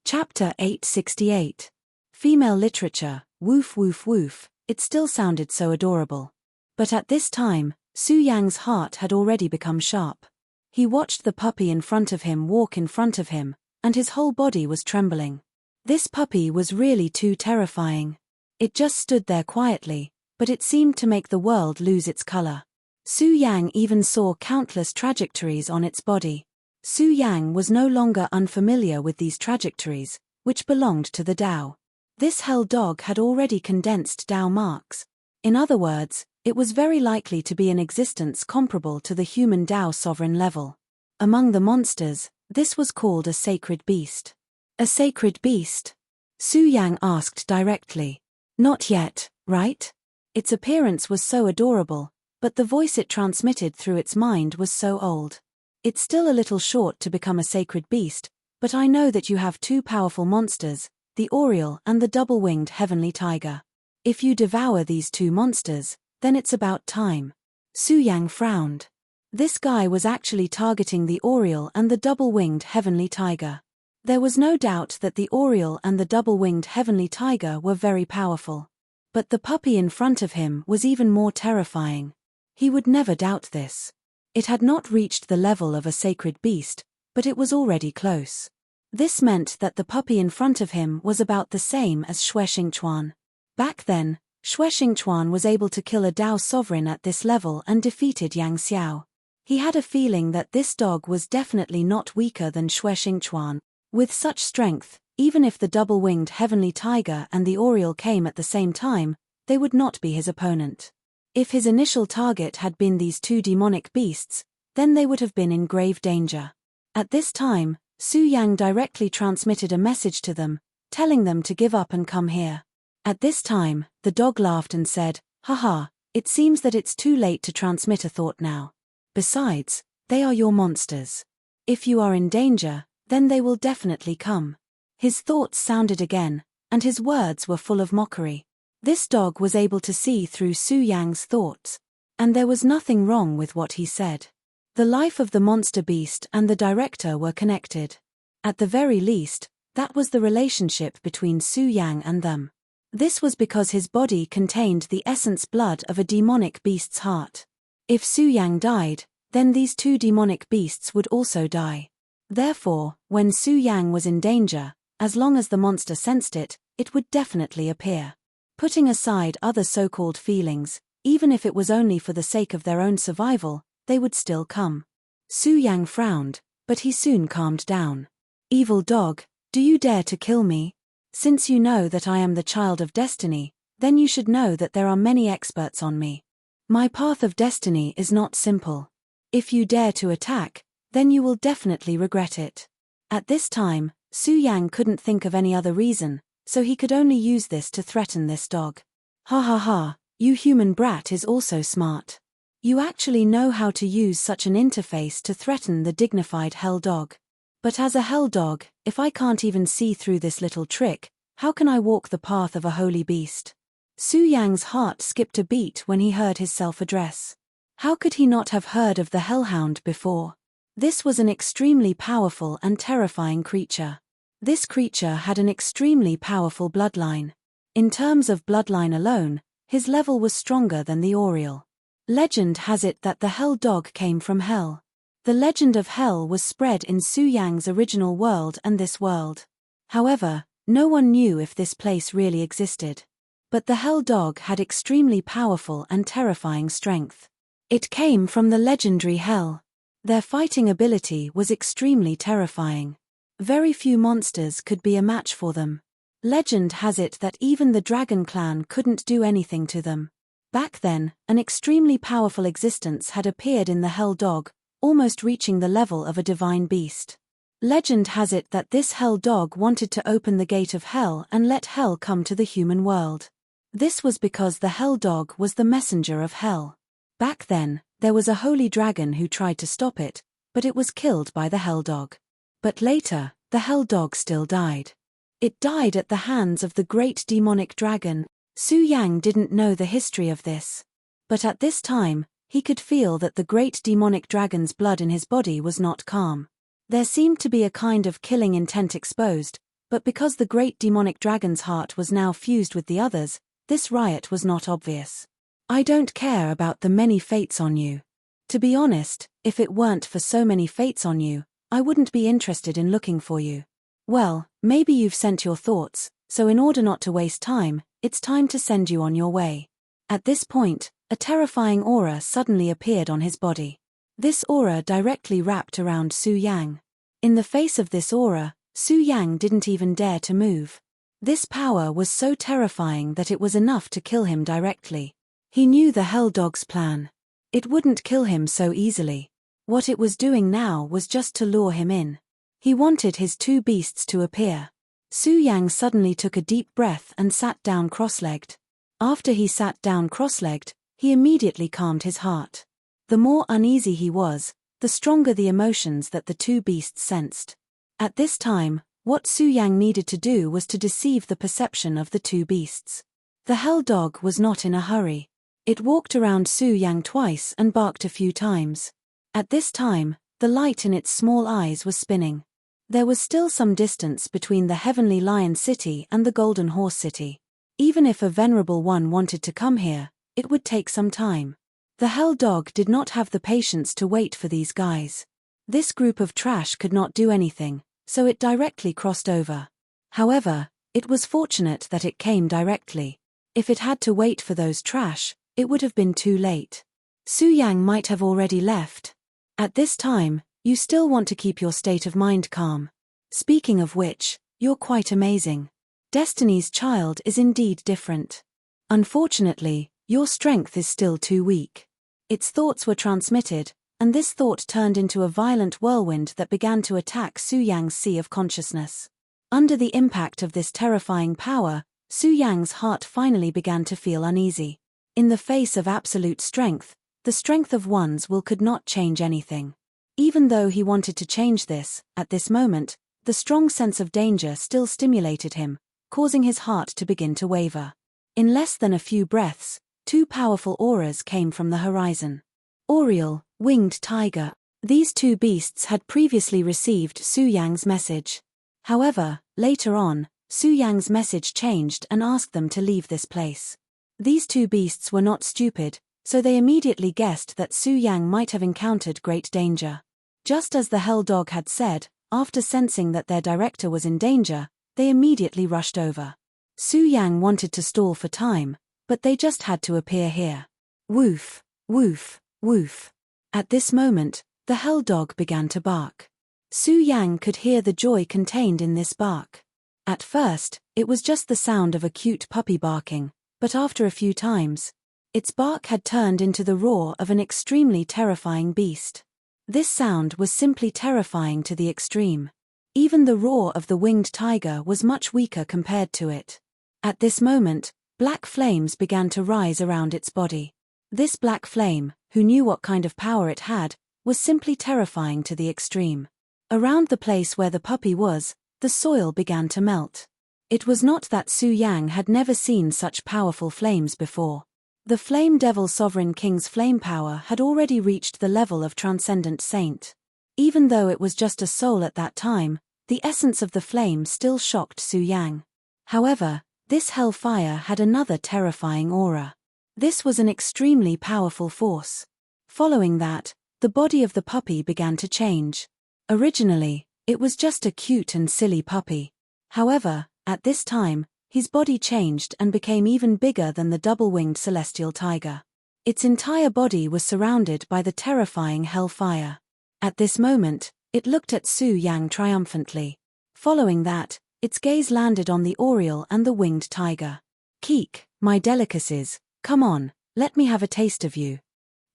Chapter 868. Female literature, woof woof woof, it still sounded so adorable. But at this time, Su Yang's heart had already become sharp. He watched the puppy in front of him walk in front of him, and his whole body was trembling. This puppy was really too terrifying. It just stood there quietly, but it seemed to make the world lose its color. Su Yang even saw countless trajectories on its body. Su Yang was no longer unfamiliar with these trajectories, which belonged to the Tao. This hell dog had already condensed Tao marks. In other words, it was very likely to be an existence comparable to the human Tao sovereign level. Among the monsters, this was called a sacred beast. A sacred beast? Su Yang asked directly. Not yet, right? Its appearance was so adorable, but the voice it transmitted through its mind was so old. It's still a little short to become a sacred beast, but I know that you have two powerful monsters, the Oriole and the double-winged heavenly tiger. If you devour these two monsters, then it's about time. Su Yang frowned. This guy was actually targeting the Oriole and the double-winged heavenly tiger. There was no doubt that the Oriole and the double-winged heavenly tiger were very powerful. But the puppy in front of him was even more terrifying. He would never doubt this. It had not reached the level of a sacred beast, but it was already close. This meant that the puppy in front of him was about the same as Xue Xingchuan. Back then, Xue Xingchuan was able to kill a Tao sovereign at this level and defeated Yang Xiao. He had a feeling that this dog was definitely not weaker than Xue Xingchuan. With such strength, even if the double-winged heavenly tiger and the Oriole came at the same time, they would not be his opponent. If his initial target had been these two demonic beasts, then they would have been in grave danger. At this time, Su Yang directly transmitted a message to them, telling them to give up and come here. At this time, the dog laughed and said, "Haha, it seems that it's too late to transmit a thought now. Besides, they are your monsters. If you are in danger, then they will definitely come." His thoughts sounded again, and his words were full of mockery. This dog was able to see through Su Yang's thoughts. And there was nothing wrong with what he said. The life of the monster beast and the director were connected. At the very least, that was the relationship between Su Yang and them. This was because his body contained the essence blood of a demonic beast's heart. If Su Yang died, then these two demonic beasts would also die. Therefore, when Su Yang was in danger, as long as the monster sensed it, it would definitely appear. Putting aside other so-called feelings, even if it was only for the sake of their own survival, they would still come. Su Yang frowned, but he soon calmed down. "Evil dog, do you dare to kill me? Since you know that I am the child of destiny, then you should know that there are many experts on me. My path of destiny is not simple. If you dare to attack, then you will definitely regret it." At this time, Su Yang couldn't think of any other reason, so he could only use this to threaten this dog. "Ha ha ha, you human brat is also smart. You actually know how to use such an interface to threaten the dignified hell dog. But as a hell dog, if I can't even see through this little trick, how can I walk the path of a holy beast?" Su Yang's heart skipped a beat when he heard his self-address. How could he not have heard of the hellhound before? This was an extremely powerful and terrifying creature. This creature had an extremely powerful bloodline. In terms of bloodline alone, his level was stronger than the Oriole. Legend has it that the hell dog came from hell. The legend of hell was spread in Su Yang's original world and this world. However, no one knew if this place really existed. But the hell dog had extremely powerful and terrifying strength. It came from the legendary hell. Their fighting ability was extremely terrifying. Very few monsters could be a match for them. Legend has it that even the Dragon Clan couldn't do anything to them. Back then, an extremely powerful existence had appeared in the hell dog, almost reaching the level of a divine beast. Legend has it that this hell dog wanted to open the gate of hell and let hell come to the human world. This was because the hell dog was the messenger of hell. Back then, there was a holy dragon who tried to stop it, but it was killed by the hell dog. But later, the hell dog still died. It died at the hands of the great demonic dragon. Su Yang didn't know the history of this. But at this time, he could feel that the great demonic dragon's blood in his body was not calm. There seemed to be a kind of killing intent exposed, But because the great demonic dragon's heart was now fused with the others, this riot was not obvious. I don't care about the many fates on you. To be honest, if it weren't for so many fates on you, I wouldn't be interested in looking for you. Well, maybe you've sent your thoughts, so in order not to waste time, it's time to send you on your way. At this point, a terrifying aura suddenly appeared on his body. This aura directly wrapped around Su Yang. In the face of this aura, Su Yang didn't even dare to move. This power was so terrifying that it was enough to kill him directly. He knew the Hell Dog's plan. It wouldn't kill him so easily. What it was doing now was just to lure him in. He wanted his two beasts to appear. Su Yang suddenly took a deep breath and sat down cross-legged. After he sat down cross-legged, he immediately calmed his heart. The more uneasy he was, the stronger the emotions that the two beasts sensed. At this time, what Su Yang needed to do was to deceive the perception of the two beasts. The Hell Dog was not in a hurry. It walked around Su Yang twice and barked a few times. At this time, the light in its small eyes was spinning. There was still some distance between the Heavenly Lion City and the Golden Horse City. Even if a venerable one wanted to come here, it would take some time. The Hell Dog did not have the patience to wait for these guys. This group of trash could not do anything, so it directly crossed over. However, it was fortunate that it came directly. If it had to wait for those trash, it would have been too late. Su Yang might have already left. At this time, you still want to keep your state of mind calm. Speaking of which, you're quite amazing. Destiny's Child is indeed different. Unfortunately, your strength is still too weak. Its thoughts were transmitted, and this thought turned into a violent whirlwind that began to attack Su Yang's sea of consciousness. Under the impact of this terrifying power, Su Yang's heart finally began to feel uneasy. In the face of absolute strength, the strength of one's will could not change anything. Even though he wanted to change this, at this moment, the strong sense of danger still stimulated him, causing his heart to begin to waver. In less than a few breaths, two powerful auras came from the horizon. Oriole, winged tiger. These two beasts had previously received Su Yang's message. However, later on, Su Yang's message changed and asked them to leave this place. These two beasts were not stupid, so they immediately guessed that Su Yang might have encountered great danger. Just as the Hell Dog had said, after sensing that their director was in danger, they immediately rushed over. Su Yang wanted to stall for time, but they just had to appear here. Woof, woof, woof. At this moment, the Hell Dog began to bark. Su Yang could hear the joy contained in this bark. At first, it was just the sound of a cute puppy barking, but after a few times, its bark had turned into the roar of an extremely terrifying beast. This sound was simply terrifying to the extreme. Even the roar of the winged tiger was much weaker compared to it. At this moment, black flames began to rise around its body. This black flame, who knew what kind of power it had, was simply terrifying to the extreme. Around the place where the puppy was, the soil began to melt. It was not that Su Yang had never seen such powerful flames before. The Flame Devil Sovereign King's flame power had already reached the level of Transcendent Saint. Even though it was just a soul at that time, the essence of the flame still shocked Su Yang. However, this hellfire had another terrifying aura. This was an extremely powerful force. Following that, the body of the puppy began to change. Originally, it was just a cute and silly puppy. However, at this time, his body changed and became even bigger than the double-winged celestial tiger. Its entire body was surrounded by the terrifying hellfire. At this moment, it looked at Su Yang triumphantly. Following that, its gaze landed on the Oriole and the winged tiger. Keek, my delicacies, come on, let me have a taste of you.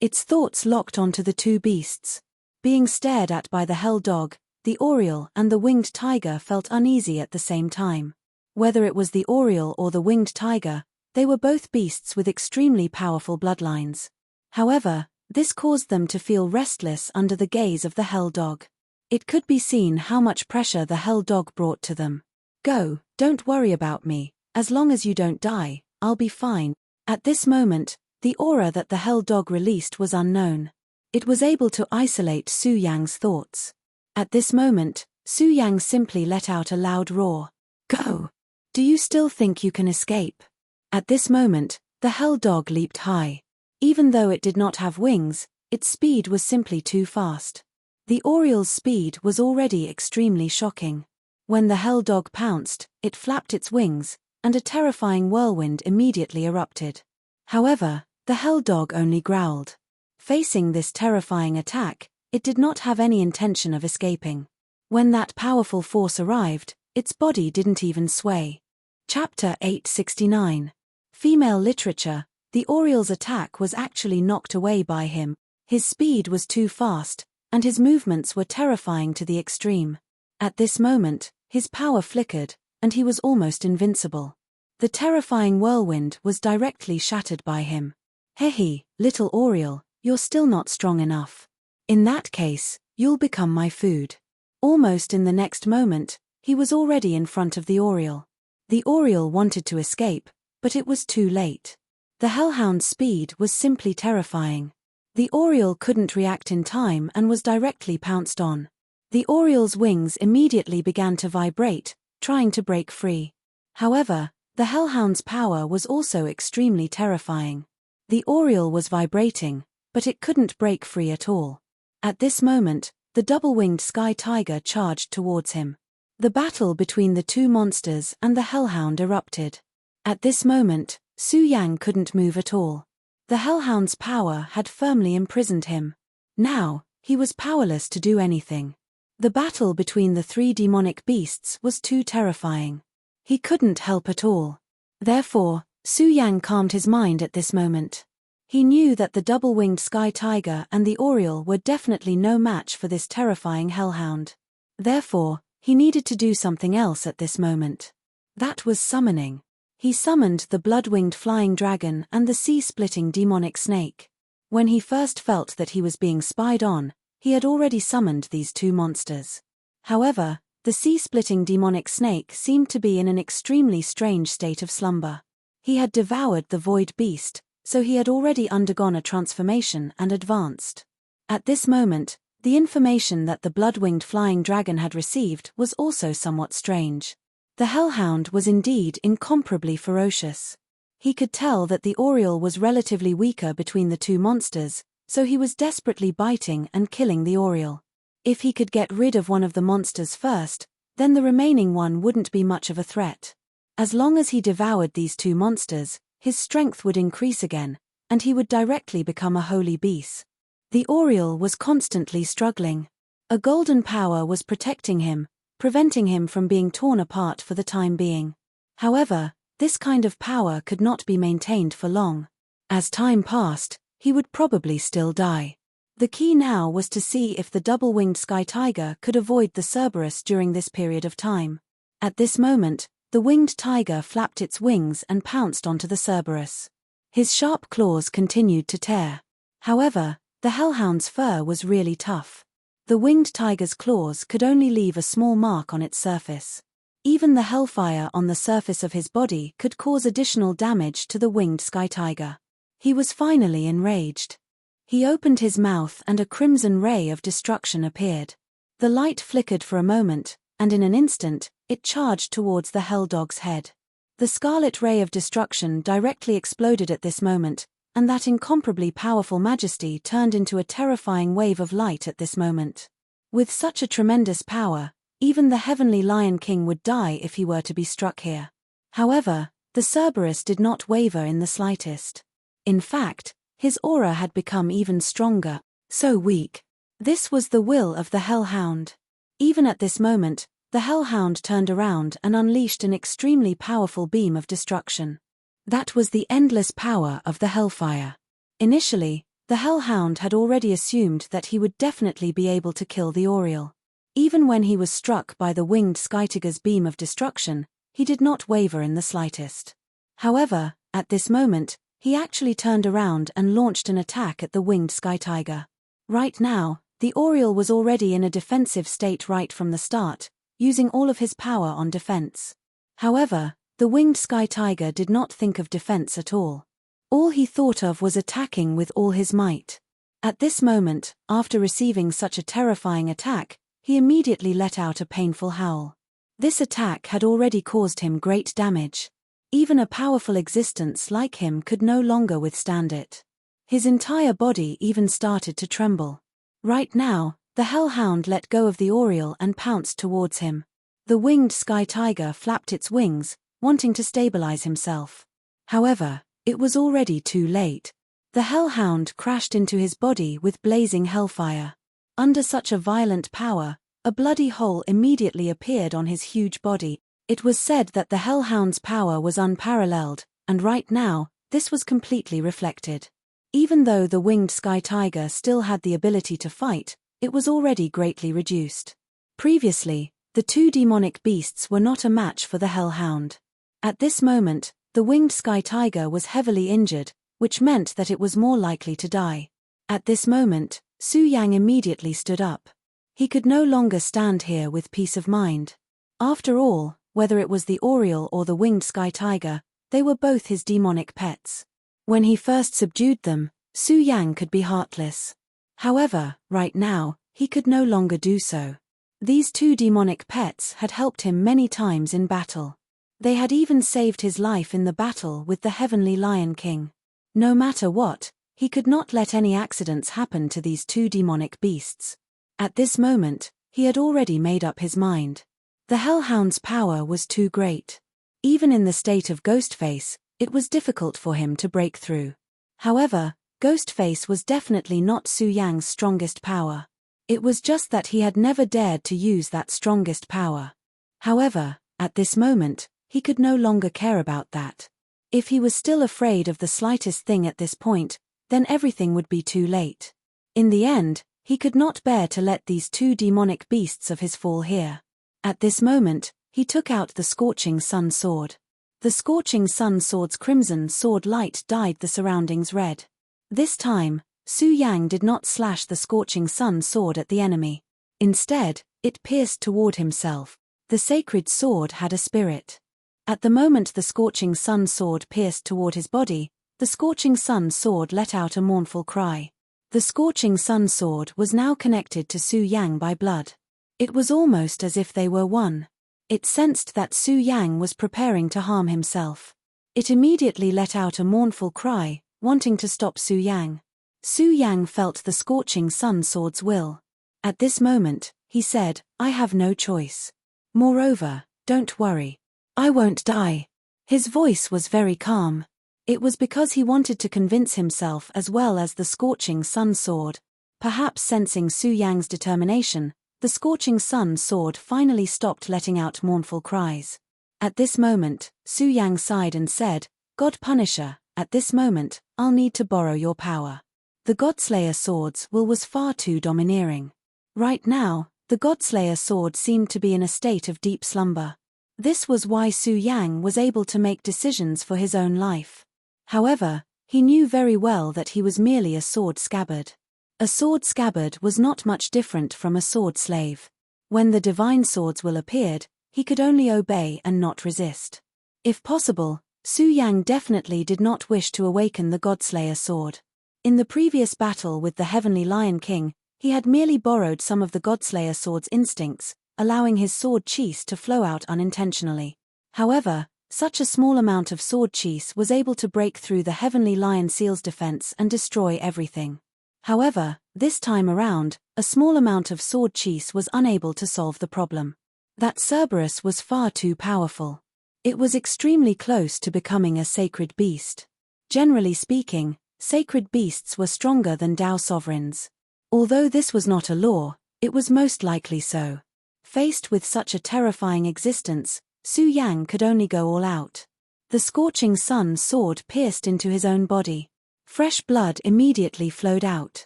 Its thoughts locked onto the two beasts. Being stared at by the Hell Dog, the Oriole and the winged tiger felt uneasy at the same time. Whether it was the Oriole or the winged tiger, they were both beasts with extremely powerful bloodlines. However, this caused them to feel restless under the gaze of the Hell Dog. It could be seen how much pressure the Hell Dog brought to them. Go, don't worry about me, as long as you don't die, I'll be fine. At this moment, the aura that the Hell Dog released was unknown. It was able to isolate Su Yang's thoughts. At this moment, Su Yang simply let out a loud roar. Go! Do you still think you can escape? At this moment, the hell dog leaped high. Even though it did not have wings, its speed was simply too fast. The oriole's speed was already extremely shocking. When the hell dog pounced, it flapped its wings, and a terrifying whirlwind immediately erupted. However, the hell dog only growled. Facing this terrifying attack, it did not have any intention of escaping. When that powerful force arrived, its body didn't even sway. Chapter 869. Female literature. The oriole's attack was actually knocked away by him. His speed was too fast, and his movements were terrifying to the extreme. At this moment, his power flickered, and he was almost invincible. The terrifying whirlwind was directly shattered by him. Hehe, little oriole, you're still not strong enough. In that case, you'll become my food. Almost in the next moment, he was already in front of the oriole. The oriole wanted to escape, but it was too late. The hellhound's speed was simply terrifying. The oriole couldn't react in time and was directly pounced on. The oriole's wings immediately began to vibrate, trying to break free. However, the hellhound's power was also extremely terrifying. The oriole was vibrating, but it couldn't break free at all. At this moment, the double-winged sky tiger charged towards him. The battle between the two monsters and the hellhound erupted. At this moment, Su Yang couldn't move at all. The hellhound's power had firmly imprisoned him. Now, he was powerless to do anything. The battle between the three demonic beasts was too terrifying. He couldn't help at all. Therefore, Su Yang calmed his mind at this moment. He knew that the double-winged sky tiger and the oriole were definitely no match for this terrifying hellhound. Therefore, he needed to do something else at this moment. That was summoning. He summoned the blood-winged flying dragon and the sea-splitting demonic snake. When he first felt that he was being spied on, he had already summoned these two monsters. However, the sea-splitting demonic snake seemed to be in an extremely strange state of slumber. He had devoured the void beast, so he had already undergone a transformation and advanced. At this moment, the information that the blood-winged flying dragon had received was also somewhat strange. The hellhound was indeed incomparably ferocious. He could tell that the oriole was relatively weaker between the two monsters, so he was desperately biting and killing the oriole. If he could get rid of one of the monsters first, then the remaining one wouldn't be much of a threat. As long as he devoured these two monsters, his strength would increase again, and he would directly become a holy beast. The oriole was constantly struggling. A golden power was protecting him, preventing him from being torn apart for the time being. However, this kind of power could not be maintained for long. As time passed, he would probably still die. The key now was to see if the double-winged sky tiger could avoid the Cerberus during this period of time. At this moment, the winged tiger flapped its wings and pounced onto the Cerberus. His sharp claws continued to tear. However, the hellhound's fur was really tough. The winged tiger's claws could only leave a small mark on its surface. Even the hellfire on the surface of his body could cause additional damage to the winged sky tiger. He was finally enraged. He opened his mouth and a crimson ray of destruction appeared. The light flickered for a moment, and in an instant, it charged towards the hell dog's head. The scarlet ray of destruction directly exploded at this moment, and that incomparably powerful majesty turned into a terrifying wave of light at this moment. With such a tremendous power, even the heavenly Lion King would die if he were to be struck here. However, the Cerberus did not waver in the slightest. In fact, his aura had become even stronger, so weak. This was the will of the hellhound. Even at this moment, the hellhound turned around and unleashed an extremely powerful beam of destruction. That was the endless power of the hellfire. Initially, the hellhound had already assumed that he would definitely be able to kill the oriole. Even when he was struck by the winged skytiger's beam of destruction, he did not waver in the slightest. However, at this moment, he actually turned around and launched an attack at the winged sky tiger. Right now, the oriole was already in a defensive state right from the start, using all of his power on defense. However, the winged sky tiger did not think of defense at all. All he thought of was attacking with all his might. At this moment, after receiving such a terrifying attack, he immediately let out a painful howl. This attack had already caused him great damage. Even a powerful existence like him could no longer withstand it. His entire body even started to tremble. Right now, the hellhound let go of the oriole and pounced towards him. The winged sky tiger flapped its wings, wanting to stabilize himself. However, it was already too late. The hellhound crashed into his body with blazing hellfire. Under such a violent power, a bloody hole immediately appeared on his huge body. It was said that the hellhound's power was unparalleled, and right now, this was completely reflected. Even though the winged sky tiger still had the ability to fight, it was already greatly reduced. Previously, the two demonic beasts were not a match for the hellhound. At this moment, the winged sky tiger was heavily injured, which meant that it was more likely to die. At this moment, Su Yang immediately stood up. He could no longer stand here with peace of mind. After all, whether it was the oriole or the winged sky tiger, they were both his demonic pets. When he first subdued them, Su Yang could be heartless. However, right now, he could no longer do so. These two demonic pets had helped him many times in battle. They had even saved his life in the battle with the Heavenly Lion King. No matter what, he could not let any accidents happen to these two demonic beasts. At this moment, he had already made up his mind. The hellhound's power was too great. Even in the state of Ghostface, it was difficult for him to break through. However, Ghostface was definitely not Su Yang's strongest power. It was just that he had never dared to use that strongest power. However, at this moment, he could no longer care about that. If he was still afraid of the slightest thing at this point, then everything would be too late. In the end, he could not bear to let these two demonic beasts of his fall here. At this moment, he took out the Scorching Sun Sword. The Scorching Sun Sword's crimson sword light dyed the surroundings red. This time, Su Yang did not slash the Scorching Sun Sword at the enemy. Instead, it pierced toward himself. The sacred sword had a spirit. At the moment the Scorching Sun Sword pierced toward his body, the Scorching Sun Sword let out a mournful cry. The Scorching Sun Sword was now connected to Su Yang by blood. It was almost as if they were one. It sensed that Su Yang was preparing to harm himself. It immediately let out a mournful cry, wanting to stop Su Yang. Su Yang felt the Scorching Sun Sword's will. At this moment, he said, "I have no choice. Moreover, don't worry. I won't die." His voice was very calm. It was because he wanted to convince himself as well as the Scorching Sun Sword. Perhaps sensing Su Yang's determination, the Scorching Sun Sword finally stopped letting out mournful cries. At this moment, Su Yang sighed and said, "God Punisher, at this moment, I'll need to borrow your power." The Godslayer Sword's will was far too domineering. Right now, the Godslayer Sword seemed to be in a state of deep slumber. This was why Su Yang was able to make decisions for his own life. However, he knew very well that he was merely a sword scabbard. A sword scabbard was not much different from a sword slave. When the divine sword's will appeared, he could only obey and not resist. If possible, Su Yang definitely did not wish to awaken the Godslayer Sword. In the previous battle with the Heavenly Lion King, he had merely borrowed some of the Godslayer Sword's instincts, allowing his sword chi to flow out unintentionally. However, such a small amount of sword chi was able to break through the Heavenly Lion Seal's defense and destroy everything. However, this time around, a small amount of sword chi was unable to solve the problem. That Cerberus was far too powerful. It was extremely close to becoming a sacred beast. Generally speaking, sacred beasts were stronger than Dao sovereigns. Although this was not a law, it was most likely so. Faced with such a terrifying existence, Su Yang could only go all out. The Scorching Sun Sword pierced into his own body. Fresh blood immediately flowed out.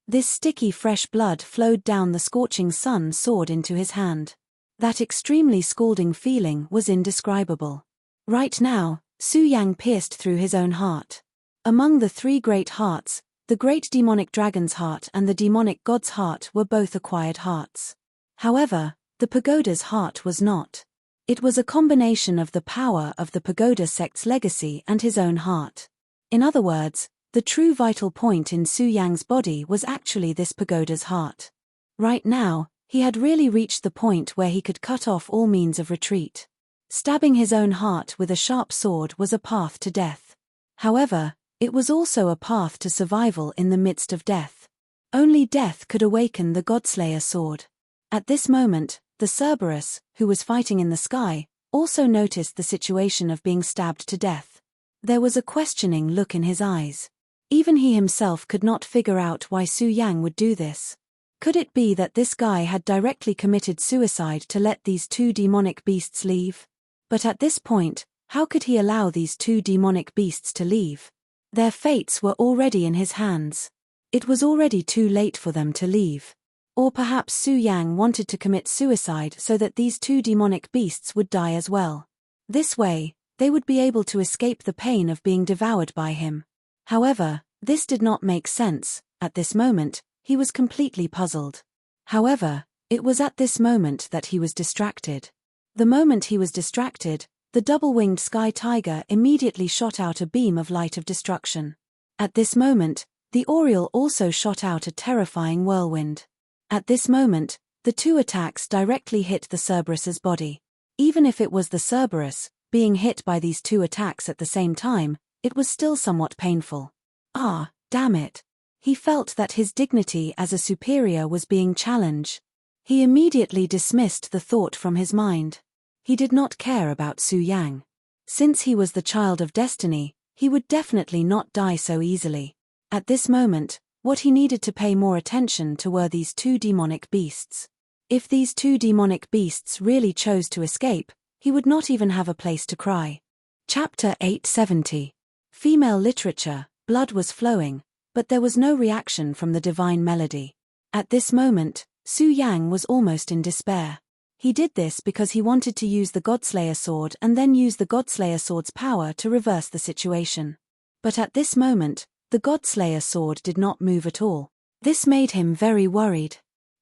This sticky fresh blood flowed down the Scorching Sun Sword into his hand. That extremely scalding feeling was indescribable. Right now, Su Yang pierced through his own heart. Among the three great hearts, the great demonic dragon's heart and the demonic god's heart were both acquired hearts. However, the pagoda's heart was not. It was a combination of the power of the pagoda sect's legacy and his own heart. In other words, the true vital point in Su Yang's body was actually this pagoda's heart. Right now, He had really reached the point where he could cut off all means of retreat. Stabbing his own heart with a sharp sword was a path to death. However, it was also a path to survival in the midst of death. Only death could awaken the Godslayer sword. At this moment, the Cerberus, who was fighting in the sky, also noticed the situation of being stabbed to death. There was a questioning look in his eyes. Even he himself could not figure out why Su Yang would do this. Could it be that this guy had directly committed suicide to let these two demonic beasts leave? But at this point, how could he allow these two demonic beasts to leave? Their fates were already in his hands. It was already too late for them to leave. Or perhaps Su Yang wanted to commit suicide so that these two demonic beasts would die as well. This way, they would be able to escape the pain of being devoured by him. However, this did not make sense. At this moment, he was completely puzzled. However, it was at this moment that he was distracted. The moment he was distracted, the double-winged sky tiger immediately shot out a beam of light of destruction. At this moment, the Oriole also shot out a terrifying whirlwind. At this moment, the two attacks directly hit the Cerberus's body. Even if it was the Cerberus, being hit by these two attacks at the same time, it was still somewhat painful. Ah, damn it. He felt that his dignity as a superior was being challenged. He immediately dismissed the thought from his mind. He did not care about Su Yang. Since he was the child of destiny, he would definitely not die so easily. At this moment, what he needed to pay more attention to were these two demonic beasts. If these two demonic beasts really chose to escape, he would not even have a place to cry. Chapter 870. Female literature. Blood was flowing, but there was no reaction from the divine melody. At this moment, Su Yang was almost in despair. He did this because he wanted to use the Godslayer sword and then use the Godslayer sword's power to reverse the situation. But at this moment, the Godslayer sword did not move at all. This made him very worried.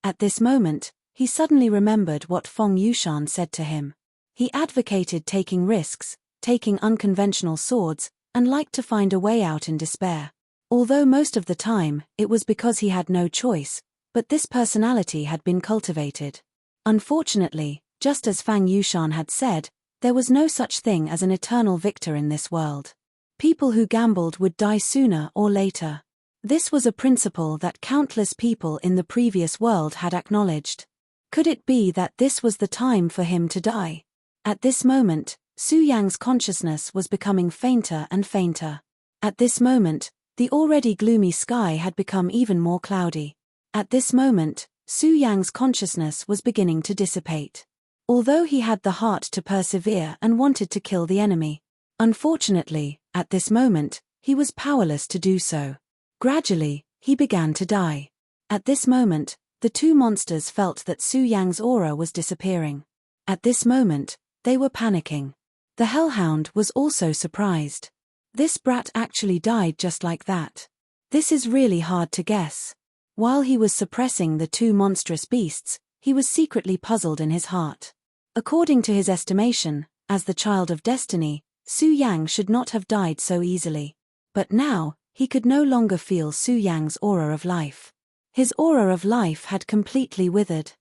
At this moment, he suddenly remembered what Feng Yushan said to him. He advocated taking risks, taking unconventional swords, and liked to find a way out in despair. Although most of the time, it was because he had no choice, but this personality had been cultivated. Unfortunately, just as Feng Yushan had said, there was no such thing as an eternal victor in this world. People who gambled would die sooner or later. This was a principle that countless people in the previous world had acknowledged. Could it be that this was the time for him to die? At this moment, Su Yang's consciousness was becoming fainter and fainter. At this moment, the already gloomy sky had become even more cloudy. At this moment, Su Yang's consciousness was beginning to dissipate. Although he had the heart to persevere and wanted to kill the enemy, unfortunately, at this moment, he was powerless to do so. Gradually, he began to die. At this moment, the two monsters felt that Su Yang's aura was disappearing. At this moment, they were panicking. The hellhound was also surprised. This brat actually died just like that. This is really hard to guess. While he was suppressing the two monstrous beasts, he was secretly puzzled in his heart. According to his estimation, as the child of destiny, Su Yang should not have died so easily. But now, he could no longer feel Su Yang's aura of life. His aura of life had completely withered.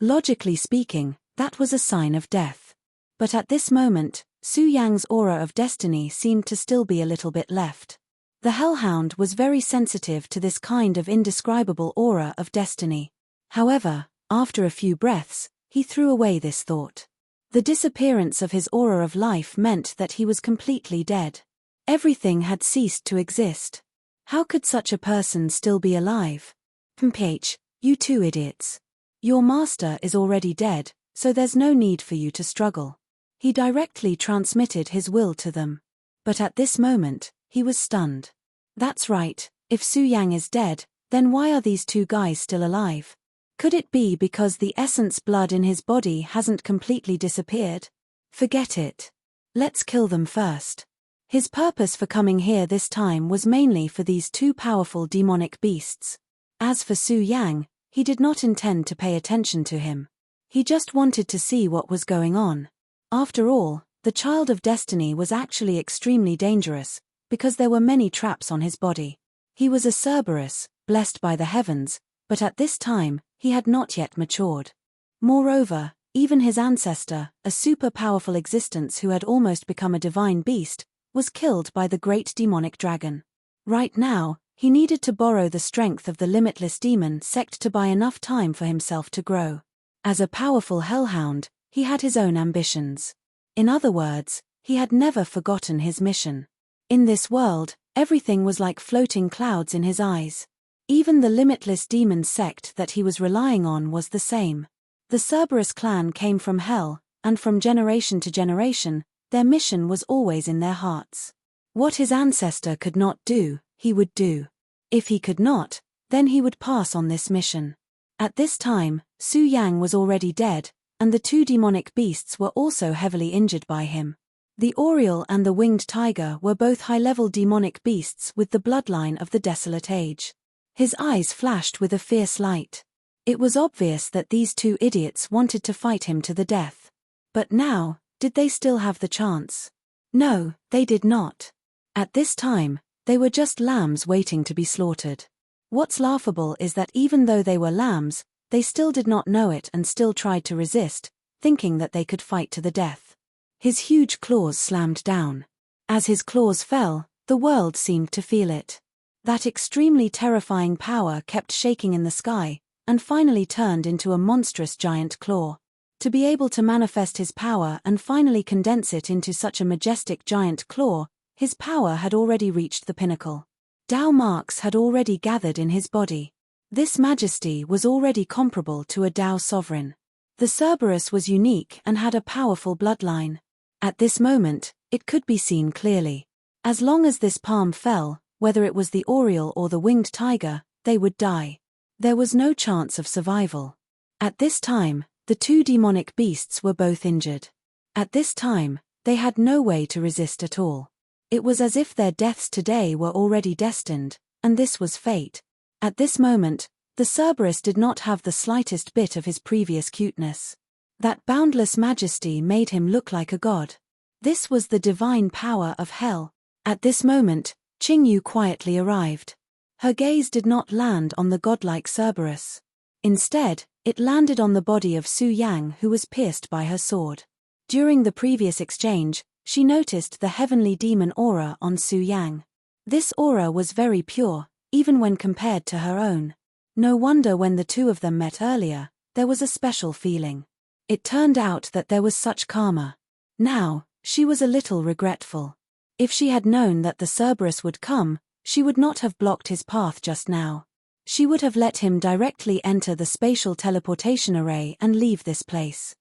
Logically speaking, that was a sign of death. But at this moment, Su Yang's aura of destiny seemed to still be a little bit left. The hellhound was very sensitive to this kind of indescribable aura of destiny. However, after a few breaths, he threw away this thought. The disappearance of his aura of life meant that he was completely dead. Everything had ceased to exist. How could such a person still be alive? PH, you two idiots. Your master is already dead, so there's no need for you to struggle. He directly transmitted his will to them. But at this moment, he was stunned. That's right, if Su Yang is dead, then why are these two guys still alive? Could it be because the essence blood in his body hasn't completely disappeared? Forget it. Let's kill them first. His purpose for coming here this time was mainly for these two powerful demonic beasts. As for Su Yang, he did not intend to pay attention to him. He just wanted to see what was going on. After all, the child of destiny was actually extremely dangerous, because there were many traps on his body. He was a Cerberus, blessed by the heavens, but at this time, he had not yet matured. Moreover, even his ancestor, a super-powerful existence who had almost become a divine beast, was killed by the great demonic dragon. Right now, he needed to borrow the strength of the limitless demon sect to buy enough time for himself to grow. As a powerful hellhound, he had his own ambitions. In other words, he had never forgotten his mission. In this world, everything was like floating clouds in his eyes. Even the limitless demon sect that he was relying on was the same. The Cerberus clan came from hell, and from generation to generation, their mission was always in their hearts. What his ancestor could not do, he would do. If he could not, then he would pass on this mission. At this time, Su Yang was already dead, and the two demonic beasts were also heavily injured by him. The Oriole and the Winged Tiger were both high-level demonic beasts with the bloodline of the Desolate Age. His eyes flashed with a fierce light. It was obvious that these two idiots wanted to fight him to the death. But now, did they still have the chance? No, they did not. At this time, they were just lambs waiting to be slaughtered. What's laughable is that even though they were lambs, they still did not know it and still tried to resist, thinking that they could fight to the death. His huge claws slammed down. As his claws fell, the world seemed to feel it. That extremely terrifying power kept shaking in the sky, and finally turned into a monstrous giant claw. To be able to manifest his power and finally condense it into such a majestic giant claw, his power had already reached the pinnacle. Tao marks had already gathered in his body. This majesty was already comparable to a Tao sovereign. The Cerberus was unique and had a powerful bloodline. At this moment, it could be seen clearly. As long as this palm fell, whether it was the Oriole or the Winged Tiger, they would die. There was no chance of survival. At this time, the two demonic beasts were both injured. At this time, they had no way to resist at all. It was as if their deaths today were already destined, and this was fate. At this moment, the Cerberus did not have the slightest bit of his previous cuteness. That boundless majesty made him look like a god. This was the divine power of hell. At this moment, Qingyu quietly arrived. Her gaze did not land on the godlike Cerberus. Instead, it landed on the body of Su Yang, who was pierced by her sword. During the previous exchange, she noticed the heavenly demon aura on Su Yang. This aura was very pure, even when compared to her own. No wonder when the two of them met earlier, there was a special feeling. It turned out that there was such karma. Now, she was a little regretful. If she had known that the Cerberus would come, she would not have blocked his path just now. She would have let him directly enter the spatial teleportation array and leave this place.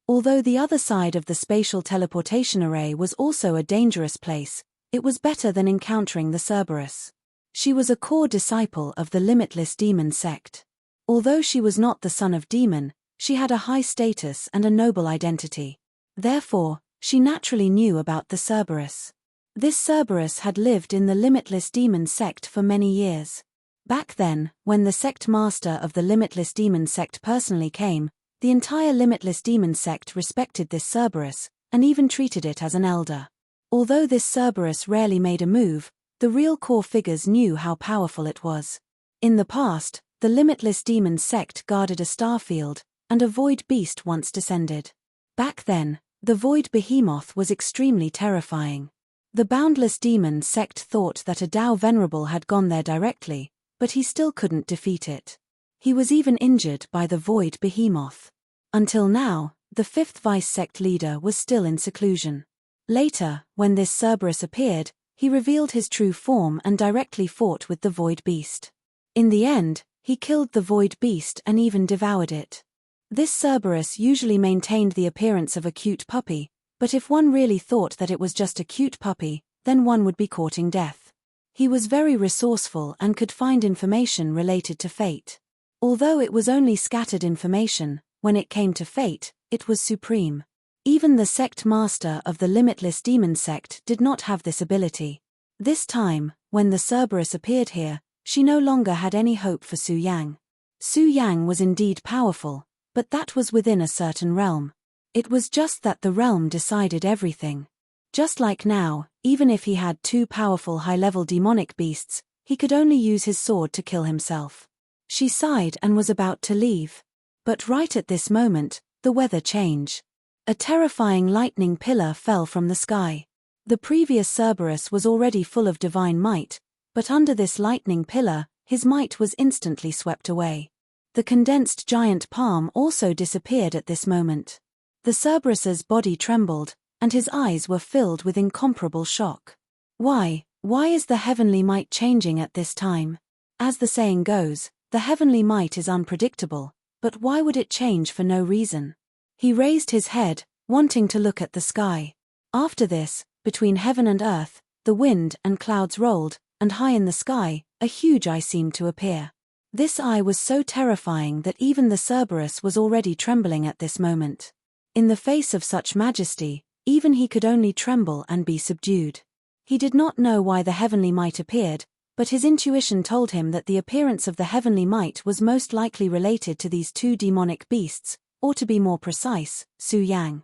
Although the other side of the spatial teleportation array was also a dangerous place, it was better than encountering the Cerberus. She was a core disciple of the limitless demon sect. Although she was not the son of demon, she had a high status and a noble identity. Therefore, she naturally knew about the Cerberus. This Cerberus had lived in the limitless demon sect for many years. Back then, when the sect master of the limitless demon sect personally came, the entire limitless demon sect respected this Cerberus, and even treated it as an elder. Although this Cerberus rarely made a move, the real core figures knew how powerful it was. In the past, the limitless demon sect guarded a star field, and a void beast once descended. Back then, the void behemoth was extremely terrifying. The boundless demon sect thought that a Tao venerable had gone there directly, but he still couldn't defeat it. He was even injured by the void behemoth. Until now, the fifth vice sect leader was still in seclusion. Later, when this Cerberus appeared, he revealed his true form and directly fought with the void beast. In the end, he killed the void beast and even devoured it. This Cerberus usually maintained the appearance of a cute puppy, but if one really thought that it was just a cute puppy, then one would be courting death. He was very resourceful and could find information related to fate. Although it was only scattered information, when it came to fate, it was supreme. Even the sect master of the limitless demon sect did not have this ability. This time, when the Cerberus appeared here, she no longer had any hope for Su Yang. Su Yang was indeed powerful, but that was within a certain realm. It was just that the realm decided everything. Just like now, even if he had two powerful high-level demonic beasts, he could only use his sword to kill himself. She sighed and was about to leave. But right at this moment, the weather changed. A terrifying lightning pillar fell from the sky. The previous Cerberus was already full of divine might, but under this lightning pillar, his might was instantly swept away. The condensed giant palm also disappeared at this moment. The Cerberus's body trembled, and his eyes were filled with incomparable shock. Why is the heavenly might changing at this time? As the saying goes, the heavenly might is unpredictable, but why would it change for no reason? He raised his head, wanting to look at the sky. After this, between heaven and earth, the wind and clouds rolled, and high in the sky, a huge eye seemed to appear. This eye was so terrifying that even the Cerberus was already trembling at this moment. In the face of such majesty, even he could only tremble and be subdued. He did not know why the heavenly might appeared, but his intuition told him that the appearance of the heavenly might was most likely related to these two demonic beasts, or to be more precise, Su Yang.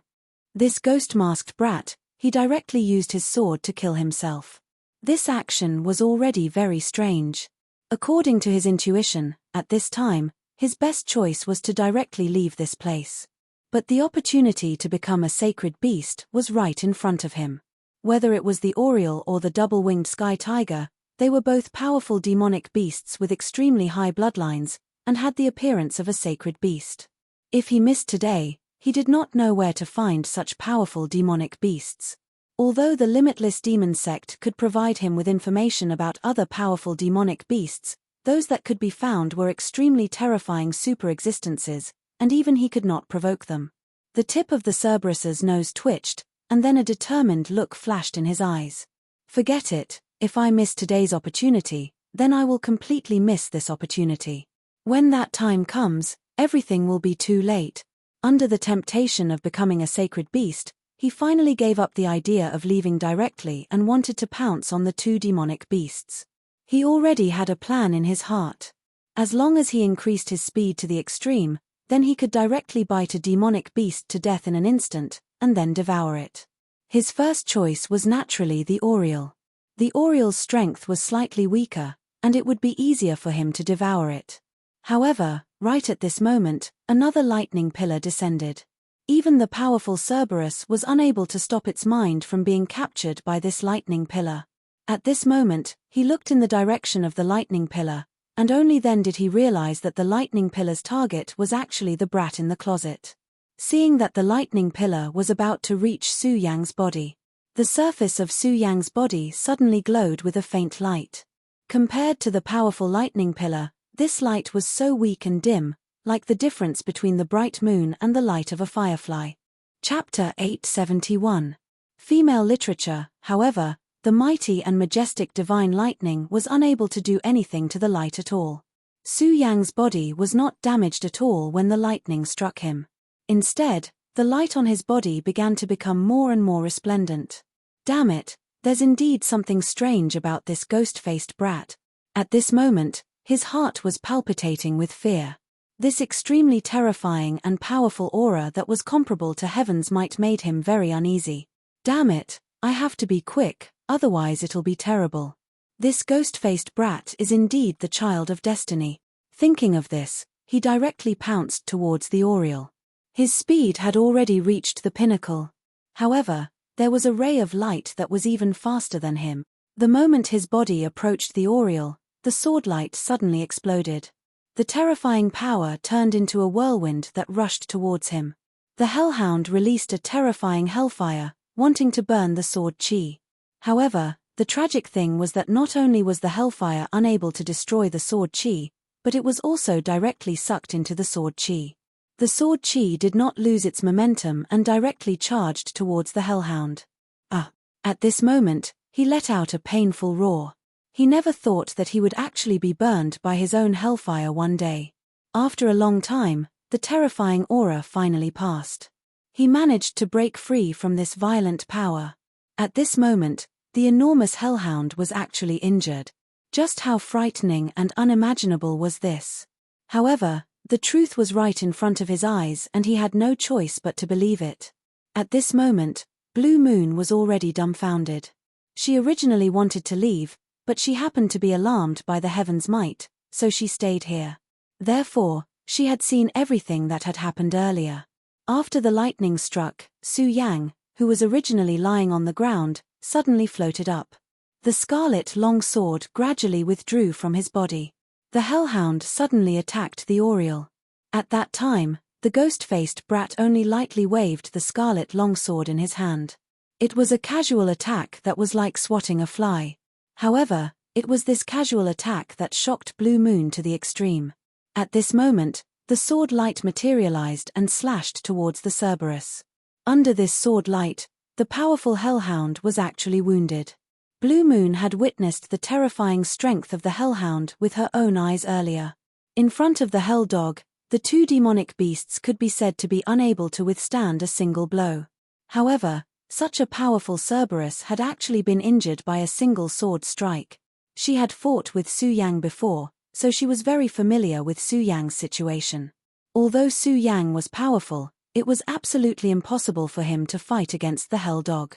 This ghost-masked brat, he directly used his sword to kill himself. This action was already very strange. According to his intuition, at this time, his best choice was to directly leave this place. But the opportunity to become a sacred beast was right in front of him. Whether it was the Oriole or the double-winged sky tiger, they were both powerful demonic beasts with extremely high bloodlines, and had the appearance of a sacred beast. If he missed today, he did not know where to find such powerful demonic beasts. Although the limitless demon sect could provide him with information about other powerful demonic beasts, those that could be found were extremely terrifying super-existences, and even he could not provoke them. The tip of the Cerberus's nose twitched, and then a determined look flashed in his eyes. Forget it. If I miss today's opportunity, then I will completely miss this opportunity. When that time comes, everything will be too late. Under the temptation of becoming a sacred beast, he finally gave up the idea of leaving directly and wanted to pounce on the two demonic beasts. He already had a plan in his heart. As long as he increased his speed to the extreme, then he could directly bite a demonic beast to death in an instant, and then devour it. His first choice was naturally the Oriole. The Oriole's strength was slightly weaker, and it would be easier for him to devour it. However, right at this moment, another lightning pillar descended. Even the powerful Cerberus was unable to stop its mind from being captured by this lightning pillar. At this moment, he looked in the direction of the lightning pillar, and only then did he realize that the lightning pillar's target was actually the brat in the closet. Seeing that the lightning pillar was about to reach Su Yang's body, the surface of Su Yang's body suddenly glowed with a faint light. Compared to the powerful lightning pillar, this light was so weak and dim, like the difference between the bright moon and the light of a firefly. Chapter 871. Female literature. However, the mighty and majestic divine lightning was unable to do anything to the light at all. Su Yang's body was not damaged at all when the lightning struck him. Instead, the light on his body began to become more and more resplendent. Damn it, there's indeed something strange about this ghost-faced brat. At this moment, his heart was palpitating with fear. This extremely terrifying and powerful aura that was comparable to heaven's might made him very uneasy. Damn it, I have to be quick, otherwise it'll be terrible. This ghost-faced brat is indeed the child of destiny. Thinking of this, he directly pounced towards the Oriole. His speed had already reached the pinnacle. However, there was a ray of light that was even faster than him. The moment his body approached the Oriole, the sword light suddenly exploded. The terrifying power turned into a whirlwind that rushed towards him. The hellhound released a terrifying hellfire, wanting to burn the sword chi. However, the tragic thing was that not only was the hellfire unable to destroy the sword chi, but it was also directly sucked into the sword chi. The sword chi did not lose its momentum and directly charged towards the hellhound. At this moment, he let out a painful roar. He never thought that he would actually be burned by his own hellfire one day. After a long time, the terrifying aura finally passed. He managed to break free from this violent power. At this moment, the enormous hellhound was actually injured. Just how frightening and unimaginable was this? However, the truth was right in front of his eyes and he had no choice but to believe it. At this moment, Blue Moon was already dumbfounded. She originally wanted to leave, but she happened to be alarmed by the heaven's might, so she stayed here. Therefore, she had seen everything that had happened earlier. After the lightning struck, Su Yang, who was originally lying on the ground, suddenly floated up. The scarlet long sword gradually withdrew from his body. The hellhound suddenly attacked the Oriole. At that time, the ghost-faced brat only lightly waved the scarlet longsword in his hand. It was a casual attack that was like swatting a fly. However, it was this casual attack that shocked Blue Moon to the extreme. At this moment, the sword light materialized and slashed towards the Cerberus. Under this sword light, the powerful hellhound was actually wounded. Blue Moon had witnessed the terrifying strength of the hellhound with her own eyes earlier. In front of the hell dog, the two demonic beasts could be said to be unable to withstand a single blow. However, such a powerful Cerberus had actually been injured by a single sword strike. She had fought with Su Yang before, so she was very familiar with Su Yang's situation. Although Su Yang was powerful, it was absolutely impossible for him to fight against the hell dog.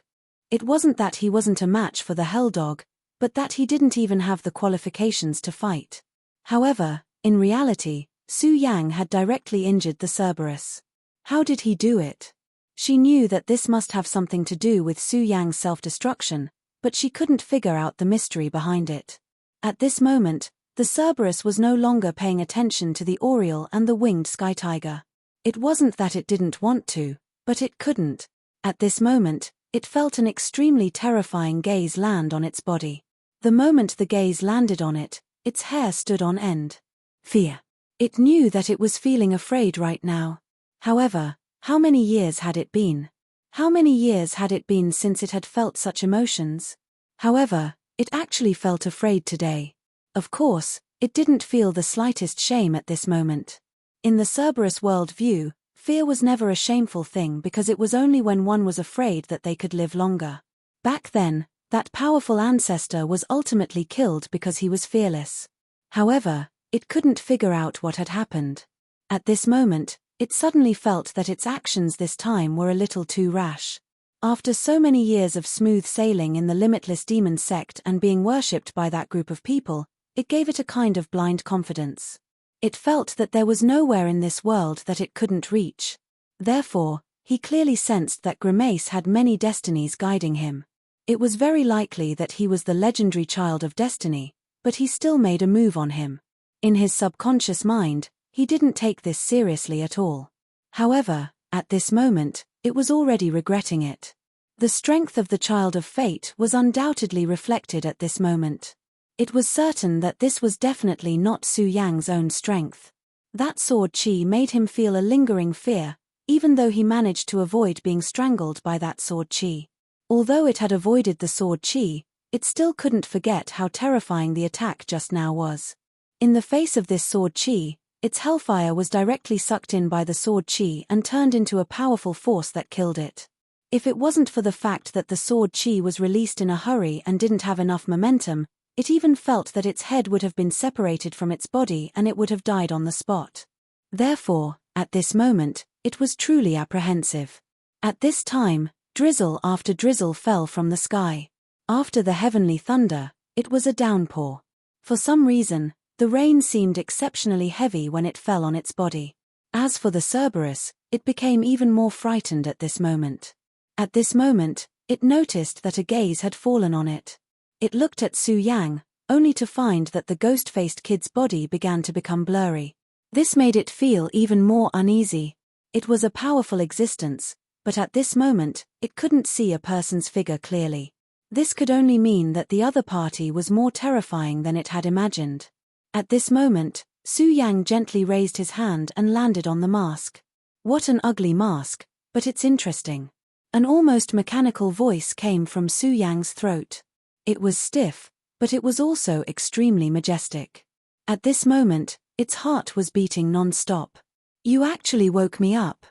It wasn't that he wasn't a match for the hell dog, but that he didn't even have the qualifications to fight. However, in reality, Su Yang had directly injured the Cerberus. How did he do it? She knew that this must have something to do with Su Yang's self-destruction, but she couldn't figure out the mystery behind it. At this moment, the Cerberus was no longer paying attention to the Oriole and the winged sky tiger. It wasn't that it didn't want to, but it couldn't. At this moment, it felt an extremely terrifying gaze land on its body. The moment the gaze landed on it, its hair stood on end. Fear. It knew that it was feeling afraid right now. However, how many years had it been? How many years had it been since it had felt such emotions? However, it actually felt afraid today. Of course, it didn't feel the slightest shame at this moment. In the Cerberus world view, fear was never a shameful thing because it was only when one was afraid that they could live longer. Back then, that powerful ancestor was ultimately killed because he was fearless. However, it couldn't figure out what had happened. At this moment, it suddenly felt that its actions this time were a little too rash. After so many years of smooth sailing in the limitless demon sect and being worshipped by that group of people, it gave it a kind of blind confidence. It felt that there was nowhere in this world that it couldn't reach. Therefore, he clearly sensed that Grimace had many destinies guiding him. It was very likely that he was the legendary child of destiny, but he still made a move on him. In his subconscious mind, he didn't take this seriously at all. However, at this moment, it was already regretting it. The strength of the child of fate was undoubtedly reflected at this moment. It was certain that this was definitely not Su Yang's own strength. That sword chi made him feel a lingering fear, even though he managed to avoid being strangled by that sword chi. Although it had avoided the sword chi, it still couldn't forget how terrifying the attack just now was. In the face of this sword chi, its hellfire was directly sucked in by the sword chi and turned into a powerful force that killed it. If it wasn't for the fact that the sword chi was released in a hurry and didn't have enough momentum, it even felt that its head would have been separated from its body and it would have died on the spot. Therefore, at this moment, it was truly apprehensive. At this time, drizzle after drizzle fell from the sky. After the heavenly thunder, it was a downpour. For some reason, the rain seemed exceptionally heavy when it fell on its body. As for the Cerberus, it became even more frightened at this moment. At this moment, it noticed that a gaze had fallen on it. It looked at Su Yang, only to find that the ghost-faced kid's body began to become blurry. This made it feel even more uneasy. It was a powerful existence, but at this moment, it couldn't see a person's figure clearly. This could only mean that the other party was more terrifying than it had imagined. At this moment, Su Yang gently raised his hand and landed on the mask. What an ugly mask, but it's interesting. An almost mechanical voice came from Su Yang's throat. It was stiff, but it was also extremely majestic. At this moment, its heart was beating non-stop. You actually woke me up.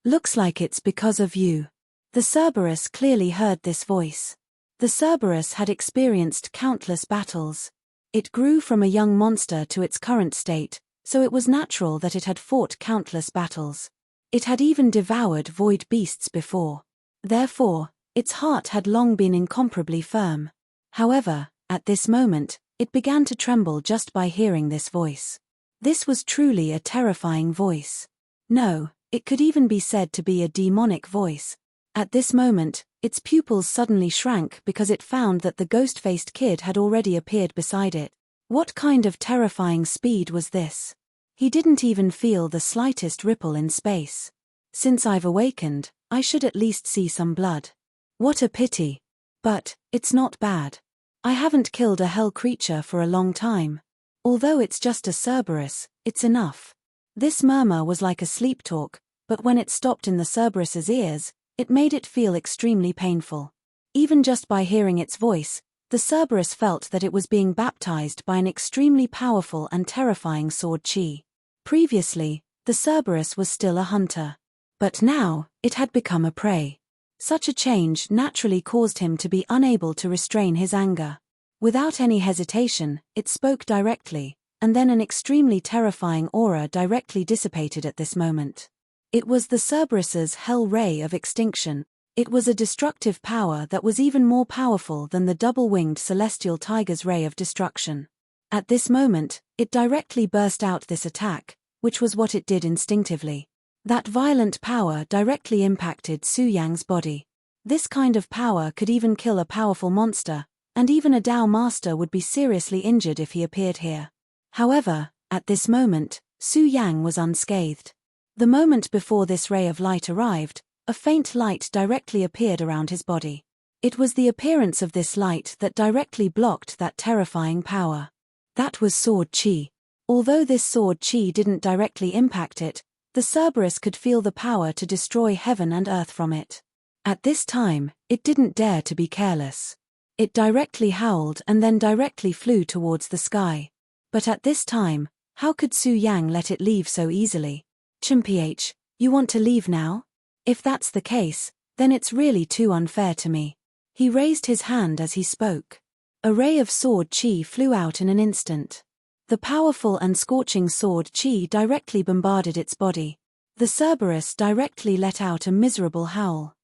Looks like it's because of you. The Cerberus clearly heard this voice. The Cerberus had experienced countless battles. It grew from a young monster to its current state, so it was natural that it had fought countless battles. It had even devoured void beasts before. Therefore, its heart had long been incomparably firm. However, at this moment, it began to tremble just by hearing this voice. This was truly a terrifying voice. No, it could even be said to be a demonic voice. At this moment, its pupils suddenly shrank because it found that the ghost-faced kid had already appeared beside it. What kind of terrifying speed was this? He didn't even feel the slightest ripple in space. Since I've awakened, I should at least see some blood. What a pity. But it's not bad. I haven't killed a hell creature for a long time. Although it's just a Cerberus, it's enough. This murmur was like a sleep talk, but when it stopped in the Cerberus's ears, it made it feel extremely painful. Even just by hearing its voice, the Cerberus felt that it was being baptized by an extremely powerful and terrifying sword chi. Previously, the Cerberus was still a hunter. But now, it had become a prey. Such a change naturally caused him to be unable to restrain his anger. Without any hesitation, it spoke directly, and then an extremely terrifying aura directly dissipated at this moment. It was the Cerberus's hell ray of extinction. It was a destructive power that was even more powerful than the double-winged celestial tiger's ray of destruction. At this moment, it directly burst out this attack, which was what it did instinctively. That violent power directly impacted Su Yang's body. This kind of power could even kill a powerful monster, and even a Dao master would be seriously injured if he appeared here. However, at this moment, Su Yang was unscathed. The moment before this ray of light arrived, a faint light directly appeared around his body. It was the appearance of this light that directly blocked that terrifying power. That was sword chi. Although this sword chi didn't directly impact it, the Cerberus could feel the power to destroy heaven and earth from it. At this time, it didn't dare to be careless. It directly howled and then directly flew towards the sky. But at this time, how could Su Yang let it leave so easily? Chimph, you want to leave now? If that's the case, then it's really too unfair to me. He raised his hand as he spoke. A ray of sword chi flew out in an instant. The powerful and scorching sword chi directly bombarded its body. The Cerberus directly let out a miserable howl.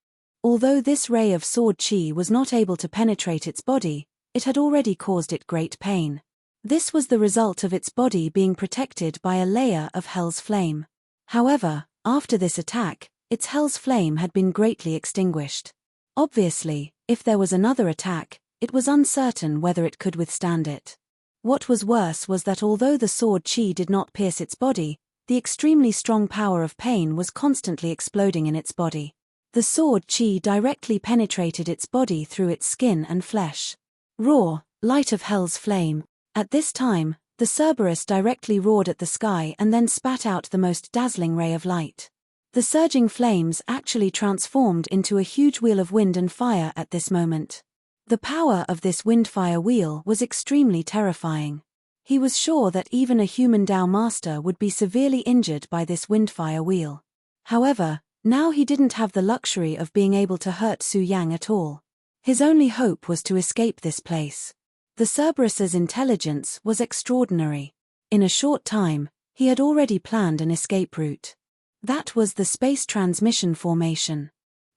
Although this ray of sword chi was not able to penetrate its body, it had already caused it great pain. This was the result of its body being protected by a layer of hell's flame. However, after this attack, its hell's flame had been greatly extinguished. Obviously, if there was another attack, it was uncertain whether it could withstand it. What was worse was that although the sword chi did not pierce its body, the extremely strong power of pain was constantly exploding in its body. The sword chi directly penetrated its body through its skin and flesh. Roar, light of hell's flame. At this time, the Cerberus directly roared at the sky and then spat out the most dazzling ray of light. The surging flames actually transformed into a huge wheel of wind and fire at this moment. The power of this wind-fire wheel was extremely terrifying. He was sure that even a human Dao master would be severely injured by this wind-fire wheel. However, now he didn't have the luxury of being able to hurt Su Yang at all. His only hope was to escape this place. The Cerberus's intelligence was extraordinary. In a short time, he had already planned an escape route. That was the space transmission formation.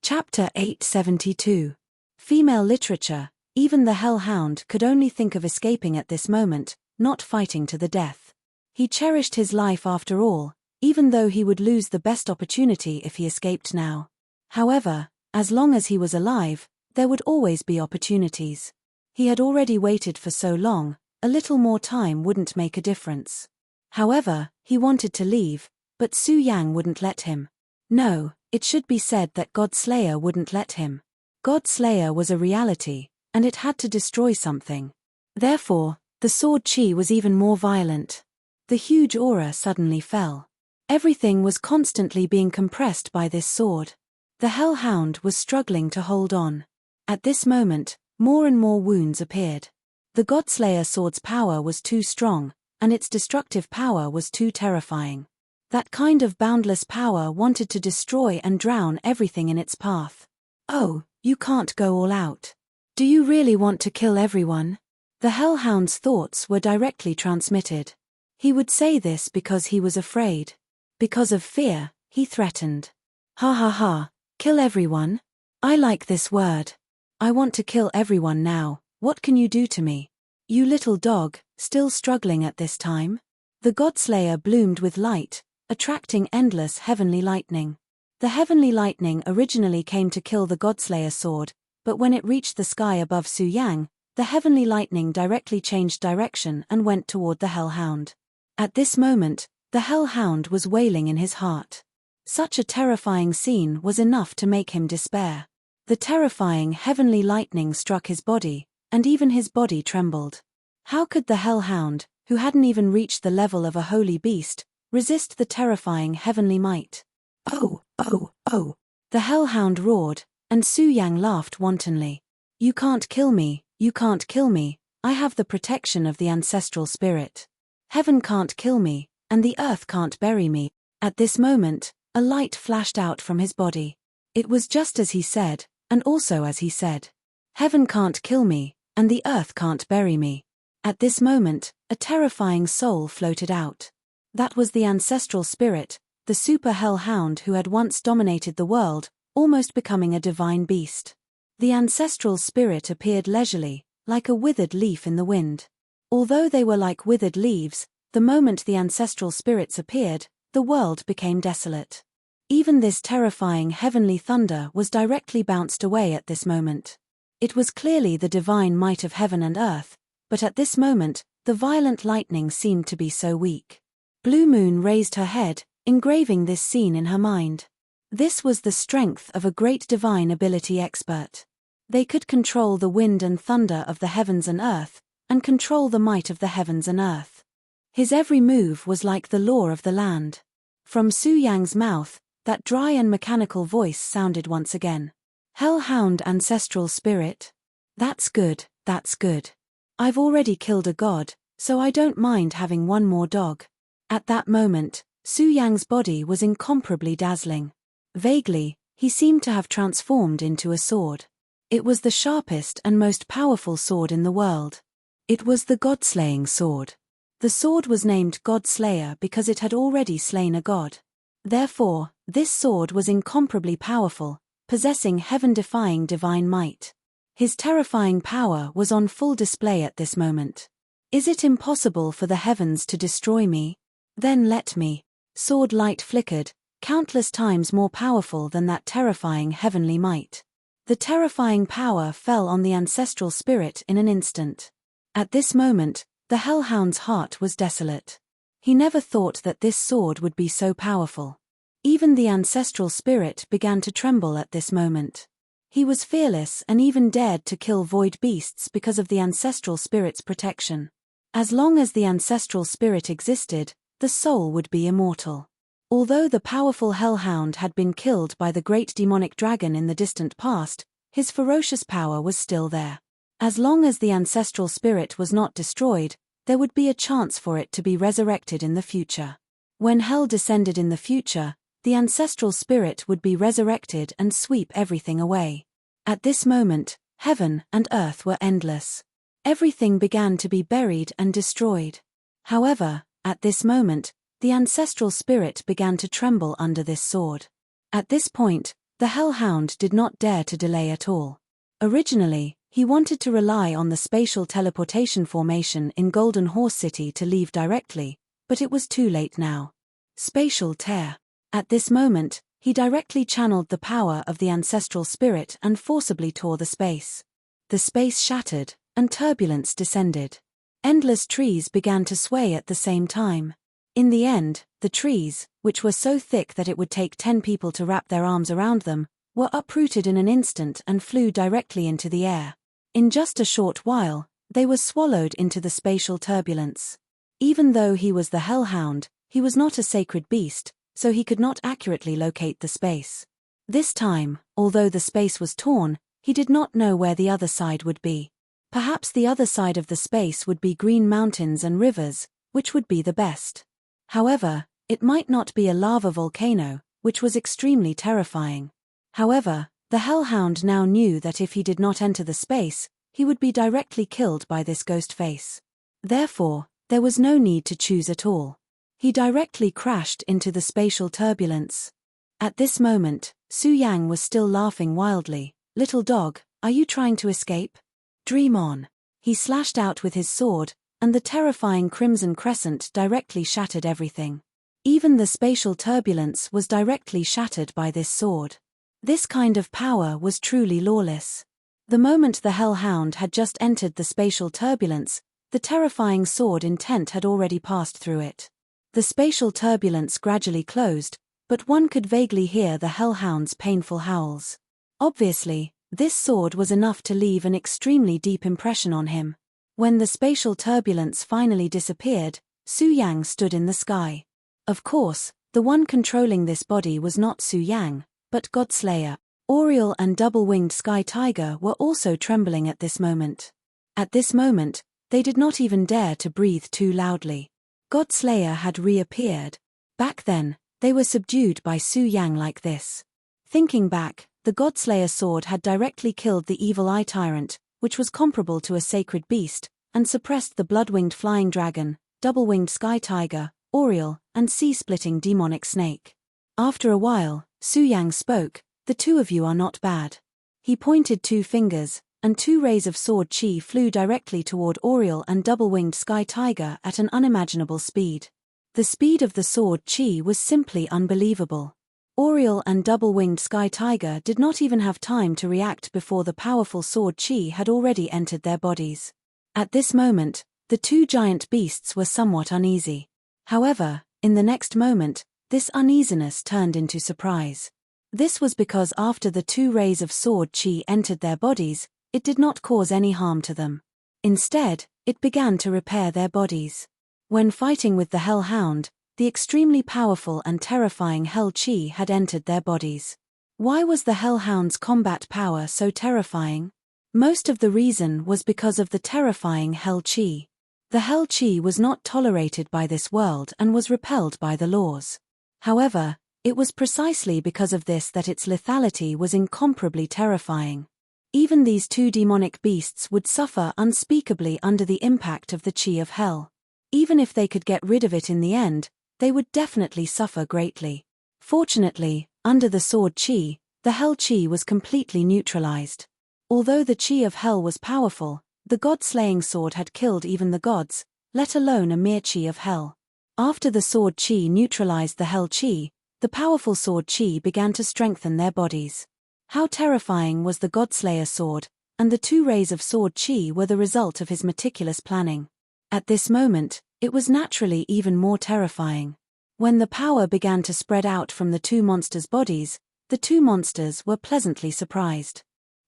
Chapter 872. Female literature. Even the Hellhound could only think of escaping at this moment, not fighting to the death. He cherished his life after all, even though he would lose the best opportunity if he escaped now. However, as long as he was alive, there would always be opportunities. He had already waited for so long, a little more time wouldn't make a difference. However, he wanted to leave, but Su Yang wouldn't let him. No, it should be said that Godslayer wouldn't let him. Godslayer was a reality, and it had to destroy something. Therefore, the sword chi was even more violent. The huge aura suddenly fell. Everything was constantly being compressed by this sword. The Hellhound was struggling to hold on. At this moment, more and more wounds appeared. The Godslayer sword's power was too strong, and its destructive power was too terrifying. That kind of boundless power wanted to destroy and drown everything in its path. Oh, you can't go all out. Do you really want to kill everyone? The Hellhound's thoughts were directly transmitted. He would say this because he was afraid. Because of fear, he threatened. Ha ha ha, kill everyone? I like this word. I want to kill everyone now. What can you do to me? You little dog, still struggling at this time? The The Godslayer bloomed with light, attracting endless heavenly lightning. The heavenly lightning originally came to kill the Godslayer sword, but when it reached the sky above Su Yang, the heavenly lightning directly changed direction and went toward the Hellhound. At this moment, the Hellhound was wailing in his heart. Such a terrifying scene was enough to make him despair. The terrifying heavenly lightning struck his body, and even his body trembled. How could the Hellhound, who hadn't even reached the level of a holy beast, resist the terrifying heavenly might? Oh, oh, oh! The Hellhound roared, and Su Yang laughed wantonly. You can't kill me, you can't kill me, I have the protection of the ancestral spirit. Heaven can't kill me, and the earth can't bury me. At this moment, a light flashed out from his body. It was just as he said, and also as he said. Heaven can't kill me, and the earth can't bury me. At this moment, a terrifying soul floated out. That was the ancestral spirit, the super Hellhound who had once dominated the world, almost becoming a divine beast. The ancestral spirit appeared leisurely, like a withered leaf in the wind. Although they were like withered leaves, the moment the ancestral spirits appeared, the world became desolate. Even this terrifying heavenly thunder was directly bounced away at this moment. It was clearly the divine might of heaven and earth, but at this moment, the violent lightning seemed to be so weak. Blue Moon raised her head, engraving this scene in her mind. This was the strength of a great divine ability expert. They could control the wind and thunder of the heavens and earth, and control the might of the heavens and earth. His every move was like the law of the land. From Su Yang's mouth, that dry and mechanical voice sounded once again. Hellhound ancestral spirit? That's good, that's good. I've already killed a god, so I don't mind having one more dog. At that moment, Su Yang's body was incomparably dazzling. Vaguely, he seemed to have transformed into a sword. It was the sharpest and most powerful sword in the world. It was the god-slaying sword. The sword was named God-Slayer because it had already slain a god. Therefore, this sword was incomparably powerful, possessing heaven-defying divine might. His terrifying power was on full display at this moment. Is it impossible for the heavens to destroy me? Then let me. Sword light flickered, countless times more powerful than that terrifying heavenly might. The terrifying power fell on the ancestral spirit in an instant. At this moment, the Hellhound's heart was desolate. He never thought that this sword would be so powerful. Even the ancestral spirit began to tremble at this moment. He was fearless and even dared to kill void beasts because of the ancestral spirit's protection. As long as the ancestral spirit existed, the soul would be immortal. Although the powerful Hellhound had been killed by the great demonic dragon in the distant past, his ferocious power was still there. As long as the ancestral spirit was not destroyed, there would be a chance for it to be resurrected in the future. When hell descended in the future, the ancestral spirit would be resurrected and sweep everything away. At this moment, heaven and earth were endless. Everything began to be buried and destroyed. However, at this moment, the ancestral spirit began to tremble under this sword. At this point, the Hellhound did not dare to delay at all. Originally, he wanted to rely on the spatial teleportation formation in Golden Horse City to leave directly, but it was too late now. Spatial tear. At this moment, he directly channeled the power of the ancestral spirit and forcibly tore the space. The space shattered, and turbulence descended. Endless trees began to sway at the same time. In the end, the trees, which were so thick that it would take 10 people to wrap their arms around them, were uprooted in an instant and flew directly into the air. In just a short while, they were swallowed into the spatial turbulence. Even though he was the Hellhound, he was not a sacred beast, so he could not accurately locate the space. This time, although the space was torn, he did not know where the other side would be. Perhaps the other side of the space would be green mountains and rivers, which would be the best. However, it might not be a lava volcano, which was extremely terrifying. However, the Hellhound now knew that if he did not enter the space, he would be directly killed by this ghost face. Therefore, there was no need to choose at all. He directly crashed into the spatial turbulence. At this moment, Su Yang was still laughing wildly. "Little dog, are you trying to escape? Dream on." He slashed out with his sword, and the terrifying crimson crescent directly shattered everything. Even the spatial turbulence was directly shattered by this sword. This kind of power was truly lawless. The moment the Hellhound had just entered the spatial turbulence, the terrifying sword intent had already passed through it. The spatial turbulence gradually closed, but one could vaguely hear the Hellhound's painful howls. Obviously, this sword was enough to leave an extremely deep impression on him. When the spatial turbulence finally disappeared, Su Yang stood in the sky. Of course, the one controlling this body was not Su Yang, but Godslayer. Oriole and double-winged Sky Tiger were also trembling at this moment. At this moment, they did not even dare to breathe too loudly. Godslayer had reappeared. Back then, they were subdued by Su Yang like this. Thinking back, the Godslayer sword had directly killed the evil eye tyrant, which was comparable to a sacred beast, and suppressed the blood-winged flying dragon, double-winged Sky Tiger, Oriole, and sea-splitting demonic snake. After a while, Su Yang spoke, "The two of you are not bad." He pointed two fingers, and two rays of sword chi flew directly toward Oriole and double-winged Sky Tiger at an unimaginable speed. The speed of the sword chi was simply unbelievable. Oriole and double-winged Sky Tiger did not even have time to react before the powerful sword chi had already entered their bodies. At this moment, the two giant beasts were somewhat uneasy. However, in the next moment, this uneasiness turned into surprise. This was because after the two rays of sword chi entered their bodies, it did not cause any harm to them. Instead, it began to repair their bodies. When fighting with the Hellhound, the extremely powerful and terrifying Hell Chi had entered their bodies. Why was the Hellhound's combat power so terrifying? Most of the reason was because of the terrifying Hell Chi. The Hell Chi was not tolerated by this world and was repelled by the laws. However, it was precisely because of this that its lethality was incomparably terrifying. Even these two demonic beasts would suffer unspeakably under the impact of the chi of hell. Even if they could get rid of it in the end, they would definitely suffer greatly. Fortunately, under the sword chi, the hell chi was completely neutralized. Although the chi of hell was powerful, the god-slaying sword had killed even the gods, let alone a mere chi of hell. After the sword chi neutralized the hell chi, the powerful sword chi began to strengthen their bodies. How terrifying was the Godslayer sword, and the two rays of sword chi were the result of his meticulous planning. At this moment, it was naturally even more terrifying. When the power began to spread out from the two monsters' bodies, the two monsters were pleasantly surprised.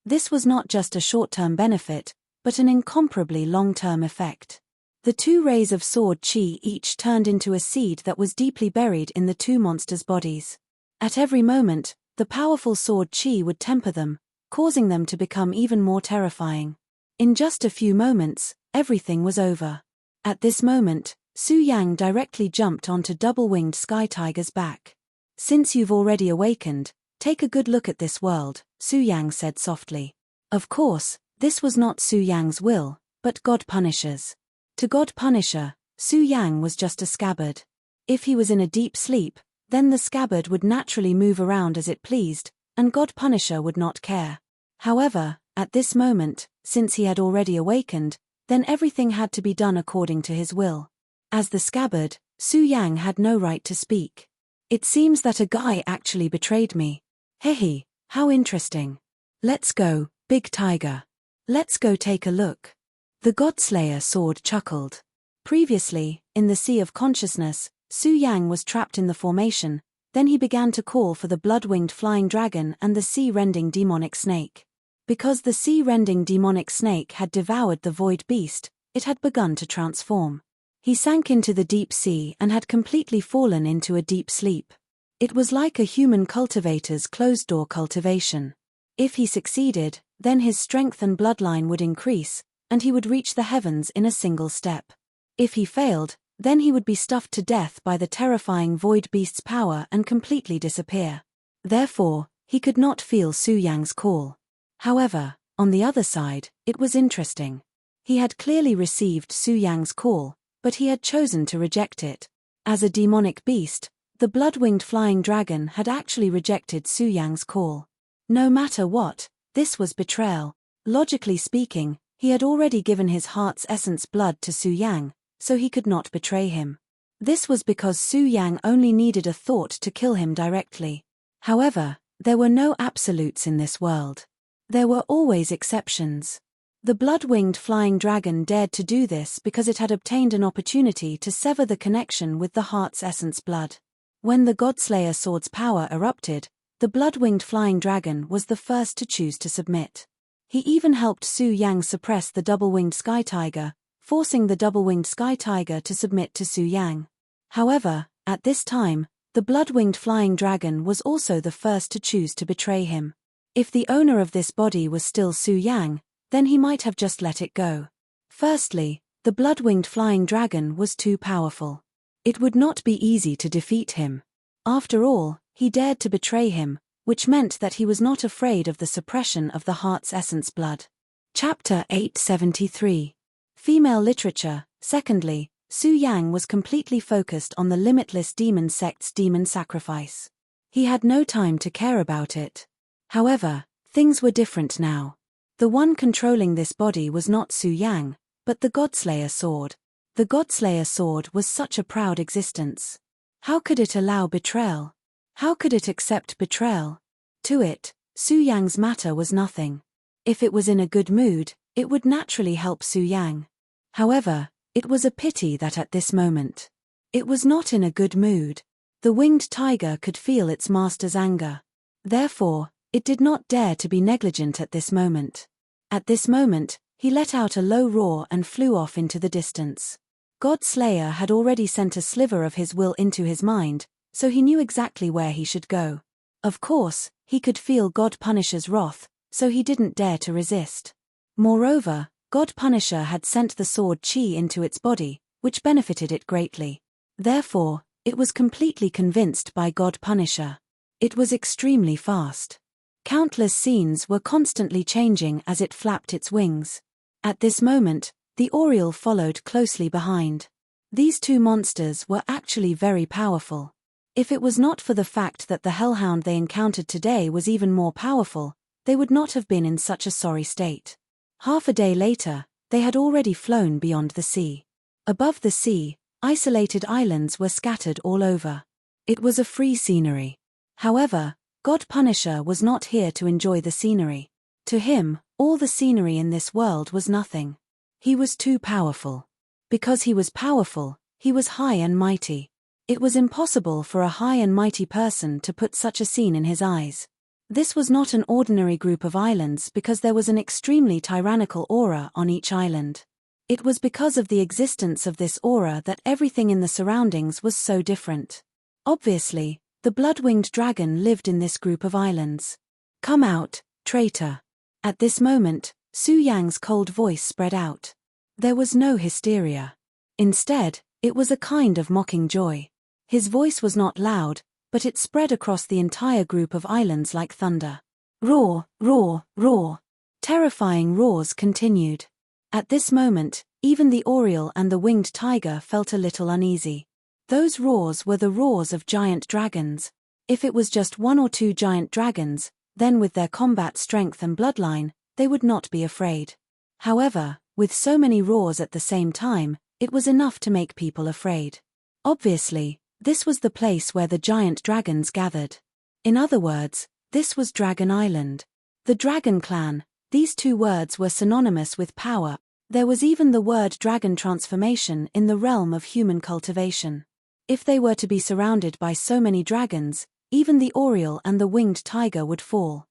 This was not just a short-term benefit, but an incomparably long-term effect. The two rays of sword chi each turned into a seed that was deeply buried in the two monsters' bodies. At every moment, the powerful sword chi would temper them, causing them to become even more terrifying. In just a few moments, everything was over. At this moment, Su Yang directly jumped onto double-winged Sky Tiger's back. "Since you've already awakened, take a good look at this world," Su Yang said softly. Of course, this was not Su Yang's will, but God Punisher's. To God Punisher, Su Yang was just a scabbard. If he was in a deep sleep, then the scabbard would naturally move around as it pleased, and God Punisher would not care. However, at this moment, since he had already awakened, then everything had to be done according to his will. As the scabbard, Su Yang had no right to speak. "It seems that a guy actually betrayed me. Hehe, how interesting. Let's go, big tiger. Let's go take a look." The Godslayer sword chuckled. Previously, in the Sea of Consciousness, Su Yang was trapped in the formation, then he began to call for the blood-winged flying dragon and the sea-rending demonic snake. Because the sea-rending demonic snake had devoured the void beast, it had begun to transform. He sank into the deep sea and had completely fallen into a deep sleep. It was like a human cultivator's closed-door cultivation. If he succeeded, then his strength and bloodline would increase, and he would reach the heavens in a single step. If he failed, then he would be stuffed to death by the terrifying void beast's power and completely disappear. Therefore, he could not feel Su Yang's call. However, on the other side, it was interesting. He had clearly received Su Yang's call, but he had chosen to reject it. As a demonic beast, the blood-winged flying dragon had actually rejected Su Yang's call. No matter what, this was betrayal. Logically speaking, He had already given his heart's essence blood to Su Yang, so he could not betray him. This was because Su Yang only needed a thought to kill him directly. However, there were no absolutes in this world. There were always exceptions. The blood-winged flying dragon dared to do this because it had obtained an opportunity to sever the connection with the heart's essence blood. When the Godslayer sword's power erupted, the blood-winged flying dragon was the first to choose to submit. He even helped Su Yang suppress the double-winged sky tiger, forcing the double-winged sky tiger to submit to Su Yang. However, at this time, the blood-winged flying dragon was also the first to choose to betray him. If the owner of this body was still Su Yang, then he might have just let it go. Firstly, the blood-winged flying dragon was too powerful. It would not be easy to defeat him. After all, he dared to betray him, which meant that he was not afraid of the suppression of the heart's essence blood. Chapter 873. Female Literature. Secondly, Su Yang was completely focused on the limitless demon sect's demon sacrifice. He had no time to care about it. However, things were different now. The one controlling this body was not Su Yang, but the Godslayer sword. The Godslayer sword was such a proud existence. How could it allow betrayal? How could it accept betrayal? To it, Su Yang's matter was nothing. If it was in a good mood, it would naturally help Su Yang. However, it was a pity that at this moment, it was not in a good mood. The winged tiger could feel its master's anger. Therefore, it did not dare to be negligent at this moment. At this moment, he let out a low roar and flew off into the distance. Godslayer had already sent a sliver of his will into his mind, so he knew exactly where he should go. Of course, he could feel God Punisher's wrath, so he didn't dare to resist. Moreover, God Punisher had sent the sword chi into its body, which benefited it greatly. Therefore, it was completely convinced by God Punisher. It was extremely fast. Countless scenes were constantly changing as it flapped its wings. At this moment, the Oriole followed closely behind. These two monsters were actually very powerful. If it was not for the fact that the hellhound they encountered today was even more powerful, they would not have been in such a sorry state. Half a day later, they had already flown beyond the sea. Above the sea, isolated islands were scattered all over. It was a free scenery. However, God Punisher was not here to enjoy the scenery. To him, all the scenery in this world was nothing. He was too powerful. Because he was powerful, he was high and mighty. It was impossible for a high and mighty person to put such a scene in his eyes. This was not an ordinary group of islands because there was an extremely tyrannical aura on each island. It was because of the existence of this aura that everything in the surroundings was so different. Obviously, the blood-winged dragon lived in this group of islands. "Come out, traitor." At this moment, Su Yang's cold voice spread out. There was no hysteria. Instead, it was a kind of mocking joy. His voice was not loud, but it spread across the entire group of islands like thunder. Roar, roar, roar. Terrifying roars continued. At this moment, even the Oriole and the winged tiger felt a little uneasy. Those roars were the roars of giant dragons. If it was just one or two giant dragons, then with their combat strength and bloodline, they would not be afraid. However, with so many roars at the same time, it was enough to make people afraid. Obviously, this was the place where the giant dragons gathered. In other words, this was Dragon Island. The Dragon Clan, these two words were synonymous with power. There was even the word dragon transformation in the realm of human cultivation. If they were to be surrounded by so many dragons, even the Oriole and the winged tiger would fall.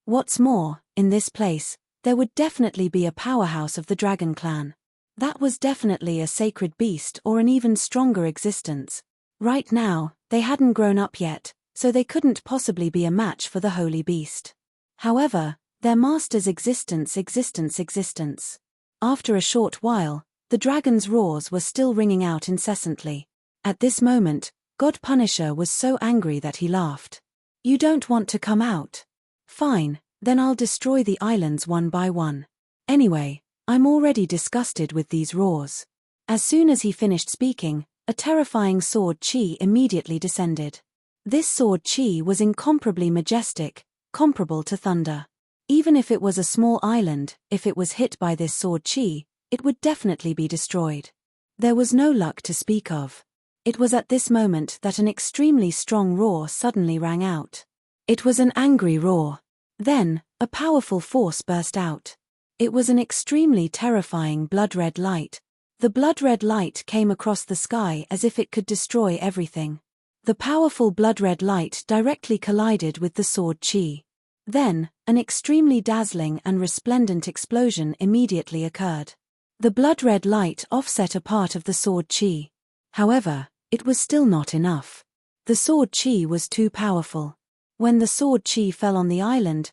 What's more, in this place, there would definitely be a powerhouse of the Dragon Clan. That was definitely a sacred beast or an even stronger existence. Right now, they hadn't grown up yet, so they couldn't possibly be a match for the holy beast. However, their master's existence. After a short while, the dragon's roars were still ringing out incessantly. At this moment, God Punisher was so angry that he laughed. "You don't want to come out? Fine, then I'll destroy the islands one by one. Anyway, I'm already disgusted with these roars." As soon as he finished speaking, a terrifying sword chi immediately descended. This sword chi was incomparably majestic, comparable to thunder. Even if it was a small island, if it was hit by this sword chi, it would definitely be destroyed. There was no luck to speak of. It was at this moment that an extremely strong roar suddenly rang out. It was an angry roar. Then, a powerful force burst out. It was an extremely terrifying blood-red light. The blood-red light came across the sky as if it could destroy everything. The powerful blood-red light directly collided with the sword chi. Then, an extremely dazzling and resplendent explosion immediately occurred. The blood-red light offset a part of the sword chi. However, it was still not enough. The sword chi was too powerful. When the sword chi fell on the island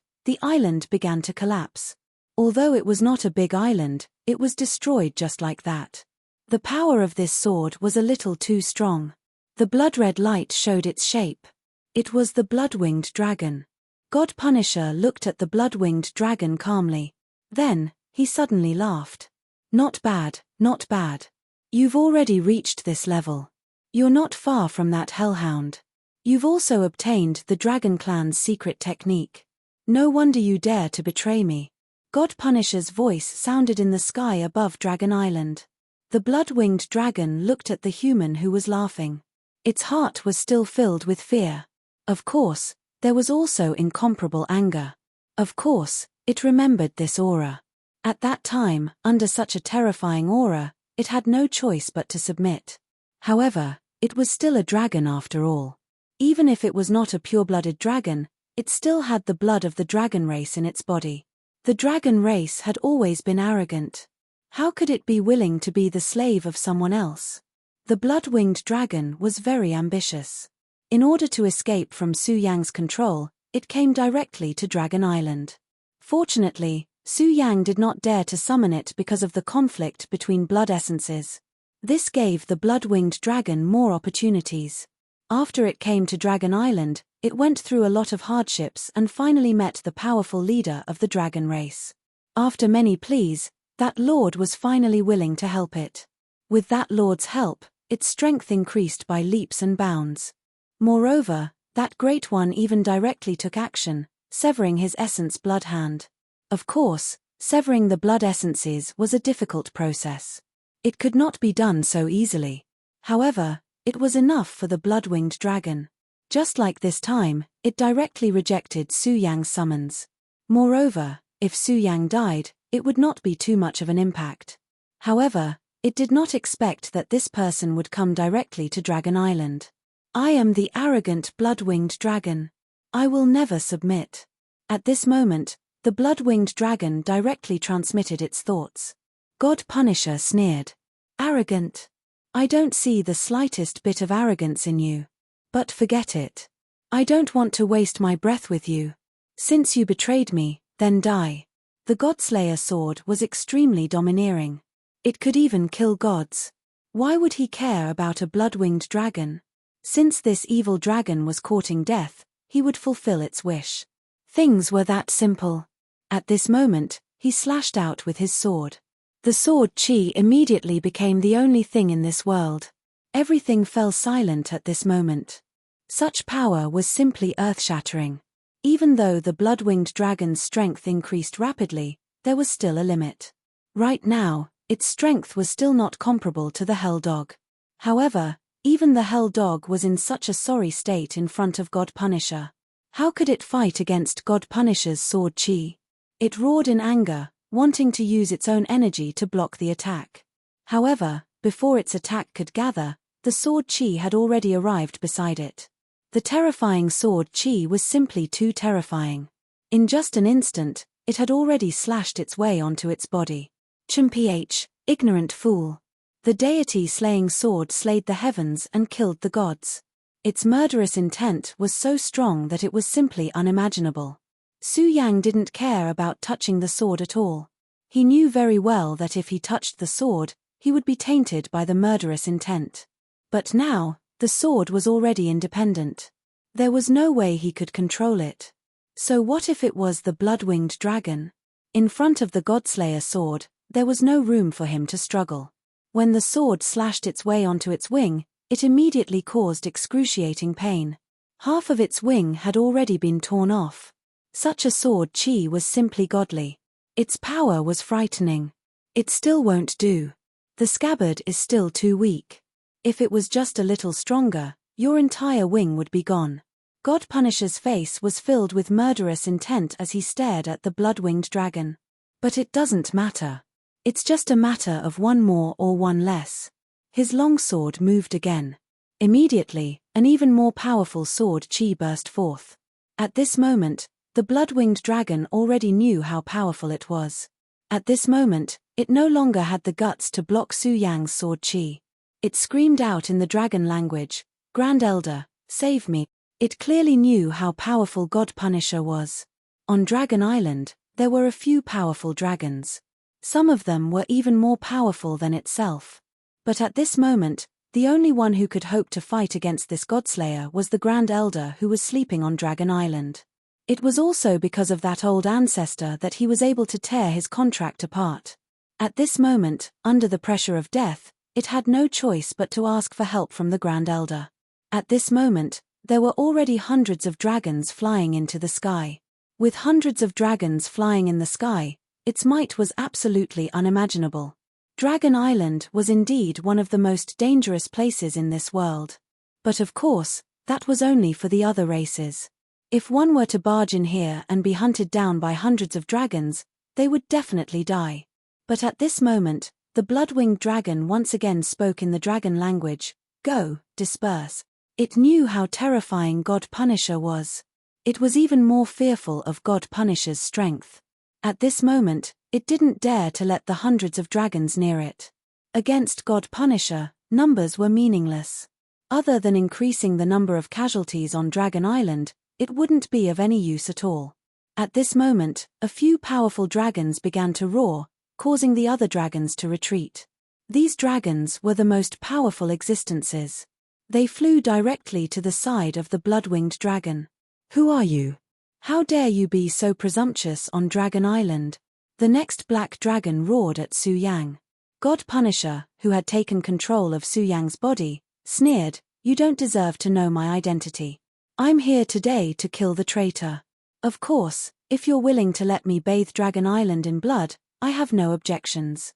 began to collapse. Although it was not a big island, it was destroyed just like that. The power of this sword was a little too strong. The blood-red light showed its shape. It was the blood-winged dragon. God Punisher looked at the blood-winged dragon calmly. Then, he suddenly laughed. Not bad, not bad. You've already reached this level. You're not far from that hellhound. You've also obtained the Dragon Clan's secret technique. No wonder you dare to betray me. God Punisher's voice sounded in the sky above Dragon Island. The blood-winged dragon looked at the human who was laughing. Its heart was still filled with fear. Of course, there was also incomparable anger. Of course, it remembered this aura. At that time, under such a terrifying aura, it had no choice but to submit. However, it was still a dragon after all. Even if it was not a pure-blooded dragon, it still had the blood of the dragon race in its body. The dragon race had always been arrogant. How could it be willing to be the slave of someone else? The blood-winged dragon was very ambitious. In order to escape from Su Yang's control, it came directly to Dragon Island. Fortunately, Su Yang did not dare to summon it because of the conflict between blood essences. This gave the blood-winged dragon more opportunities. After it came to Dragon Island, it went through a lot of hardships and finally met the powerful leader of the dragon race. After many pleas, that lord was finally willing to help it. With that lord's help, its strength increased by leaps and bounds. Moreover, that great one even directly took action, severing his essence blood hand. Of course, severing the blood essences was a difficult process. It could not be done so easily. However, it was enough for the blood-winged dragon. Just like this time, it directly rejected Su Yang's summons. Moreover, if Su Yang died, it would not be too much of an impact. However, it did not expect that this person would come directly to Dragon Island. I am the arrogant blood-winged dragon. I will never submit. At this moment, the blood-winged dragon directly transmitted its thoughts. God Punisher sneered. Arrogant. I don't see the slightest bit of arrogance in you. But forget it. I don't want to waste my breath with you. Since you betrayed me, then die. The Godslayer sword was extremely domineering. It could even kill gods. Why would he care about a blood-winged dragon? Since this evil dragon was courting death, he would fulfill its wish. Things were that simple. At this moment, he slashed out with his sword. The sword chi immediately became the only thing in this world. Everything fell silent at this moment. Such power was simply earth-shattering. Even though the blood-winged dragon's strength increased rapidly, there was still a limit. Right now, its strength was still not comparable to the Hell Dog. However, even the Hell Dog was in such a sorry state in front of God Punisher. How could it fight against God Punisher's sword chi? It roared in anger, wanting to use its own energy to block the attack. However, before its attack could gather, the sword chi had already arrived beside it. The terrifying sword chi was simply too terrifying. In just an instant, it had already slashed its way onto its body. Chimph, ignorant fool. The deity-slaying sword slayed the heavens and killed the gods. Its murderous intent was so strong that it was simply unimaginable. Su Yang didn't care about touching the sword at all. He knew very well that if he touched the sword, he would be tainted by the murderous intent. But now, the sword was already independent. There was no way he could control it. So what if it was the blood-winged dragon? In front of the Godslayer sword, there was no room for him to struggle. When the sword slashed its way onto its wing, it immediately caused excruciating pain. Half of its wing had already been torn off. Such a sword chi was simply godly. Its power was frightening. It still won't do. The scabbard is still too weak. If it was just a little stronger, your entire wing would be gone. God Punisher's face was filled with murderous intent as he stared at the blood-winged dragon. But it doesn't matter. It's just a matter of one more or one less. His longsword moved again. Immediately, an even more powerful sword chi burst forth. At this moment, the blood-winged dragon already knew how powerful it was. At this moment, it no longer had the guts to block Su Yang's sword chi. It screamed out in the dragon language, "Grand Elder, save me." It clearly knew how powerful God Punisher was. On Dragon Island, there were a few powerful dragons. Some of them were even more powerful than itself. But at this moment, the only one who could hope to fight against this Godslayer was the Grand Elder who was sleeping on Dragon Island. It was also because of that old ancestor that he was able to tear his contract apart. At this moment, under the pressure of death, it had no choice but to ask for help from the Grand Elder. At this moment, there were already hundreds of dragons flying into the sky. With hundreds of dragons flying in the sky, its might was absolutely unimaginable. Dragon Island was indeed one of the most dangerous places in this world. But of course, that was only for the other races. If one were to barge in here and be hunted down by hundreds of dragons, they would definitely die. But at this moment, the blood-winged dragon once again spoke in the dragon language, "Go, disperse." It knew how terrifying God Punisher was. It was even more fearful of God Punisher's strength. At this moment, it didn't dare to let the hundreds of dragons near it. Against God Punisher, numbers were meaningless. Other than increasing the number of casualties on Dragon Island, it wouldn't be of any use at all. At this moment, a few powerful dragons began to roar, causing the other dragons to retreat. These dragons were the most powerful existences. They flew directly to the side of the blood-winged dragon. "Who are you? How dare you be so presumptuous on Dragon Island?" The next black dragon roared at Su Yang. God Punisher, who had taken control of Su Yang's body, sneered, "You don't deserve to know my identity. I'm here today to kill the traitor. Of course, if you're willing to let me bathe Dragon Island in blood, I have no objections."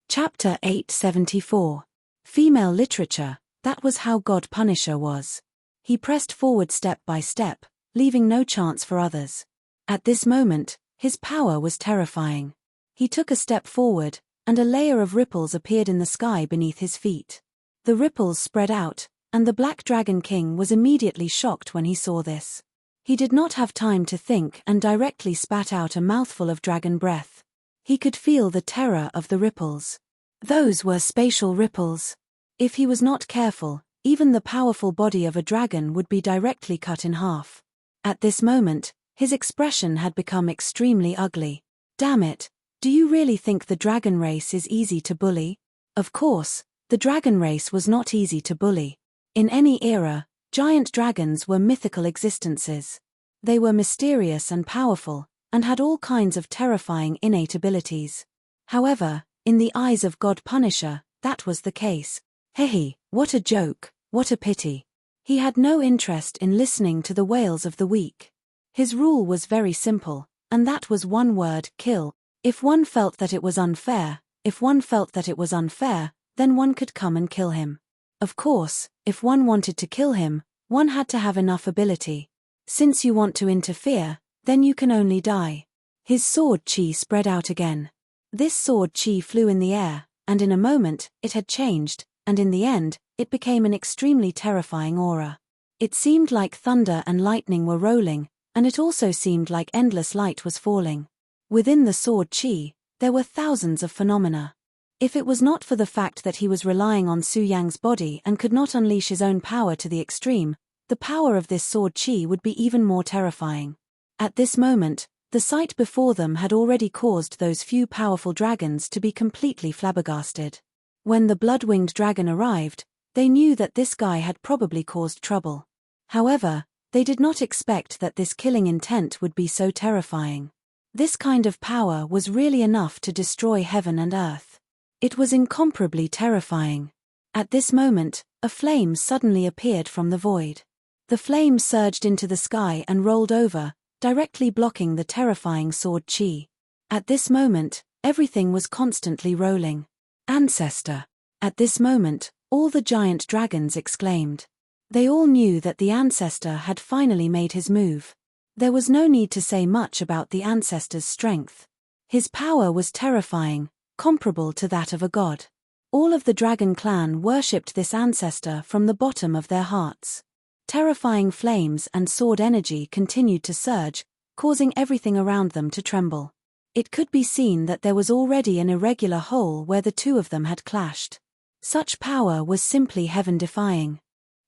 Chapter 874. Female Literature. That was how God Punisher was. He pressed forward step by step, leaving no chance for others. At this moment, his power was terrifying. He took a step forward, and a layer of ripples appeared in the sky beneath his feet. The ripples spread out, and the Black Dragon King was immediately shocked when he saw this. He did not have time to think and directly spat out a mouthful of dragon breath. He could feel the terror of the ripples. Those were spatial ripples. If he was not careful, even the powerful body of a dragon would be directly cut in half. At this moment, his expression had become extremely ugly. "Damn it, do you really think the dragon race is easy to bully?" Of course, the dragon race was not easy to bully. In any era, giant dragons were mythical existences. They were mysterious and powerful, and had all kinds of terrifying innate abilities. However, in the eyes of God Punisher, that was the case. Hehe, what a joke, what a pity. He had no interest in listening to the wails of the weak. His rule was very simple, and that was one word: kill. If one felt that it was unfair, then one could come and kill him. Of course, if one wanted to kill him, one had to have enough ability. Since you want to interfere, then you can only die. His sword chi spread out again. This sword chi flew in the air, and in a moment, it had changed, and in the end, it became an extremely terrifying aura. It seemed like thunder and lightning were rolling, and it also seemed like endless light was falling. Within the sword chi, there were thousands of phenomena. If it was not for the fact that he was relying on Su Yang's body and could not unleash his own power to the extreme, the power of this sword chi would be even more terrifying. At this moment, the sight before them had already caused those few powerful dragons to be completely flabbergasted. When the blood-winged dragon arrived, they knew that this guy had probably caused trouble. However, they did not expect that this killing intent would be so terrifying. This kind of power was really enough to destroy heaven and earth. It was incomparably terrifying. At this moment, a flame suddenly appeared from the void. The flame surged into the sky and rolled over, directly blocking the terrifying sword chi. At this moment, everything was constantly rolling. Ancestor! At this moment, all the giant dragons exclaimed. They all knew that the ancestor had finally made his move. There was no need to say much about the ancestor's strength. His power was terrifying, comparable to that of a god. All of the dragon clan worshipped this ancestor from the bottom of their hearts. Terrifying flames and sword energy continued to surge, causing everything around them to tremble. It could be seen that there was already an irregular hole where the two of them had clashed. Such power was simply heaven-defying.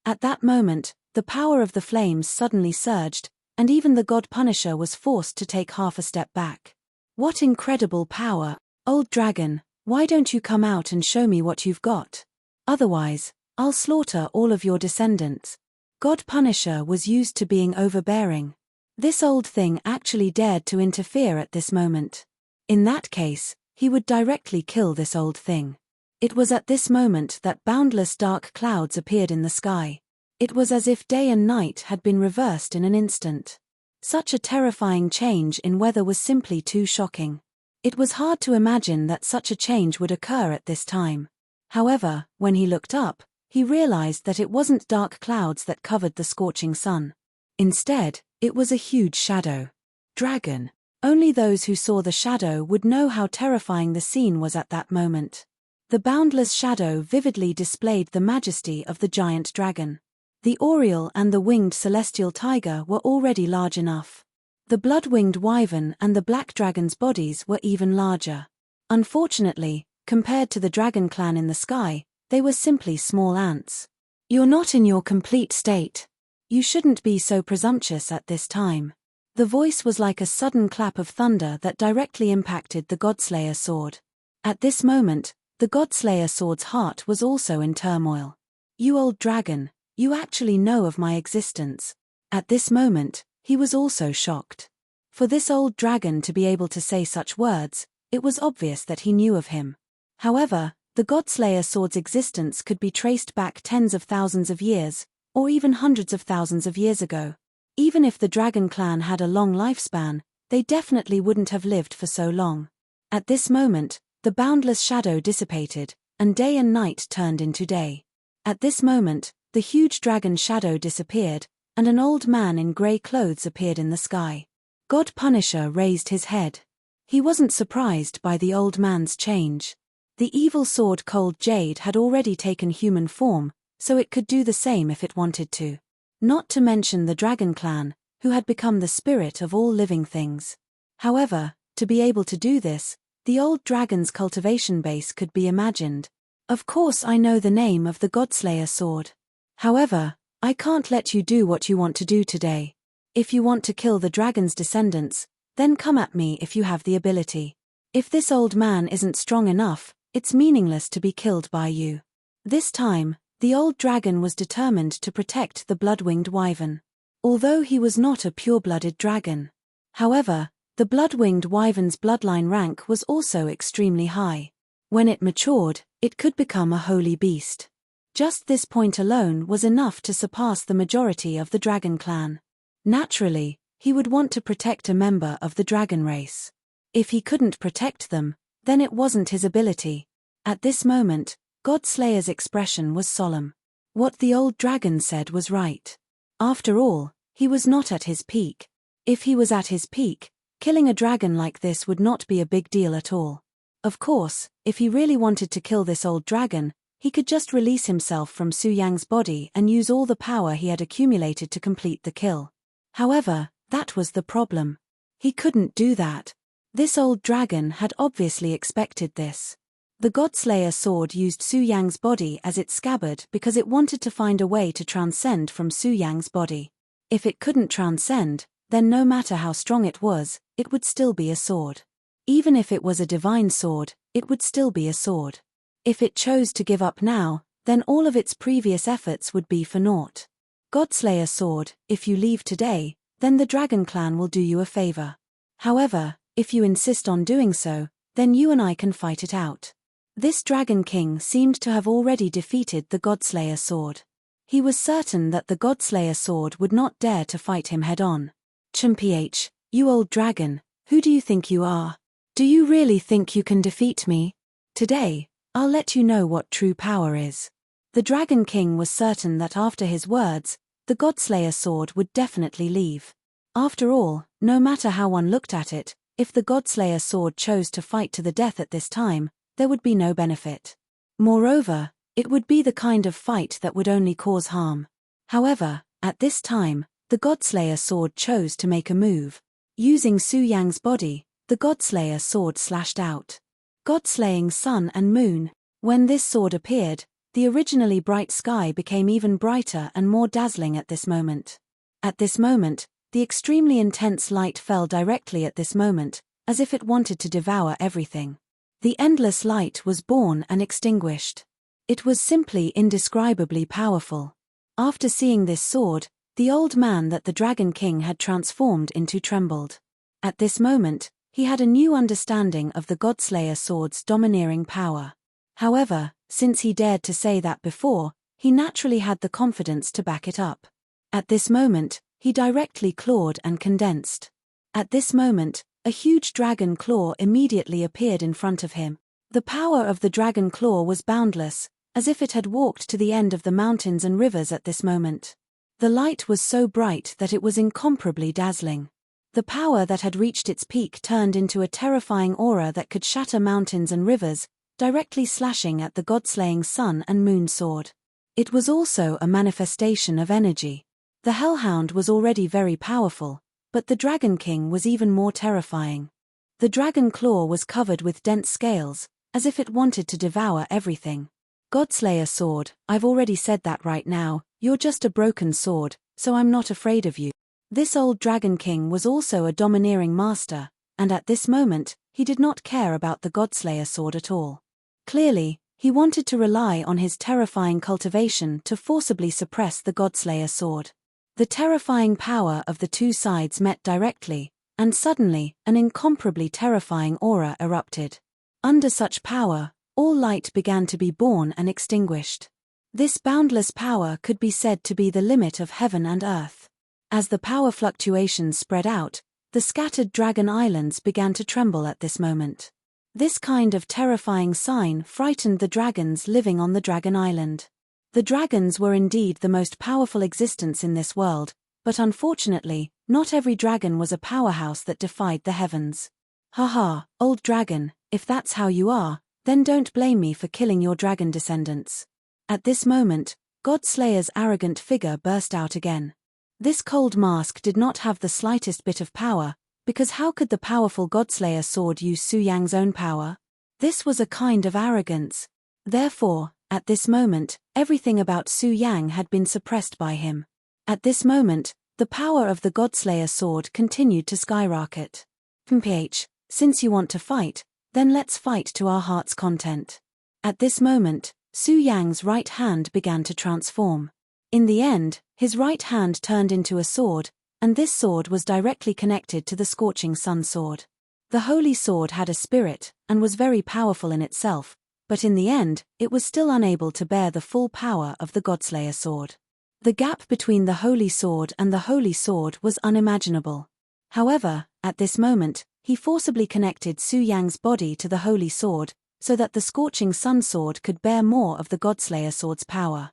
At that moment, the power of the flames suddenly surged, and even the god Punisher was forced to take half a step back. What incredible power! Old dragon, why don't you come out and show me what you've got? Otherwise, I'll slaughter all of your descendants. God Punisher was used to being overbearing. This old thing actually dared to interfere at this moment. In that case, he would directly kill this old thing. It was at this moment that boundless dark clouds appeared in the sky. It was as if day and night had been reversed in an instant. Such a terrifying change in weather was simply too shocking. It was hard to imagine that such a change would occur at this time. However, when he looked up, he realized that it wasn't dark clouds that covered the scorching sun. Instead, it was a huge shadow. Dragon. Only those who saw the shadow would know how terrifying the scene was at that moment. The boundless shadow vividly displayed the majesty of the giant dragon. The oriole and the winged celestial tiger were already large enough. The blood-winged wyvern and the black dragon's bodies were even larger. Unfortunately, compared to the dragon clan in the sky, they were simply small ants. You're not in your complete state. You shouldn't be so presumptuous at this time. The voice was like a sudden clap of thunder that directly impacted the Godslayer sword. At this moment, the Godslayer sword's heart was also in turmoil. You old dragon, you actually know of my existence. At this moment, he was also shocked. For this old dragon to be able to say such words, it was obvious that he knew of him. However, the Godslayer sword's existence could be traced back tens of thousands of years, or even hundreds of thousands of years ago. Even if the dragon clan had a long lifespan, they definitely wouldn't have lived for so long. At this moment, the boundless shadow dissipated, and day and night turned into day. At this moment, the huge dragon shadow disappeared, and an old man in grey clothes appeared in the sky. God Punisher raised his head. He wasn't surprised by the old man's change. The evil sword Cold Jade had already taken human form, so it could do the same if it wanted to. Not to mention the dragon clan, who had become the spirit of all living things. However, to be able to do this, the old dragon's cultivation base could be imagined. Of course I know the name of the Godslayer sword. However, I can't let you do what you want to do today. If you want to kill the dragon's descendants, then come at me if you have the ability. If this old man isn't strong enough, it's meaningless to be killed by you. This time, the old dragon was determined to protect the blood-winged wyvern. Although he was not a pure-blooded dragon. However, the blood-winged wyvern's bloodline rank was also extremely high. When it matured, it could become a holy beast. Just this point alone was enough to surpass the majority of the dragon clan. Naturally, he would want to protect a member of the dragon race. If he couldn't protect them, then it wasn't his ability. At this moment, Godslayer's expression was solemn. What the old dragon said was right. After all, he was not at his peak. If he was at his peak, killing a dragon like this would not be a big deal at all. Of course, if he really wanted to kill this old dragon, he could just release himself from Su Yang's body and use all the power he had accumulated to complete the kill. However, that was the problem. He couldn't do that. This old dragon had obviously expected this. The Godslayer sword used Su Yang's body as its scabbard because it wanted to find a way to transcend from Su Yang's body. If it couldn't transcend, then no matter how strong it would still be a sword. Even if it was a divine sword, it would still be a sword. If it chose to give up now, then all of its previous efforts would be for naught. Godslayer sword, if you leave today, then the dragon clan will do you a favor. However, if you insist on doing so, then you and I can fight it out. This dragon king seemed to have already defeated the Godslayer sword. He was certain that the Godslayer sword would not dare to fight him head-on. Chumph, you old dragon, who do you think you are? Do you really think you can defeat me? Today, I'll let you know what true power is. The Dragon King was certain that after his words, the Godslayer sword would definitely leave. After all, no matter how one looked at it, if the Godslayer sword chose to fight to the death at this time, there would be no benefit. Moreover, it would be the kind of fight that would only cause harm. However, at this time, the Godslayer sword chose to make a move. Using Su Yang's body, the Godslayer sword slashed out. God-slaying sun and moon. When this sword appeared, the originally bright sky became even brighter and more dazzling at this moment. At this moment, the extremely intense light fell directly at this moment, as if it wanted to devour everything. The endless light was born and extinguished. It was simply indescribably powerful. After seeing this sword, the old man that the Dragon King had transformed into trembled. At this moment, he had a new understanding of the Godslayer sword's domineering power. However, since he dared to say that before, he naturally had the confidence to back it up. At this moment, he directly clawed and condensed. At this moment, a huge dragon claw immediately appeared in front of him. The power of the dragon claw was boundless, as if it had walked to the end of the mountains and rivers at this moment. The light was so bright that it was incomparably dazzling. The power that had reached its peak turned into a terrifying aura that could shatter mountains and rivers, directly slashing at the god-slaying sun and moon sword. It was also a manifestation of energy. The Hellhound was already very powerful, but the Dragon King was even more terrifying. The dragon claw was covered with dense scales, as if it wanted to devour everything. Godslayer sword, I've already said that right now, you're just a broken sword, so I'm not afraid of you. This old Dragon King was also a domineering master, and at this moment, he did not care about the Godslayer sword at all. Clearly, he wanted to rely on his terrifying cultivation to forcibly suppress the Godslayer sword. The terrifying power of the two sides met directly, and suddenly, an incomparably terrifying aura erupted. Under such power, all light began to be born and extinguished. This boundless power could be said to be the limit of heaven and earth. As the power fluctuations spread out, the scattered dragon islands began to tremble at this moment. This kind of terrifying sign frightened the dragons living on the dragon island. The dragons were indeed the most powerful existence in this world, but unfortunately, not every dragon was a powerhouse that defied the heavens. Haha, old dragon, if that's how you are, then don't blame me for killing your dragon descendants. At this moment, Godslayer's arrogant figure burst out again. This cold mask did not have the slightest bit of power, because how could the powerful Godslayer sword use Su Yang's own power? This was a kind of arrogance. Therefore, at this moment, everything about Su Yang had been suppressed by him. At this moment, the power of the Godslayer sword continued to skyrocket. Since you want to fight, then let's fight to our heart's content. At this moment, Su Yang's right hand began to transform. In the end, his right hand turned into a sword, and this sword was directly connected to the scorching sun sword. The holy sword had a spirit, and was very powerful in itself, but in the end, it was still unable to bear the full power of the Godslayer sword. The gap between the holy sword and the holy sword was unimaginable. However, at this moment, he forcibly connected Su Yang's body to the holy sword, so that the scorching sun sword could bear more of the Godslayer sword's power.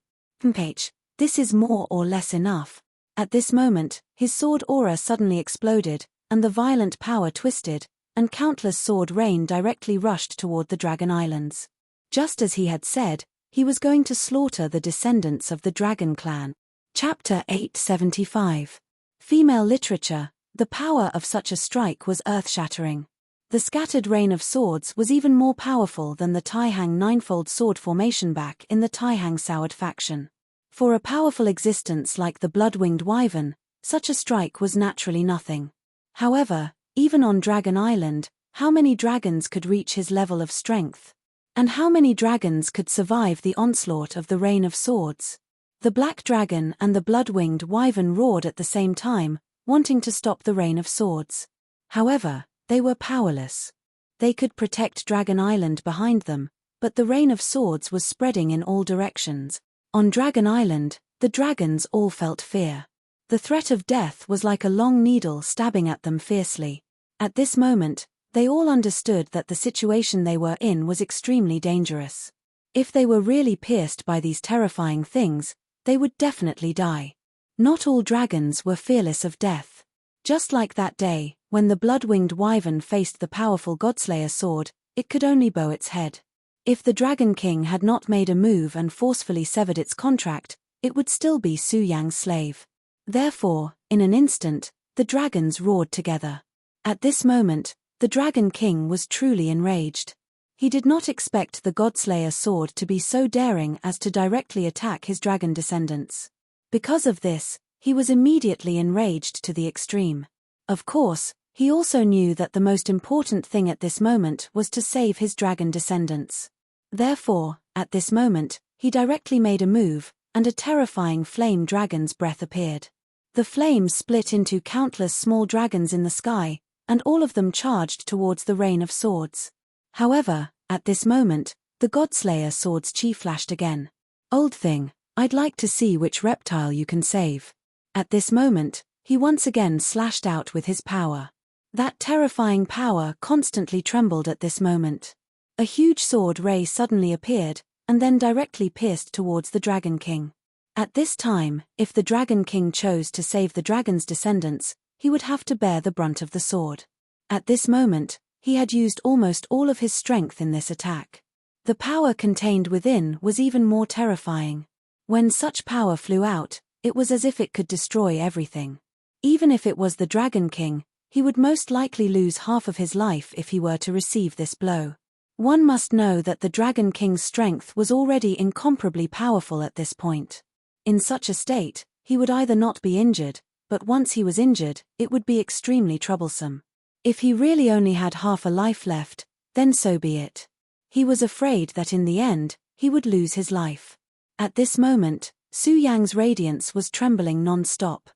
This is more or less enough. At this moment, his sword aura suddenly exploded, and the violent power twisted, and countless sword rain directly rushed toward the Dragon Islands. Just as he had said, he was going to slaughter the descendants of the Dragon Clan. Chapter 875. Female literature. The power of such a strike was earth-shattering. The scattered rain of swords was even more powerful than the Taihang ninefold sword formation back in the Taihang Soured faction. For a powerful existence like the blood-winged wyvern, such a strike was naturally nothing. However, even on Dragon Island, how many dragons could reach his level of strength? And how many dragons could survive the onslaught of the rain of swords? The black dragon and the blood-winged wyvern roared at the same time, wanting to stop the rain of swords. However, they were powerless. They could protect Dragon Island behind them, but the rain of swords was spreading in all directions. On Dragon Island, the dragons all felt fear. The threat of death was like a long needle stabbing at them fiercely. At this moment, they all understood that the situation they were in was extremely dangerous. If they were really pierced by these terrifying things, they would definitely die. Not all dragons were fearless of death. Just like that day, when the blood-winged wyvern faced the powerful Godslayer sword, it could only bow its head. If the Dragon King had not made a move and forcefully severed its contract, it would still be Su Yang's slave. Therefore, in an instant, the dragons roared together. At this moment, the Dragon King was truly enraged. He did not expect the Godslayer sword to be so daring as to directly attack his dragon descendants. Because of this, he was immediately enraged to the extreme. Of course, he also knew that the most important thing at this moment was to save his dragon descendants. Therefore, at this moment, he directly made a move, and a terrifying flame dragon's breath appeared. The flames split into countless small dragons in the sky, and all of them charged towards the rain of swords. However, at this moment, the Godslayer sword's chi flashed again. "Old thing, I'd like to see which reptile you can save." At this moment, he once again slashed out with his power. That terrifying power constantly trembled at this moment. A huge sword ray suddenly appeared, and then directly pierced towards the Dragon King. At this time, if the Dragon King chose to save the dragon's descendants, he would have to bear the brunt of the sword. At this moment, he had used almost all of his strength in this attack. The power contained within was even more terrifying. When such power flew out, it was as if it could destroy everything. Even if it was the Dragon King, he would most likely lose half of his life if he were to receive this blow. One must know that the Dragon King's strength was already incomparably powerful at this point. In such a state, he would either not be injured, but once he was injured, it would be extremely troublesome. If he really only had half a life left, then so be it. He was afraid that in the end, he would lose his life. At this moment, Su Yang's radiance was trembling non-stop.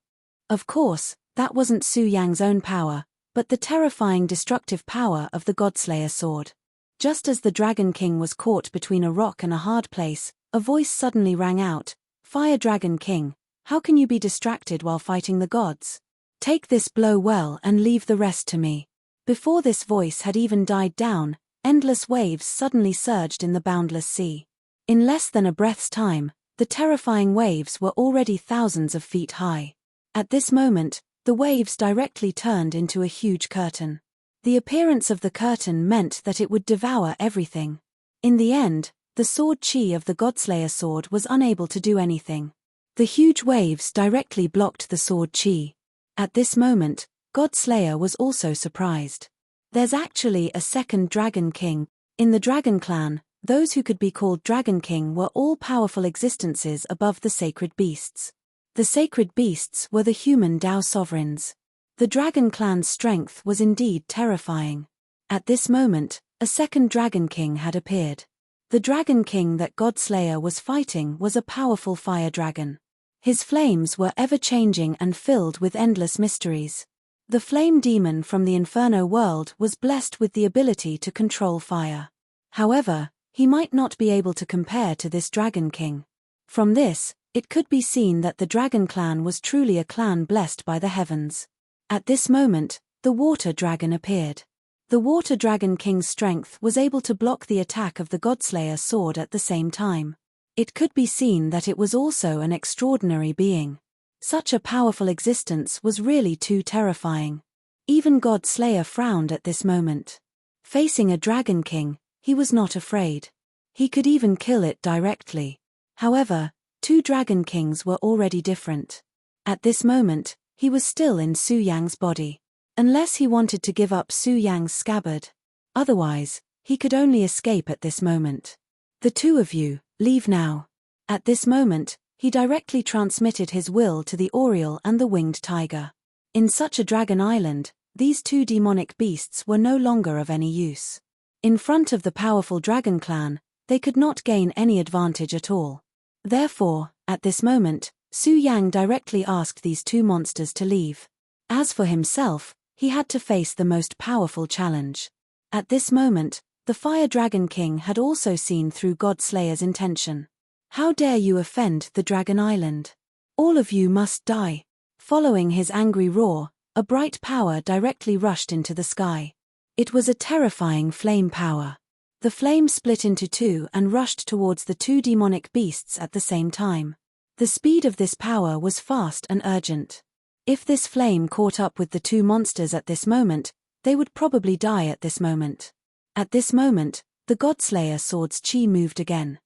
Of course, that wasn't Su Yang's own power, but the terrifying destructive power of the Godslayer sword. Just as the Dragon King was caught between a rock and a hard place, a voice suddenly rang out, "Fire Dragon King, how can you be distracted while fighting the gods? Take this blow well and leave the rest to me." Before this voice had even died down, endless waves suddenly surged in the boundless sea. In less than a breath's time, the terrifying waves were already thousands of feet high. At this moment, the waves directly turned into a huge curtain. The appearance of the curtain meant that it would devour everything. In the end, the sword chi of the Godslayer sword was unable to do anything. The huge waves directly blocked the sword chi. At this moment, Godslayer was also surprised. There's actually a second Dragon King. In the Dragon Clan, those who could be called Dragon King were all powerful existences above the sacred beasts. The sacred beasts were the human Dao sovereigns. The Dragon Clan's strength was indeed terrifying. At this moment, a second Dragon King had appeared. The Dragon King that Godslayer was fighting was a powerful fire dragon. His flames were ever-changing and filled with endless mysteries. The flame demon from the Inferno world was blessed with the ability to control fire. However, he might not be able to compare to this Dragon King. From this, it could be seen that the Dragon Clan was truly a clan blessed by the heavens. At this moment, the Water Dragon appeared. The Water Dragon King's strength was able to block the attack of the Godslayer sword at the same time. It could be seen that it was also an extraordinary being. Such a powerful existence was really too terrifying. Even Godslayer frowned at this moment. Facing a Dragon King, he was not afraid. He could even kill it directly. However, two Dragon Kings were already different. At this moment, he was still in Su Yang's body. Unless he wanted to give up Su Yang's scabbard. Otherwise, he could only escape at this moment. "The two of you, leave now." At this moment, he directly transmitted his will to the Oriole and the winged tiger. In such a dragon island, these two demonic beasts were no longer of any use. In front of the powerful Dragon Clan, they could not gain any advantage at all. Therefore, at this moment, Su Yang directly asked these two monsters to leave. As for himself, he had to face the most powerful challenge. At this moment, the Fire Dragon King had also seen through Godslayer's intention. "How dare you offend the Dragon Island? All of you must die." Following his angry roar, a bright power directly rushed into the sky. It was a terrifying flame power. The flame split into two and rushed towards the two demonic beasts at the same time. The speed of this power was fast and urgent. If this flame caught up with the two monsters at this moment, they would probably die at this moment. At this moment, the Godslayer sword's chi moved again.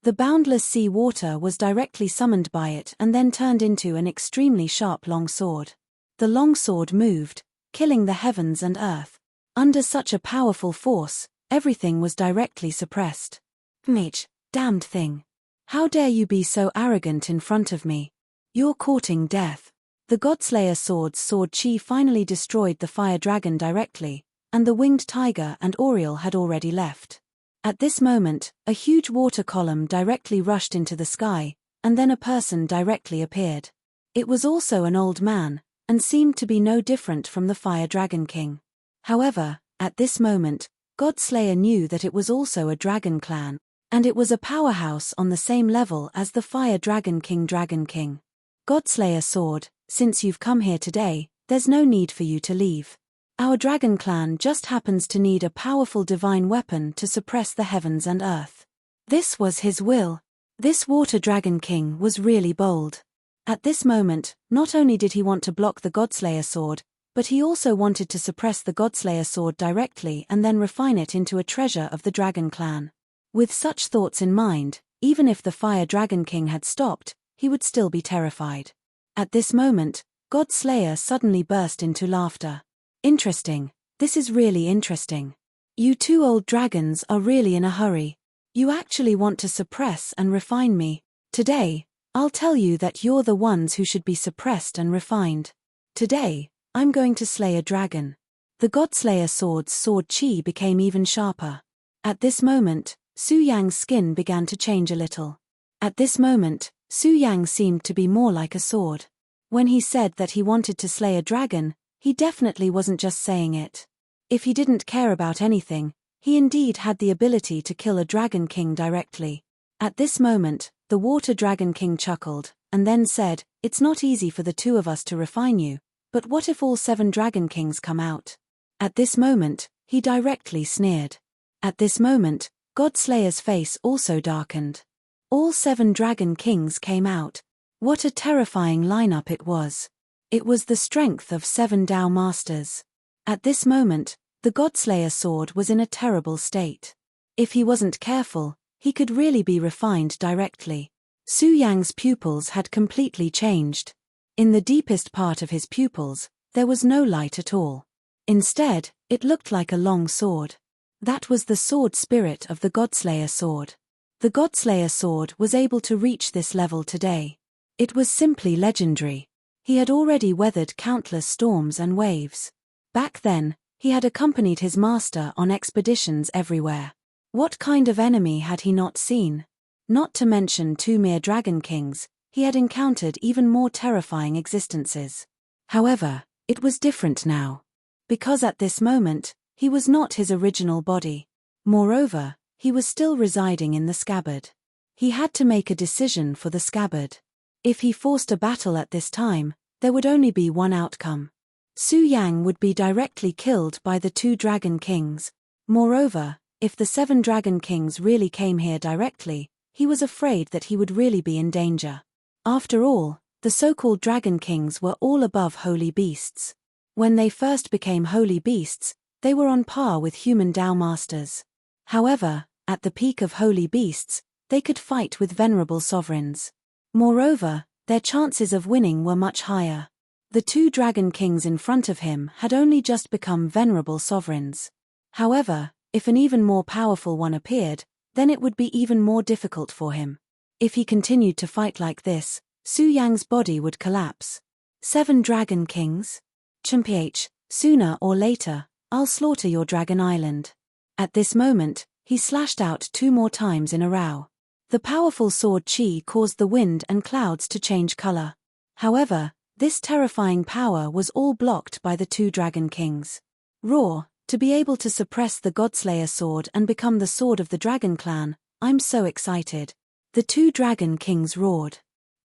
The boundless sea water was directly summoned by it and then turned into an extremely sharp long sword. The long sword moved, killing the heavens and earth. Under such a powerful force, everything was directly suppressed. Mitch, damned thing. How dare you be so arrogant in front of me? You're courting death. The Godslayer sword's sword chi finally destroyed the fire dragon directly, and the winged tiger and Oriole had already left. At this moment, a huge water column directly rushed into the sky, and then a person directly appeared. It was also an old man, and seemed to be no different from the Fire Dragon King. However, at this moment, Godslayer knew that it was also a dragon clan, and it was a powerhouse on the same level as the Fire Dragon King Dragon King. Godslayer sword, since you've come here today, there's no need for you to leave. Our dragon clan just happens to need a powerful divine weapon to suppress the heavens and earth. This was his will. This Water Dragon King was really bold. At this moment, not only did he want to block the Godslayer sword, but he also wanted to suppress the Godslayer sword directly and then refine it into a treasure of the dragon clan. With such thoughts in mind, even if the Fire Dragon King had stopped, he would still be terrified. At this moment, Godslayer suddenly burst into laughter. Interesting. This is really interesting. You two old dragons are really in a hurry. You actually want to suppress and refine me. Today, I'll tell you that you're the ones who should be suppressed and refined. Today, I'm going to slay a dragon. The Godslayer sword's sword chi became even sharper. At this moment, Su Yang's skin began to change a little. At this moment, Su Yang seemed to be more like a sword. When he said that he wanted to slay a dragon, he definitely wasn't just saying it. If he didn't care about anything, he indeed had the ability to kill a dragon king directly. At this moment, the Water Dragon King chuckled, and then said, "It's not easy for the two of us to refine you, but what if all 7 dragon kings come out?" At this moment, he directly sneered. At this moment, Godslayer's face also darkened. All 7 dragon kings came out. What a terrifying lineup it was. It was the strength of 7 Dao masters. At this moment, the Godslayer sword was in a terrible state. If he wasn't careful, he could really be refined directly. Su Yang's pupils had completely changed. In the deepest part of his pupils, there was no light at all. Instead, it looked like a long sword. That was the sword spirit of the Godslayer sword. The Godslayer sword was able to reach this level today. It was simply legendary. He had already weathered countless storms and waves. Back then, he had accompanied his master on expeditions everywhere. What kind of enemy had he not seen? Not to mention 2 mere dragon kings, he had encountered even more terrifying existences. However, it was different now. Because at this moment, he was not his original body. Moreover, he was still residing in the scabbard. He had to make a decision for the scabbard. If he forced a battle at this time, there would only be one outcome. Su Yang would be directly killed by the 2 dragon kings. Moreover, if the 7 dragon kings really came here directly, he was afraid that he would really be in danger. After all, the so-called dragon kings were all above holy beasts. When they first became holy beasts, they were on par with human Dao masters. However, at the peak of holy beasts, they could fight with venerable sovereigns. Moreover, their chances of winning were much higher. The 2 dragon kings in front of him had only just become venerable sovereigns. However, if an even more powerful one appeared, then it would be even more difficult for him. If he continued to fight like this, Su Yang's body would collapse. 7 dragon kings? Chimph, sooner or later, I'll slaughter your dragon island. At this moment, he slashed out 2 more times in a row. The powerful sword chi caused the wind and clouds to change color. However, this terrifying power was all blocked by the 2 dragon kings. Roar, to be able to suppress the Godslayer sword and become the sword of the dragon clan, I'm so excited. The 2 dragon kings roared.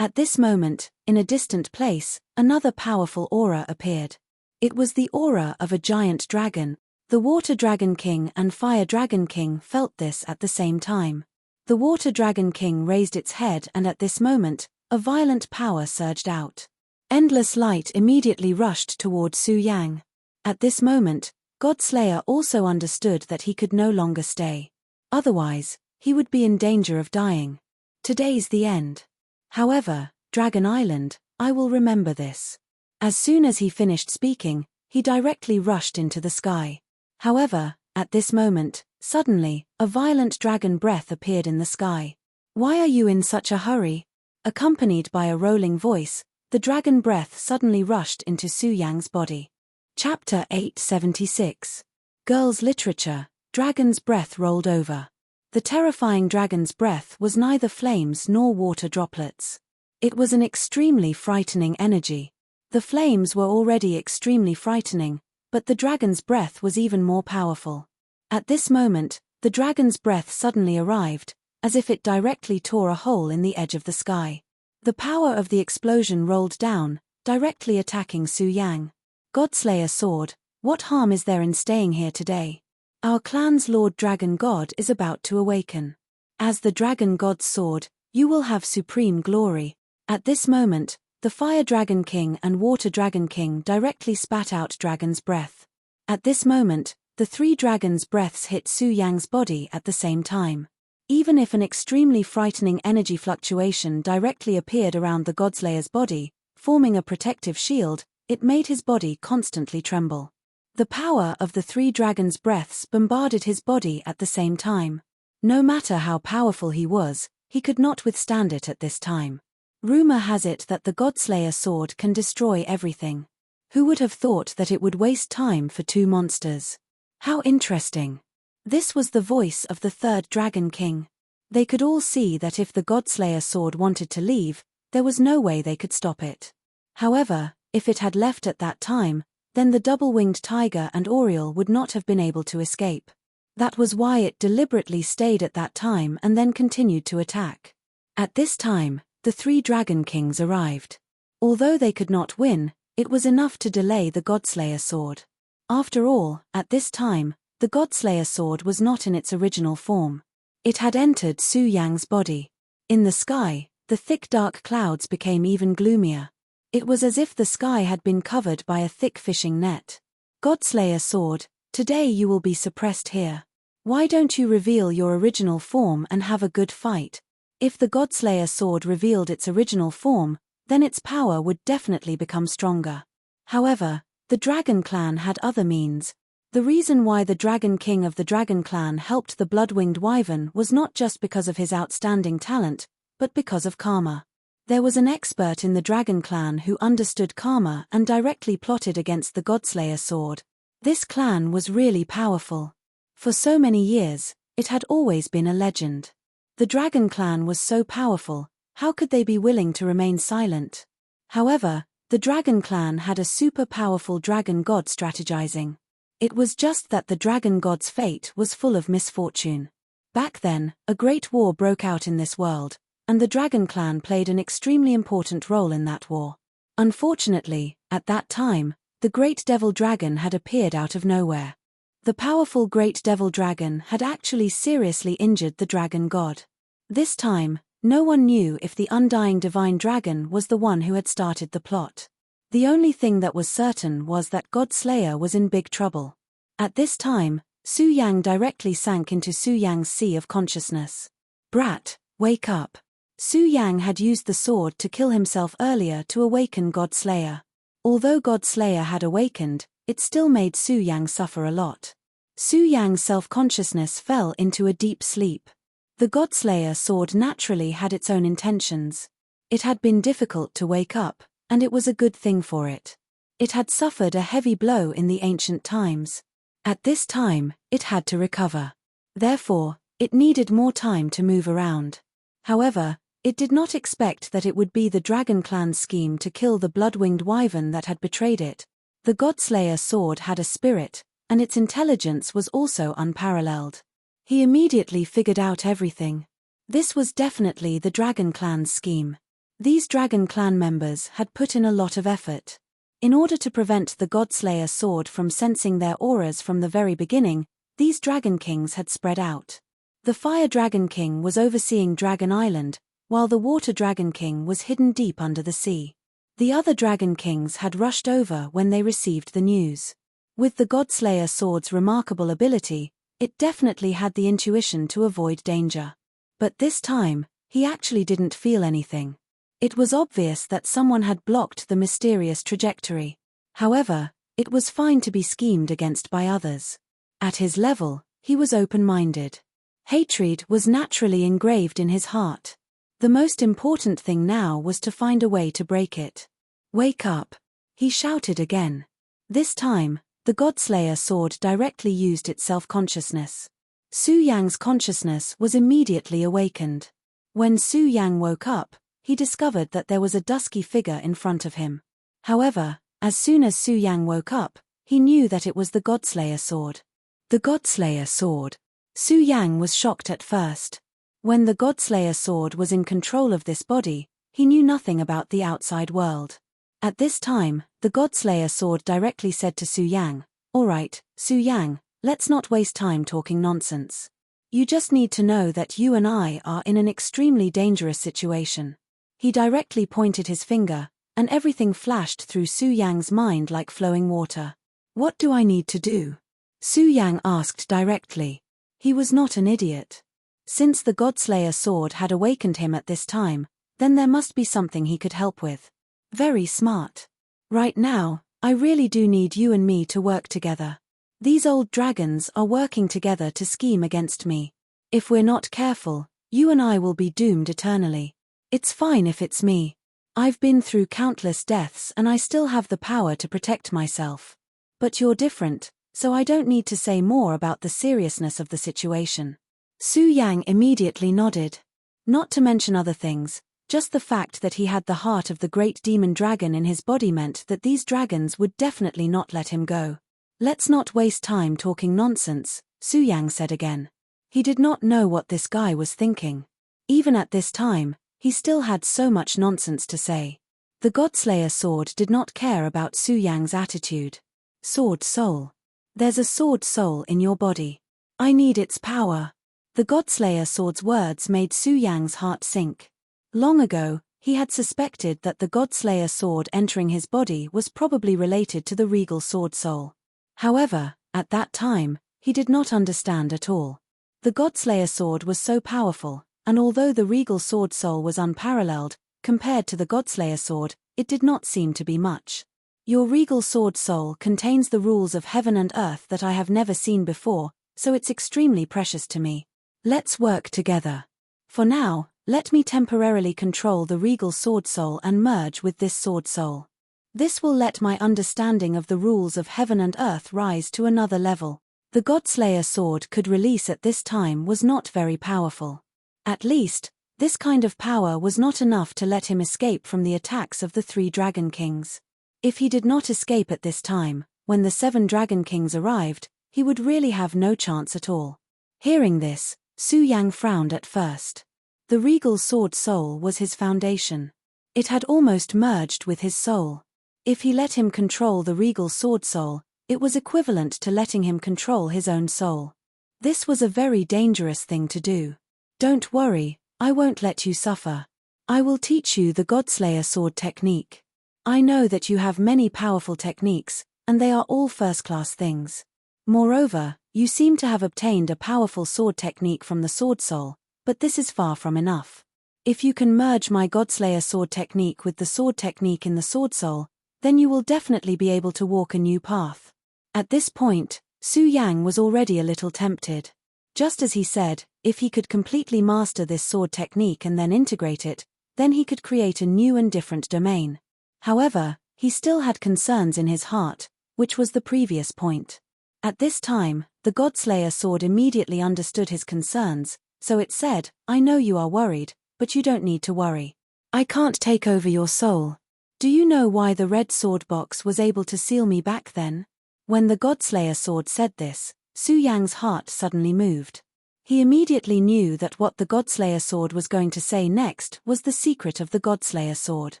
At this moment, in a distant place, another powerful aura appeared. It was the aura of a giant dragon. The Water Dragon King and Fire Dragon King felt this at the same time. The Water Dragon King raised its head, and at this moment, a violent power surged out. Endless light immediately rushed toward Su Yang. At this moment, Godslayer also understood that he could no longer stay. Otherwise, he would be in danger of dying. Today's the end. However, Dragon Island, I will remember this. As soon as he finished speaking, he directly rushed into the sky. However, at this moment, suddenly, a violent dragon breath appeared in the sky. Why are you in such a hurry? Accompanied by a rolling voice, the dragon breath suddenly rushed into Su Yang's body. Chapter 876. Girls' Literature, Dragon's Breath Rolled Over. The terrifying dragon's breath was neither flames nor water droplets. It was an extremely frightening energy. The flames were already extremely frightening, but the dragon's breath was even more powerful. At this moment, the dragon's breath suddenly arrived, as if it directly tore a hole in the edge of the sky. The power of the explosion rolled down, directly attacking Su Yang. Godslayer Sword, what harm is there in staying here today? Our clan's Lord Dragon God is about to awaken. As the Dragon God's sword, you will have supreme glory. At this moment, the Fire Dragon King and Water Dragon King directly spat out dragon's breath. At this moment, the three dragons' breaths hit Su Yang's body at the same time. Even if an extremely frightening energy fluctuation directly appeared around the Godslayer's body, forming a protective shield, it made his body constantly tremble. The power of the three dragons' breaths bombarded his body at the same time. No matter how powerful he was, he could not withstand it at this time. Rumor has it that the Godslayer sword can destroy everything. Who would have thought that it would waste time for two monsters? How interesting. This was the voice of the third Dragon King. They could all see that if the Godslayer sword wanted to leave, there was no way they could stop it. However, if it had left at that time, then the double-winged tiger and Oriole would not have been able to escape. That was why it deliberately stayed at that time and then continued to attack. At this time, the three Dragon Kings arrived. Although they could not win, it was enough to delay the Godslayer sword. After all, at this time, the Godslayer sword was not in its original form. It had entered Su Yang's body. In the sky, the thick dark clouds became even gloomier. It was as if the sky had been covered by a thick fishing net. Godslayer sword, today you will be suppressed here. Why don't you reveal your original form and have a good fight? If the Godslayer sword revealed its original form, then its power would definitely become stronger. However, the Dragon Clan had other means. The reason why the Dragon King of the Dragon Clan helped the blood-winged wyvern was not just because of his outstanding talent, but because of karma. There was an expert in the Dragon Clan who understood karma and directly plotted against the Godslayer sword. This clan was really powerful. For so many years, it had always been a legend. The Dragon Clan was so powerful, how could they be willing to remain silent? However, the Dragon Clan had a super powerful dragon god strategizing. It was just that the dragon god's fate was full of misfortune. Back then, a great war broke out in this world, and the Dragon Clan played an extremely important role in that war. Unfortunately, at that time, the Great Devil Dragon had appeared out of nowhere. The powerful Great Devil Dragon had actually seriously injured the Dragon God. This time, no one knew if the Undying Divine Dragon was the one who had started the plot. The only thing that was certain was that Godslayer was in big trouble. At this time, Su Yang directly sank into Su Yang's sea of consciousness. Brat, wake up. Su Yang had used the sword to kill himself earlier to awaken Godslayer. Although Godslayer had awakened, it still made Su Yang suffer a lot. Su Yang's self-consciousness fell into a deep sleep. The Godslayer sword naturally had its own intentions. It had been difficult to wake up, and it was a good thing for it. It had suffered a heavy blow in the ancient times. At this time, it had to recover. Therefore, it needed more time to move around. However, it did not expect that it would be the Dragon Clan's scheme to kill the blood-winged wyvern that had betrayed it. The Godslayer sword had a spirit, and its intelligence was also unparalleled. He immediately figured out everything. This was definitely the Dragon Clan's scheme. These Dragon Clan members had put in a lot of effort. In order to prevent the Godslayer sword from sensing their auras from the very beginning, these Dragon Kings had spread out. The Fire Dragon King was overseeing Dragon Island, while the Water Dragon King was hidden deep under the sea. The other Dragon Kings had rushed over when they received the news. With the Godslayer sword's remarkable ability, it definitely had the intuition to avoid danger. But this time, he actually didn't feel anything. It was obvious that someone had blocked the mysterious trajectory. However, it was fine to be schemed against by others. At his level, he was open-minded. Hatred was naturally engraved in his heart. The most important thing now was to find a way to break it. "Wake up!" he shouted again. This time, the Godslayer sword directly used its self-consciousness. Su Yang's consciousness was immediately awakened. When Su Yang woke up, he discovered that there was a dusky figure in front of him. However, as soon as Su Yang woke up, he knew that it was the Godslayer sword. The Godslayer sword. Su Yang was shocked at first. When the Godslayer sword was in control of this body, he knew nothing about the outside world. At this time, the Godslayer sword directly said to Su Yang, "All right, Su Yang, let's not waste time talking nonsense. You just need to know that you and I are in an extremely dangerous situation." He directly pointed his finger, and everything flashed through Su Yang's mind like flowing water. "What do I need to do?" Su Yang asked directly. He was not an idiot. Since the Godslayer sword had awakened him at this time, then there must be something he could help with. Very smart. "Right now, I really do need you and me to work together. These old dragons are working together to scheme against me. If we're not careful, you and I will be doomed eternally. It's fine if it's me. I've been through countless deaths and I still have the power to protect myself. But you're different, so I don't need to say more about the seriousness of the situation." Su Yang immediately nodded. Not to mention other things, just the fact that he had the heart of the great demon dragon in his body meant that these dragons would definitely not let him go. "Let's not waste time talking nonsense," Su Yang said again. He did not know what this guy was thinking. Even at this time, he still had so much nonsense to say. The Godslayer sword did not care about Su Yang's attitude. "Sword soul. There's a sword soul in your body. I need its power." The Godslayer sword's words made Su Yang's heart sink. Long ago, he had suspected that the Godslayer sword entering his body was probably related to the regal sword soul. However, at that time, he did not understand at all. The Godslayer sword was so powerful, and although the regal sword soul was unparalleled, compared to the Godslayer sword, it did not seem to be much. "Your regal sword soul contains the rules of heaven and earth that I have never seen before, so it's extremely precious to me. Let's work together. For now, let me temporarily control the regal sword soul and merge with this sword soul. This will let my understanding of the rules of heaven and earth rise to another level." The Godslayer sword could release at this time was not very powerful. At least, this kind of power was not enough to let him escape from the attacks of the 3 Dragon Kings. If he did not escape at this time, when the 7 Dragon Kings arrived, he would really have no chance at all. Hearing this, Su Yang frowned at first. The regal sword soul was his foundation. It had almost merged with his soul. If he let him control the regal sword soul, it was equivalent to letting him control his own soul. This was a very dangerous thing to do. "Don't worry, I won't let you suffer. I will teach you the Godslayer sword technique. I know that you have many powerful techniques, and they are all first-class things. Moreover, you seem to have obtained a powerful sword technique from the sword soul, but this is far from enough. If you can merge my Godslayer sword technique with the sword technique in the sword soul, then you will definitely be able to walk a new path." At this point, Su Yang was already a little tempted. Just as he said, if he could completely master this sword technique and then integrate it, then he could create a new and different domain. However, he still had concerns in his heart, which was the previous point. At this time, the Godslayer sword immediately understood his concerns, so it said, "I know you are worried, but you don't need to worry. I can't take over your soul. Do you know why the red sword box was able to seal me back then?" When the Godslayer sword said this, Su Yang's heart suddenly moved. He immediately knew that what the Godslayer sword was going to say next was the secret of the Godslayer sword.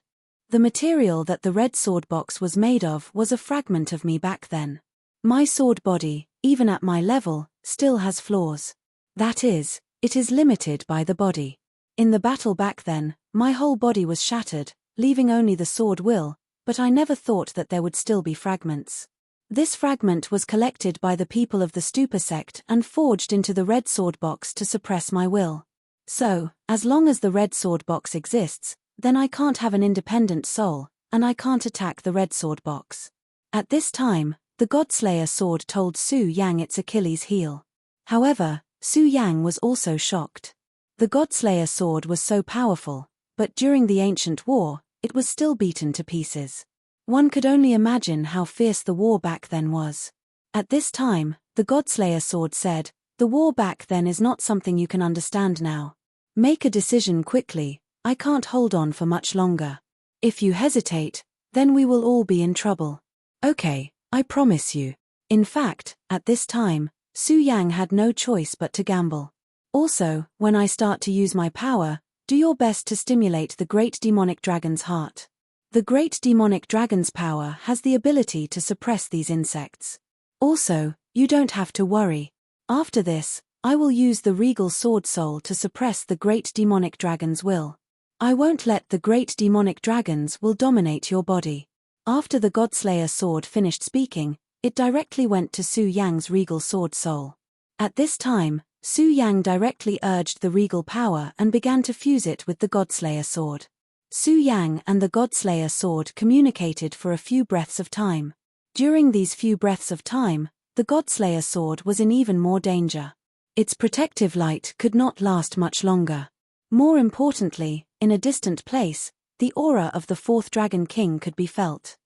The material that the red sword box was made of was a fragment of me back then. My sword body, even at my level, still has flaws. That is, it is limited by the body. In the battle back then, my whole body was shattered, leaving only the sword will, but I never thought that there would still be fragments. This fragment was collected by the people of the Stupa sect and forged into the red sword box to suppress my will. So, as long as the red sword box exists, then I can't have an independent soul, and I can't attack the red sword box. At this time, the Godslayer sword told Su Yang its Achilles heel. However, Su Yang was also shocked. The Godslayer sword was so powerful, but during the ancient war, it was still beaten to pieces. One could only imagine how fierce the war back then was. At this time, the Godslayer sword said, "The war back then is not something you can understand now. Make a decision quickly, I can't hold on for much longer. If you hesitate, then we will all be in trouble." "Okay, I promise you." In fact, at this time, Su Yang had no choice but to gamble. "Also, when I start to use my power, do your best to stimulate the Great Demonic Dragon's heart. The Great Demonic Dragon's power has the ability to suppress these insects. Also, you don't have to worry. After this, I will use the Regal Sword Soul to suppress the Great Demonic Dragon's will. I won't let the Great Demonic Dragon's will dominate your body." After the Godslayer sword finished speaking, it directly went to Su Yang's Regal Sword Soul. At this time, Su Yang directly urged the regal power and began to fuse it with the Godslayer sword. Su Yang and the Godslayer sword communicated for a few breaths of time. During these few breaths of time, the Godslayer sword was in even more danger. Its protective light could not last much longer. More importantly, in a distant place, the aura of the fourth Dragon King could be felt.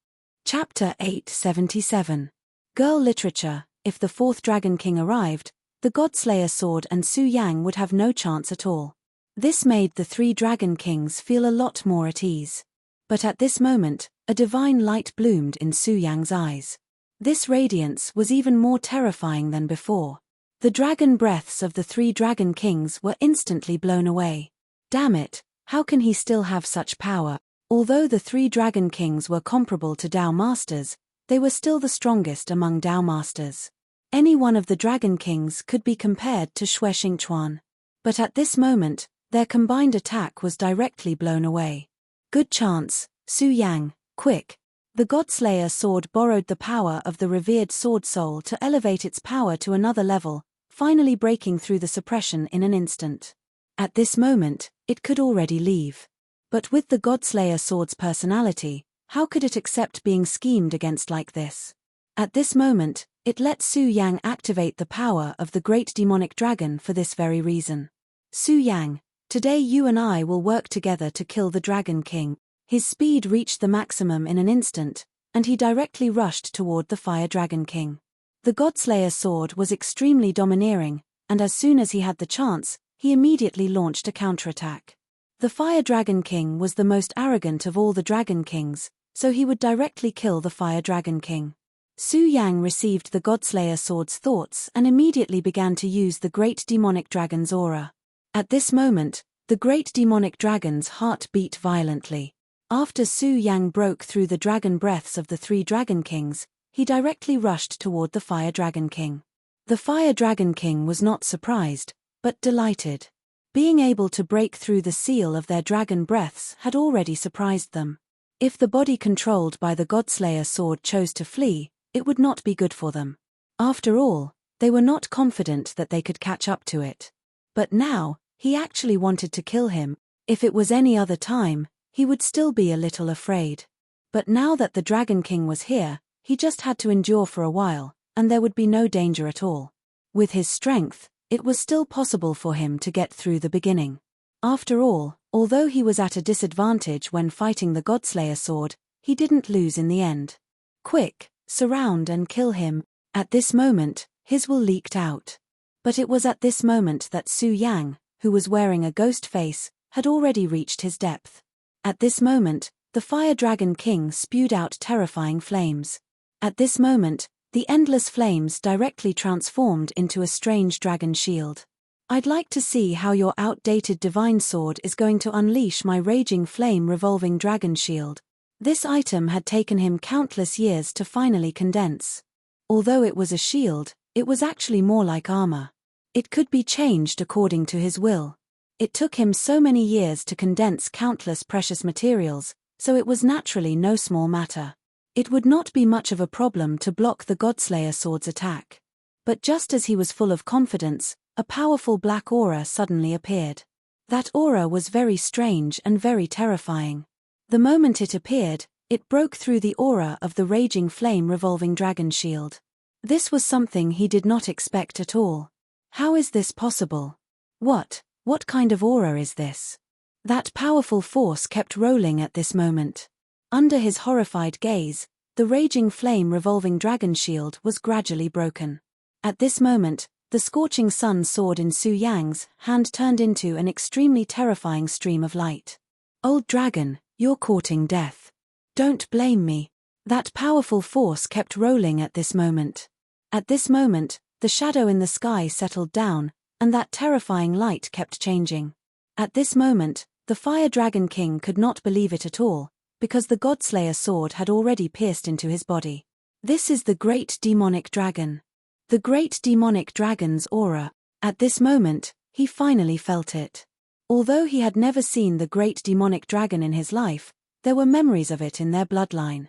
Chapter 877. Girl Literature. If the fourth Dragon King arrived, the Godslayer sword and Su Yang would have no chance at all. This made the three Dragon Kings feel a lot more at ease. But at this moment, a divine light bloomed in Su Yang's eyes. This radiance was even more terrifying than before. The dragon breaths of the three Dragon Kings were instantly blown away. Damn it, how can he still have such power? Although the three Dragon Kings were comparable to Dao Masters, they were still the strongest among Dao Masters. Any one of the Dragon Kings could be compared to Xue Xingchuan. But at this moment, their combined attack was directly blown away. Good chance, Su Yang, quick. The Godslayer sword borrowed the power of the revered sword soul to elevate its power to another level, finally breaking through the suppression in an instant. At this moment, it could already leave. But with the Godslayer sword's personality, how could it accept being schemed against like this? At this moment, it let Su Yang activate the power of the Great Demonic Dragon for this very reason. "Su Yang, today you and I will work together to kill the Dragon King." His speed reached the maximum in an instant, and he directly rushed toward the Fire Dragon King. The Godslayer sword was extremely domineering, and as soon as he had the chance, he immediately launched a counterattack. The Fire Dragon King was the most arrogant of all the Dragon Kings, so he would directly kill the Fire Dragon King. Su Yang received the Godslayer sword's thoughts and immediately began to use the Great Demonic Dragon's aura. At this moment, the Great Demonic Dragon's heart beat violently. After Su Yang broke through the dragon breaths of the three Dragon Kings, he directly rushed toward the Fire Dragon King. The Fire Dragon King was not surprised, but delighted. Being able to break through the seal of their dragon breaths had already surprised them. If the body controlled by the Godslayer sword chose to flee, it would not be good for them. After all, they were not confident that they could catch up to it. But now, he actually wanted to kill him. If it was any other time, he would still be a little afraid. But now that the Dragon King was here, he just had to endure for a while, and there would be no danger at all. With his strength, it was still possible for him to get through the beginning. After all, although he was at a disadvantage when fighting the Godslayer sword, he didn't lose in the end. Quick, surround and kill him. At this moment, his will leaked out. But it was at this moment that Su Yang, who was wearing a ghost face, had already reached his depth. At this moment, the Fire Dragon King spewed out terrifying flames. At this moment, the endless flames directly transformed into a strange dragon shield. I'd like to see how your outdated divine sword is going to unleash my raging flame revolving dragon shield. This item had taken him countless years to finally condense. Although it was a shield, it was actually more like armor. It could be changed according to his will. It took him so many years to condense countless precious materials, so it was naturally no small matter. It would not be much of a problem to block the Godslayer sword's attack. But just as he was full of confidence, a powerful black aura suddenly appeared. That aura was very strange and very terrifying. The moment it appeared, it broke through the aura of the raging flame revolving dragon shield. This was something he did not expect at all. How is this possible? What kind of aura is this? That powerful force kept rolling at this moment. Under his horrified gaze, the raging flame revolving dragon shield was gradually broken. At this moment, the scorching sun sword in Su Yang's hand turned into an extremely terrifying stream of light. Old dragon, you're courting death. Don't blame me. That powerful force kept rolling at this moment. At this moment, the shadow in the sky settled down, and that terrifying light kept changing. At this moment, the Fire Dragon King could not believe it at all, because the Godslayer sword had already pierced into his body. This is the Great Demonic Dragon. The Great Demonic Dragon's aura. At this moment, he finally felt it. Although he had never seen the Great Demonic Dragon in his life, there were memories of it in their bloodline.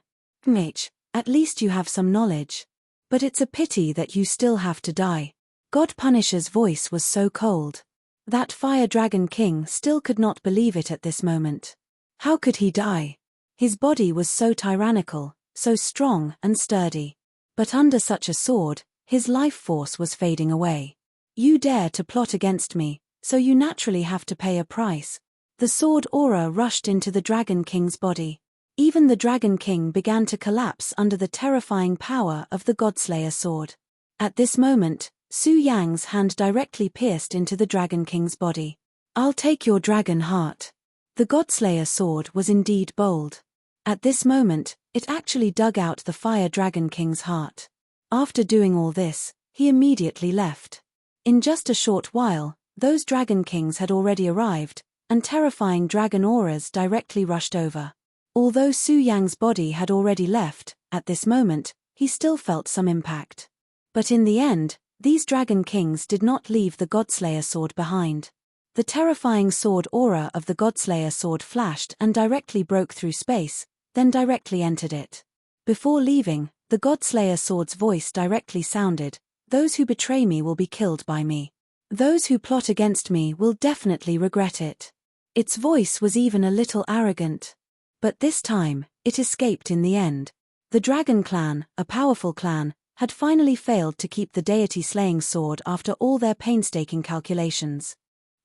At least you have some knowledge. But it's a pity that you still have to die. God Punisher's voice was so cold. That Fire Dragon King still could not believe it at this moment. How could he die? His body was so tyrannical, so strong and sturdy. But under such a sword, his life force was fading away. You dare to plot against me, so you naturally have to pay a price. The sword aura rushed into the Dragon King's body. Even the Dragon King began to collapse under the terrifying power of the Godslayer sword. At this moment, Su Yang's hand directly pierced into the Dragon King's body. I'll take your dragon heart. The Godslayer sword was indeed bold. At this moment, it actually dug out the Fire Dragon King's heart. After doing all this, he immediately left. In just a short while, those Dragon Kings had already arrived, and terrifying dragon auras directly rushed over. Although Su Yang's body had already left, at this moment, he still felt some impact. But in the end, these Dragon Kings did not leave the Godslayer sword behind. The terrifying sword aura of the Godslayer sword flashed and directly broke through space, then directly entered it. Before leaving, the Godslayer sword's voice directly sounded, "Those who betray me will be killed by me. Those who plot against me will definitely regret it." Its voice was even a little arrogant. But this time, it escaped in the end. The Dragon Clan, a powerful clan, had finally failed to keep the deity-slaying sword after all their painstaking calculations.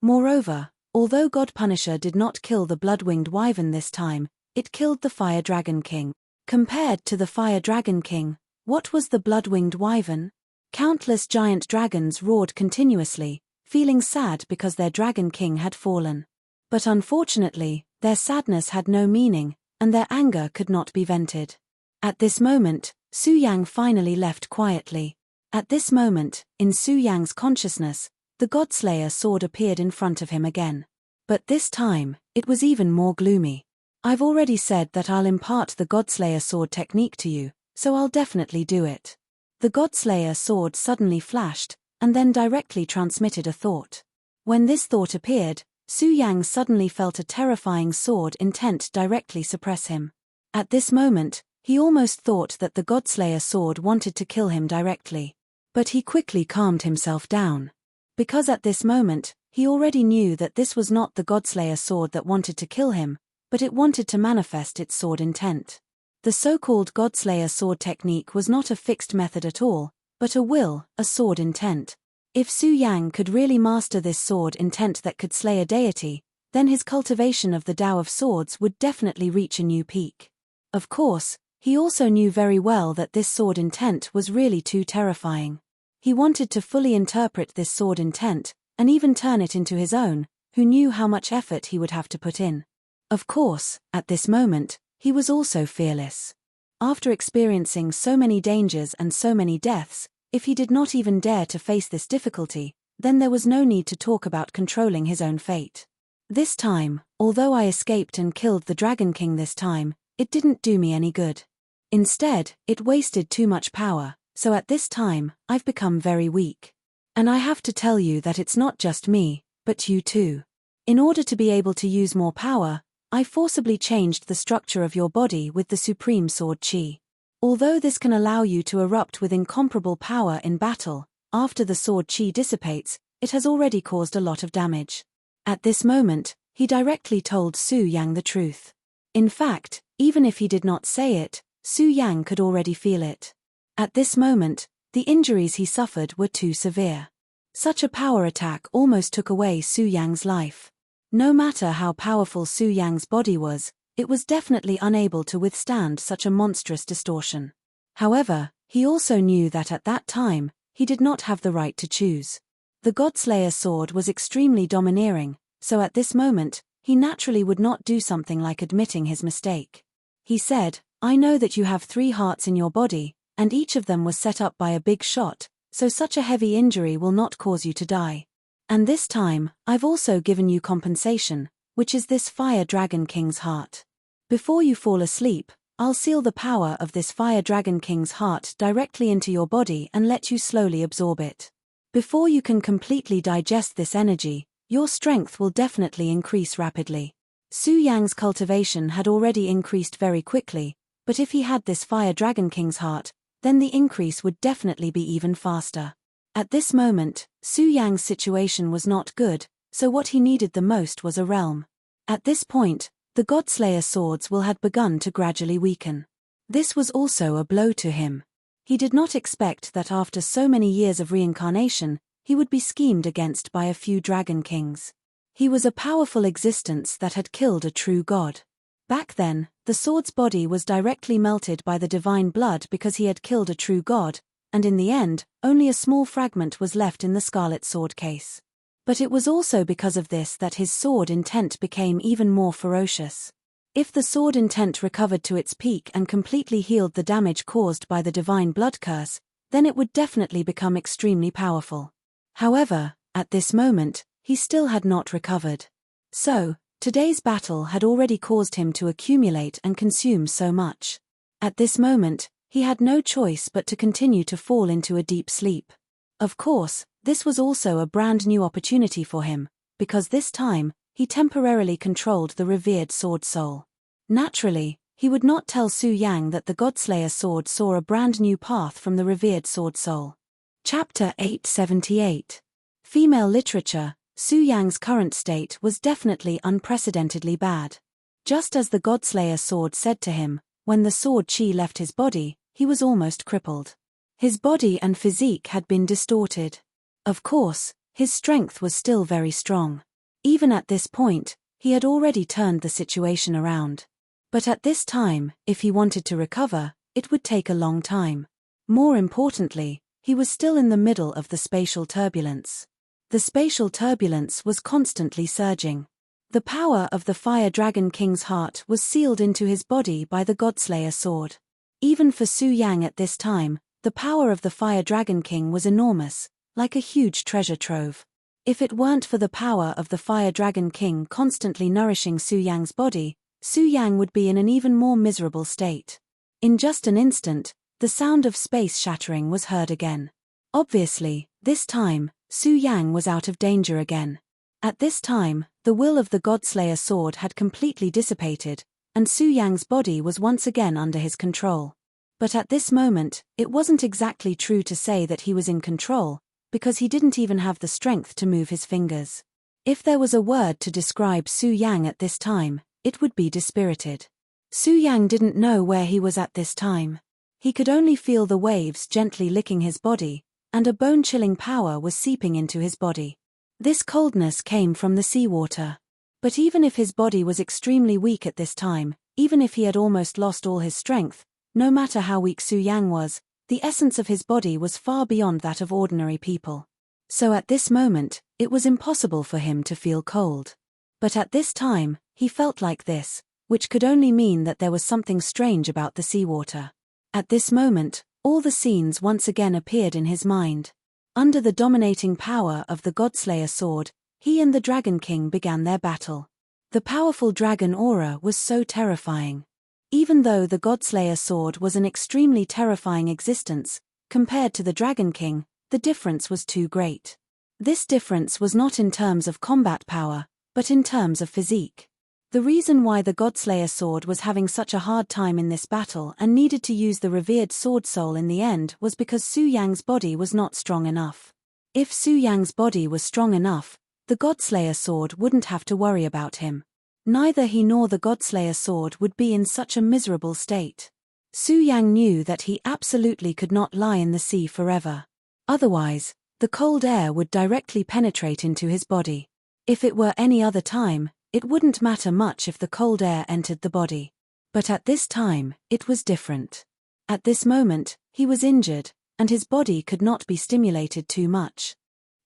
Moreover, although God Punisher did not kill the blood-winged wyvern this time, it killed the Fire Dragon King. Compared to the Fire Dragon King, what was the blood-winged wyvern? Countless giant dragons roared continuously, feeling sad because their Dragon King had fallen. But unfortunately, their sadness had no meaning, and their anger could not be vented. At this moment, Su Yang finally left quietly. At this moment, in Su Yang's consciousness, the Godslayer sword appeared in front of him again. But this time, it was even more gloomy. I've already said that I'll impart the Godslayer sword technique to you, so I'll definitely do it. The Godslayer sword suddenly flashed, and then directly transmitted a thought. When this thought appeared, Su Yang suddenly felt a terrifying sword intent directly suppress him. At this moment, he almost thought that the Godslayer sword wanted to kill him directly. But he quickly calmed himself down. Because at this moment, he already knew that this was not the Godslayer sword that wanted to kill him, but it wanted to manifest its sword intent. The so-called Godslayer sword technique was not a fixed method at all, but a sword intent. If Su Yang could really master this sword intent that could slay a deity, then his cultivation of the Tao of Swords would definitely reach a new peak. Of course, he also knew very well that this sword intent was really too terrifying. He wanted to fully interpret this sword intent, and even turn it into his own, who knew how much effort he would have to put in. Of course, at this moment, he was also fearless. After experiencing so many dangers and so many deaths, if he did not even dare to face this difficulty, then there was no need to talk about controlling his own fate. This time, although I escaped and killed the Dragon King this time, it didn't do me any good. Instead, it wasted too much power, so at this time, I've become very weak. And I have to tell you that it's not just me, but you too. In order to be able to use more power, I forcibly changed the structure of your body with the Supreme Sword Chi. Although this can allow you to erupt with incomparable power in battle, after the Sword Chi dissipates, it has already caused a lot of damage. At this moment, he directly told Su Yang the truth. In fact, even if he did not say it, Su Yang could already feel it. At this moment, the injuries he suffered were too severe. Such a power attack almost took away Su Yang's life. No matter how powerful Su Yang's body was, it was definitely unable to withstand such a monstrous distortion. However, he also knew that at that time, he did not have the right to choose. The Godslayer sword was extremely domineering, so at this moment, he naturally would not do something like admitting his mistake. He said, "I know that you have 3 hearts in your body, and each of them was set up by a big shot, so such a heavy injury will not cause you to die. And this time, I've also given you compensation, which is this Fire Dragon King's heart. Before you fall asleep, I'll seal the power of this Fire Dragon King's heart directly into your body and let you slowly absorb it. Before you can completely digest this energy, your strength will definitely increase rapidly." Su Yang's cultivation had already increased very quickly, but if he had this Fire Dragon King's heart, then the increase would definitely be even faster. At this moment, Su Yang's situation was not good, so what he needed the most was a realm. At this point, the Godslayer swords will had begun to gradually weaken. This was also a blow to him. He did not expect that after so many years of reincarnation, he would be schemed against by a few Dragon Kings. He was a powerful existence that had killed a true god. Back then, the sword's body was directly melted by the divine blood because he had killed a true god, and in the end, only a small fragment was left in the scarlet sword case. But it was also because of this that his sword intent became even more ferocious. If the sword intent recovered to its peak and completely healed the damage caused by the divine blood curse, then it would definitely become extremely powerful. However, at this moment, he still had not recovered. So, today's battle had already caused him to accumulate and consume so much. At this moment, he had no choice but to continue to fall into a deep sleep. Of course, this was also a brand new opportunity for him, because this time, he temporarily controlled the revered sword soul. Naturally, he would not tell Su Yang that the Godslayer sword saw a brand new path from the revered sword soul. Chapter 878. Female literature. Su Yang's current state was definitely unprecedentedly bad. Just as the Godslayer sword said to him, when the sword chi left his body, he was almost crippled. His body and physique had been distorted. Of course, his strength was still very strong. Even at this point, he had already turned the situation around. But at this time, if he wanted to recover, it would take a long time. More importantly, he was still in the middle of the spatial turbulence. The spatial turbulence was constantly surging. The power of the Fire Dragon King's heart was sealed into his body by the Godslayer sword. Even for Su Yang at this time, the power of the Fire Dragon King was enormous, like a huge treasure trove. If it weren't for the power of the Fire Dragon King constantly nourishing Su Yang's body, Su Yang would be in an even more miserable state. In just an instant, the sound of space shattering was heard again. Obviously, this time, Su Yang was out of danger again. At this time, the will of the Godslayer sword had completely dissipated, and Su Yang's body was once again under his control. But at this moment, it wasn't exactly true to say that he was in control, because he didn't even have the strength to move his fingers. If there was a word to describe Su Yang at this time, it would be dispirited. Su Yang didn't know where he was at this time. He could only feel the waves gently licking his body, and a bone-chilling power was seeping into his body. This coldness came from the seawater. But even if his body was extremely weak at this time, even if he had almost lost all his strength, no matter how weak Su Yang was, the essence of his body was far beyond that of ordinary people. So at this moment, it was impossible for him to feel cold. But at this time, he felt like this, which could only mean that there was something strange about the seawater. At this moment, all the scenes once again appeared in his mind. Under the dominating power of the Godslayer sword, he and the Dragon King began their battle. The powerful dragon aura was so terrifying. Even though the Godslayer sword was an extremely terrifying existence, compared to the Dragon King, the difference was too great. This difference was not in terms of combat power, but in terms of physique. The reason why the Godslayer sword was having such a hard time in this battle and needed to use the revered sword soul in the end was because Su Yang's body was not strong enough. If Su Yang's body was strong enough, the Godslayer sword wouldn't have to worry about him. Neither he nor the Godslayer sword would be in such a miserable state. Su Yang knew that he absolutely could not lie in the sea forever. Otherwise, the cold air would directly penetrate into his body. If it were any other time, it wouldn't matter much if the cold air entered the body. But at this time, it was different. At this moment, he was injured, and his body could not be stimulated too much.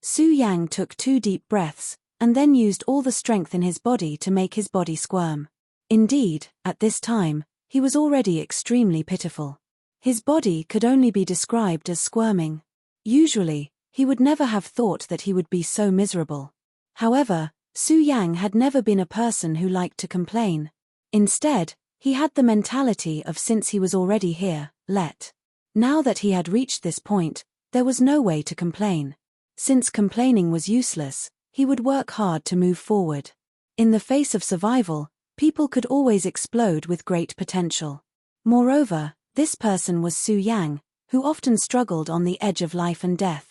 Su Yang took 2 deep breaths, and then used all the strength in his body to make his body squirm. Indeed, at this time, he was already extremely pitiful. His body could only be described as squirming. Usually, he would never have thought that he would be so miserable. However, Su Yang had never been a person who liked to complain. Instead, he had the mentality of since he was already here, let. Now that he had reached this point, there was no way to complain. Since complaining was useless, he would work hard to move forward. In the face of survival, people could always explode with great potential. Moreover, this person was Su Yang, who often struggled on the edge of life and death.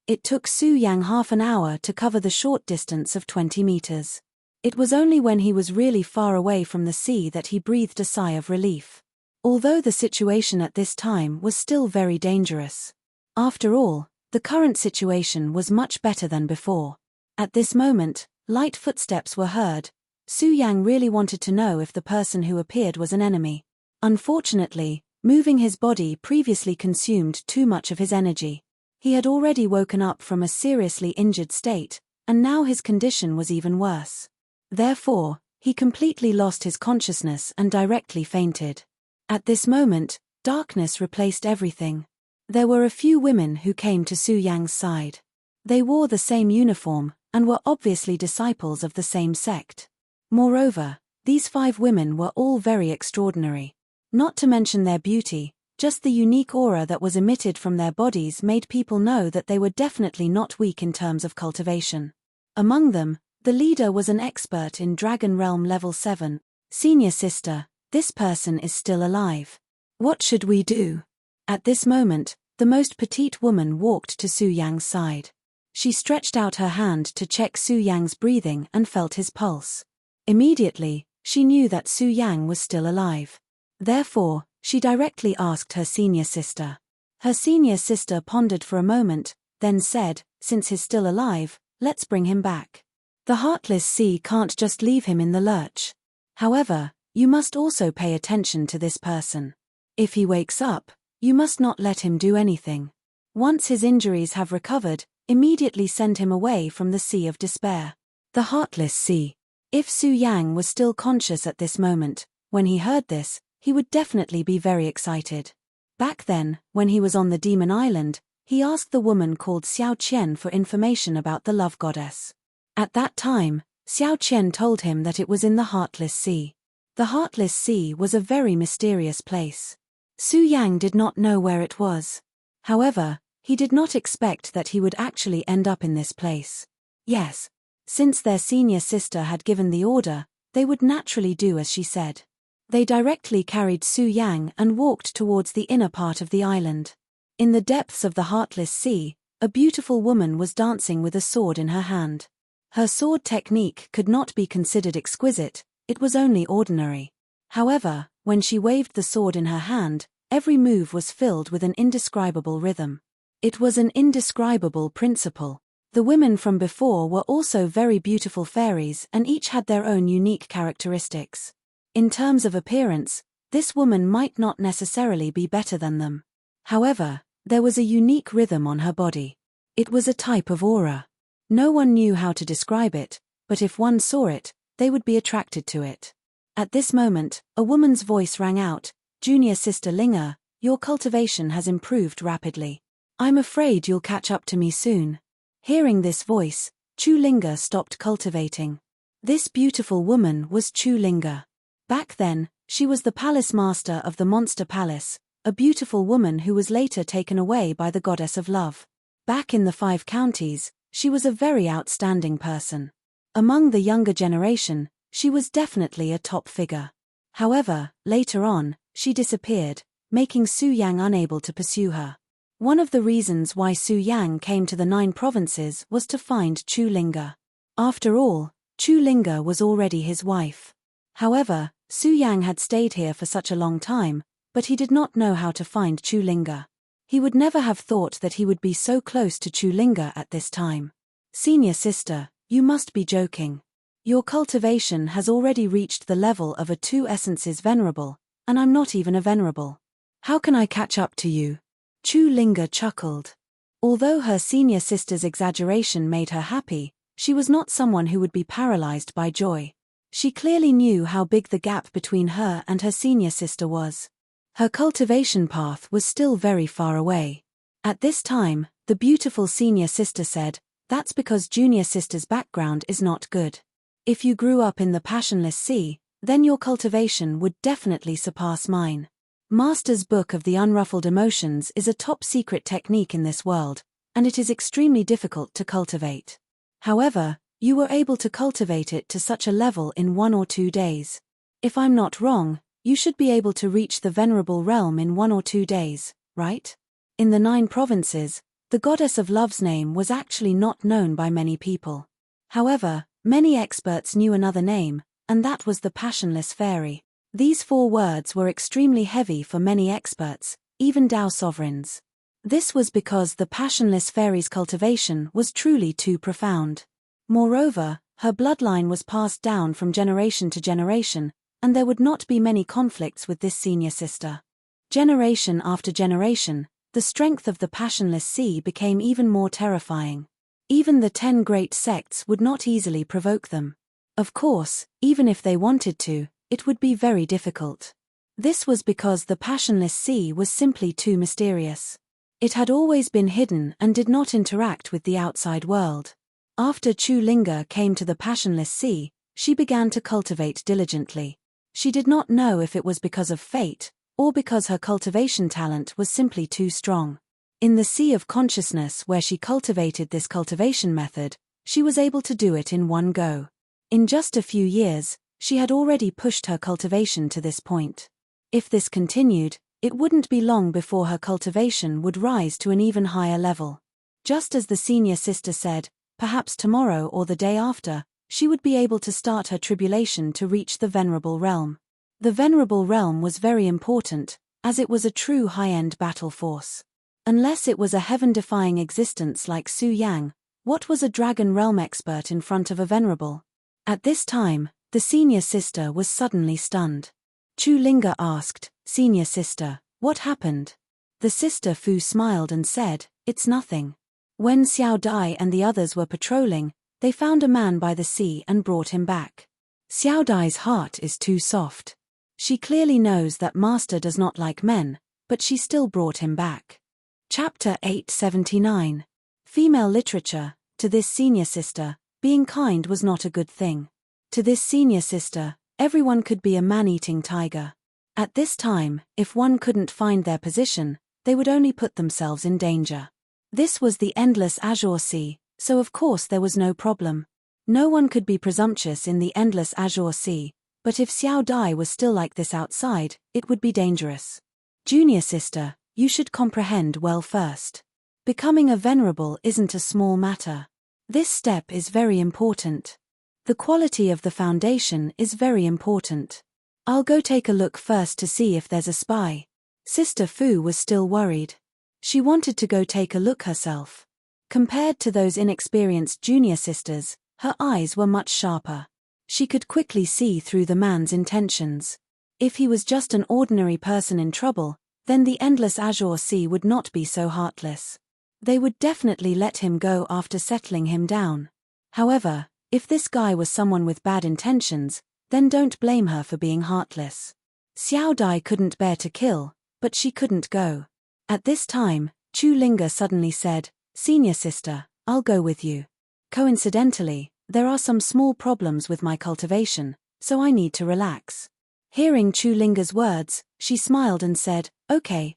It took Su Yang half an hour to cover the short distance of 20 meters. It was only when he was really far away from the sea that he breathed a sigh of relief. Although the situation at this time was still very dangerous. After all, the current situation was much better than before. At this moment, light footsteps were heard. Su Yang really wanted to know if the person who appeared was an enemy. Unfortunately, moving his body previously consumed too much of his energy. He had already woken up from a seriously injured state, and now his condition was even worse. Therefore, he completely lost his consciousness and directly fainted. At this moment, darkness replaced everything. There were a few women who came to Su Yang's side. They wore the same uniform, and were obviously disciples of the same sect. Moreover, these 5 women were all very extraordinary. Not to mention their beauty, just the unique aura that was emitted from their bodies made people know that they were definitely not weak in terms of cultivation. Among them, the leader was an expert in Dragon Realm Level 7. Senior sister, this person is still alive. What should we do? At this moment, the most petite woman walked to Su Yang's side. She stretched out her hand to check Su Yang's breathing and felt his pulse. Immediately, she knew that Su Yang was still alive. Therefore, she directly asked her senior sister. Her senior sister pondered for a moment, then said, "Since he's still alive, let's bring him back. The Heartless Sea can't just leave him in the lurch. However, you must also pay attention to this person. If he wakes up, you must not let him do anything. Once his injuries have recovered, immediately send him away from the Sea of Despair." The Heartless Sea. If Su Yang was still conscious at this moment, when he heard this, he would definitely be very excited. Back then, when he was on the Demon Island, he asked the woman called Xiao Qian for information about the love goddess. At that time, Xiao Qian told him that it was in the Heartless Sea. The Heartless Sea was a very mysterious place. Su Yang did not know where it was. However, he did not expect that he would actually end up in this place. Yes. Since their senior sister had given the order, they would naturally do as she said. They directly carried Su Yang and walked towards the inner part of the island. In the depths of the Heartless Sea, a beautiful woman was dancing with a sword in her hand. Her sword technique could not be considered exquisite, it was only ordinary. However, when she waved the sword in her hand, every move was filled with an indescribable rhythm. It was an indescribable principle. The women from before were also very beautiful fairies and each had their own unique characteristics. In terms of appearance, this woman might not necessarily be better than them. However, there was a unique rhythm on her body. It was a type of aura. No one knew how to describe it, but if one saw it, they would be attracted to it. At this moment, a woman's voice rang out, "Junior Sister Linger, your cultivation has improved rapidly. I'm afraid you'll catch up to me soon. Hearing this voice, Chu Linga stopped cultivating. This beautiful woman was Chu Linga. Back then, she was the palace master of the Monster Palace, a beautiful woman who was later taken away by the goddess of love. Back in the 5 counties, she was a very outstanding person. Among the younger generation, she was definitely a top figure. However, later on, she disappeared, making Su Yang unable to pursue her. One of the reasons why Su Yang came to the 9 provinces was to find Chu Linga. After all, Chu Linga was already his wife. However, Su Yang had stayed here for such a long time, but he did not know how to find Chu Linga. He would never have thought that he would be so close to Chu Linga at this time. Senior sister, you must be joking. Your cultivation has already reached the level of a 2 essences venerable, and I'm not even a venerable. How can I catch up to you? Chu Linga chuckled. Although her senior sister's exaggeration made her happy, she was not someone who would be paralyzed by joy. She clearly knew how big the gap between her and her senior sister was. Her cultivation path was still very far away. At this time, the beautiful senior sister said, "That's because junior sister's background is not good. If you grew up in the passionless sea, then your cultivation would definitely surpass mine. Master's Book of the Unruffled Emotions is a top-secret technique in this world, and it is extremely difficult to cultivate. However, you were able to cultivate it to such a level in 1 or 2 days. If I'm not wrong, you should be able to reach the venerable realm in 1 or 2 days, right?" In the 9 provinces, the goddess of love's name was actually not known by many people. However, many experts knew another name, and that was the passionless fairy. These 4 words were extremely heavy for many experts, even Dao sovereigns. This was because the passionless fairy's cultivation was truly too profound. Moreover, her bloodline was passed down from generation to generation, and there would not be many conflicts with this senior sister. Generation after generation, the strength of the passionless sea became even more terrifying. Even the 10 great sects would not easily provoke them. Of course, even if they wanted to, it would be very difficult. This was because the passionless sea was simply too mysterious. It had always been hidden and did not interact with the outside world. After Chu Linga came to the passionless sea, she began to cultivate diligently. She did not know if it was because of fate, or because her cultivation talent was simply too strong. In the sea of consciousness where she cultivated this cultivation method, she was able to do it in one go. In just a few years, she had already pushed her cultivation to this point. If this continued, it wouldn't be long before her cultivation would rise to an even higher level. Just as the senior sister said, perhaps tomorrow or the day after, she would be able to start her tribulation to reach the venerable realm. The venerable realm was very important, as it was a true high-end battle force. Unless it was a heaven-defying existence like Su Yang, what was a dragon realm expert in front of a venerable? At this time, the senior sister was suddenly stunned. Chu Linga asked, "Senior sister, what happened?" The sister Fu smiled and said, "It's nothing. When Xiao Dai and the others were patrolling, they found a man by the sea and brought him back. Xiao Dai's heart is too soft. She clearly knows that Master does not like men, but she still brought him back." Chapter 879. Female Literature. To this senior sister, being kind was not a good thing. To this senior sister, everyone could be a man-eating tiger. At this time, if one couldn't find their position, they would only put themselves in danger. This was the endless Azure Sea, so of course there was no problem. No one could be presumptuous in the endless Azure Sea, but if Xiao Dai was still like this outside, it would be dangerous. Junior sister, you should comprehend well first. Becoming a venerable isn't a small matter. This step is very important. The quality of the foundation is very important. I'll go take a look first to see if there's a spy. Sister Fu was still worried. She wanted to go take a look herself. Compared to those inexperienced junior sisters, her eyes were much sharper. She could quickly see through the man's intentions. If he was just an ordinary person in trouble, then the endless Azure Sea would not be so heartless. They would definitely let him go after settling him down. However, if this guy was someone with bad intentions, then don't blame her for being heartless. Xiao Dai couldn't bear to kill, but she couldn't go. At this time, Chu Linga suddenly said, "Senior sister, I'll go with you. Coincidentally, there are some small problems with my cultivation, so I need to relax." Hearing Chu Linga's words, she smiled and said, Okay,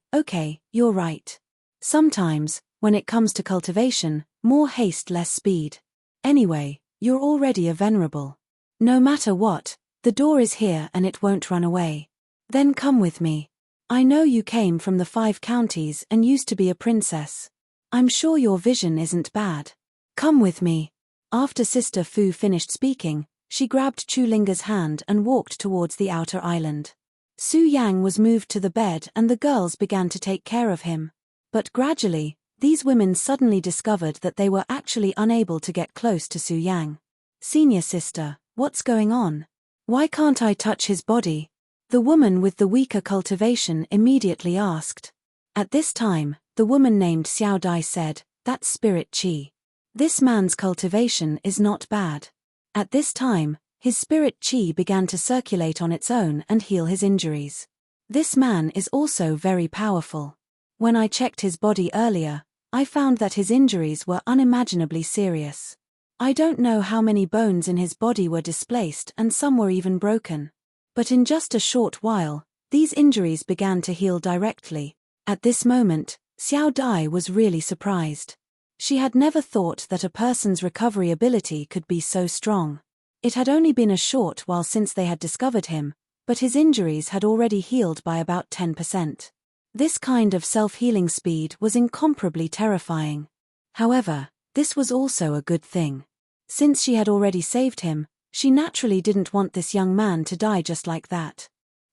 you're right. Sometimes, when it comes to cultivation, more haste, less speed. Anyway, you're already a venerable. No matter what, the door is here and it won't run away. Then come with me. I know you came from the 5 counties and used to be a princess. I'm sure your vision isn't bad. Come with me. After Sister Fu finished speaking, she grabbed Chu Linga's hand and walked towards the outer island. Su Yang was moved to the bed and the girls began to take care of him. But gradually, these women suddenly discovered that they were actually unable to get close to Su Yang. "Senior sister, what's going on? Why can't I touch his body?" the woman with the weaker cultivation immediately asked. At this time, the woman named Xiao Dai said, "That's spirit qi. This man's cultivation is not bad." At this time, his spirit qi began to circulate on its own and heal his injuries. This man is also very powerful. When I checked his body earlier, I found that his injuries were unimaginably serious. I don't know how many bones in his body were displaced and some were even broken. But in just a short while, these injuries began to heal directly. At this moment, Xiao Dai was really surprised. She had never thought that a person's recovery ability could be so strong. It had only been a short while since they had discovered him, but his injuries had already healed by about 10%. This kind of self-healing speed was incomparably terrifying. However, this was also a good thing. Since she had already saved him, she naturally didn't want this young man to die just like that.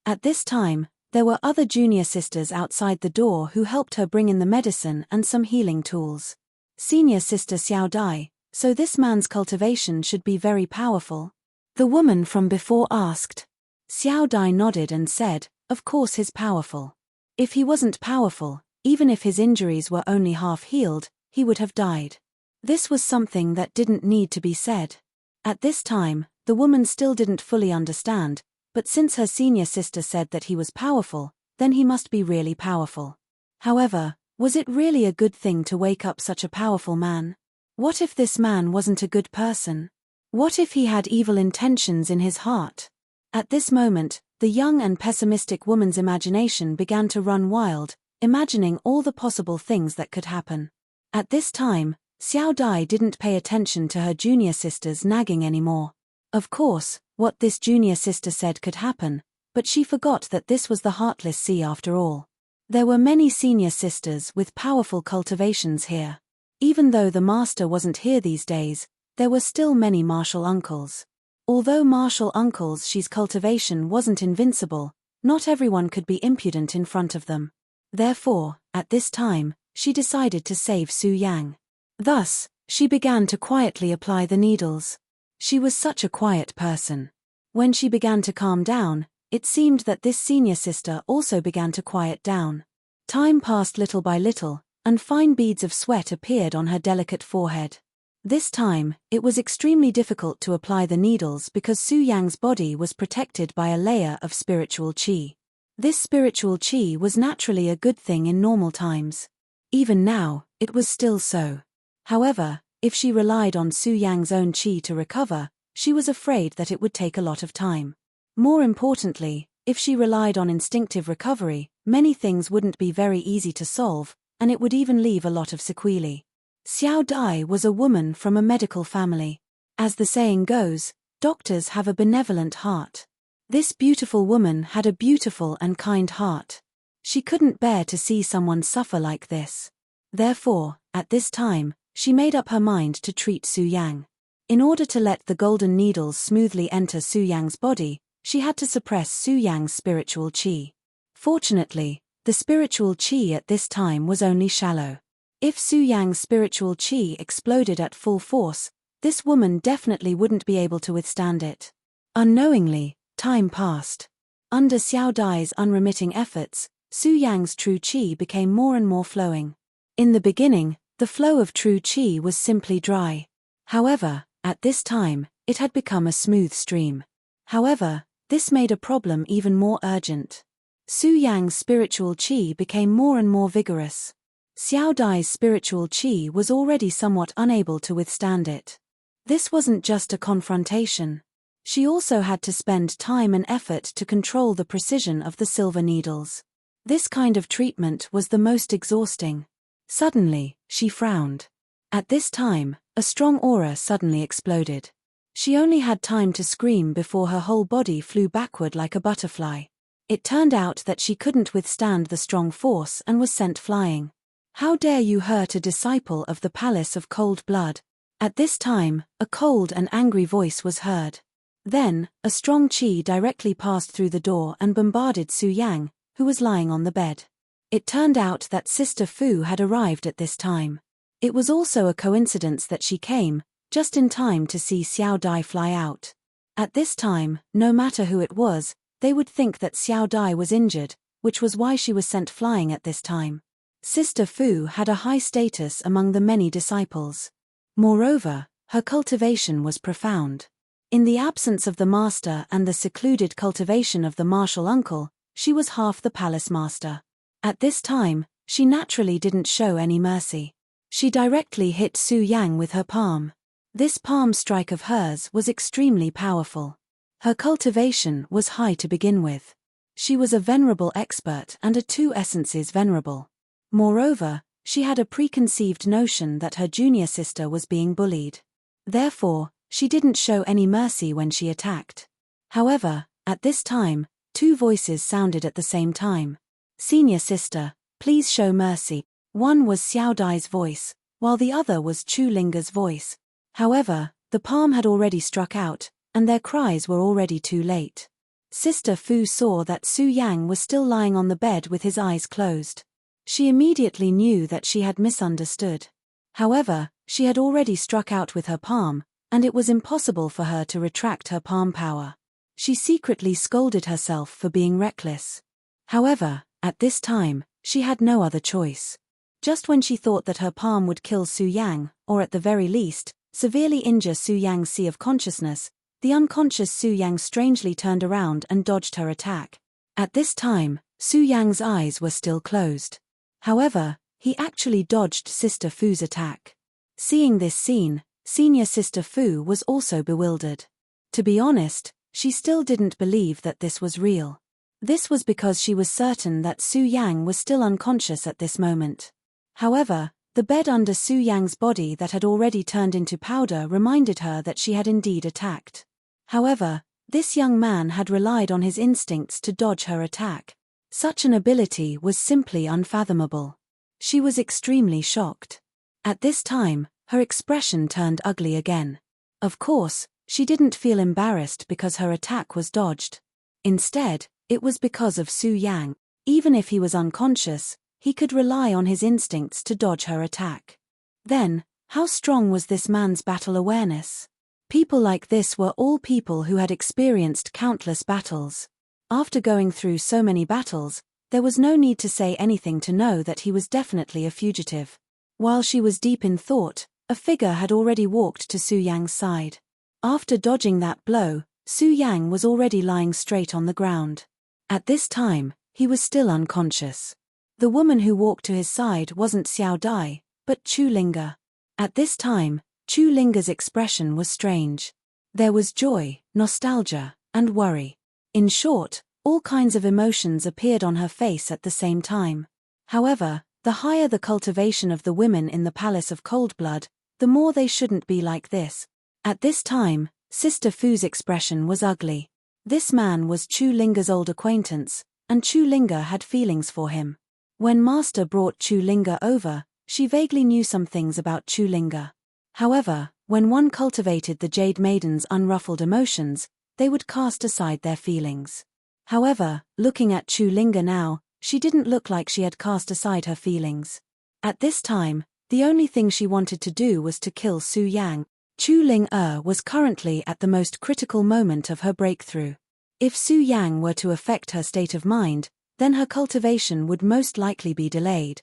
At this time, there were other junior sisters outside the door who helped her bring in the medicine and some healing tools. "Senior sister Xiao Dai, so this man's cultivation should be very powerful?" the woman from before asked. Xiao Dai nodded and said, "Of course he's powerful. If he wasn't powerful, even if his injuries were only half healed, he would have died." This was something that didn't need to be said. At this time, the woman still didn't fully understand, but since her senior sister said that he was powerful, then he must be really powerful. However, was it really a good thing to wake up such a powerful man? What if this man wasn't a good person? What if he had evil intentions in his heart? At this moment, the young and pessimistic woman's imagination began to run wild, imagining all the possible things that could happen. At this time, Xiao Dai didn't pay attention to her junior sisters nagging anymore. Of course, what this junior sister said could happen, but she forgot that this was the Heartless Sea after all. There were many senior sisters with powerful cultivations here. Even though the master wasn't here these days, there were still many martial uncles. Although martial uncles' she's cultivation wasn't invincible, not everyone could be impudent in front of them. Therefore, at this time, she decided to save Su Yang. Thus, she began to quietly apply the needles. She was such a quiet person. When she began to calm down, it seemed that this senior sister also began to quiet down. Time passed little by little, and fine beads of sweat appeared on her delicate forehead. This time, it was extremely difficult to apply the needles because Su Yang's body was protected by a layer of spiritual qi. This spiritual qi was naturally a good thing in normal times. Even now, it was still so. However, if she relied on Su Yang's own qi to recover, she was afraid that it would take a lot of time. More importantly, if she relied on instinctive recovery, many things wouldn't be very easy to solve, and it would even leave a lot of sequelae. Xiao Dai was a woman from a medical family. As the saying goes, doctors have a benevolent heart. This beautiful woman had a beautiful and kind heart. She couldn't bear to see someone suffer like this. Therefore, at this time, she made up her mind to treat Su Yang. In order to let the golden needles smoothly enter Su Yang's body, she had to suppress Su Yang's spiritual qi. Fortunately, the spiritual qi at this time was only shallow. If Su Yang's spiritual qi exploded at full force, this woman definitely wouldn't be able to withstand it. Unknowingly, time passed. Under Xiao Dai's unremitting efforts, Su Yang's true qi became more and more flowing. In the beginning, the flow of true qi was simply dry. However, at this time, it had become a smooth stream. However, this made a problem even more urgent. Su Yang's spiritual qi became more and more vigorous. Xiao Dai's spiritual qi was already somewhat unable to withstand it. This wasn't just a confrontation. She also had to spend time and effort to control the precision of the silver needles. This kind of treatment was the most exhausting. Suddenly, she frowned. At this time, a strong aura suddenly exploded. She only had time to scream before her whole body flew backward like a butterfly. It turned out that she couldn't withstand the strong force and was sent flying. How dare you hurt a disciple of the Palace of Cold Blood? At this time, a cold and angry voice was heard. Then, a strong qi directly passed through the door and bombarded Su Yang, who was lying on the bed. It turned out that Sister Fu had arrived at this time. It was also a coincidence that she came, just in time to see Xiao Dai fly out. At this time, no matter who it was, they would think that Xiao Dai was injured, which was why she was sent flying at this time. Sister Fu had a high status among the many disciples. Moreover, her cultivation was profound. In the absence of the master and the secluded cultivation of the martial uncle, she was half the palace master. At this time, she naturally didn't show any mercy. She directly hit Su Yang with her palm. This palm strike of hers was extremely powerful. Her cultivation was high to begin with. She was a venerable expert and a two essences venerable. Moreover, she had a preconceived notion that her junior sister was being bullied. Therefore, she didn't show any mercy when she attacked. However, at this time, two voices sounded at the same time. Senior sister, please show mercy. One was Xiao Dai's voice, while the other was Chu Linga's voice. However, the palm had already struck out, and their cries were already too late. Sister Fu saw that Su Yang was still lying on the bed with his eyes closed. She immediately knew that she had misunderstood. However, she had already struck out with her palm, and it was impossible for her to retract her palm power. She secretly scolded herself for being reckless. However, at this time, she had no other choice. Just when she thought that her palm would kill Su Yang, or at the very least, severely injure Su Yang's sea of consciousness, the unconscious Su Yang strangely turned around and dodged her attack. At this time, Su Yang's eyes were still closed. However, he actually dodged Sister Fu's attack. Seeing this scene, Senior Sister Fu was also bewildered. To be honest, she still didn't believe that this was real. This was because she was certain that Su Yang was still unconscious at this moment. However, the bed under Su Yang's body that had already turned into powder reminded her that she had indeed attacked. However, this young man had relied on his instincts to dodge her attack. Such an ability was simply unfathomable. She was extremely shocked. At this time, her expression turned ugly again. Of course, she didn't feel embarrassed because her attack was dodged. Instead, it was because of Su Yang. Even if he was unconscious, he could rely on his instincts to dodge her attack. Then, how strong was this man's battle awareness? People like this were all people who had experienced countless battles. After going through so many battles, there was no need to say anything to know that he was definitely a fugitive. While she was deep in thought, a figure had already walked to Su Yang's side. After dodging that blow, Su Yang was already lying straight on the ground. At this time, he was still unconscious. The woman who walked to his side wasn't Xiao Dai, but Chu Linga. At this time, Chu Linga's expression was strange. There was joy, nostalgia, and worry. In short, all kinds of emotions appeared on her face at the same time. However, the higher the cultivation of the women in the Palace of Cold Blood, the more they shouldn't be like this. At this time, Sister Fu's expression was ugly. This man was Chu Linga's old acquaintance, and Chu Linga had feelings for him. When Master brought Chu Linga over, she vaguely knew some things about Chu Linga. However, when one cultivated the Jade Maiden's unruffled emotions, they would cast aside their feelings. However, looking at Chu Linga now, she didn't look like she had cast aside her feelings. At this time, the only thing she wanted to do was to kill Su Yang. Chu Ling-er was currently at the most critical moment of her breakthrough. If Su Yang were to affect her state of mind, then her cultivation would most likely be delayed.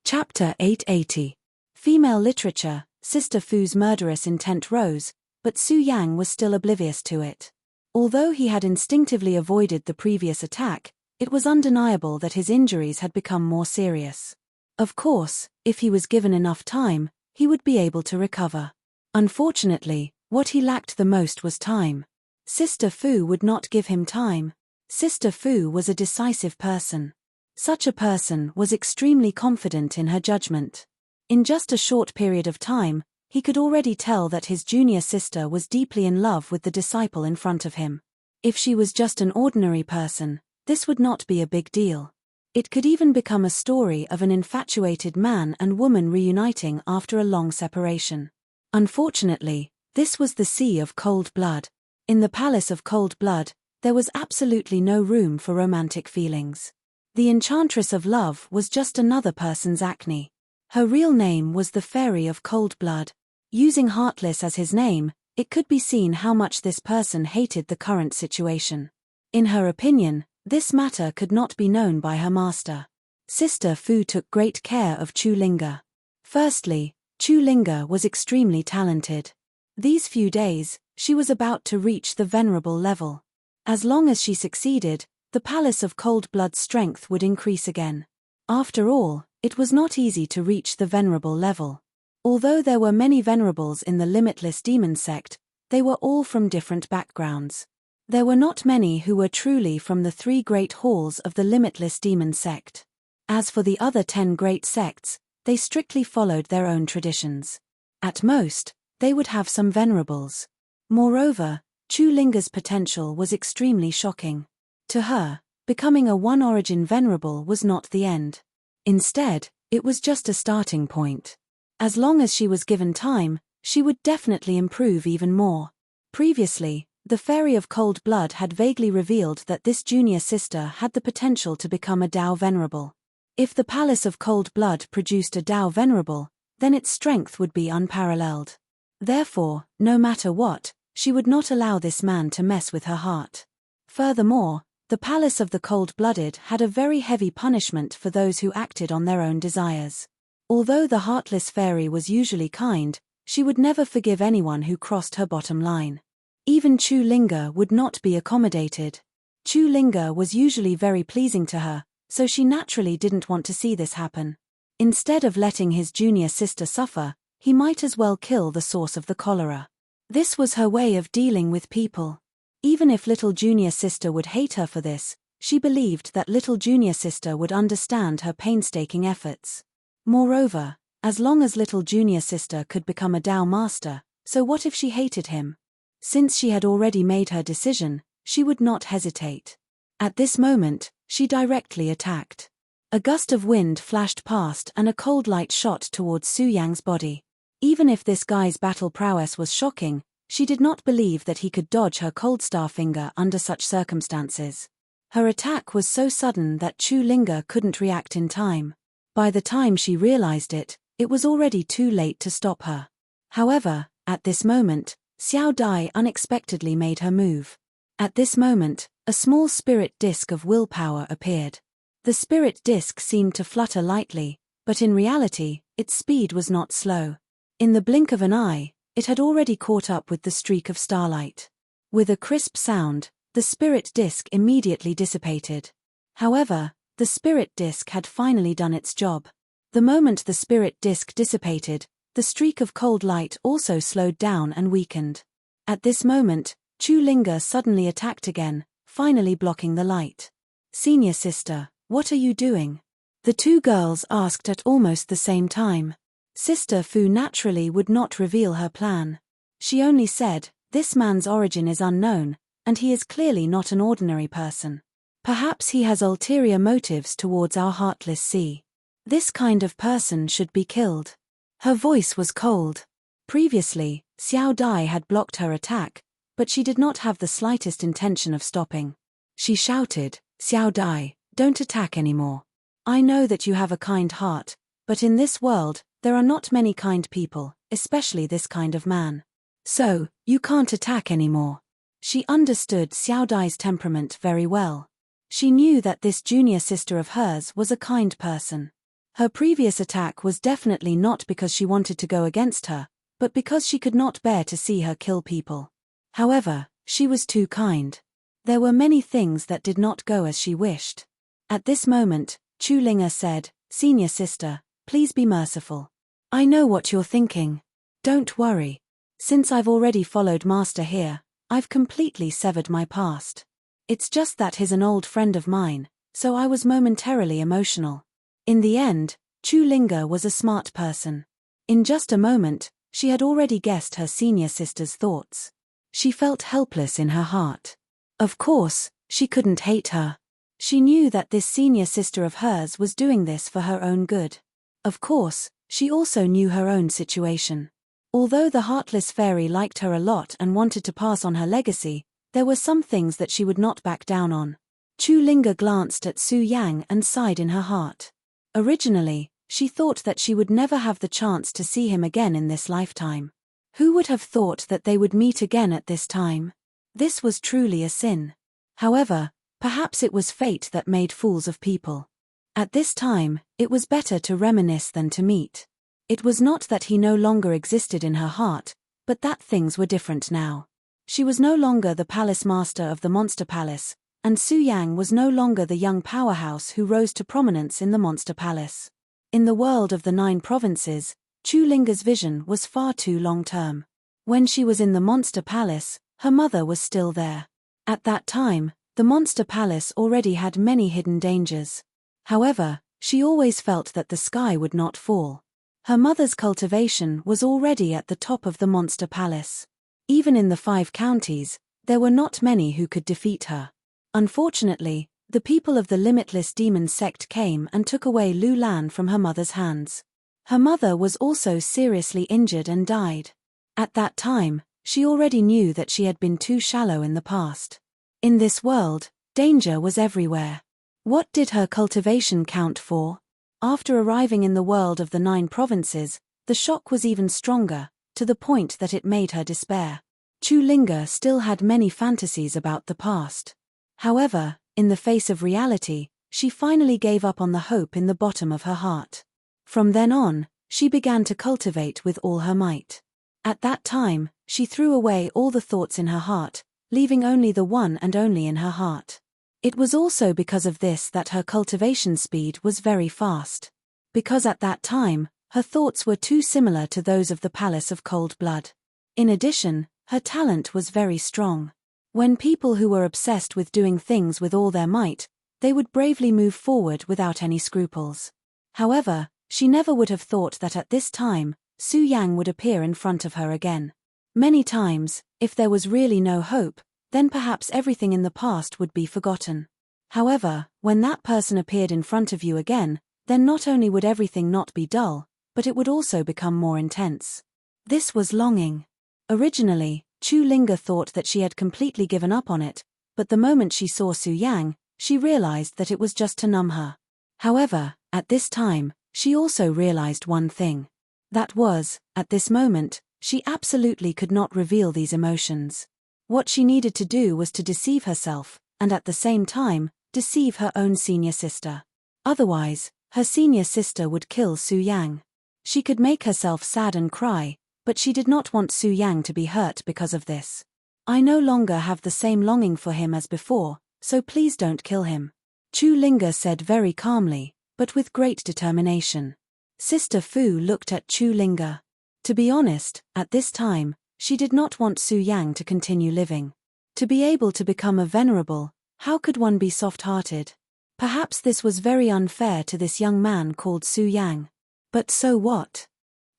Chapter 880. Female literature. Sister Fu's murderous intent rose, but Su Yang was still oblivious to it. Although he had instinctively avoided the previous attack, it was undeniable that his injuries had become more serious. Of course, if he was given enough time, he would be able to recover. Unfortunately, what he lacked the most was time. Sister Fu would not give him time. Sister Fu was a decisive person. Such a person was extremely confident in her judgment. In just a short period of time, he could already tell that his junior sister was deeply in love with the disciple in front of him. If she was just an ordinary person, this would not be a big deal. It could even become a story of an infatuated man and woman reuniting after a long separation. Unfortunately, this was the sea of cold blood. In the palace of cold blood, there was absolutely no room for romantic feelings. The enchantress of love was just another person's acne. Her real name was the Fairy of Cold Blood. Using Heartless as his name, it could be seen how much this person hated the current situation. In her opinion, this matter could not be known by her master. Sister Fu took great care of Chu Linga. Firstly, Chu Linga was extremely talented. These few days, she was about to reach the venerable level. As long as she succeeded, the Palace of Cold Blood's strength would increase again. After all, it was not easy to reach the venerable level. Although there were many venerables in the Limitless Demon sect, they were all from different backgrounds. There were not many who were truly from the 3 great halls of the Limitless Demon sect. As for the other 10 great sects, they strictly followed their own traditions. At most, they would have some venerables. Moreover, Chu Linga's potential was extremely shocking. To her, becoming a One Origin venerable was not the end. Instead, it was just a starting point. As long as she was given time, she would definitely improve even more. Previously, the Fairy of Cold Blood had vaguely revealed that this junior sister had the potential to become a Dao Venerable. If the Palace of Cold Blood produced a Dao Venerable, then its strength would be unparalleled. Therefore, no matter what, she would not allow this man to mess with her heart. Furthermore, the Palace of the Cold-Blooded had a very heavy punishment for those who acted on their own desires. Although the Heartless Fairy was usually kind, she would never forgive anyone who crossed her bottom line. Even Chu Linga would not be accommodated. Chu Linga was usually very pleasing to her, so she naturally didn't want to see this happen. Instead of letting his junior sister suffer, he might as well kill the source of the cholera. This was her way of dealing with people. Even if little junior sister would hate her for this, she believed that little junior sister would understand her painstaking efforts. Moreover, as long as little junior sister could become a Dao master, so what if she hated him? Since she had already made her decision, she would not hesitate. At this moment, she directly attacked. A gust of wind flashed past and a cold light shot towards Su Yang's body. Even if this guy's battle prowess was shocking, she did not believe that he could dodge her cold star finger under such circumstances. Her attack was so sudden that Chu Linga couldn't react in time. By the time she realized it, it was already too late to stop her. However, at this moment, Xiao Dai unexpectedly made her move. At this moment, a small spirit disk of willpower appeared. The spirit disk seemed to flutter lightly, but in reality, its speed was not slow. In the blink of an eye, it had already caught up with the streak of starlight. With a crisp sound, the spirit disk immediately dissipated. However, the spirit disk had finally done its job. The moment the spirit disk dissipated, the streak of cold light also slowed down and weakened. At this moment, Chu Linga suddenly attacked again, finally blocking the light. "Senior sister, what are you doing?" The 2 girls asked at almost the same time. Sister Fu naturally would not reveal her plan. She only said, "This man's origin is unknown, and he is clearly not an ordinary person. Perhaps he has ulterior motives towards our heartless sea. This kind of person should be killed." Her voice was cold. Previously, Xiao Dai had blocked her attack, but she did not have the slightest intention of stopping. She shouted, "Xiao Dai, don't attack anymore. I know that you have a kind heart, but in this world, there are not many kind people, especially this kind of man. So, you can't attack anymore." She understood Xiao Dai's temperament very well. She knew that this junior sister of hers was a kind person. Her previous attack was definitely not because she wanted to go against her, but because she could not bear to see her kill people. However, she was too kind. There were many things that did not go as she wished. At this moment, Chu Linga said, "Senior sister, please be merciful. I know what you're thinking. Don't worry. Since I've already followed Master here, I've completely severed my past. It's just that he's an old friend of mine, so I was momentarily emotional. In the end, Chu Linga was a smart person. In just a moment, she had already guessed her senior sister's thoughts. She felt helpless in her heart. Of course, she couldn't hate her. She knew that this senior sister of hers was doing this for her own good. Of course, she also knew her own situation. Although the heartless fairy liked her a lot and wanted to pass on her legacy, there were some things that she would not back down on. Chu Linga glanced at Su Yang and sighed in her heart. Originally, she thought that she would never have the chance to see him again in this lifetime. Who would have thought that they would meet again at this time? This was truly a sin. However, perhaps it was fate that made fools of people. At this time, it was better to reminisce than to meet. It was not that he no longer existed in her heart, but that things were different now. She was no longer the palace master of the Monster Palace, and Su Yang was no longer the young powerhouse who rose to prominence in the Monster Palace. In the world of the 9 provinces, Chu Linga's vision was far too long-term. When she was in the Monster Palace, her mother was still there. At that time, the Monster Palace already had many hidden dangers. However, she always felt that the sky would not fall. Her mother's cultivation was already at the top of the Monster Palace. Even in the 5 counties, there were not many who could defeat her. Unfortunately, the people of the Limitless Demon sect came and took away Lu Lan from her mother's hands. Her mother was also seriously injured and died. At that time, she already knew that she had been too shallow in the past. In this world, danger was everywhere. What did her cultivation count for? After arriving in the world of the 9 provinces, the shock was even stronger, to the point that it made her despair. Chu Linga still had many fantasies about the past. However, in the face of reality, she finally gave up on the hope in the bottom of her heart. From then on, she began to cultivate with all her might. At that time, she threw away all the thoughts in her heart, leaving only the one and only in her heart. It was also because of this that her cultivation speed was very fast. Because at that time, her thoughts were too similar to those of the Palace of Cold Blood. In addition, her talent was very strong. When people who were obsessed with doing things with all their might, they would bravely move forward without any scruples. However, she never would have thought that at this time, Su Yang would appear in front of her again. Many times, if there was really no hope, then perhaps everything in the past would be forgotten. However, when that person appeared in front of you again, then not only would everything not be dull, but it would also become more intense. This was longing. Originally, Chu Linga thought that she had completely given up on it, but the moment she saw Su Yang, she realized that it was just to numb her. However, at this time, she also realized one thing. That was, at this moment, she absolutely could not reveal these emotions. What she needed to do was to deceive herself, and at the same time, deceive her own senior sister. Otherwise, her senior sister would kill Su Yang. She could make herself sad and cry, but she did not want Su Yang to be hurt because of this. I no longer have the same longing for him as before, so please don't kill him. Chu Linga said very calmly, but with great determination. Sister Fu looked at Chu Linga. To be honest, at this time, she did not want Su Yang to continue living. To be able to become a venerable, how could one be soft-hearted? Perhaps this was very unfair to this young man called Su Yang. But so what?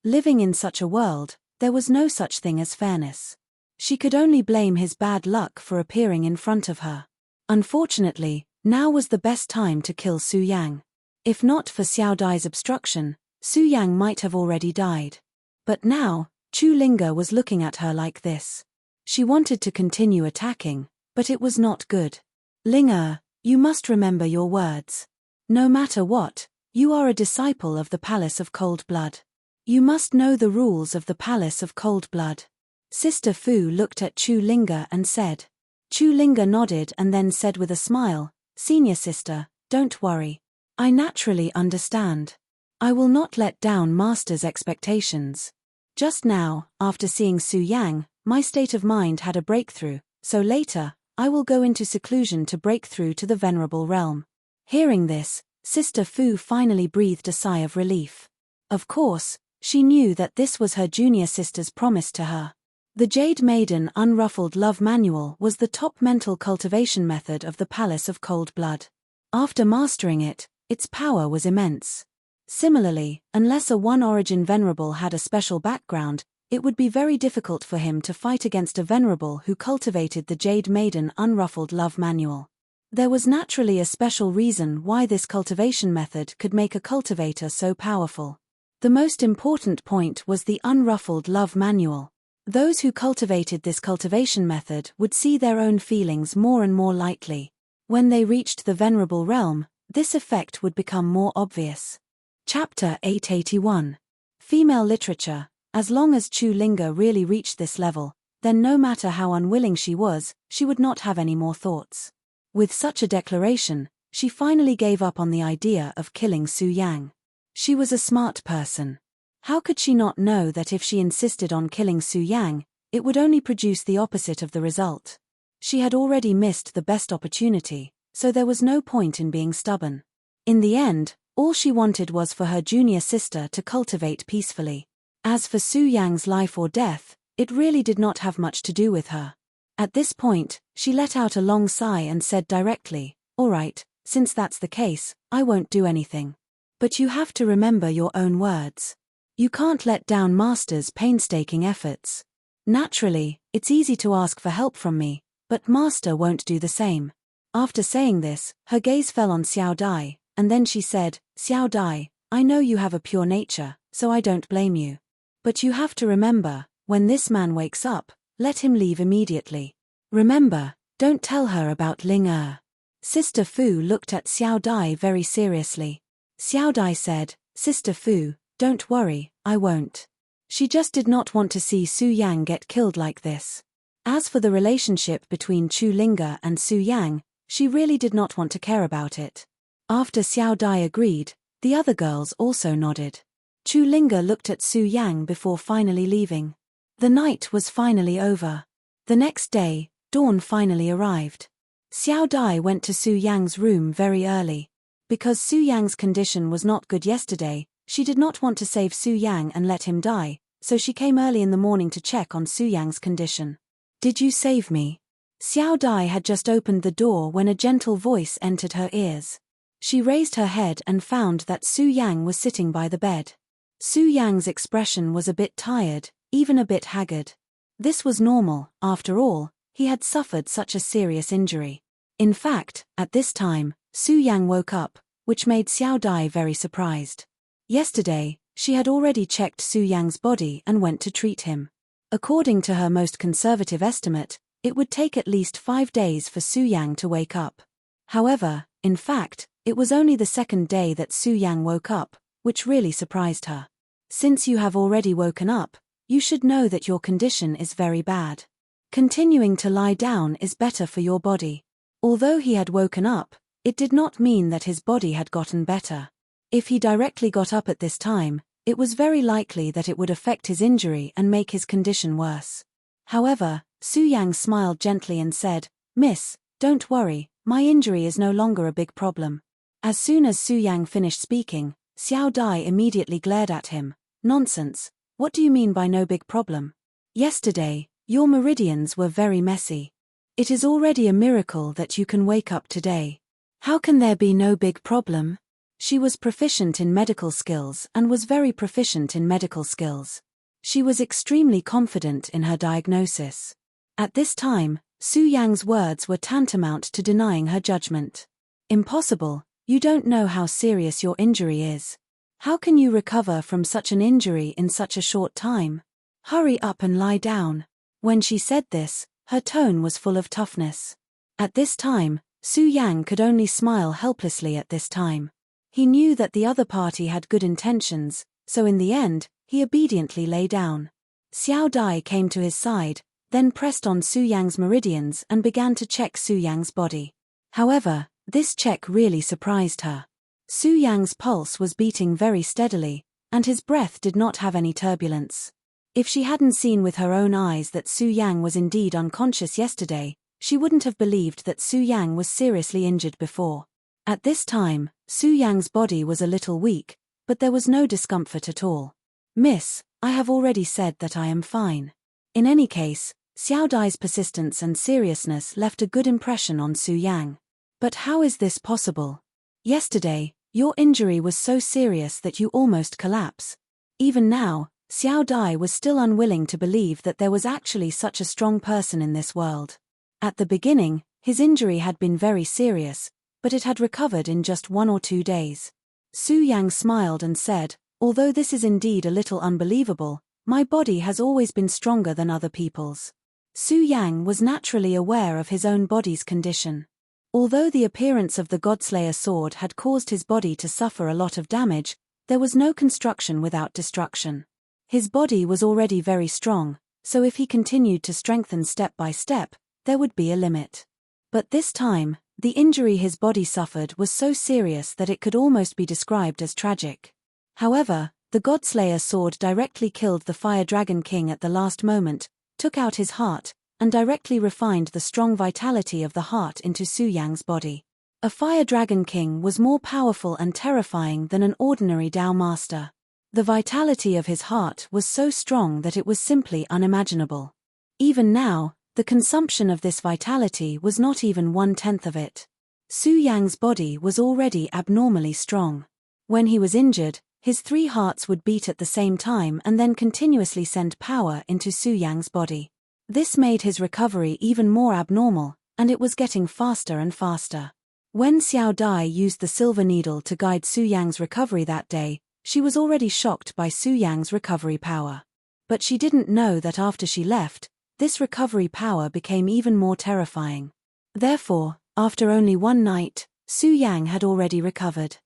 Living in such a world, there was no such thing as fairness. She could only blame his bad luck for appearing in front of her. Unfortunately, now was the best time to kill Su Yang. If not for Xiao Dai's obstruction, Su Yang might have already died. But now, Chu Linga was looking at her like this. She wanted to continue attacking, but it was not good. Linga, you must remember your words. No matter what, you are a disciple of the Palace of Cold Blood. You must know the rules of the Palace of Cold Blood. Sister Fu looked at Chu Linga and said. Chu Linga nodded and then said with a smile, Senior sister, don't worry. I naturally understand. I will not let down Master's expectations. Just now, after seeing Su Yang, my state of mind had a breakthrough, so later, I will go into seclusion to break through to the venerable realm. Hearing this, Sister Fu finally breathed a sigh of relief. Of course, she knew that this was her junior sister's promise to her. The Jade Maiden Unruffled Love Manual was the top mental cultivation method of the Palace of Cold Blood. After mastering it, its power was immense. Similarly, unless a One Origin Venerable had a special background, it would be very difficult for him to fight against a Venerable who cultivated the Jade Maiden Unruffled Love Manual. There was naturally a special reason why this cultivation method could make a cultivator so powerful. The most important point was the Unruffled Love Manual. Those who cultivated this cultivation method would see their own feelings more and more lightly. When they reached the Venerable realm, this effect would become more obvious. Chapter 881. Female Literature. As long as Chu Linga really reached this level, then no matter how unwilling she would not have any more thoughts. With such a declaration, she finally gave up on the idea of killing Su Yang. She was a smart person. How could she not know that if she insisted on killing Su Yang, it would only produce the opposite of the result? She had already missed the best opportunity, so there was no point in being stubborn. In the end, all she wanted was for her junior sister to cultivate peacefully. As for Su Yang's life or death, it really did not have much to do with her. At this point, she let out a long sigh and said directly, "All right, since that's the case, I won't do anything. But you have to remember your own words. You can't let down Master's painstaking efforts. Naturally, it's easy to ask for help from me, but Master won't do the same." After saying this, her gaze fell on Xiao Dai, and then she said, "Xiao Dai, I know you have a pure nature, so I don't blame you. But you have to remember, when this man wakes up, let him leave immediately. Remember, don't tell her about Ling Er." Sister Fu looked at Xiao Dai very seriously. Xiao Dai said, "Sister Fu, don't worry, I won't." She just did not want to see Su Yang get killed like this. As for the relationship between Chu Linga and Su Yang, she really did not want to care about it. After Xiao Dai agreed, the other girls also nodded. Chu Linga looked at Su Yang before finally leaving. The night was finally over. The next day, dawn finally arrived. Xiao Dai went to Su Yang's room very early. Because Su Yang's condition was not good yesterday, she did not want to save Su Yang and let him die, so she came early in the morning to check on Su Yang's condition. "Did you save me?" Xiao Dai had just opened the door when a gentle voice entered her ears. She raised her head and found that Su Yang was sitting by the bed. Su Yang's expression was a bit tired, even a bit haggard. This was normal, after all, he had suffered such a serious injury. In fact, at this time, Su Yang woke up, which made Xiao Dai very surprised. Yesterday, she had already checked Su Yang's body and went to treat him. According to her most conservative estimate, it would take at least 5 days for Su Yang to wake up. However, in fact, it was only the second day that Su Yang woke up, which really surprised her. "Since you have already woken up, you should know that your condition is very bad. Continuing to lie down is better for your body." Although he had woken up, it did not mean that his body had gotten better. If he directly got up at this time, it was very likely that it would affect his injury and make his condition worse. However, Su Yang smiled gently and said, "Miss, don't worry, my injury is no longer a big problem." As soon as Su Yang finished speaking, Xiao Dai immediately glared at him. "Nonsense, what do you mean by no big problem? Yesterday, your meridians were very messy. It is already a miracle that you can wake up today. How can there be no big problem?" She was proficient in medical skills and was very proficient in medical skills. She was extremely confident in her diagnosis. At this time, Su Yang's words were tantamount to denying her judgment. "Impossible, you don't know how serious your injury is. How can you recover from such an injury in such a short time? Hurry up and lie down." When she said this, her tone was full of toughness. At this time, Su Yang could only smile helplessly at this time. He knew that the other party had good intentions, so in the end, he obediently lay down. Xiao Dai came to his side, then pressed on Su Yang's meridians and began to check Su Yang's body. However, this check really surprised her. Su Yang's pulse was beating very steadily, and his breath did not have any turbulence. If she hadn't seen with her own eyes that Su Yang was indeed unconscious yesterday, she wouldn't have believed that Su Yang was seriously injured before. At this time, Su Yang's body was a little weak, but there was no discomfort at all. "Miss, I have already said that I am fine." In any case, Xiao Dai's persistence and seriousness left a good impression on Su Yang. "But how is this possible? Yesterday, your injury was so serious that you almost collapse." Even now, Xiao Dai was still unwilling to believe that there was actually such a strong person in this world. At the beginning, his injury had been very serious, but it had recovered in just 1 or 2 days. Su Yang smiled and said, "Although this is indeed a little unbelievable, my body has always been stronger than other people's." Su Yang was naturally aware of his own body's condition. Although the appearance of the Godslayer sword had caused his body to suffer a lot of damage, there was no construction without destruction. His body was already very strong, so if he continued to strengthen step by step, there would be a limit. But this time, the injury his body suffered was so serious that it could almost be described as tragic. However, the Godslayer sword directly killed the Fire Dragon King at the last moment, took out his heart, and directly refined the strong vitality of the heart into Su Yang's body. A Fire Dragon King was more powerful and terrifying than an ordinary Dao Master. The vitality of his heart was so strong that it was simply unimaginable. Even now, the consumption of this vitality was not even 1/10 of it. Su Yang's body was already abnormally strong. When he was injured, his 3 hearts would beat at the same time and then continuously send power into Su Yang's body. This made his recovery even more abnormal, and it was getting faster and faster. When Xiao Dai used the silver needle to guide Su Yang's recovery that day, she was already shocked by Su Yang's recovery power. But she didn't know that after she left, this recovery power became even more terrifying. Therefore, after only 1 night, Su Yang had already recovered.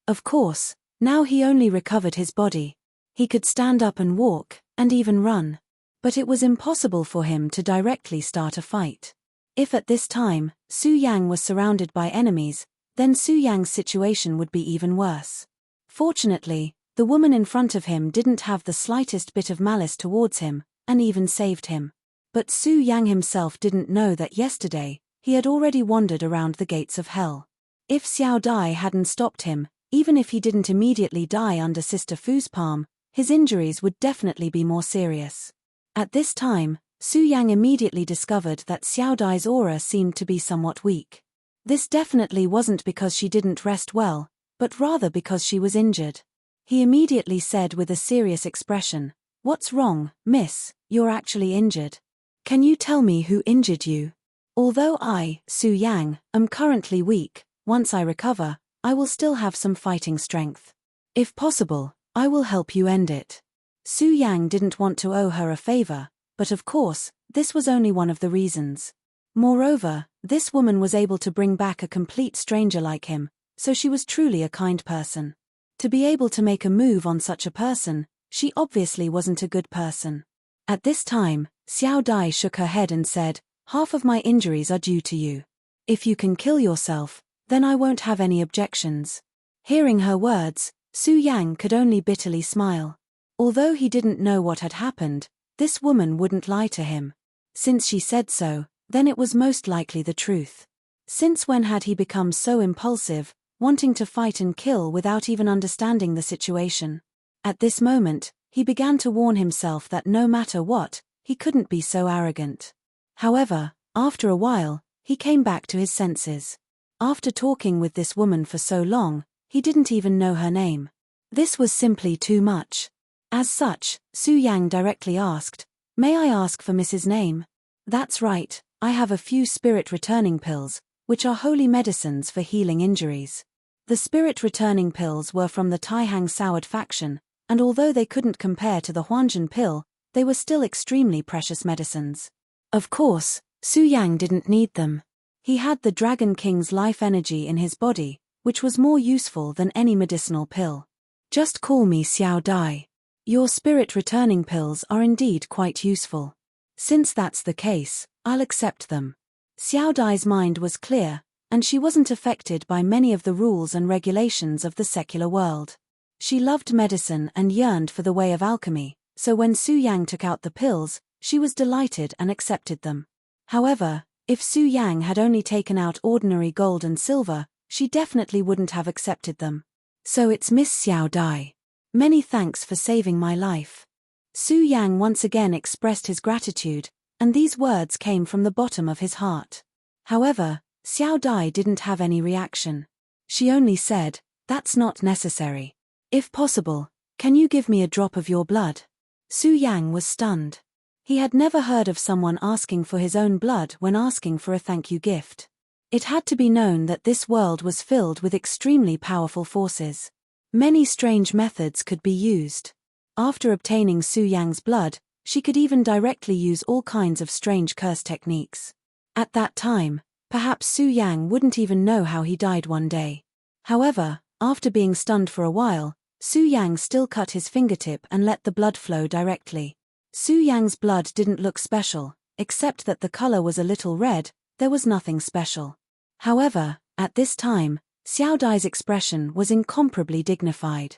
Of course, now he only recovered his body. He could stand up and walk, and even run. But it was impossible for him to directly start a fight. If at this time, Su Yang was surrounded by enemies, then Su Yang's situation would be even worse. Fortunately, the woman in front of him didn't have the slightest bit of malice towards him, and even saved him. But Su Yang himself didn't know that yesterday, he had already wandered around the gates of hell. If Xiao Dai hadn't stopped him, even if he didn't immediately die under Sister Fu's palm, his injuries would definitely be more serious. At this time, Su Yang immediately discovered that Xiao Dai's aura seemed to be somewhat weak. This definitely wasn't because she didn't rest well, but rather because she was injured. He immediately said with a serious expression, "What's wrong, miss? You're actually injured. Can you tell me who injured you? Although I, Su Yang, am currently weak, once I recover, I will still have some fighting strength. If possible, I will help you end it." Su Yang didn't want to owe her a favor, but of course, this was only one of the reasons. Moreover, this woman was able to bring back a complete stranger like him, so she was truly a kind person. To be able to make a move on such a person, she obviously wasn't a good person. At this time, Xiao Dai shook her head and said, "Half of my injuries are due to you. If you can kill yourself, then I won't have any objections." Hearing her words, Su Yang could only bitterly smile. Although he didn't know what had happened, this woman wouldn't lie to him. Since she said so, then it was most likely the truth. Since when had he become so impulsive, wanting to fight and kill without even understanding the situation? At this moment, he began to warn himself that no matter what, he couldn't be so arrogant. However, after a while, he came back to his senses. After talking with this woman for so long, he didn't even know her name. This was simply too much. As such, Su Yang directly asked, "May I ask for Mrs. Name?" "That's right, I have a few spirit returning pills, which are holy medicines for healing injuries." The spirit returning pills were from the Taihang Soured faction, and although they couldn't compare to the Huanzhen pill, they were still extremely precious medicines. Of course, Su Yang didn't need them. He had the Dragon King's life energy in his body, which was more useful than any medicinal pill. "Just call me Xiao Dai. Your spirit returning pills are indeed quite useful. Since that's the case, I'll accept them." Xiao Dai's mind was clear, and she wasn't affected by many of the rules and regulations of the secular world. She loved medicine and yearned for the way of alchemy, so when Su Yang took out the pills, she was delighted and accepted them. However, if Su Yang had only taken out ordinary gold and silver, she definitely wouldn't have accepted them. "So it's Miss Xiao Dai. Many thanks for saving my life. Su Yang once again expressed his gratitude, and these words came from the bottom of his heart. However, Xiao Dai didn't have any reaction. She only said, "That's not necessary. If possible, can you give me a drop of your blood?" Su Yang was stunned. He had never heard of someone asking for his own blood when asking for a thank you gift. It had to be known that this world was filled with extremely powerful forces. Many strange methods could be used. After obtaining Su Yang's blood, she could even directly use all kinds of strange curse techniques. At that time, perhaps Su Yang wouldn't even know how he died one day. However, after being stunned for a while, Su Yang still cut his fingertip and let the blood flow directly. Su Yang's blood didn't look special, except that the color was a little red. There was nothing special. However, at this time, Xiao Dai's expression was incomparably dignified.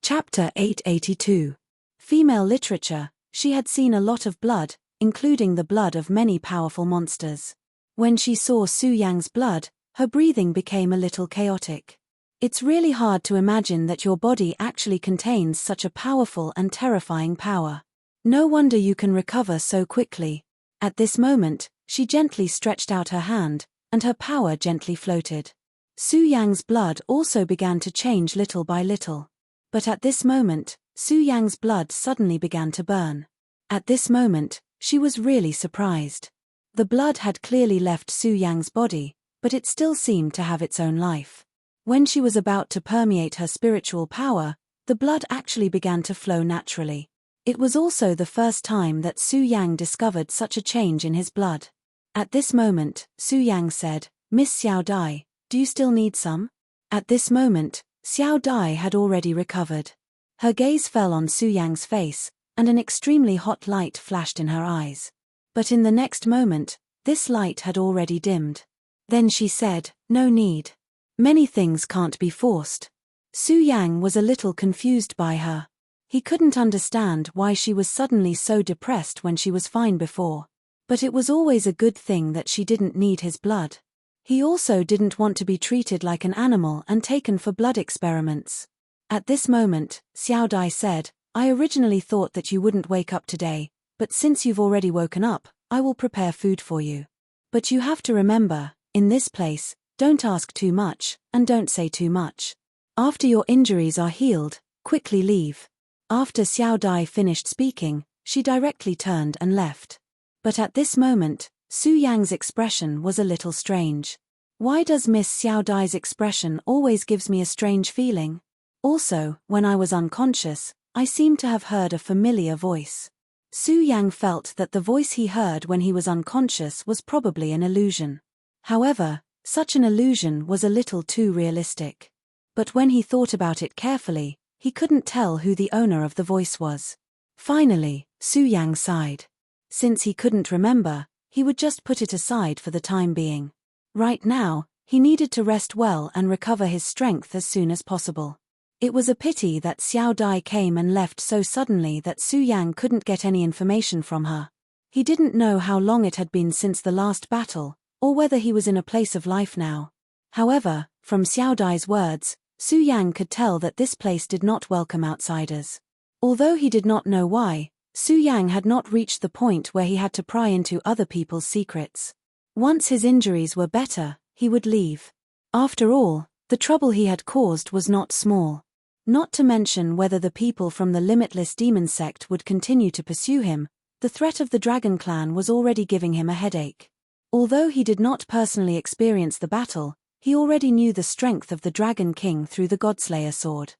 Chapter 882. Female literature. She had seen a lot of blood, including the blood of many powerful monsters. When she saw Su Yang's blood, her breathing became a little chaotic. It's really hard to imagine that your body actually contains such a powerful and terrifying power. No wonder you can recover so quickly. At this moment, she gently stretched out her hand, and her power gently floated. Su Yang's blood also began to change little by little. But at this moment, Su Yang's blood suddenly began to burn. At this moment, she was really surprised. The blood had clearly left Su Yang's body, but it still seemed to have its own life. When she was about to permeate her spiritual power, the blood actually began to flow naturally. It was also the first time that Su Yang discovered such a change in his blood. At this moment, Su Yang said, "Miss Xiao Dai, do you still need some?" At this moment, Xiao Dai had already recovered. Her gaze fell on Su Yang's face, and an extremely hot light flashed in her eyes. But in the next moment, this light had already dimmed. Then she said, "No need. Many things can't be forced." Su Yang was a little confused by her. He couldn't understand why she was suddenly so depressed when she was fine before. But it was always a good thing that she didn't need his blood. He also didn't want to be treated like an animal and taken for blood experiments. At this moment, Xiao Dai said, "I originally thought that you wouldn't wake up today, but since you've already woken up, I will prepare food for you. But you have to remember, in this place, don't ask too much, and don't say too much. After your injuries are healed, quickly leave." After Xiao Dai finished speaking, she directly turned and left. But at this moment, Su Yang's expression was a little strange. Why does Miss Xiao Dai's expression always gives me a strange feeling? Also, when I was unconscious, I seemed to have heard a familiar voice. Su Yang felt that the voice he heard when he was unconscious was probably an illusion. However, such an illusion was a little too realistic. But when he thought about it carefully, he couldn't tell who the owner of the voice was. Finally, Su Yang sighed. Since he couldn't remember, he would just put it aside for the time being. Right now, he needed to rest well and recover his strength as soon as possible. It was a pity that Xiao Dai came and left so suddenly that Su Yang couldn't get any information from her. He didn't know how long it had been since the last battle, or whether he was in a place of life now. However, from Xiao Dai's words, Su Yang could tell that this place did not welcome outsiders. Although he did not know why, Su Yang had not reached the point where he had to pry into other people's secrets. Once his injuries were better, he would leave. After all, the trouble he had caused was not small. Not to mention whether the people from the Limitless Demon sect would continue to pursue him, the threat of the Dragon Clan was already giving him a headache. Although he did not personally experience the battle, he already knew the strength of the Dragon King through the Godslayer sword.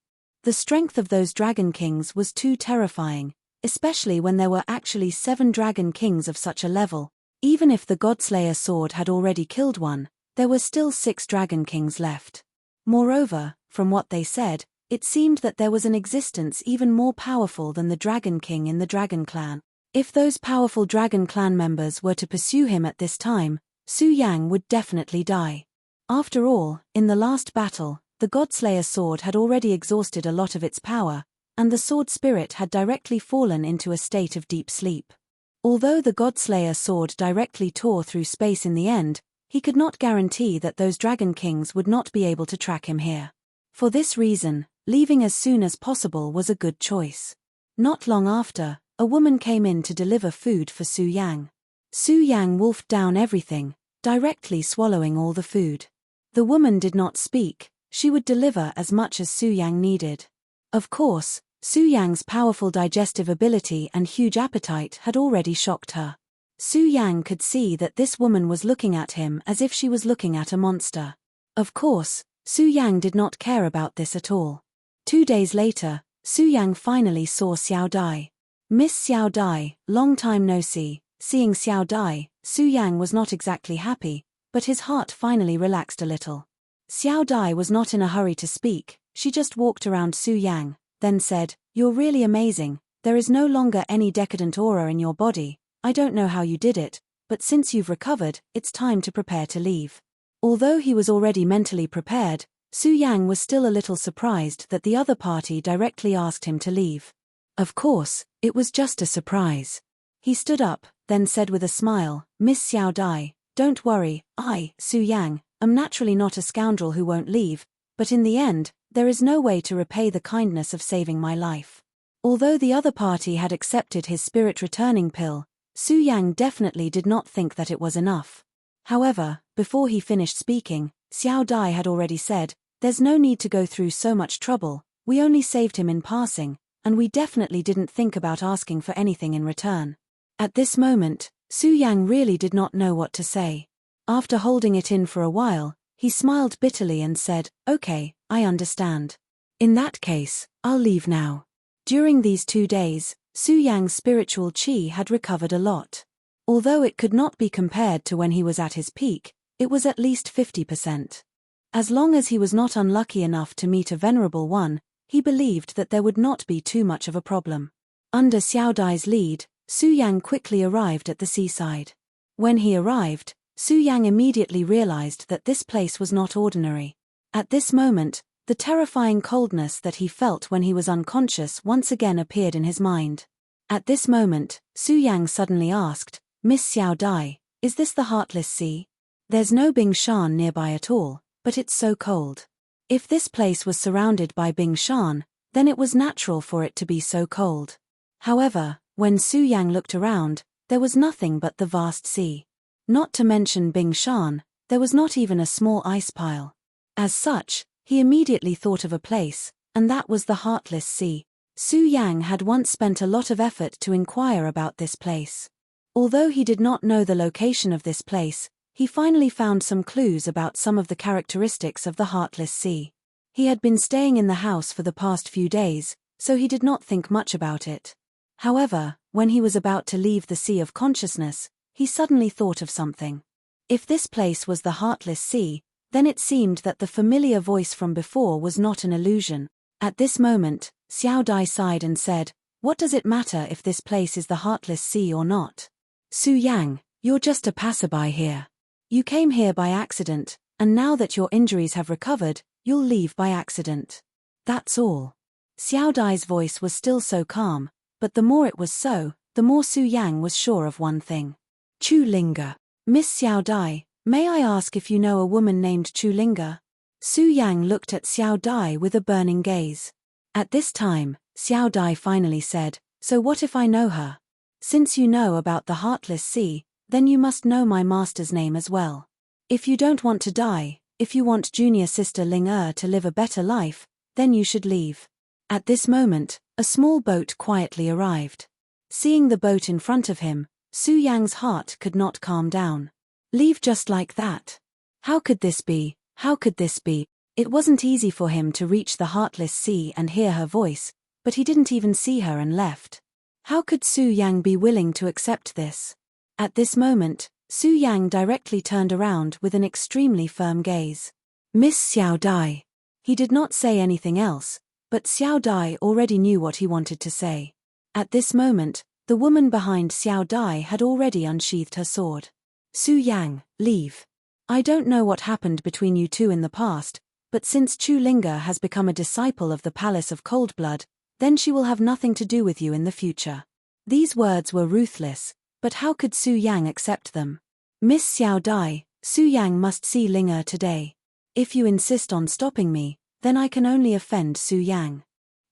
The strength of those Dragon Kings was too terrifying, especially when there were actually 7 Dragon Kings of such a level. Even if the Godslayer sword had already killed one, there were still 6 Dragon Kings left. Moreover, from what they said, it seemed that there was an existence even more powerful than the Dragon King in the Dragon Clan. If those powerful Dragon Clan members were to pursue him at this time, Su Yang would definitely die. After all, in the last battle, the Godslayer sword had already exhausted a lot of its power, and the sword spirit had directly fallen into a state of deep sleep. Although the Godslayer sword directly tore through space in the end, he could not guarantee that those Dragon Kings would not be able to track him here. For this reason, leaving as soon as possible was a good choice. Not long after, a woman came in to deliver food for Su Yang. Su Yang wolfed down everything, directly swallowing all the food. The woman did not speak, she would deliver as much as Su Yang needed. Of course, Su Yang's powerful digestive ability and huge appetite had already shocked her. Su Yang could see that this woman was looking at him as if she was looking at a monster. Of course, Su Yang did not care about this at all. 2 days later, Su Yang finally saw Xiao Dai. Miss Xiao Dai, long time no see. Seeing Xiao Dai, Su Yang was not exactly happy, but his heart finally relaxed a little. Xiao Dai was not in a hurry to speak, she just walked around Su Yang, then said, "You're really amazing, there is no longer any decadent aura in your body, I don't know how you did it, but since you've recovered, it's time to prepare to leave." Although he was already mentally prepared, Su Yang was still a little surprised that the other party directly asked him to leave. Of course, it was just a surprise. He stood up, then said with a smile, "Miss Xiao Dai, don't worry, I, Su Yang, am naturally not a scoundrel who won't leave, but in the end, there is no way to repay the kindness of saving my life." Although the other party had accepted his spirit returning pill, Su Yang definitely did not think that it was enough. However, before he finished speaking, Xiao Dai had already said, "There's no need to go through so much trouble, we only saved him in passing, and we definitely didn't think about asking for anything in return." At this moment, Su Yang really did not know what to say. After holding it in for a while, he smiled bitterly and said, "Okay, I understand. In that case, I'll leave now." During these 2 days, Su Yang's spiritual qi had recovered a lot. Although it could not be compared to when he was at his peak, it was at least 50%. As long as he was not unlucky enough to meet a venerable one, he believed that there would not be too much of a problem. Under Xiao Dai's lead, Su Yang quickly arrived at the seaside. When he arrived, Su Yang immediately realized that this place was not ordinary. At this moment, the terrifying coldness that he felt when he was unconscious once again appeared in his mind. At this moment, Su Yang suddenly asked, "Miss Xiao Dai, is this the Heartless Sea? There's no Bing Shan nearby at all, but it's so cold." If this place was surrounded by Bing Shan, then it was natural for it to be so cold. However, when Su Yang looked around, there was nothing but the vast sea. Not to mention Bing Shan, there was not even a small ice pile. As such, he immediately thought of a place, and that was the Heartless Sea. Su Yang had once spent a lot of effort to inquire about this place. Although he did not know the location of this place, he finally found some clues about some of the characteristics of the Heartless Sea. He had been staying in the house for the past few days, so he did not think much about it. However, when he was about to leave the Sea of Consciousness, he suddenly thought of something. If this place was the Heartless Sea, then it seemed that the familiar voice from before was not an illusion. At this moment, Xiao Dai sighed and said, "What does it matter if this place is the Heartless Sea or not? Su Yang, you're just a passerby here. You came here by accident, and now that your injuries have recovered, you'll leave by accident. That's all." Xiao Dai's voice was still so calm, but the more it was so, the more Su Yang was sure of one thing. Chu Linga. "Miss Xiao Dai, may I ask if you know a woman named Chu Linga?" Su Yang looked at Xiao Dai with a burning gaze. At this time, Xiao Dai finally said, "So what if I know her? Since you know about the Heartless Sea, then you must know my master's name as well. If you don't want to die, if you want junior sister Ling to live a better life, then you should leave." At this moment, a small boat quietly arrived. Seeing the boat in front of him, Su Yang's heart could not calm down. Leave just like that? How could this be? How could this be? It wasn't easy for him to reach the Heartless Sea and hear her voice, but he didn't even see her and left. How could Su Yang be willing to accept this? At this moment, Su Yang directly turned around with an extremely firm gaze. "Miss Xiao Dai." He did not say anything else, but Xiao Dai already knew what he wanted to say. At this moment, the woman behind Xiao Dai had already unsheathed her sword. "Su Yang, leave. I don't know what happened between you two in the past, but since Chu Linga has become a disciple of the Palace of Coldblood, then she will have nothing to do with you in the future." These words were ruthless, but how could Su Yang accept them? "Miss Xiao Dai, Su Yang must see Ling today. If you insist on stopping me, then I can only offend Su Yang.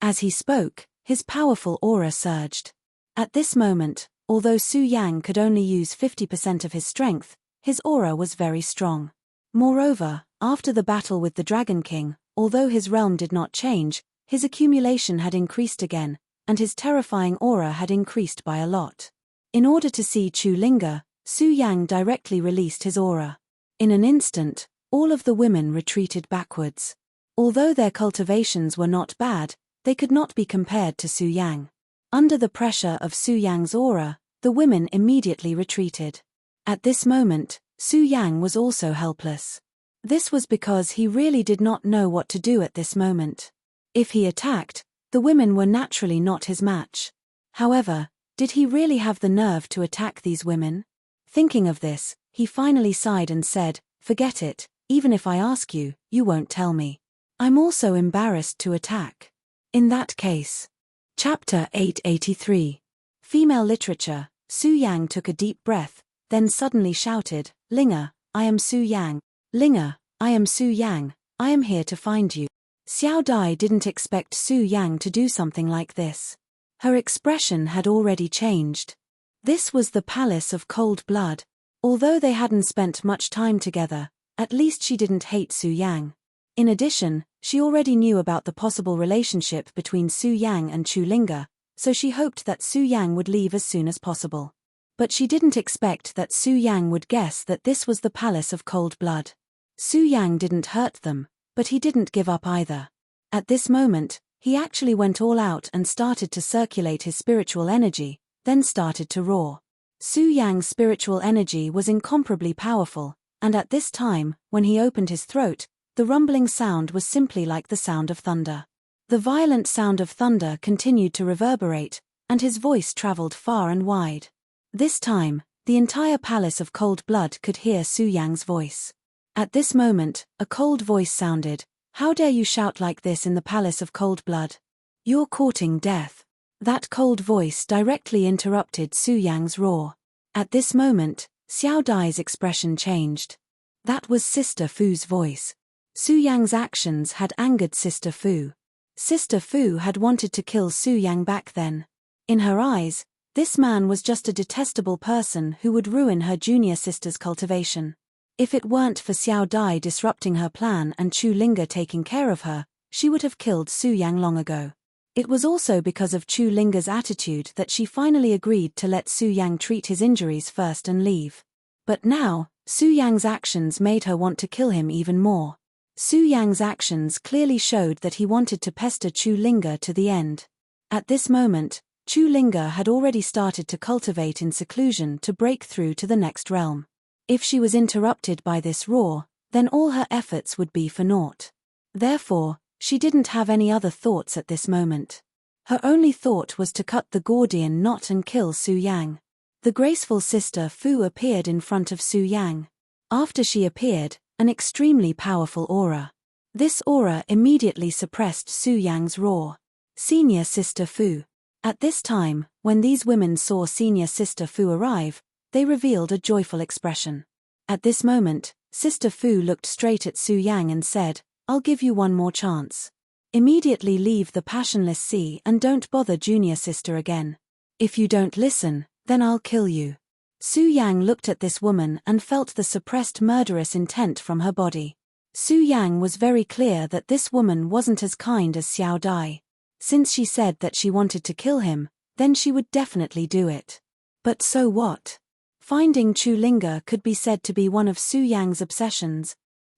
As he spoke, his powerful aura surged. At this moment, although Su Yang could only use 50% of his strength, his aura was very strong. Moreover, after the battle with the Dragon King, although his realm did not change, his accumulation had increased again, and his terrifying aura had increased by a lot. In order to see Chu Linga, Su Yang directly released his aura. In an instant, all of the women retreated backwards. Although their cultivations were not bad, they could not be compared to Su Yang. Under the pressure of Su Yang's aura, the women immediately retreated. At this moment, Su Yang was also helpless. This was because he really did not know what to do at this moment. If he attacked, the women were naturally not his match. However, did he really have the nerve to attack these women? Thinking of this, he finally sighed and said, "Forget it, even if I ask you, you won't tell me. I'm also embarrassed to attack." In that case. Chapter 883. Female Literature. Su Yang took a deep breath, then suddenly shouted, "Linga, I am Su Yang. Linga, I am Su Yang, I am here to find you." Xiao Dai didn't expect Su Yang to do something like this. Her expression had already changed. This was the palace of cold blood. Although they hadn't spent much time together, at least she didn't hate Su Yang. In addition, she already knew about the possible relationship between Su Yang and Chu Linga, so she hoped that Su Yang would leave as soon as possible. But she didn't expect that Su Yang would guess that this was the palace of cold blood. Su Yang didn't hurt them, but he didn't give up either. At this moment, he actually went all out and started to circulate his spiritual energy, then started to roar. Su Yang's spiritual energy was incomparably powerful, and at this time, when he opened his throat, the rumbling sound was simply like the sound of thunder. The violent sound of thunder continued to reverberate, and his voice traveled far and wide. This time, the entire palace of cold blood could hear Su Yang's voice. At this moment, a cold voice sounded, "How dare you shout like this in the palace of cold blood? You're courting death." That cold voice directly interrupted Su Yang's roar. At this moment, Xiao Dai's expression changed. That was Sister Fu's voice. Su Yang's actions had angered Sister Fu. Sister Fu had wanted to kill Su Yang back then. In her eyes, this man was just a detestable person who would ruin her junior sister's cultivation. If it weren't for Xiao Dai disrupting her plan and Chu Linga taking care of her, she would have killed Su Yang long ago. It was also because of Chu Linga's attitude that she finally agreed to let Su Yang treat his injuries first and leave. But now, Su Yang's actions made her want to kill him even more. Su Yang's actions clearly showed that he wanted to pester Chu Linga to the end. At this moment, Chu Linga had already started to cultivate in seclusion to break through to the next realm. If she was interrupted by this roar, then all her efforts would be for naught. Therefore, she didn't have any other thoughts at this moment. Her only thought was to cut the Gordian knot and kill Su Yang. The graceful Sister Fu appeared in front of Su Yang. After she appeared, an extremely powerful aura. This aura immediately suppressed Su Yang's roar. Senior Sister Fu. At this time, when these women saw Senior Sister Fu arrive, they revealed a joyful expression. At this moment, Sister Fu looked straight at Su Yang and said, "I'll give you one more chance. Immediately leave the passionless sea and don't bother junior sister again. If you don't listen, then I'll kill you." Su Yang looked at this woman and felt the suppressed murderous intent from her body. Su Yang was very clear that this woman wasn't as kind as Xiao Dai. Since she said that she wanted to kill him, then she would definitely do it. But so what? Finding Chu Linga could be said to be one of Su Yang's obsessions.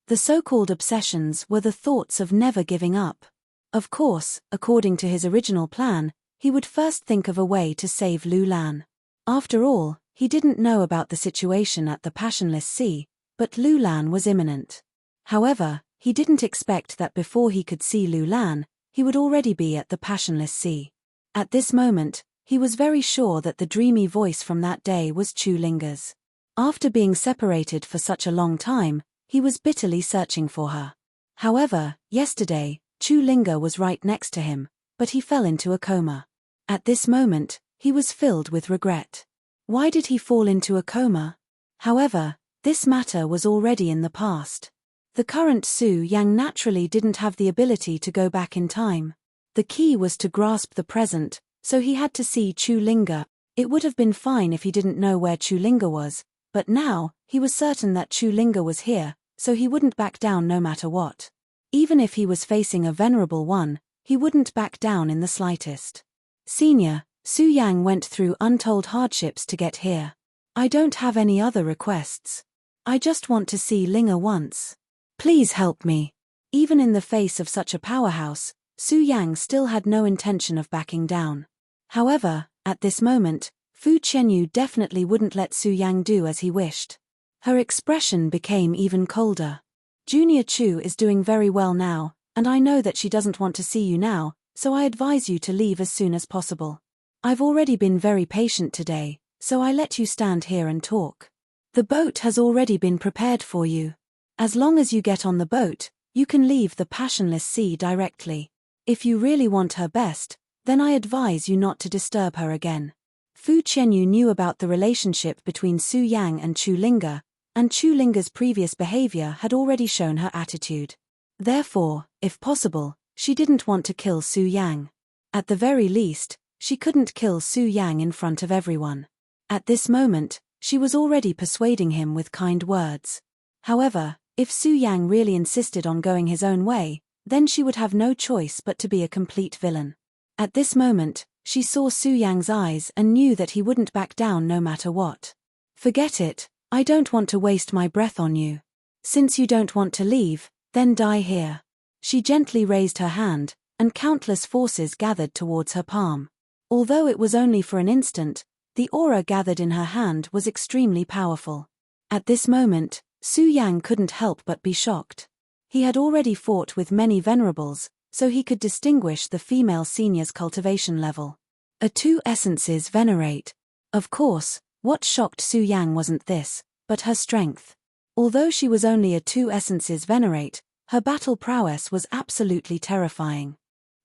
The so-called obsessions were the thoughts of never giving up. Of course, according to his original plan, he would first think of a way to save Lu Lan. After all, he didn't know about the situation at the Passionless Sea, but Lu Lan was imminent. However, he didn't expect that before he could see Lu Lan, he would already be at the Passionless Sea. At this moment, he was very sure that the dreamy voice from that day was Chu Linga's. After being separated for such a long time, he was bitterly searching for her. However, yesterday, Chu Linga was right next to him, but he fell into a coma. At this moment, he was filled with regret. Why did he fall into a coma? However, this matter was already in the past. The current Su Yang naturally didn't have the ability to go back in time. The key was to grasp the present, so he had to see Chu Linga. It would have been fine if he didn't know where Chu Linga was, but now, he was certain that Chu Linga was here, so he wouldn't back down no matter what. Even if he was facing a venerable one, he wouldn't back down in the slightest. Senior, Su Yang went through untold hardships to get here. I don't have any other requests. I just want to see Linga once. Please help me. Even in the face of such a powerhouse, Su Yang still had no intention of backing down. However, at this moment, Fu Qianyu definitely wouldn't let Su Yang do as he wished. Her expression became even colder. Junior Chu is doing very well now, and I know that she doesn't want to see you now, so I advise you to leave as soon as possible. I've already been very patient today, so I let you stand here and talk. The boat has already been prepared for you. As long as you get on the boat, you can leave the passionless sea directly. If you really want her best, then I advise you not to disturb her again. Fu Qianyu knew about the relationship between Su Yang and Chu Linga, and Chu Linga's previous behavior had already shown her attitude. Therefore, if possible, she didn't want to kill Su Yang. At the very least, she couldn't kill Su Yang in front of everyone. At this moment, she was already persuading him with kind words. However, if Su Yang really insisted on going his own way, then she would have no choice but to be a complete villain. At this moment, she saw Su Yang's eyes and knew that he wouldn't back down no matter what. Forget it, I don't want to waste my breath on you. Since you don't want to leave, then die here. She gently raised her hand, and countless forces gathered towards her palm. Although it was only for an instant, the aura gathered in her hand was extremely powerful. At this moment, Su Yang couldn't help but be shocked. He had already fought with many venerables, so he could distinguish the female senior's cultivation level. A two essences venerate. Of course, what shocked Su Yang wasn't this, but her strength. Although she was only a two essences venerate, her battle prowess was absolutely terrifying.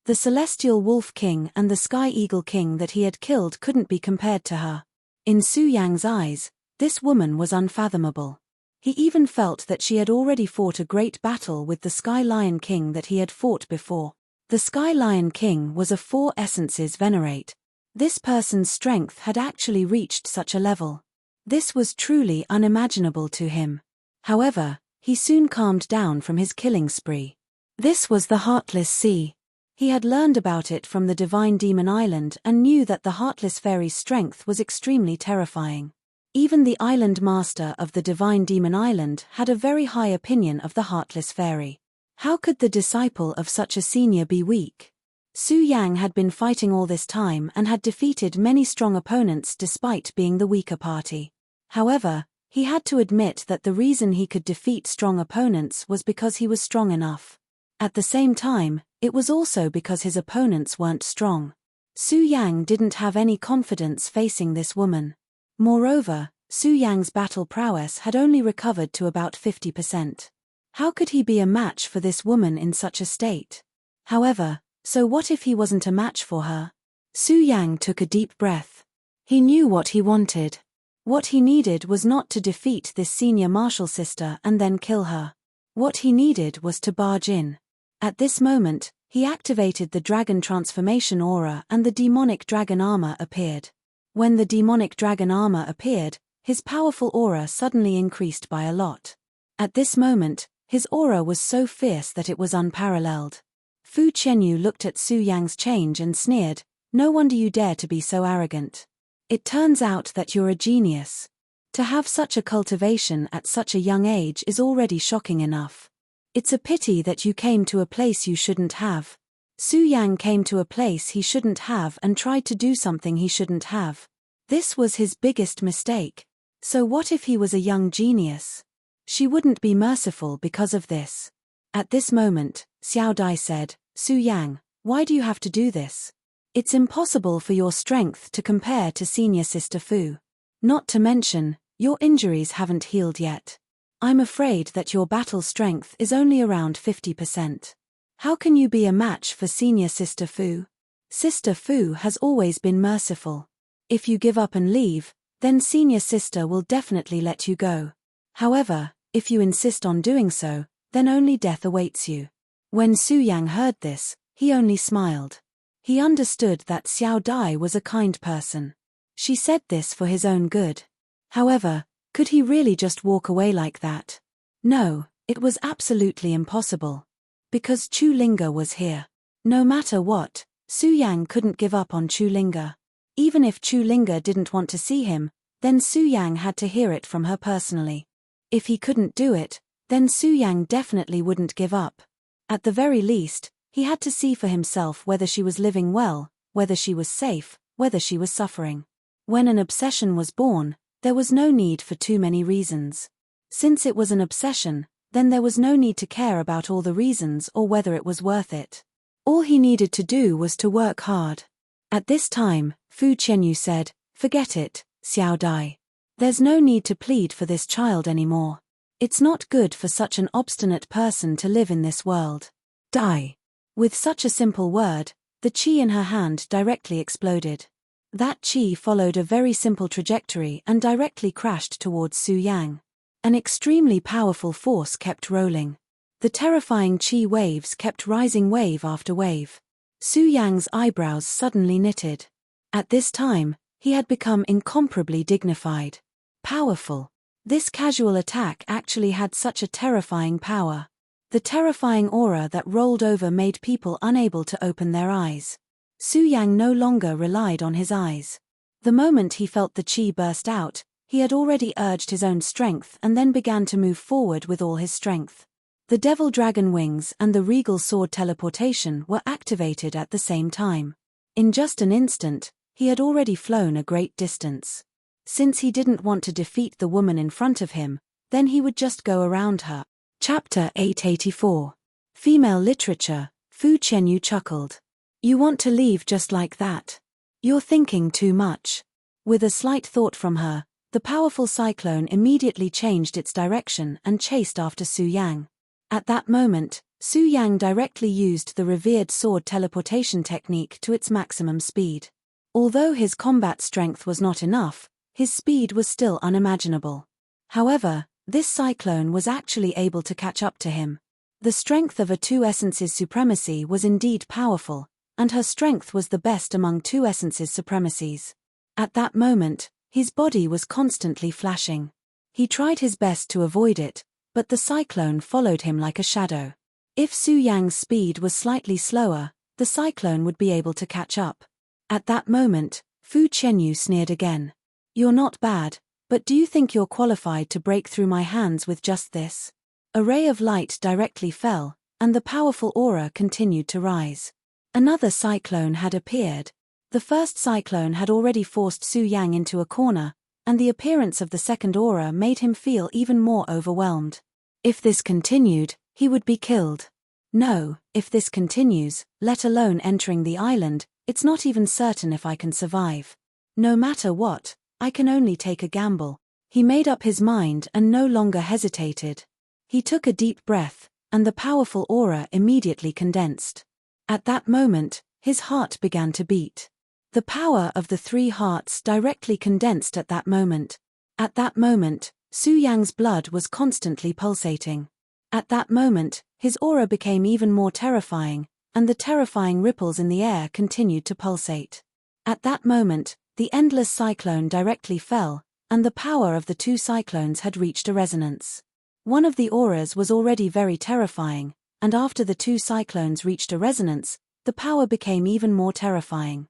The Celestial Wolf King and the Sky Eagle King that he had killed couldn't be compared to her. In Su Yang's eyes, this woman was unfathomable. He even felt that she had already fought a great battle with the Sky Lion King that he had fought before. The Sky Lion King was a four essences venerate. This person's strength had actually reached such a level. This was truly unimaginable to him. However, he soon calmed down from his killing spree. This was the Heartless Sea. He had learned about it from the Divine Demon Island and knew that the Heartless Fairy's strength was extremely terrifying. Even the Island Master of the Divine Demon Island had a very high opinion of the Heartless Fairy. How could the disciple of such a senior be weak? Su Yang had been fighting all this time and had defeated many strong opponents despite being the weaker party. However, he had to admit that the reason he could defeat strong opponents was because he was strong enough. At the same time, it was also because his opponents weren't strong. Su Yang didn't have any confidence facing this woman. Moreover, Su Yang's battle prowess had only recovered to about 50%. How could he be a match for this woman in such a state? However, so what if he wasn't a match for her? Su Yang took a deep breath. He knew what he wanted. What he needed was not to defeat this senior martial sister and then kill her. What he needed was to barge in. At this moment, he activated the dragon transformation aura and the demonic dragon armor appeared. When the demonic dragon armor appeared, his powerful aura suddenly increased by a lot. At this moment, his aura was so fierce that it was unparalleled. Fu Qianyu looked at Su Yang's change and sneered, "No wonder you dare to be so arrogant. It turns out that you're a genius. To have such a cultivation at such a young age is already shocking enough. It's a pity that you came to a place you shouldn't have." Su Yang came to a place he shouldn't have and tried to do something he shouldn't have. This was his biggest mistake. So what if he was a young genius? She wouldn't be merciful because of this. At this moment, Xiao Dai said, "Su Yang, why do you have to do this? It's impossible for your strength to compare to senior sister Fu. Not to mention, your injuries haven't healed yet. I'm afraid that your battle strength is only around 50%. How can you be a match for senior sister Fu? Sister Fu has always been merciful. If you give up and leave, then senior sister will definitely let you go. However, if you insist on doing so, then only death awaits you. When Su Yang heard this, he only smiled. He understood that Xiao Dai was a kind person. She said this for his own good. However, could he really just walk away like that? No, it was absolutely impossible. Because Chu Linga was here. No matter what, Su Yang couldn't give up on Chu Linga. Even if Chu Linga didn't want to see him, then Su Yang had to hear it from her personally. If he couldn't do it, then Su Yang definitely wouldn't give up. At the very least, he had to see for himself whether she was living well, whether she was safe, whether she was suffering. When an obsession was born, there was no need for too many reasons. Since it was an obsession, then there was no need to care about all the reasons or whether it was worth it. All he needed to do was to work hard. At this time, Fu Qianyu said, "Forget it, Xiao Dai. There's no need to plead for this child anymore. It's not good for such an obstinate person to live in this world. Die." With such a simple word, the qi in her hand directly exploded. That qi followed a very simple trajectory and directly crashed towards Su Yang. An extremely powerful force kept rolling. The terrifying qi waves kept rising wave after wave. Su Yang's eyebrows suddenly knitted. At this time, he had become incomparably dignified. Powerful. This casual attack actually had such a terrifying power. The terrifying aura that rolled over made people unable to open their eyes. Su Yang no longer relied on his eyes. The moment he felt the qi burst out, he had already urged his own strength and then began to move forward with all his strength. The devil dragon wings and the regal sword teleportation were activated at the same time. In just an instant, he had already flown a great distance. Since he didn't want to defeat the woman in front of him, then he would just go around her. Chapter 884. Female Literature. Fu Qianyu chuckled. "You want to leave just like that? You're thinking too much." With a slight thought from her, the powerful cyclone immediately changed its direction and chased after Su Yang. At that moment, Su Yang directly used the revered sword teleportation technique to its maximum speed. Although his combat strength was not enough, his speed was still unimaginable. However, this cyclone was actually able to catch up to him. The strength of a two essences supremacy was indeed powerful, and her strength was the best among two essences supremacies. At that moment, his body was constantly flashing. He tried his best to avoid it, but the cyclone followed him like a shadow. If Su Yang's speed was slightly slower, the cyclone would be able to catch up. At that moment, Fu Qianyu sneered again. "You're not bad, but do you think you're qualified to break through my hands with just this?" A ray of light directly fell, and the powerful aura continued to rise. Another cyclone had appeared. The first cyclone had already forced Su Yang into a corner, and the appearance of the second aura made him feel even more overwhelmed. If this continued, he would be killed. No, if this continues, let alone entering the island, it's not even certain if I can survive. No matter what, I can only take a gamble. He made up his mind and no longer hesitated. He took a deep breath, and the powerful aura immediately condensed. At that moment, his heart began to beat. The power of the three hearts directly condensed at that moment. At that moment, Su Yang's blood was constantly pulsating. At that moment, his aura became even more terrifying, and the terrifying ripples in the air continued to pulsate. At that moment, the endless cyclone directly fell, and the power of the two cyclones had reached a resonance. One of the auras was already very terrifying, and after the two cyclones reached a resonance, the power became even more terrifying.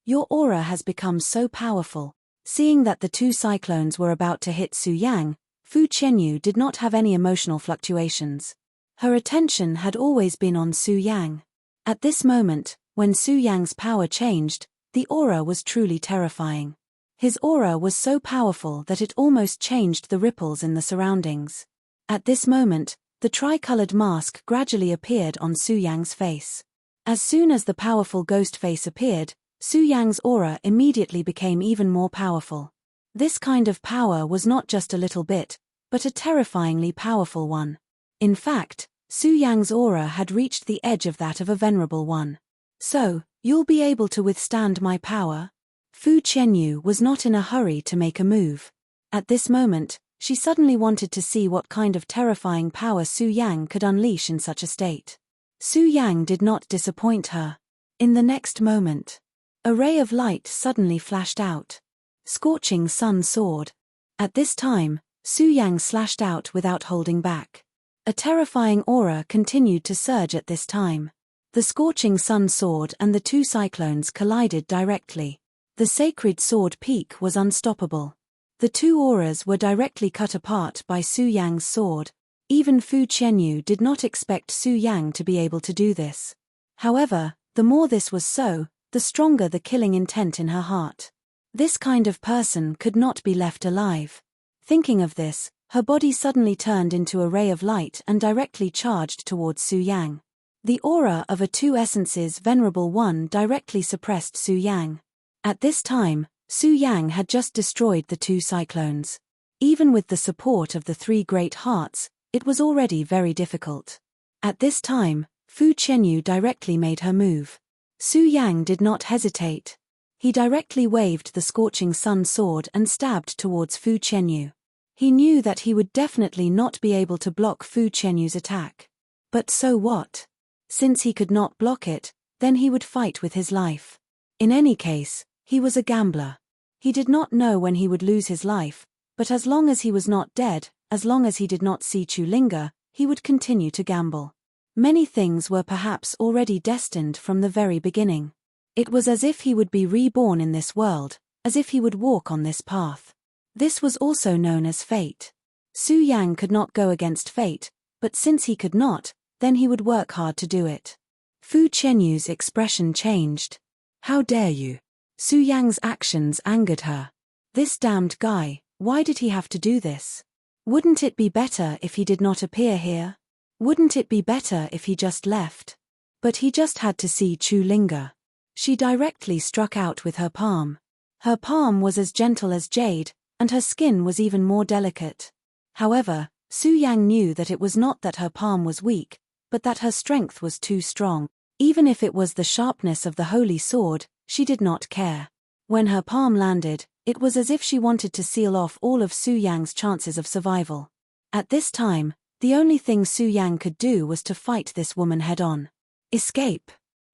Your aura has become so powerful." Seeing that the two cyclones were about to hit Su Yang, Fu Qianyu did not have any emotional fluctuations. Her attention had always been on Su Yang. At this moment, when Su Yang's power changed, the aura was truly terrifying. His aura was so powerful that it almost changed the ripples in the surroundings. At this moment, the tricolored mask gradually appeared on Su Yang's face. As soon as the powerful ghost face appeared, Su Yang's aura immediately became even more powerful. This kind of power was not just a little bit, but a terrifyingly powerful one. In fact, Su Yang's aura had reached the edge of that of a venerable one. "So, you'll be able to withstand my power?" Fu Qianyu was not in a hurry to make a move. At this moment, She suddenly wanted to see what kind of terrifying power Su Yang could unleash in such a state. Su Yang did not disappoint her. In the next moment, a ray of light suddenly flashed out. Scorching Sun Sword. At this time, Su Yang slashed out without holding back. A terrifying aura continued to surge at this time. The Scorching Sun Sword and the two cyclones collided directly. The sacred sword peak was unstoppable. The two auras were directly cut apart by Su Yang's sword. Even Fu Qianyu did not expect Su Yang to be able to do this. However, the more this was so, the stronger the killing intent in her heart. This kind of person could not be left alive. Thinking of this, her body suddenly turned into a ray of light and directly charged towards Su Yang. The aura of a two essences venerable one directly suppressed Su Yang. At this time, Su Yang had just destroyed the two cyclones. Even with the support of the three great hearts, it was already very difficult. At this time, Fu Qianyu directly made her move. Su Yang did not hesitate. He directly waved the Scorching Sun Sword and stabbed towards Fu Qianyu. He knew that he would definitely not be able to block Fu Qianyu's attack. But so what? Since he could not block it, then he would fight with his life. In any case, he was a gambler. He did not know when he would lose his life, but as long as he was not dead, as long as he did not see Chu linger, he would continue to gamble. Many things were perhaps already destined from the very beginning. It was as if he would be reborn in this world, as if he would walk on this path. This was also known as fate. Su Yang could not go against fate, but since he could not, then he would work hard to do it. Fu Qianyu's expression changed. How dare you? Su Yang's actions angered her. This damned guy, why did he have to do this? Wouldn't it be better if he did not appear here? Wouldn't it be better if he just left? But he just had to see Chu linger. She directly struck out with her palm. Her palm was as gentle as jade, and her skin was even more delicate. However, Su Yang knew that it was not that her palm was weak, but that her strength was too strong. Even if it was the sharpness of the holy sword, she did not care. When her palm landed, it was as if she wanted to seal off all of Su Yang's chances of survival. At this time, the only thing Su Yang could do was to fight this woman head-on. Escape.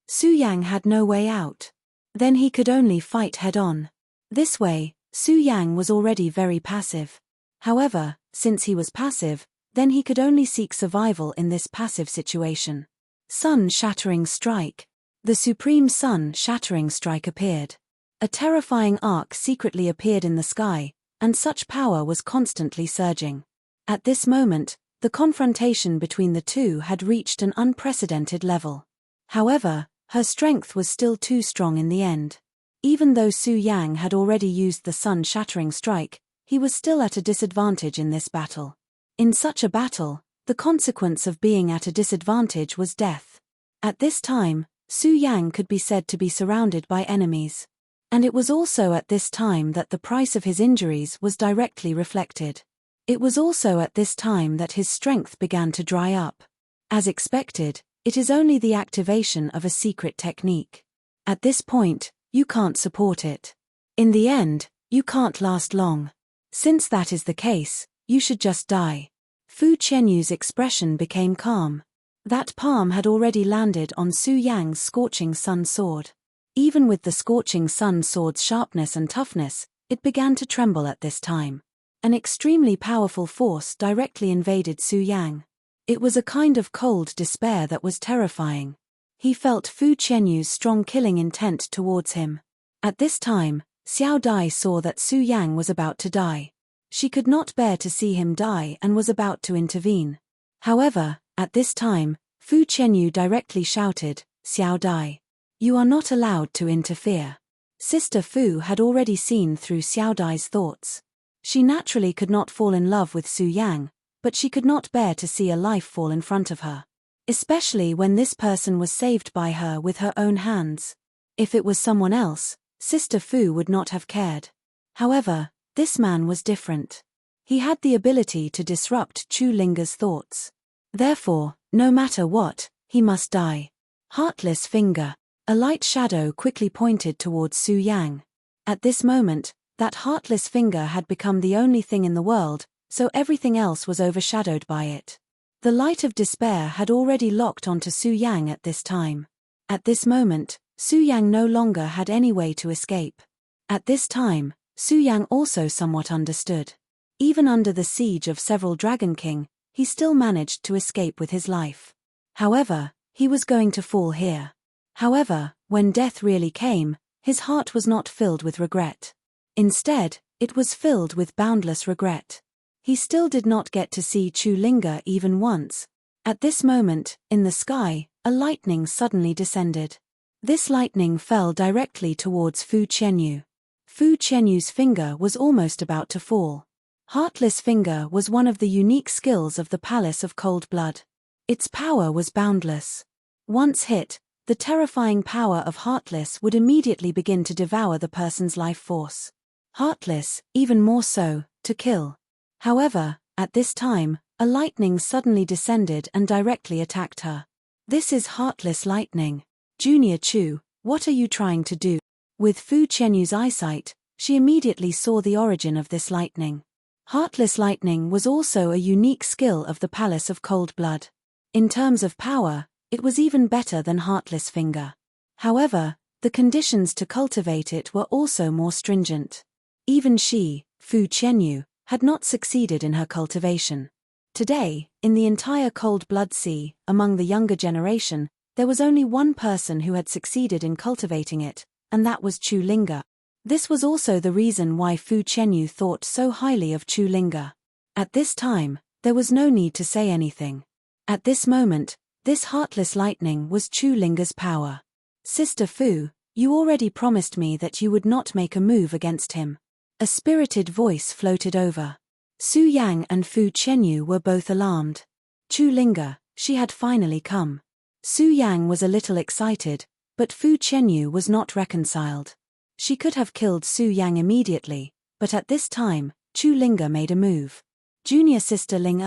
Su Yang had no way out. Then he could only fight head-on. This way, Su Yang was already very passive. However, since he was passive, then he could only seek survival in this passive situation. Sun-shattering strike. The supreme sun-shattering strike appeared. A terrifying arc secretly appeared in the sky, and such power was constantly surging. At this moment, the confrontation between the two had reached an unprecedented level. However, her strength was still too strong in the end. Even though Su Yang had already used the sun-shattering strike, he was still at a disadvantage in this battle. In such a battle, the consequence of being at a disadvantage was death. At this time, Su Yang could be said to be surrounded by enemies. And it was also at this time that the price of his injuries was directly reflected. It was also at this time that his strength began to dry up. As expected, it is only the activation of a secret technique. At this point, you can't support it. In the end, you can't last long. Since that is the case, you should just die. Fu Qianyu's expression became calm. That palm had already landed on Su Yang's Scorching Sun Sword. Even with the Scorching Sun Sword's sharpness and toughness, it began to tremble at this time. An extremely powerful force directly invaded Su Yang. It was a kind of cold despair that was terrifying. He felt Fu Qianyu's strong killing intent towards him. At this time, Xiao Dai saw that Su Yang was about to die. She could not bear to see him die and was about to intervene. However, at this time, Fu Qianyu directly shouted, "Xiao Dai. You are not allowed to interfere." Sister Fu had already seen through Xiao Dai's thoughts. She naturally could not fall in love with Su Yang, but she could not bear to see a life fall in front of her. Especially when this person was saved by her with her own hands. If it was someone else, Sister Fu would not have cared. However, this man was different. He had the ability to disrupt Chu Linger's thoughts. Therefore, no matter what, he must die. Heartless finger. A light shadow quickly pointed towards Su Yang. At this moment, that heartless finger had become the only thing in the world, so everything else was overshadowed by it. The light of despair had already locked onto Su Yang at this time. At this moment, Su Yang no longer had any way to escape. At this time, Su Yang also somewhat understood. Even under the siege of several Dragon King, he still managed to escape with his life. However, he was going to fall here. However, when death really came, his heart was not filled with regret. Instead, it was filled with boundless regret. He still did not get to see Chu Linga even once. At this moment, in the sky, a lightning suddenly descended. This lightning fell directly towards Fu Qianyu. Fu Qianyu's finger was almost about to fall. Heartless Finger was one of the unique skills of the Palace of Cold Blood. Its power was boundless. Once hit, the terrifying power of Heartless would immediately begin to devour the person's life force. Heartless, even more so, to kill. However, at this time, a lightning suddenly descended and directly attacked her. This is Heartless Lightning. Junior Chu, what are you trying to do? With Fu Qianyu's eyesight, she immediately saw the origin of this lightning. Heartless Lightning was also a unique skill of the Palace of Cold Blood. In terms of power, it was even better than Heartless Finger. However, the conditions to cultivate it were also more stringent. Even she, Fu Qianyu, had not succeeded in her cultivation. Today, in the entire Cold Blood Sea, among the younger generation, there was only one person who had succeeded in cultivating it, and that was Chu Linga. This was also the reason why Fu Qianyu thought so highly of Chu Linga. At this time, there was no need to say anything. At this moment, this Heartless Lightning was Chu Linga's power. Sister Fu, you already promised me that you would not make a move against him. A spirited voice floated over. Su Yang and Fu Qianyu were both alarmed. Chu Linga, she had finally come. Su Yang was a little excited, but Fu Qianyu was not reconciled. She could have killed Su Yang immediately, but at this time, Chu Linga made a move. Junior sister Ling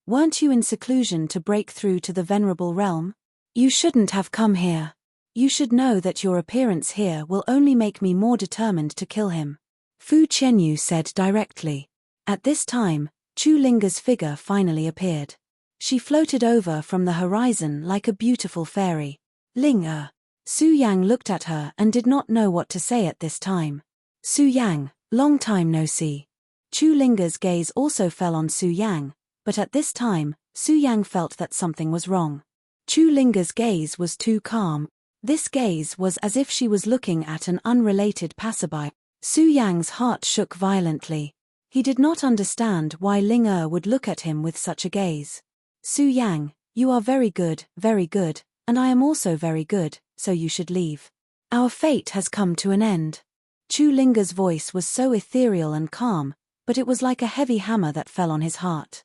weren't you in seclusion to break through to the venerable realm? You shouldn't have come here. You should know that your appearance here will only make me more determined to kill him. Fu Qianyu said directly. At this time, Chu Linga's figure finally appeared. She floated over from the horizon like a beautiful fairy. Ling Su Yang looked at her and did not know what to say at this time. Su Yang, long time no see. Chu Linga's gaze also fell on Su Yang, but at this time, Su Yang felt that something was wrong. Chu Linga's gaze was too calm. This gaze was as if she was looking at an unrelated passerby. Su Yang's heart shook violently. He did not understand why Ling would look at him with such a gaze. Su Yang, you are very good, and I am also very good, so you should leave. Our fate has come to an end. Chu Linga's voice was so ethereal and calm, but it was like a heavy hammer that fell on his heart.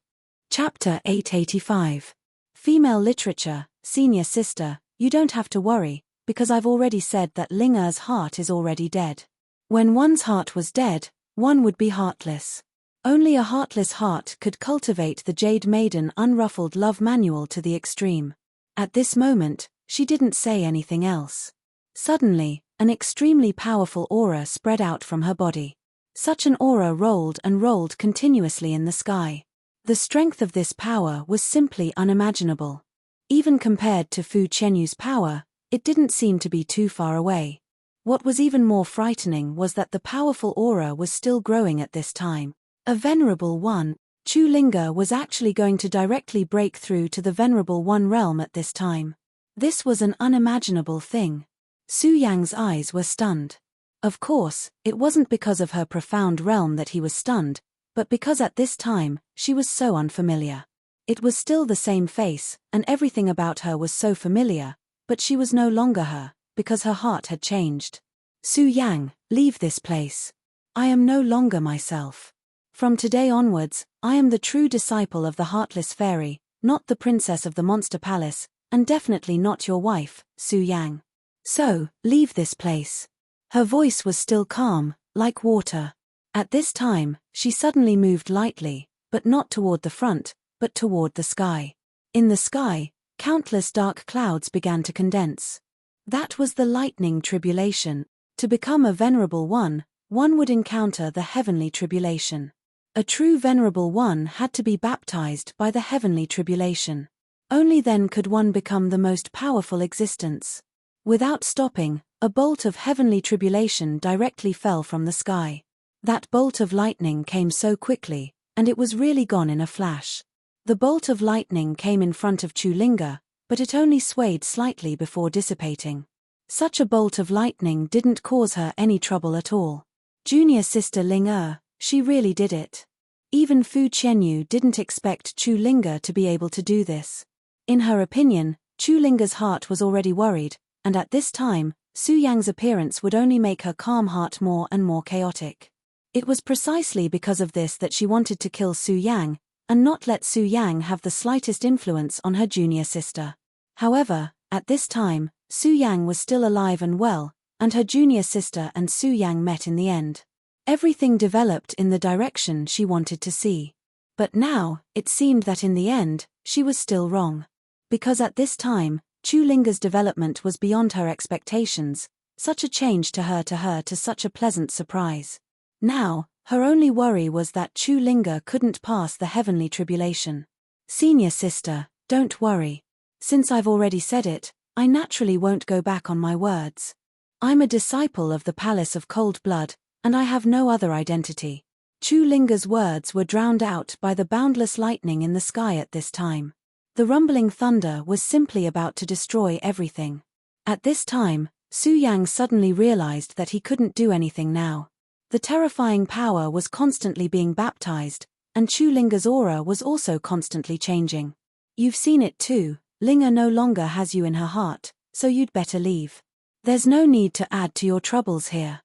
Chapter 885. Female Literature, Senior Sister, you don't have to worry, because I've already said that Ling heart is already dead. When one's heart was dead, one would be heartless. Only a heartless heart could cultivate the Jade Maiden unruffled love manual to the extreme. At this moment, she didn't say anything else. Suddenly, an extremely powerful aura spread out from her body. Such an aura rolled and rolled continuously in the sky. The strength of this power was simply unimaginable. Even compared to Fu Qianyu's power, it didn't seem to be too far away. What was even more frightening was that the powerful aura was still growing at this time. A Venerable One, Chu Linga was actually going to directly break through to the Venerable One realm at this time. This was an unimaginable thing. Su Yang's eyes were stunned. Of course, it wasn't because of her profound realm that he was stunned, but because at this time, she was so unfamiliar. It was still the same face, and everything about her was so familiar, but she was no longer her, because her heart had changed. Su Yang, leave this place. I am no longer myself. From today onwards, I am the true disciple of the Heartless Fairy, not the princess of the Monster Palace, and definitely not your wife, Su Yang. So, leave this place. Her voice was still calm, like water. At this time, she suddenly moved lightly, but not toward the front, but toward the sky. In the sky, countless dark clouds began to condense. That was the lightning tribulation. To become a Venerable One, one would encounter the heavenly tribulation. A true venerable one had to be baptized by the heavenly tribulation. Only then could one become the most powerful existence. Without stopping, a bolt of heavenly tribulation directly fell from the sky. That bolt of lightning came so quickly, and it was really gone in a flash. The bolt of lightning came in front of Chulinga, but it only swayed slightly before dissipating. Such a bolt of lightning didn't cause her any trouble at all. Junior sister Ling she really did it. Even Fu Qianyu didn't expect Chulinga to be able to do this. In her opinion, Chulinga's heart was already worried, and at this time, Su Yang's appearance would only make her calm heart more and more chaotic. It was precisely because of this that she wanted to kill Su Yang, and not let Su Yang have the slightest influence on her junior sister. However, at this time, Su Yang was still alive and well, and her junior sister and Su Yang met in the end. Everything developed in the direction she wanted to see. But now, it seemed that in the end, she was still wrong. Because at this time, Chulinga's development was beyond her expectations, such a change to such a pleasant surprise. Now, her only worry was that Chulinga couldn't pass the heavenly tribulation. Senior sister, don't worry. Since I've already said it, I naturally won't go back on my words. I'm a disciple of the Palace of Cold Blood, and I have no other identity. Chulinga's words were drowned out by the boundless lightning in the sky at this time. The rumbling thunder was simply about to destroy everything. At this time, Su Yang suddenly realized that he couldn't do anything now. The terrifying power was constantly being baptized, and Chulinga's aura was also constantly changing. You've seen it too, Linga no longer has you in her heart, so you'd better leave. There's no need to add to your troubles here.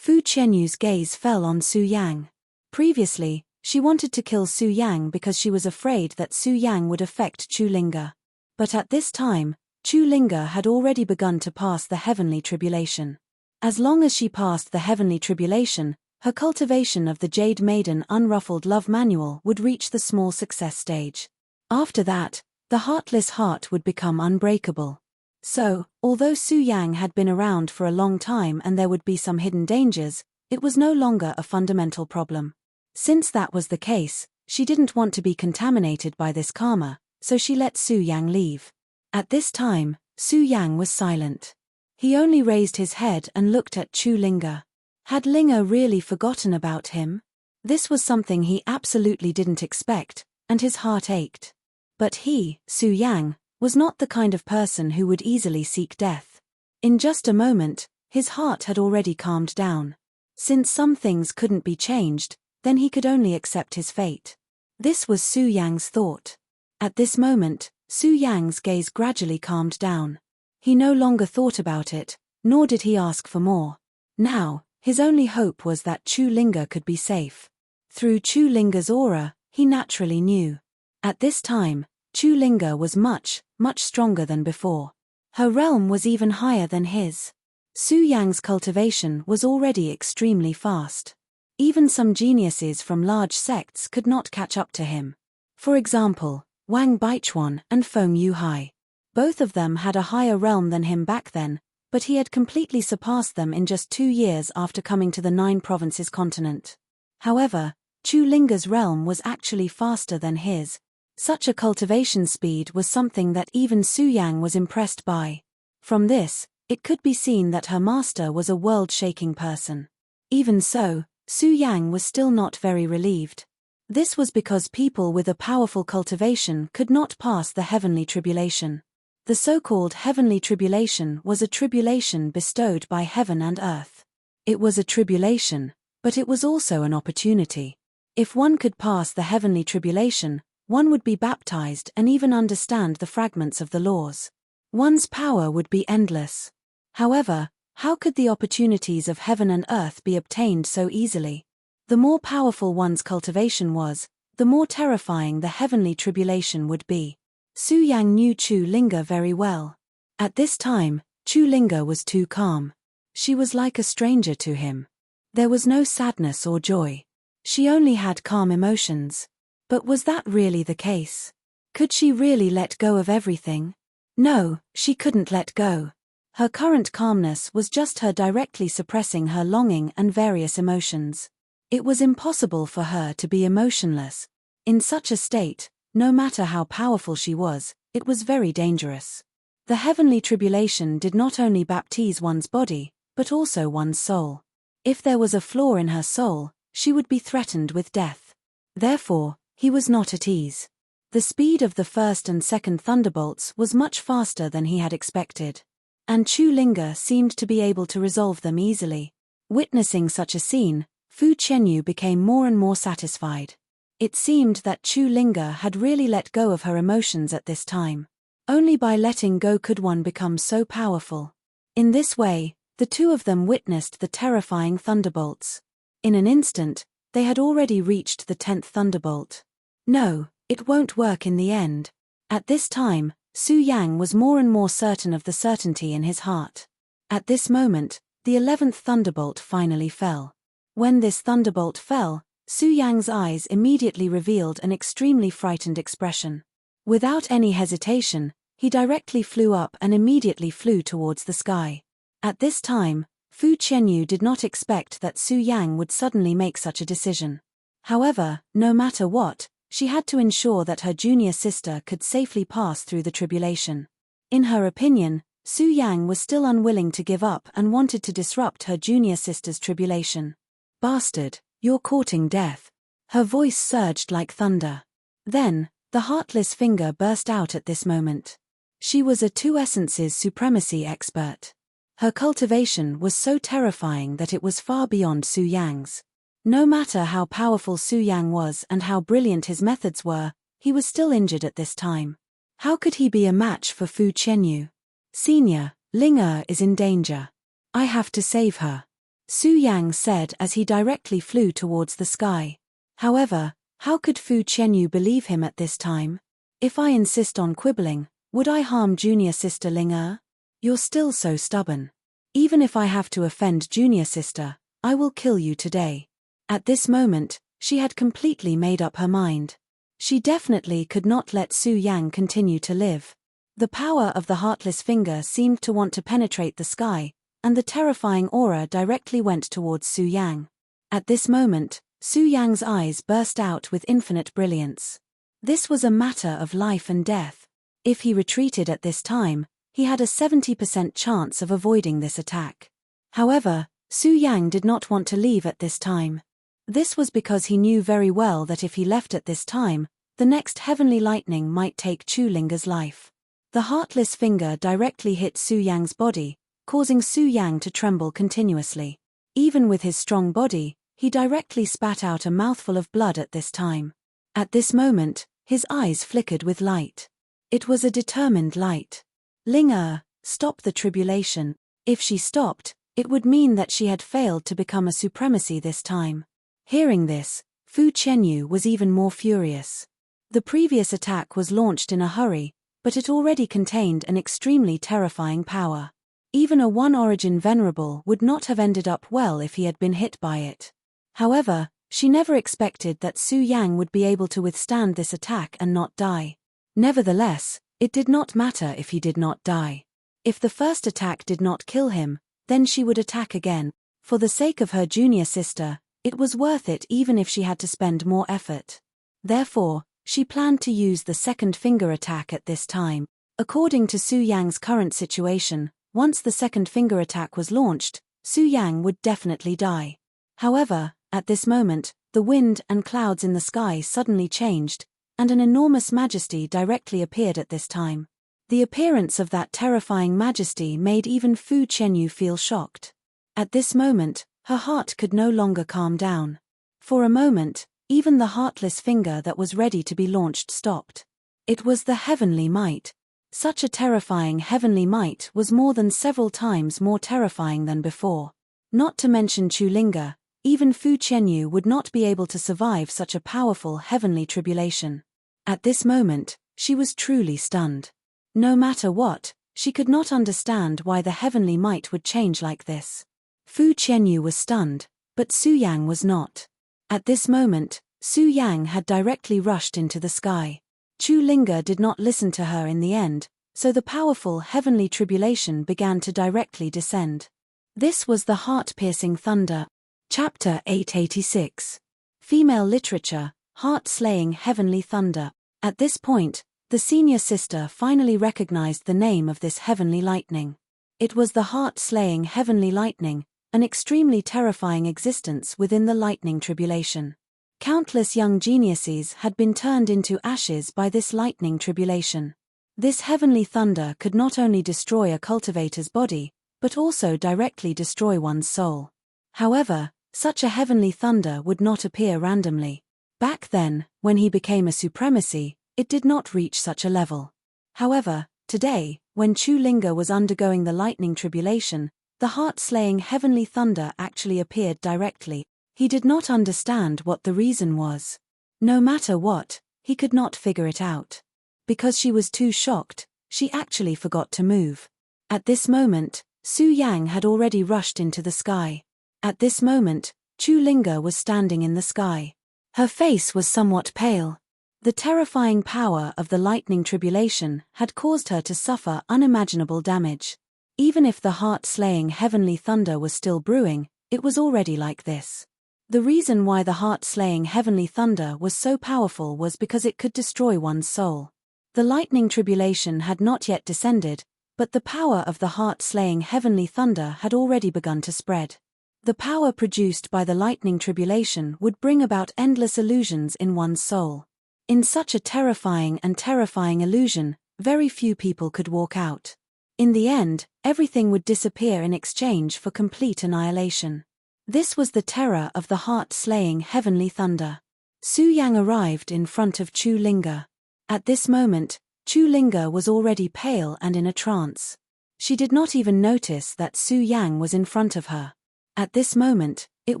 Fu Qianyu's gaze fell on Su Yang. Previously, she wanted to kill Su Yang because she was afraid that Su Yang would affect Chulinga. But at this time, Chulinga had already begun to pass the heavenly tribulation. As long as she passed the heavenly tribulation, her cultivation of the Jade Maiden Unruffled Love Manual would reach the small success stage. After that, the heartless heart would become unbreakable. So, although Su Yang had been around for a long time and there would be some hidden dangers, it was no longer a fundamental problem. Since that was the case, she didn't want to be contaminated by this karma, so she let Su Yang leave. At this time, Su Yang was silent. He only raised his head and looked at Chulinga. Had Linga really forgotten about him? This was something he absolutely didn't expect, and his heart ached. But he, Su Yang, was not the kind of person who would easily seek death. In just a moment, his heart had already calmed down. Since some things couldn't be changed, then he could only accept his fate. This was Su Yang's thought. At this moment, Su Yang's gaze gradually calmed down. He no longer thought about it, nor did he ask for more. Now, his only hope was that Chulinga could be safe. Through Chulinga's aura, he naturally knew. At this time, Chulinga was much, much stronger than before. Her realm was even higher than his. Su Yang's cultivation was already extremely fast. Even some geniuses from large sects could not catch up to him. For example, Wang Baichuan and Feng Yuhai. Both of them had a higher realm than him back then, but he had completely surpassed them in just 2 years after coming to the 9 provinces continent. However, Chulinga's realm was actually faster than his. Such a cultivation speed was something that even Su Yang was impressed by. From this, it could be seen that her master was a world-shaking person. Even so, Su Yang was still not very relieved. This was because people with a powerful cultivation could not pass the heavenly tribulation. The so-called heavenly tribulation was a tribulation bestowed by heaven and earth. It was a tribulation, but it was also an opportunity. If one could pass the heavenly tribulation, one would be baptized and even understand the fragments of the laws. One's power would be endless. However, how could the opportunities of heaven and earth be obtained so easily? The more powerful one's cultivation was, the more terrifying the heavenly tribulation would be. Su Yang knew Chulinga very well. At this time, Chulinga was too calm. She was like a stranger to him. There was no sadness or joy. She only had calm emotions. But was that really the case? Could she really let go of everything? No, she couldn't let go. Her current calmness was just her directly suppressing her longing and various emotions. It was impossible for her to be emotionless. In such a state, no matter how powerful she was, it was very dangerous. The heavenly tribulation did not only baptize one's body, but also one's soul. If there was a flaw in her soul, she would be threatened with death. Therefore, he was not at ease. The speed of the first and second thunderbolts was much faster than he had expected. And Chu Linga seemed to be able to resolve them easily. Witnessing such a scene, Fu Qianyu became more and more satisfied. It seemed that Chu Linga had really let go of her emotions at this time. Only by letting go could one become so powerful. In this way, the two of them witnessed the terrifying thunderbolts. In an instant, they had already reached the 10th thunderbolt. No, it won't work in the end. At this time, Su Yang was more and more certain of the certainty in his heart. At this moment, the 11th thunderbolt finally fell. When this thunderbolt fell, Su Yang's eyes immediately revealed an extremely frightened expression. Without any hesitation, he directly flew up and immediately flew towards the sky. At this time, Fu Qianyu did not expect that Su Yang would suddenly make such a decision. However, no matter what, she had to ensure that her junior sister could safely pass through the tribulation. In her opinion, Su Yang was still unwilling to give up and wanted to disrupt her junior sister's tribulation. "Bastard, you're courting death." Her voice surged like thunder. Then, the heartless finger burst out at this moment. She was a two essences supremacy expert. Her cultivation was so terrifying that it was far beyond Su Yang's. No matter how powerful Su Yang was and how brilliant his methods were, he was still injured at this time. How could he be a match for Fu Qianyu? "Senior, Ling is in danger. I have to save her," Su Yang said as he directly flew towards the sky. However, how could Fu Qianyu believe him at this time? "If I insist on quibbling, would I harm junior sister Ling? You're still so stubborn. Even if I have to offend junior sister, I will kill you today." At this moment, she had completely made up her mind. She definitely could not let Su Yang continue to live. The power of the heartless finger seemed to want to penetrate the sky, and the terrifying aura directly went towards Su Yang. At this moment, Su Yang's eyes burst out with infinite brilliance. This was a matter of life and death. If he retreated at this time, he had a 70% chance of avoiding this attack. However, Su Yang did not want to leave at this time. This was because he knew very well that if he left at this time, the next heavenly lightning might take Chu Linga's life. The heartless finger directly hit Su Yang's body, causing Su Yang to tremble continuously. Even with his strong body, he directly spat out a mouthful of blood at this time. At this moment, his eyes flickered with light. It was a determined light. "Ling, stop the tribulation." If she stopped, it would mean that she had failed to become a supremacy this time. Hearing this, Fu Qianyu was even more furious. The previous attack was launched in a hurry, but it already contained an extremely terrifying power. Even a one-origin venerable would not have ended up well if he had been hit by it. However, she never expected that Su Yang would be able to withstand this attack and not die. Nevertheless, it did not matter if he did not die. If the first attack did not kill him, then she would attack again. For the sake of her junior sister, it was worth it even if she had to spend more effort. Therefore, she planned to use the second finger attack at this time. According to Su Yang's current situation, once the second finger attack was launched, Su Yang would definitely die. However, at this moment, the wind and clouds in the sky suddenly changed, and an enormous majesty directly appeared at this time. The appearance of that terrifying majesty made even Fu Qianyu feel shocked. At this moment, her heart could no longer calm down. For a moment, even the heartless finger that was ready to be launched stopped. It was the heavenly might. Such a terrifying heavenly might was more than several times more terrifying than before. Not to mention Chu Linga, even Fu Qianyu would not be able to survive such a powerful heavenly tribulation. At this moment, she was truly stunned. No matter what, she could not understand why the heavenly might would change like this. Fu Qianyu was stunned, but Su Yang was not. At this moment, Su Yang had directly rushed into the sky. Chu Linga did not listen to her in the end, so the powerful heavenly tribulation began to directly descend. This was the heart-piercing thunder. Chapter 886. Female Literature, Heart-Slaying Heavenly Thunder. At this point, the senior sister finally recognized the name of this heavenly lightning. It was the heart-slaying heavenly lightning, an extremely terrifying existence within the lightning tribulation. Countless young geniuses had been turned into ashes by this lightning tribulation. This heavenly thunder could not only destroy a cultivator's body, but also directly destroy one's soul. However, such a heavenly thunder would not appear randomly. Back then, when he became a supremacy, it did not reach such a level. However, today, when Chu Linga was undergoing the lightning tribulation, the heart-slaying heavenly thunder actually appeared directly. He did not understand what the reason was. No matter what, he could not figure it out. Because she was too shocked, she actually forgot to move. At this moment, Su Yang had already rushed into the sky. At this moment, Chu Linga was standing in the sky. Her face was somewhat pale. The terrifying power of the lightning tribulation had caused her to suffer unimaginable damage. Even if the heart-slaying heavenly thunder was still brewing, it was already like this. The reason why the heart-slaying heavenly thunder was so powerful was because it could destroy one's soul. The lightning tribulation had not yet descended, but the power of the heart-slaying heavenly thunder had already begun to spread. The power produced by the lightning tribulation would bring about endless illusions in one's soul. In such a terrifying illusion, very few people could walk out. In the end, everything would disappear in exchange for complete annihilation. This was the terror of the heart-slaying heavenly thunder. Su Yang arrived in front of Chu Linga. At this moment, Chu Linga was already pale and in a trance. She did not even notice that Su Yang was in front of her. At this moment, it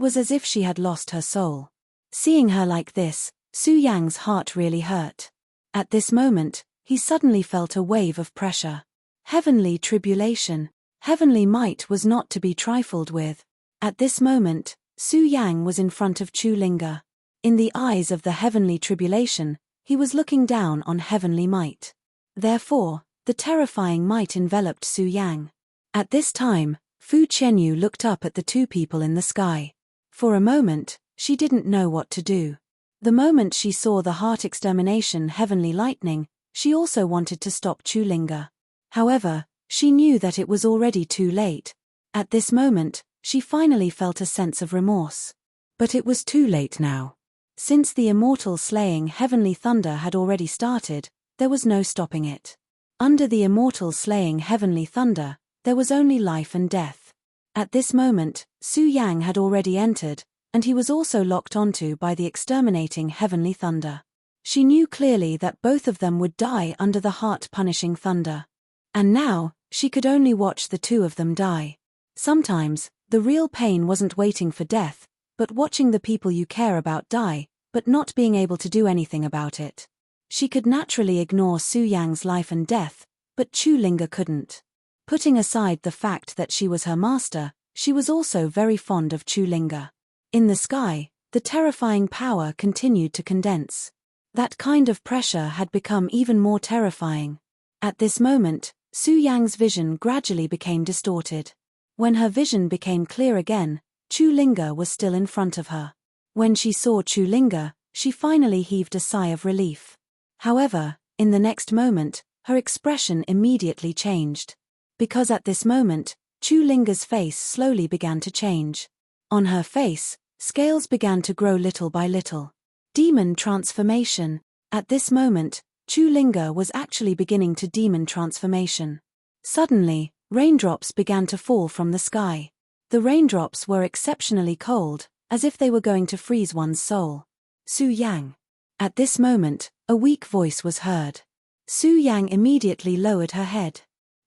was as if she had lost her soul. Seeing her like this, Su Yang's heart really hurt. At this moment, he suddenly felt a wave of pressure. Heavenly tribulation. Heavenly might was not to be trifled with. At this moment, Su Yang was in front of Chu Linga. In the eyes of the heavenly tribulation, he was looking down on heavenly might. Therefore, the terrifying might enveloped Su Yang. At this time, Fu Qianyu looked up at the two people in the sky. For a moment, she didn't know what to do. The moment she saw the heart extermination heavenly lightning, she also wanted to stop Chu Linga. However, she knew that it was already too late. At this moment, she finally felt a sense of remorse. But it was too late now. Since the immortal slaying heavenly thunder had already started, there was no stopping it. Under the immortal slaying heavenly thunder, there was only life and death. At this moment, Su Yang had already entered, and he was also locked onto by the exterminating heavenly thunder. She knew clearly that both of them would die under the heart-punishing thunder. And now, she could only watch the two of them die. Sometimes, the real pain wasn't waiting for death, but watching the people you care about die, but not being able to do anything about it. She could naturally ignore Su Yang's life and death, but Chu Linga couldn't. Putting aside the fact that she was her master, she was also very fond of Chu Linga. In the sky, the terrifying power continued to condense. That kind of pressure had become even more terrifying. At this moment, Su Yang's vision gradually became distorted. When her vision became clear again, Chu Linga was still in front of her. When she saw Chu Linga, she finally heaved a sigh of relief. However, in the next moment, her expression immediately changed. Because at this moment, Chu Linga's face slowly began to change. On her face, scales began to grow little by little. Demon transformation. At this moment, Chu Linga was actually beginning to demon transformation. Suddenly, raindrops began to fall from the sky. The raindrops were exceptionally cold, as if they were going to freeze one's soul. Su Yang. At this moment, a weak voice was heard. Su Yang immediately lowered her head.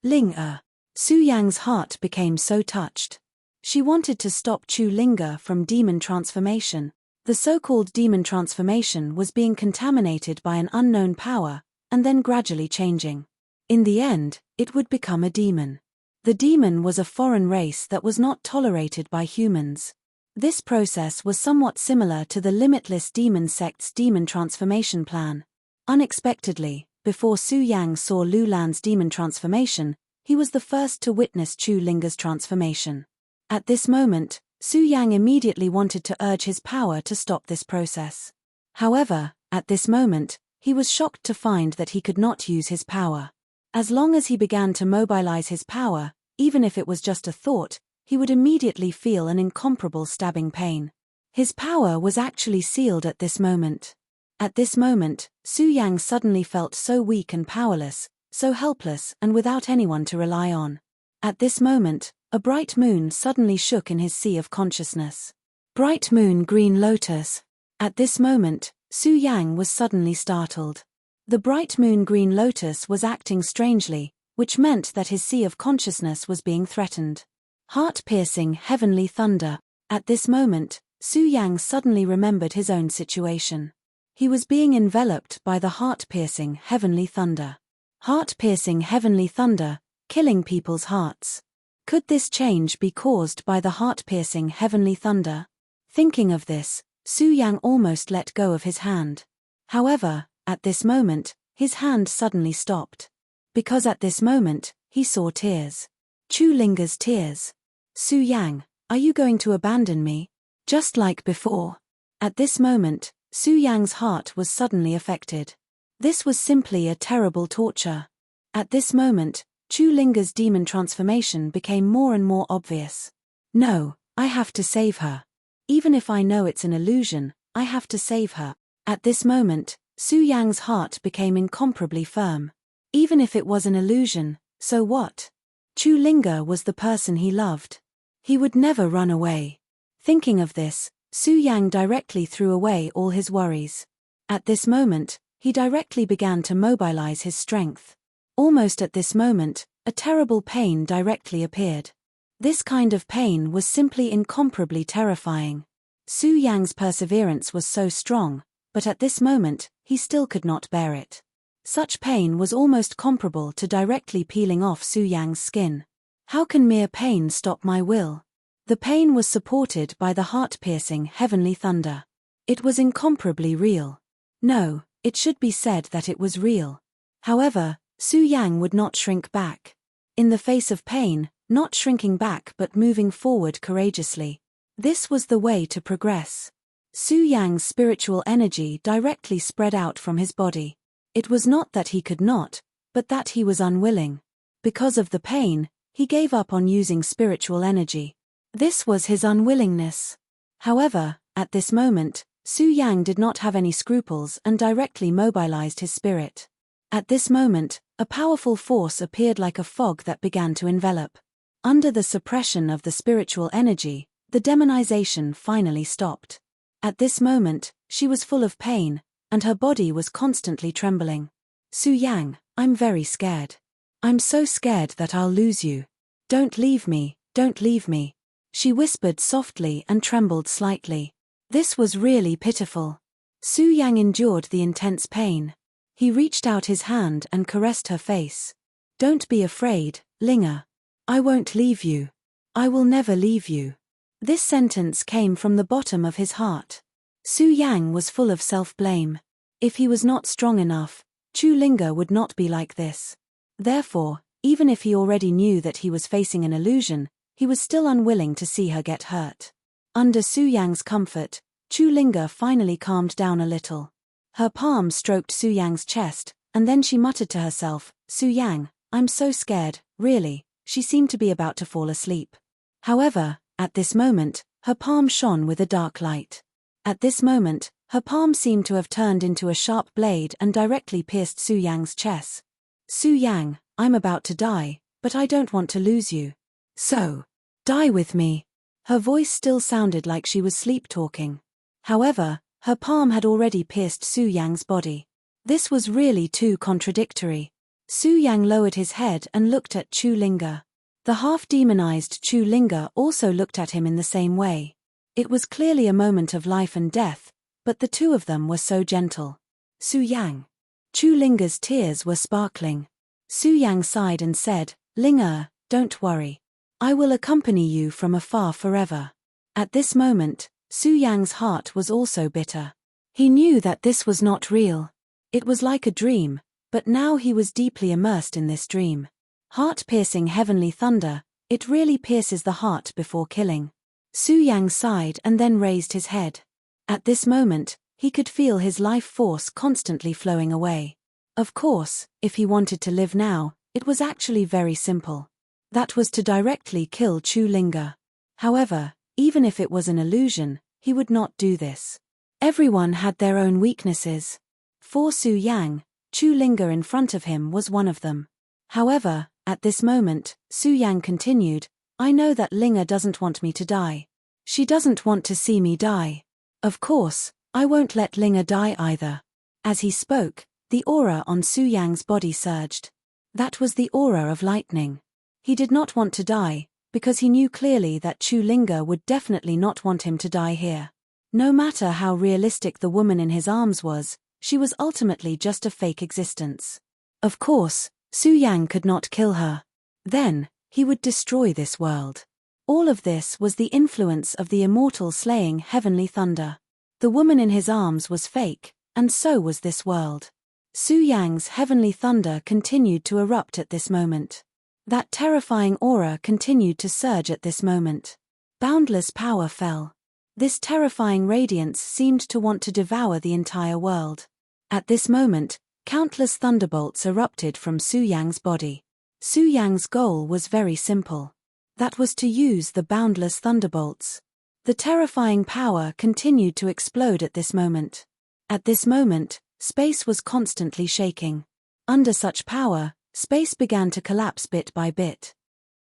Ling-er. Su Yang's heart became so touched. She wanted to stop Chu Linga from demon transformation. The so-called demon transformation was being contaminated by an unknown power, and then gradually changing. In the end, it would become a demon. The demon was a foreign race that was not tolerated by humans. This process was somewhat similar to the Limitless Demon sect's demon transformation plan. Unexpectedly, before Su Yang saw Lu Lan's demon transformation, he was the first to witness Chu Linga's transformation. At this moment, Su Yang immediately wanted to urge his power to stop this process. However, at this moment, he was shocked to find that he could not use his power. As long as he began to mobilize his power, even if it was just a thought, he would immediately feel an incomparable stabbing pain. His power was actually sealed at this moment. At this moment, Su Yang suddenly felt so weak and powerless, so helpless and without anyone to rely on. At this moment, a bright moon suddenly shook in his sea of consciousness. Bright moon green lotus. At this moment, Su Yang was suddenly startled. The bright moon green lotus was acting strangely, which meant that his sea of consciousness was being threatened. Heart-piercing heavenly thunder. At this moment, Su Yang suddenly remembered his own situation. He was being enveloped by the heart-piercing heavenly thunder. Heart-piercing heavenly thunder, killing people's hearts. Could this change be caused by the heart-piercing heavenly thunder? Thinking of this, Su Yang almost let go of his hand. However, at this moment, his hand suddenly stopped. Because at this moment, he saw tears. Chu Linger's tears. Su Yang, are you going to abandon me? Just like before. At this moment, Su Yang's heart was suddenly affected. This was simply a terrible torture. At this moment, Chu Linger's demon transformation became more and more obvious. No, I have to save her. Even if I know it's an illusion, I have to save her. At this moment, Su Yang's heart became incomparably firm. Even if it was an illusion, so what? Chu Linger was the person he loved. He would never run away. Thinking of this, Su Yang directly threw away all his worries. At this moment, he directly began to mobilize his strength. Almost at this moment, a terrible pain directly appeared. This kind of pain was simply incomparably terrifying. Su Yang's perseverance was so strong, but at this moment, he still could not bear it. Such pain was almost comparable to directly peeling off Su Yang's skin. How can mere pain stop my will? The pain was supported by the heart-piercing heavenly thunder. It was incomparably real. No, it should be said that it was real. However, Su Yang would not shrink back. In the face of pain, not shrinking back but moving forward courageously. This was the way to progress. Su Yang's spiritual energy directly spread out from his body. It was not that he could not, but that he was unwilling. Because of the pain, he gave up on using spiritual energy. This was his unwillingness. However, at this moment, Su Yang did not have any scruples and directly mobilized his spirit. At this moment, a powerful force appeared like a fog that began to envelop. Under the suppression of the spiritual energy, the demonization finally stopped. At this moment, she was full of pain, and her body was constantly trembling. Su Yang, I'm very scared. I'm so scared that I'll lose you. Don't leave me, don't leave me. She whispered softly and trembled slightly. This was really pitiful. Su Yang endured the intense pain. He reached out his hand and caressed her face. Don't be afraid, Linger. I won't leave you. I will never leave you. This sentence came from the bottom of his heart. Su Yang was full of self-blame. If he was not strong enough, Chu Linger would not be like this. Therefore, even if he already knew that he was facing an illusion, he was still unwilling to see her get hurt. Under Su Yang's comfort, Chu Linger finally calmed down a little. Her palm stroked Su Yang's chest, and then she muttered to herself, Su Yang, I'm so scared, really. She seemed to be about to fall asleep. However, at this moment, her palm shone with a dark light. At this moment, her palm seemed to have turned into a sharp blade and directly pierced Su Yang's chest. Su Yang, I'm about to die, but I don't want to lose you. So, die with me. Her voice still sounded like she was sleep-talking. However, her palm had already pierced Su Yang's body. This was really too contradictory. Su Yang lowered his head and looked at Chu Linger. The half-demonized Chu Linger also looked at him in the same way. It was clearly a moment of life and death, but the two of them were so gentle. Su Yang. Chu Linger's tears were sparkling. Su Yang sighed and said, Linger, don't worry. I will accompany you from afar forever. At this moment, Su Yang's heart was also bitter. He knew that this was not real. It was like a dream, but now he was deeply immersed in this dream. Heart-piercing heavenly thunder, it really pierces the heart before killing. Su Yang sighed and then raised his head. At this moment, he could feel his life force constantly flowing away. Of course, if he wanted to live now, it was actually very simple. That was to directly kill Chu Linga. However, even if it was an illusion, he would not do this. Everyone had their own weaknesses. For Su Yang, Chu Linga in front of him was one of them. However, at this moment, Su Yang continued, I know that Linga doesn't want me to die. She doesn't want to see me die. Of course, I won't let Linga die either. As he spoke, the aura on Su Yang's body surged. That was the aura of lightning. He did not want to die, because he knew clearly that Chu Linga would definitely not want him to die here. No matter how realistic the woman in his arms was, she was ultimately just a fake existence. Of course, Su Yang could not kill her. Then, he would destroy this world. All of this was the influence of the immortal slaying heavenly thunder. The woman in his arms was fake, and so was this world. Su Yang's heavenly thunder continued to erupt at this moment. That terrifying aura continued to surge at this moment. Boundless power fell. This terrifying radiance seemed to want to devour the entire world. At this moment, countless thunderbolts erupted from Su Yang's body. Su Yang's goal was very simple. That was to use the boundless thunderbolts. The terrifying power continued to explode at this moment. At this moment, space was constantly shaking. Under such power, space began to collapse bit by bit.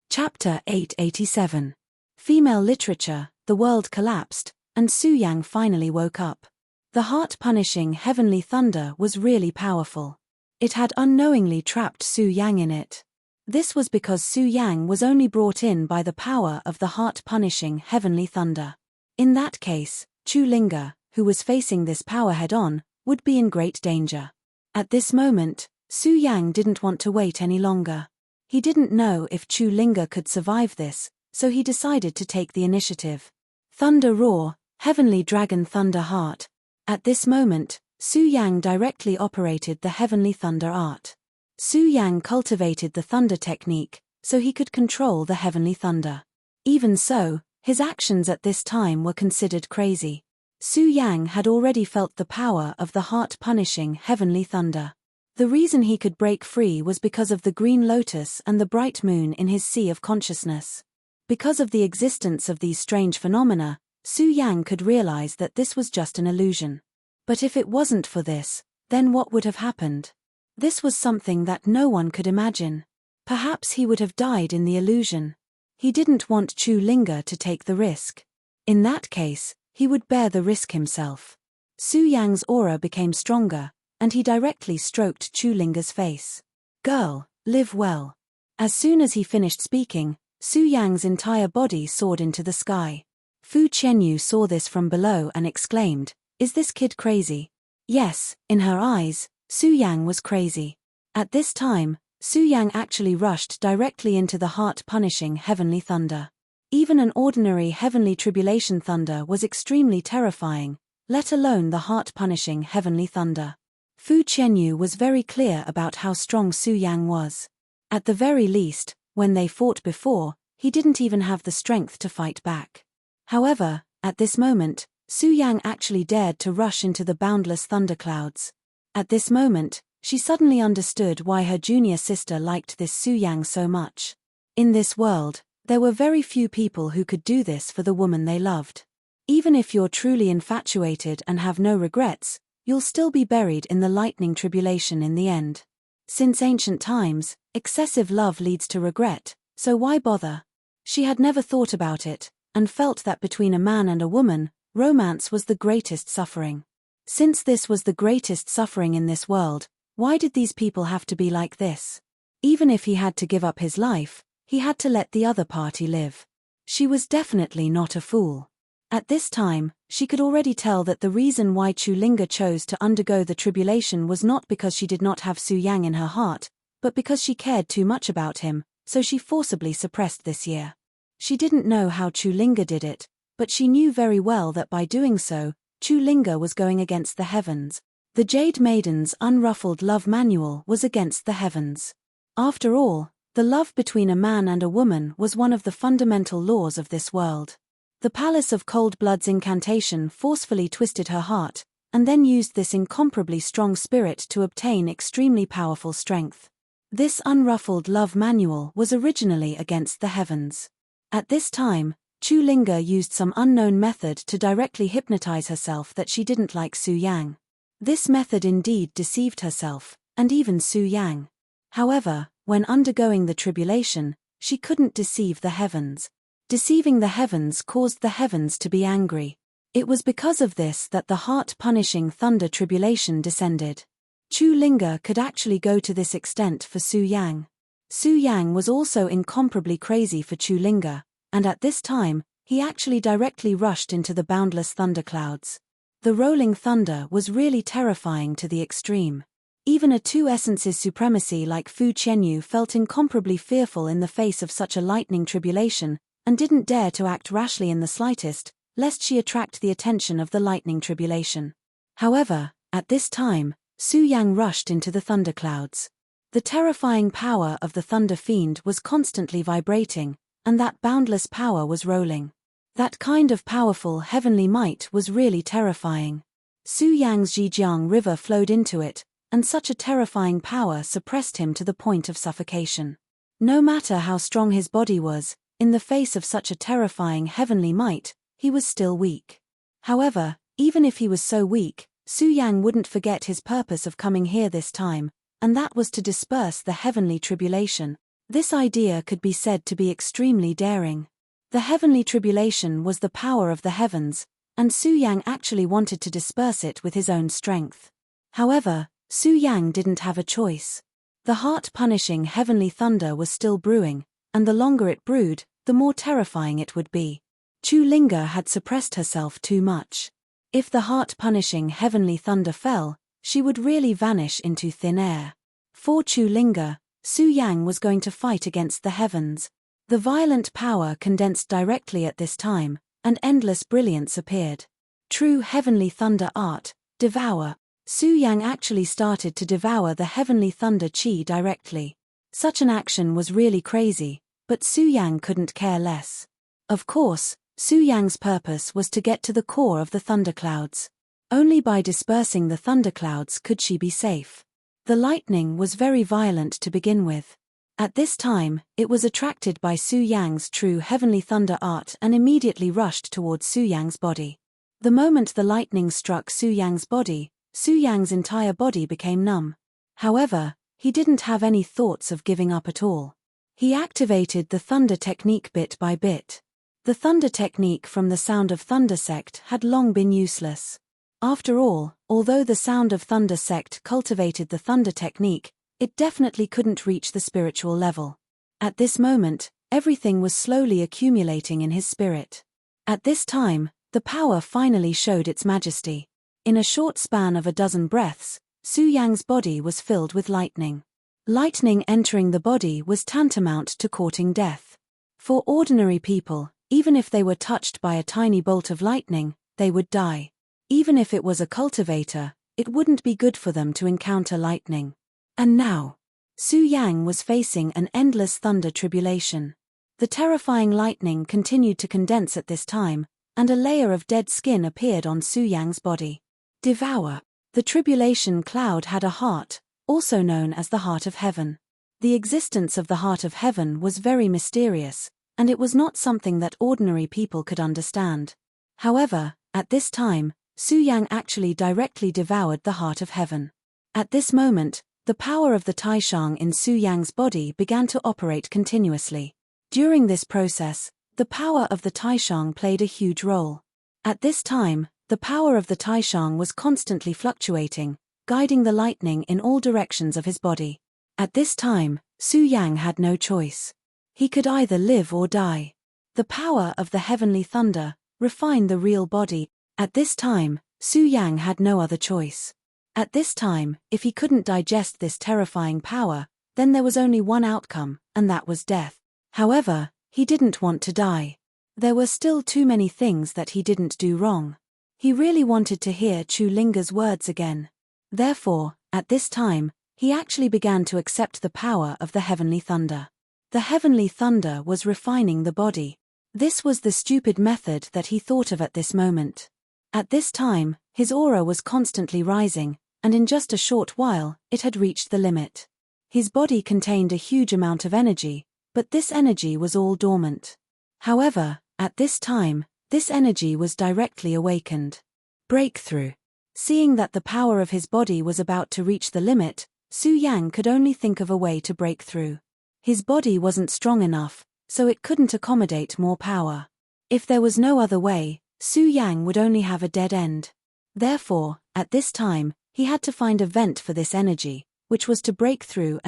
Chapter 887. Female literature, the world collapsed, and Su Yang finally woke up. The heart-punishing heavenly thunder was really powerful. It had unknowingly trapped Su Yang in it. This was because Su Yang was only brought in by the power of the heart-punishing heavenly thunder. In that case, Chu Linga, who was facing this power head-on, would be in great danger. At this moment, Su Yang didn't want to wait any longer. He didn't know if Chu Linga could survive this, so he decided to take the initiative. Thunder Roar, Heavenly Dragon Thunder Heart. At this moment, Su Yang directly operated the Heavenly Thunder art. Su Yang cultivated the thunder technique, so he could control the heavenly thunder. Even so, his actions at this time were considered crazy. Su Yang had already felt the power of the heart-punishing heavenly thunder. The reason he could break free was because of the green lotus and the bright moon in his sea of consciousness. Because of the existence of these strange phenomena, Su Yang could realize that this was just an illusion. But if it wasn't for this, then what would have happened? This was something that no one could imagine. Perhaps he would have died in the illusion. He didn't want Chu Linga to take the risk. In that case, he would bear the risk himself. Su Yang's aura became stronger, and he directly stroked Chu Linga's face. Girl, live well. As soon as he finished speaking, Su Yang's entire body soared into the sky. Fu Qianyu saw this from below and exclaimed, "Is this kid crazy?" Yes, in her eyes, Su Yang was crazy. At this time, Su Yang actually rushed directly into the heart-punishing heavenly thunder. Even an ordinary heavenly tribulation thunder was extremely terrifying, let alone the heart-punishing heavenly thunder. Fu Qianyu was very clear about how strong Su Yang was. At the very least, when they fought before, he didn't even have the strength to fight back. However, at this moment, Su Yang actually dared to rush into the boundless thunderclouds. At this moment, she suddenly understood why her junior sister liked this Su Yang so much. In this world, there were very few people who could do this for the woman they loved. Even if you're truly infatuated and have no regrets, you'll still be buried in the lightning tribulation in the end. Since ancient times, excessive love leads to regret, so why bother? She had never thought about it, and felt that between a man and a woman, romance was the greatest suffering. Since this was the greatest suffering in this world, why did these people have to be like this? Even if he had to give up his life, he had to let the other party live. She was definitely not a fool. At this time, she could already tell that the reason why Chu Linga chose to undergo the tribulation was not because she did not have Su Yang in her heart, but because she cared too much about him, so she forcibly suppressed this year. She didn't know how Chu Linga did it, but she knew very well that by doing so, Chu Linga was going against the heavens. The Jade Maiden's unruffled love manual was against the heavens. After all, the love between a man and a woman was one of the fundamental laws of this world. The Palace of Cold Blood's incantation forcefully twisted her heart, and then used this incomparably strong spirit to obtain extremely powerful strength. This unruffled love manual was originally against the heavens. At this time, Chu Linga used some unknown method to directly hypnotize herself that she didn't like Su Yang. This method indeed deceived herself, and even Su Yang. However, when undergoing the tribulation, she couldn't deceive the heavens. Deceiving the heavens caused the heavens to be angry. It was because of this that the heart-punishing thunder tribulation descended. Chu Linga could actually go to this extent for Su Yang. Su Yang was also incomparably crazy for Chu Linga, and at this time, he actually directly rushed into the boundless thunderclouds. The rolling thunder was really terrifying to the extreme. Even a two essences supremacy like Fu Qianyu felt incomparably fearful in the face of such a lightning tribulation, and didn't dare to act rashly in the slightest, lest she attract the attention of the lightning tribulation. However, at this time, Su Yang rushed into the thunderclouds. The terrifying power of the thunder fiend was constantly vibrating, and that boundless power was rolling. That kind of powerful heavenly might was really terrifying. Su Yang's Zhejiang River flowed into it, and such a terrifying power suppressed him to the point of suffocation. No matter how strong his body was, in the face of such a terrifying heavenly might, he was still weak. However, even if he was so weak, Su Yang wouldn't forget his purpose of coming here this time, and that was to disperse the heavenly tribulation. This idea could be said to be extremely daring. The heavenly tribulation was the power of the heavens, and Su Yang actually wanted to disperse it with his own strength. However, Su Yang didn't have a choice. The heart-punishing heavenly thunder was still brewing, and the longer it brewed, the more terrifying it would be. Chu Linga had suppressed herself too much. If the heart-punishing heavenly thunder fell, she would really vanish into thin air. For Chu Linga, Su Yang was going to fight against the heavens. The violent power condensed directly at this time, and endless brilliance appeared. True heavenly thunder art, devour. Su Yang actually started to devour the heavenly thunder chi directly. Such an action was really crazy, but Su Yang couldn't care less. Of course, Su Yang's purpose was to get to the core of the thunderclouds. Only by dispersing the thunderclouds could she be safe. The lightning was very violent to begin with. At this time, it was attracted by Su Yang's true heavenly thunder art and immediately rushed towards Su Yang's body. The moment the lightning struck Su Yang's body, Su Yang's entire body became numb. However, he didn't have any thoughts of giving up at all. He activated the thunder technique bit by bit. The thunder technique from the Sound of Thunder sect had long been useless. After all, although the Sound of Thunder sect cultivated the thunder technique, it definitely couldn't reach the spiritual level. At this moment, everything was slowly accumulating in his spirit. At this time, the power finally showed its majesty. In a short span of a dozen breaths, Su Yang's body was filled with lightning. Lightning entering the body was tantamount to courting death. For ordinary people, even if they were touched by a tiny bolt of lightning, they would die. Even if it was a cultivator, it wouldn't be good for them to encounter lightning. And now, Su Yang was facing an endless thunder tribulation. The terrifying lightning continued to condense at this time, and a layer of dead skin appeared on Su Yang's body. Devour. The tribulation cloud had a heart, also known as the Heart of Heaven. The existence of the Heart of Heaven was very mysterious, and it was not something that ordinary people could understand. However, at this time, Su Yang actually directly devoured the Heart of Heaven. At this moment, the power of the Taishang in Su Yang's body began to operate continuously. During this process, the power of the Taishang played a huge role. At this time, the power of the Taishang was constantly fluctuating, guiding the lightning in all directions of his body. At this time, Su Yang had no choice. He could either live or die. The power of the heavenly thunder refined the real body. At this time, Su Yang had no other choice. At this time, if he couldn't digest this terrifying power, then there was only one outcome, and that was death. However, he didn't want to die. There were still too many things that he didn't do wrong. He really wanted to hear Chu Linga's words again. Therefore, at this time, he actually began to accept the power of the heavenly thunder. The heavenly thunder was refining the body. This was the stupid method that he thought of at this moment. At this time, his aura was constantly rising, and in just a short while, it had reached the limit. His body contained a huge amount of energy, but this energy was all dormant. However, at this time, this energy was directly awakened. Breakthrough. Seeing that the power of his body was about to reach the limit, Su Yang could only think of a way to break through. His body wasn't strong enough, so it couldn't accommodate more power. If there was no other way, Su Yang would only have a dead end. Therefore, at this time, he had to find a vent for this energy, which was to break through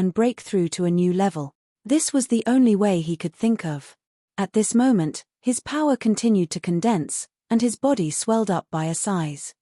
to a new level. This was the only way he could think of. At this moment, his power continued to condense, and his body swelled up by a size.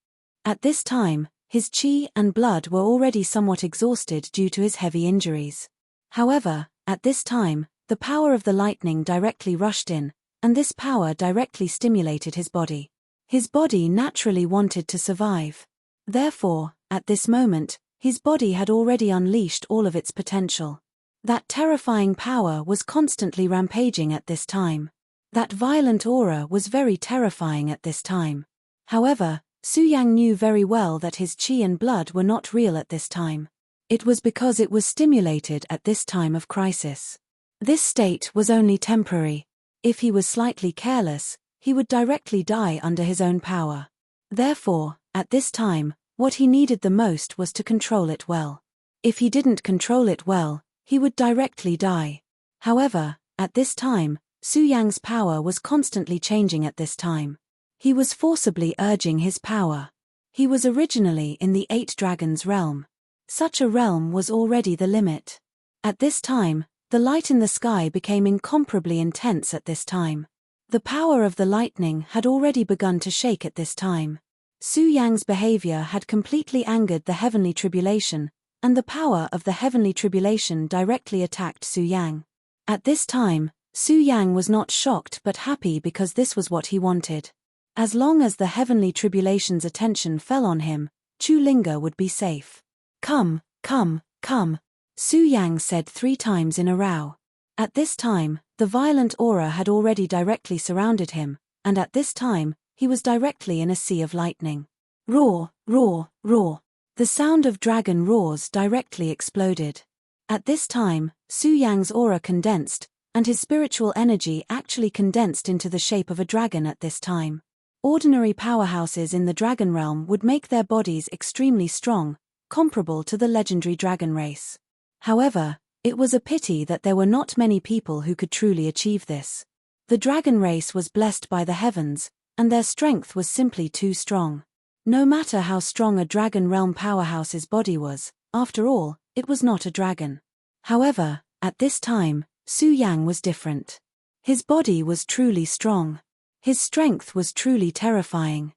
At this time, his qi and blood were already somewhat exhausted due to his heavy injuries. However, at this time, the power of the lightning directly rushed in, and this power directly stimulated his body. His body naturally wanted to survive. Therefore, at this moment, his body had already unleashed all of its potential. That terrifying power was constantly rampaging at this time. That violent aura was very terrifying at this time. However, Su Yang knew very well that his qi and blood were not real at this time. It was because it was stimulated at this time of crisis. This state was only temporary. If he was slightly careless, he would directly die under his own power. Therefore, at this time, what he needed the most was to control it well. If he didn't control it well, he would directly die. However, at this time, Su Yang's power was constantly changing at this time. He was forcibly urging his power. He was originally in the 8 Dragons realm. Such a realm was already the limit. At this time, the light in the sky became incomparably intense at this time. The power of the lightning had already begun to shake at this time. Su Yang's behavior had completely angered the heavenly tribulation, and the power of the heavenly tribulation directly attacked Su Yang. At this time, Su Yang was not shocked but happy because this was what he wanted. As long as the heavenly tribulation's attention fell on him, Chu Linga would be safe. Come, come, come, Su Yang said 3 times in a row. At this time, the violent aura had already directly surrounded him, and at this time, he was directly in a sea of lightning. Roar, roar, roar. The sound of dragon roars directly exploded. At this time, Su Yang's aura condensed, and his spiritual energy actually condensed into the shape of a dragon at this time. Ordinary powerhouses in the dragon realm would make their bodies extremely strong, comparable to the legendary dragon race. However, it was a pity that there were not many people who could truly achieve this. The dragon race was blessed by the heavens, and their strength was simply too strong. No matter how strong a dragon realm powerhouse's body was, after all, it was not a dragon. However, at this time, Su Yang was different. His body was truly strong. His strength was truly terrifying.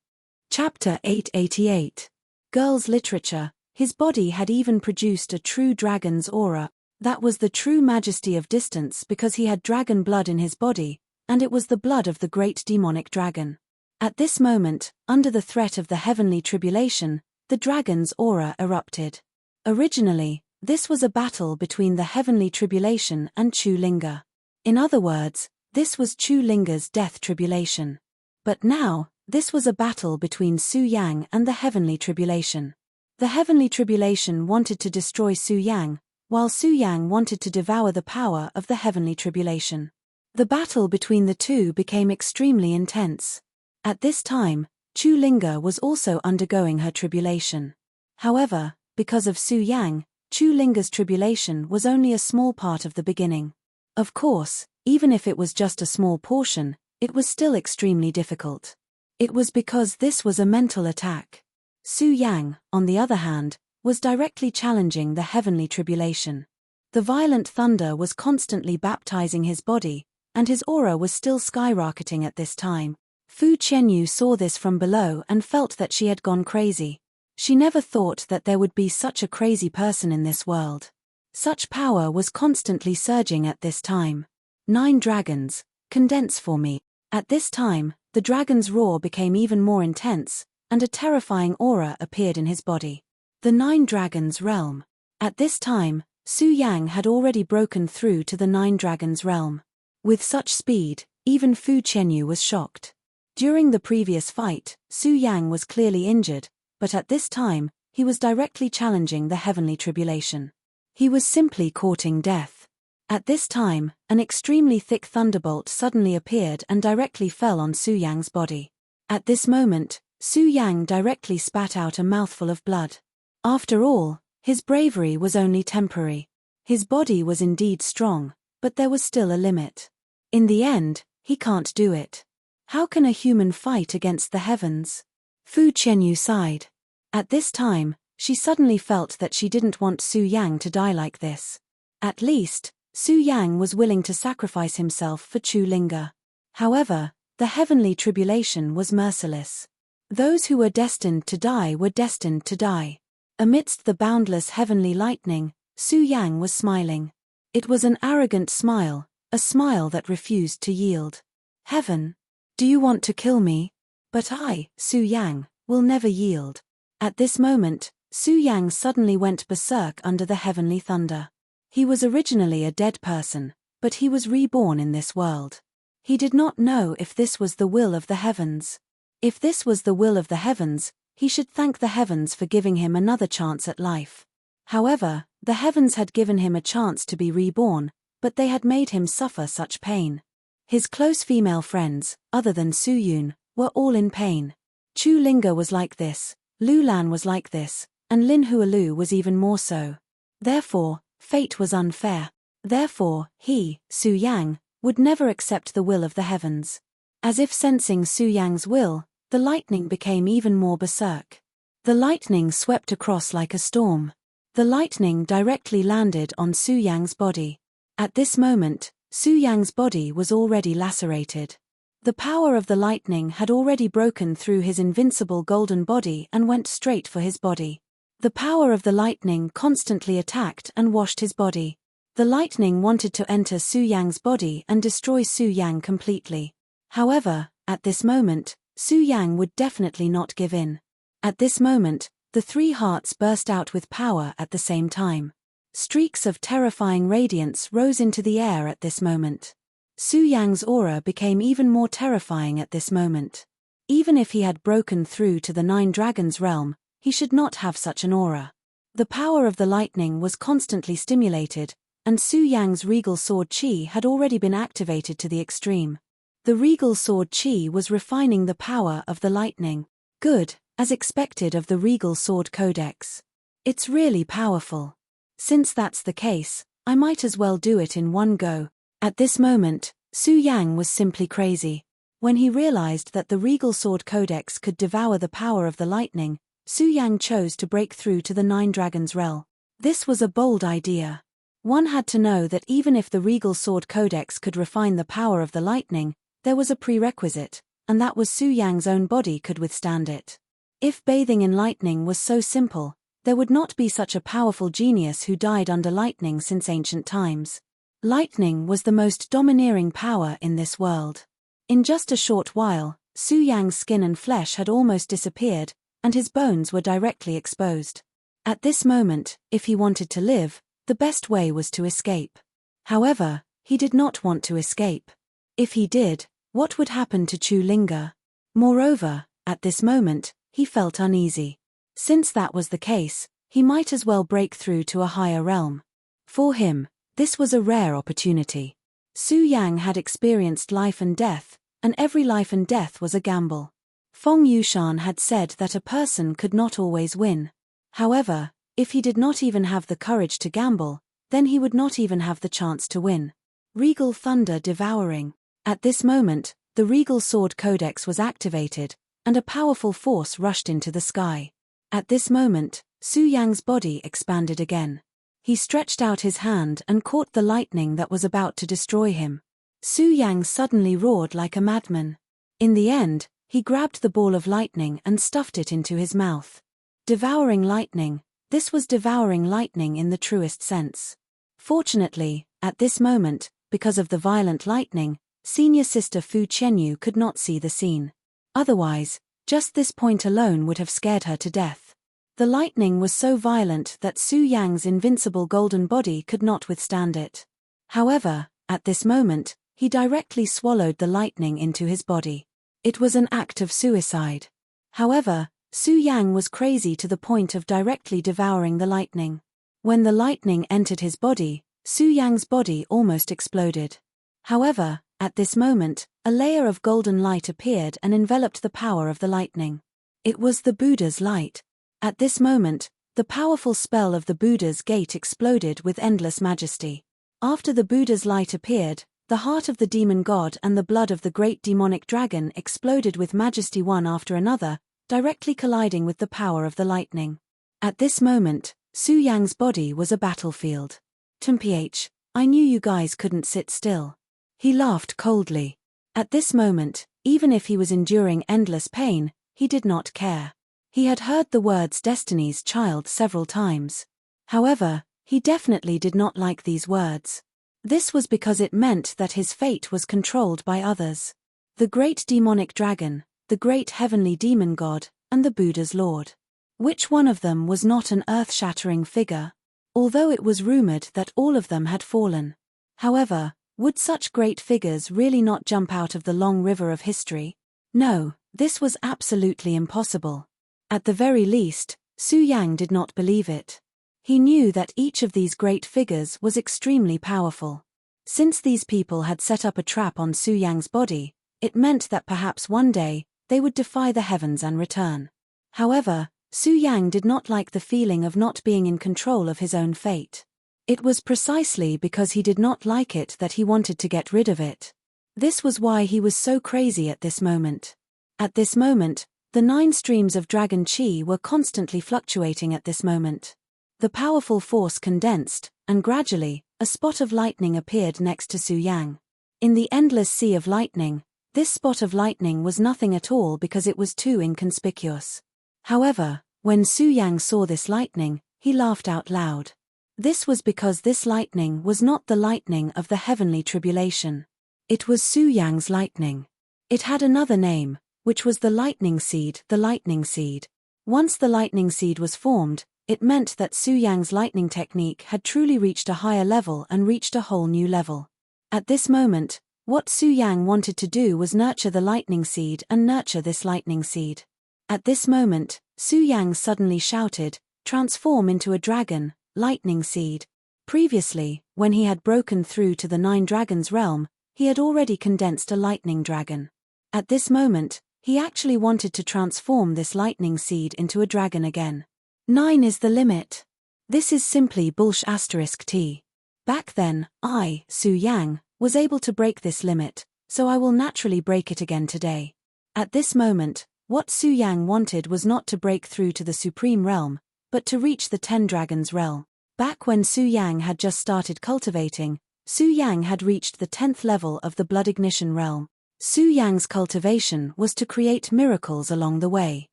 Chapter 888. Girls' Literature. His body had even produced a true dragon's aura. That was the true majesty of distance because he had dragon blood in his body, and it was the blood of the great demonic dragon. At this moment, under the threat of the heavenly tribulation, the dragon's aura erupted. Originally, this was a battle between the heavenly tribulation and Chu Linga. In other words, this was Chu Linga's death tribulation. But now, this was a battle between Su Yang and the heavenly tribulation. The heavenly tribulation wanted to destroy Su Yang, while Su Yang wanted to devour the power of the heavenly tribulation. The battle between the two became extremely intense. At this time, Chu Linga was also undergoing her tribulation. However, because of Su Yang, Chu Linga's tribulation was only a small part of the beginning. Of course, even if it was just a small portion, it was still extremely difficult. It was because this was a mental attack. Su Yang, on the other hand, was directly challenging the heavenly tribulation. The violent thunder was constantly baptizing his body, and his aura was still skyrocketing at this time. Fu Qianyu saw this from below and felt that she had gone crazy. She never thought that there would be such a crazy person in this world. Such power was constantly surging at this time. 9 dragons, condense for me. At this time, the dragon's roar became even more intense, and a terrifying aura appeared in his body. The 9 dragons realm. At this time, Su Yang had already broken through to the 9 dragons realm. With such speed, Even Fu Qianyu was shocked. During the previous fight, Su Yang was clearly injured, but at this time, he was directly challenging the heavenly tribulation. He was simply courting death. At this time, an extremely thick thunderbolt suddenly appeared and directly fell on Su Yang's body. At this moment, Su Yang directly spat out a mouthful of blood. After all, his bravery was only temporary. His body was indeed strong, but there was still a limit. In the end, he can't do it. How can a human fight against the heavens? Fu Qianyu sighed. At this time, she suddenly felt that she didn't want Su Yang to die like this. At least, Su Yang was willing to sacrifice himself for Chu Linga. However, the heavenly tribulation was merciless. Those who were destined to die were destined to die. Amidst the boundless heavenly lightning, Su Yang was smiling. It was an arrogant smile, a smile that refused to yield. Heaven, do you want to kill me? But I, Su Yang, will never yield. At this moment, Su Yang suddenly went berserk under the heavenly thunder. He was originally a dead person, but he was reborn in this world. He did not know if this was the will of the heavens. If this was the will of the heavens, he should thank the heavens for giving him another chance at life. However, the heavens had given him a chance to be reborn, but they had made him suffer such pain. His close female friends, other than Su Yun, were all in pain. Chu Linga was like this, Lu Lan was like this, and Lin Hualu was even more so. Therefore, fate was unfair. Therefore, he, Su Yang, would never accept the will of the heavens. As if sensing Su Yang's will, the lightning became even more berserk. The lightning swept across like a storm. The lightning directly landed on Su Yang's body. At this moment, Su Yang's body was already lacerated. The power of the lightning had already broken through his invincible golden body and went straight for his body. The power of the lightning constantly attacked and washed his body. The lightning wanted to enter Su Yang's body and destroy Su Yang completely. However, at this moment, Su Yang would definitely not give in. At this moment, the three hearts burst out with power at the same time. Streaks of terrifying radiance rose into the air at this moment. Su Yang's aura became even more terrifying at this moment. Even if he had broken through to the Nine Dragons realm, he should not have such an aura. The power of the lightning was constantly stimulated, and Su Yang's regal sword chi had already been activated to the extreme. The regal sword chi was refining the power of the lightning. Good, as expected of the regal sword codex. It's really powerful. Since that's the case, I might as well do it in one go. At this moment, Su Yang was simply crazy. When he realized that the regal sword codex could devour the power of the lightning, Su Yang chose to break through to the Nine Dragons realm. This was a bold idea. One had to know that even if the regal sword codex could refine the power of the lightning, there was a prerequisite, and that was Su Yang's own body could withstand it. If bathing in lightning was so simple, there would not be such a powerful genius who died under lightning since ancient times. Lightning was the most domineering power in this world. In just a short while, Su Yang's skin and flesh had almost disappeared, and his bones were directly exposed. At this moment, if he wanted to live, the best way was to escape. However, he did not want to escape. If he did, what would happen to Chu Linga? Moreover, at this moment, he felt uneasy. Since that was the case, he might as well break through to a higher realm. For him, this was a rare opportunity. Su Yang had experienced life and death, and every life and death was a gamble. Feng Yushan had said that a person could not always win. However, if he did not even have the courage to gamble, then he would not even have the chance to win. Regal thunder devouring. At this moment, the regal sword codex was activated, and a powerful force rushed into the sky. At this moment, Su Yang's body expanded again. He stretched out his hand and caught the lightning that was about to destroy him. Su Yang suddenly roared like a madman. In the end, he grabbed the ball of lightning and stuffed it into his mouth. Devouring lightning, this was devouring lightning in the truest sense. Fortunately, at this moment, because of the violent lightning, senior sister Fu Qianyu could not see the scene. Otherwise, just this point alone would have scared her to death. The lightning was so violent that Su Yang's invincible golden body could not withstand it. However, at this moment, he directly swallowed the lightning into his body. It was an act of suicide. However, Su Yang was crazy to the point of directly devouring the lightning. When the lightning entered his body, Su Yang's body almost exploded. However, at this moment, a layer of golden light appeared and enveloped the power of the lightning. It was the Buddha's light. At this moment, the powerful spell of the Buddha's gate exploded with endless majesty. After the Buddha's light appeared, the heart of the demon god and the blood of the great demonic dragon exploded with majesty one after another, directly colliding with the power of the lightning. At this moment, Su Yang's body was a battlefield. "Mph, I knew you guys couldn't sit still." He laughed coldly. At this moment, even if he was enduring endless pain, he did not care. He had heard the words Destiny's Child several times. However, he definitely did not like these words. This was because it meant that his fate was controlled by others. The great demonic dragon, the great heavenly demon god, and the Buddha's lord. Which one of them was not an earth-shattering figure? Although it was rumored that all of them had fallen. However, would such great figures really not jump out of the long river of history? No, this was absolutely impossible. At the very least, Su Yang did not believe it. He knew that each of these great figures was extremely powerful. Since these people had set up a trap on Su Yang's body, it meant that perhaps one day, they would defy the heavens and return. However, Su Yang did not like the feeling of not being in control of his own fate. It was precisely because he did not like it that he wanted to get rid of it. This was why he was so crazy at this moment. At this moment, the 9 streams of dragon chi were constantly fluctuating at this moment. The powerful force condensed, and gradually, a spot of lightning appeared next to Su Yang. In the endless sea of lightning, this spot of lightning was nothing at all because it was too inconspicuous. However, when Su Yang saw this lightning, he laughed out loud. This was because this lightning was not the lightning of the heavenly tribulation. It was Su Yang's lightning. It had another name, which was the lightning seed, the lightning seed. Once the lightning seed was formed, it meant that Su Yang's lightning technique had truly reached a higher level and reached a whole new level. At this moment, what Su Yang wanted to do was nurture the lightning seed and nurture this lightning seed. At this moment, Su Yang suddenly shouted, "Transform into a dragon, lightning seed." Previously, when he had broken through to the 9 dragons realm, he had already condensed a lightning dragon. At this moment, he actually wanted to transform this lightning seed into a dragon again. 9 is the limit. This is simply bullsh*t. Back then, I, Su Yang, was able to break this limit, so I will naturally break it again today. At this moment, what Su Yang wanted was not to break through to the supreme realm, but to reach the 10 dragons realm. Back when Su Yang had just started cultivating, Su Yang had reached the 10th level of the blood ignition realm. Su Yang's cultivation was to create miracles along the way.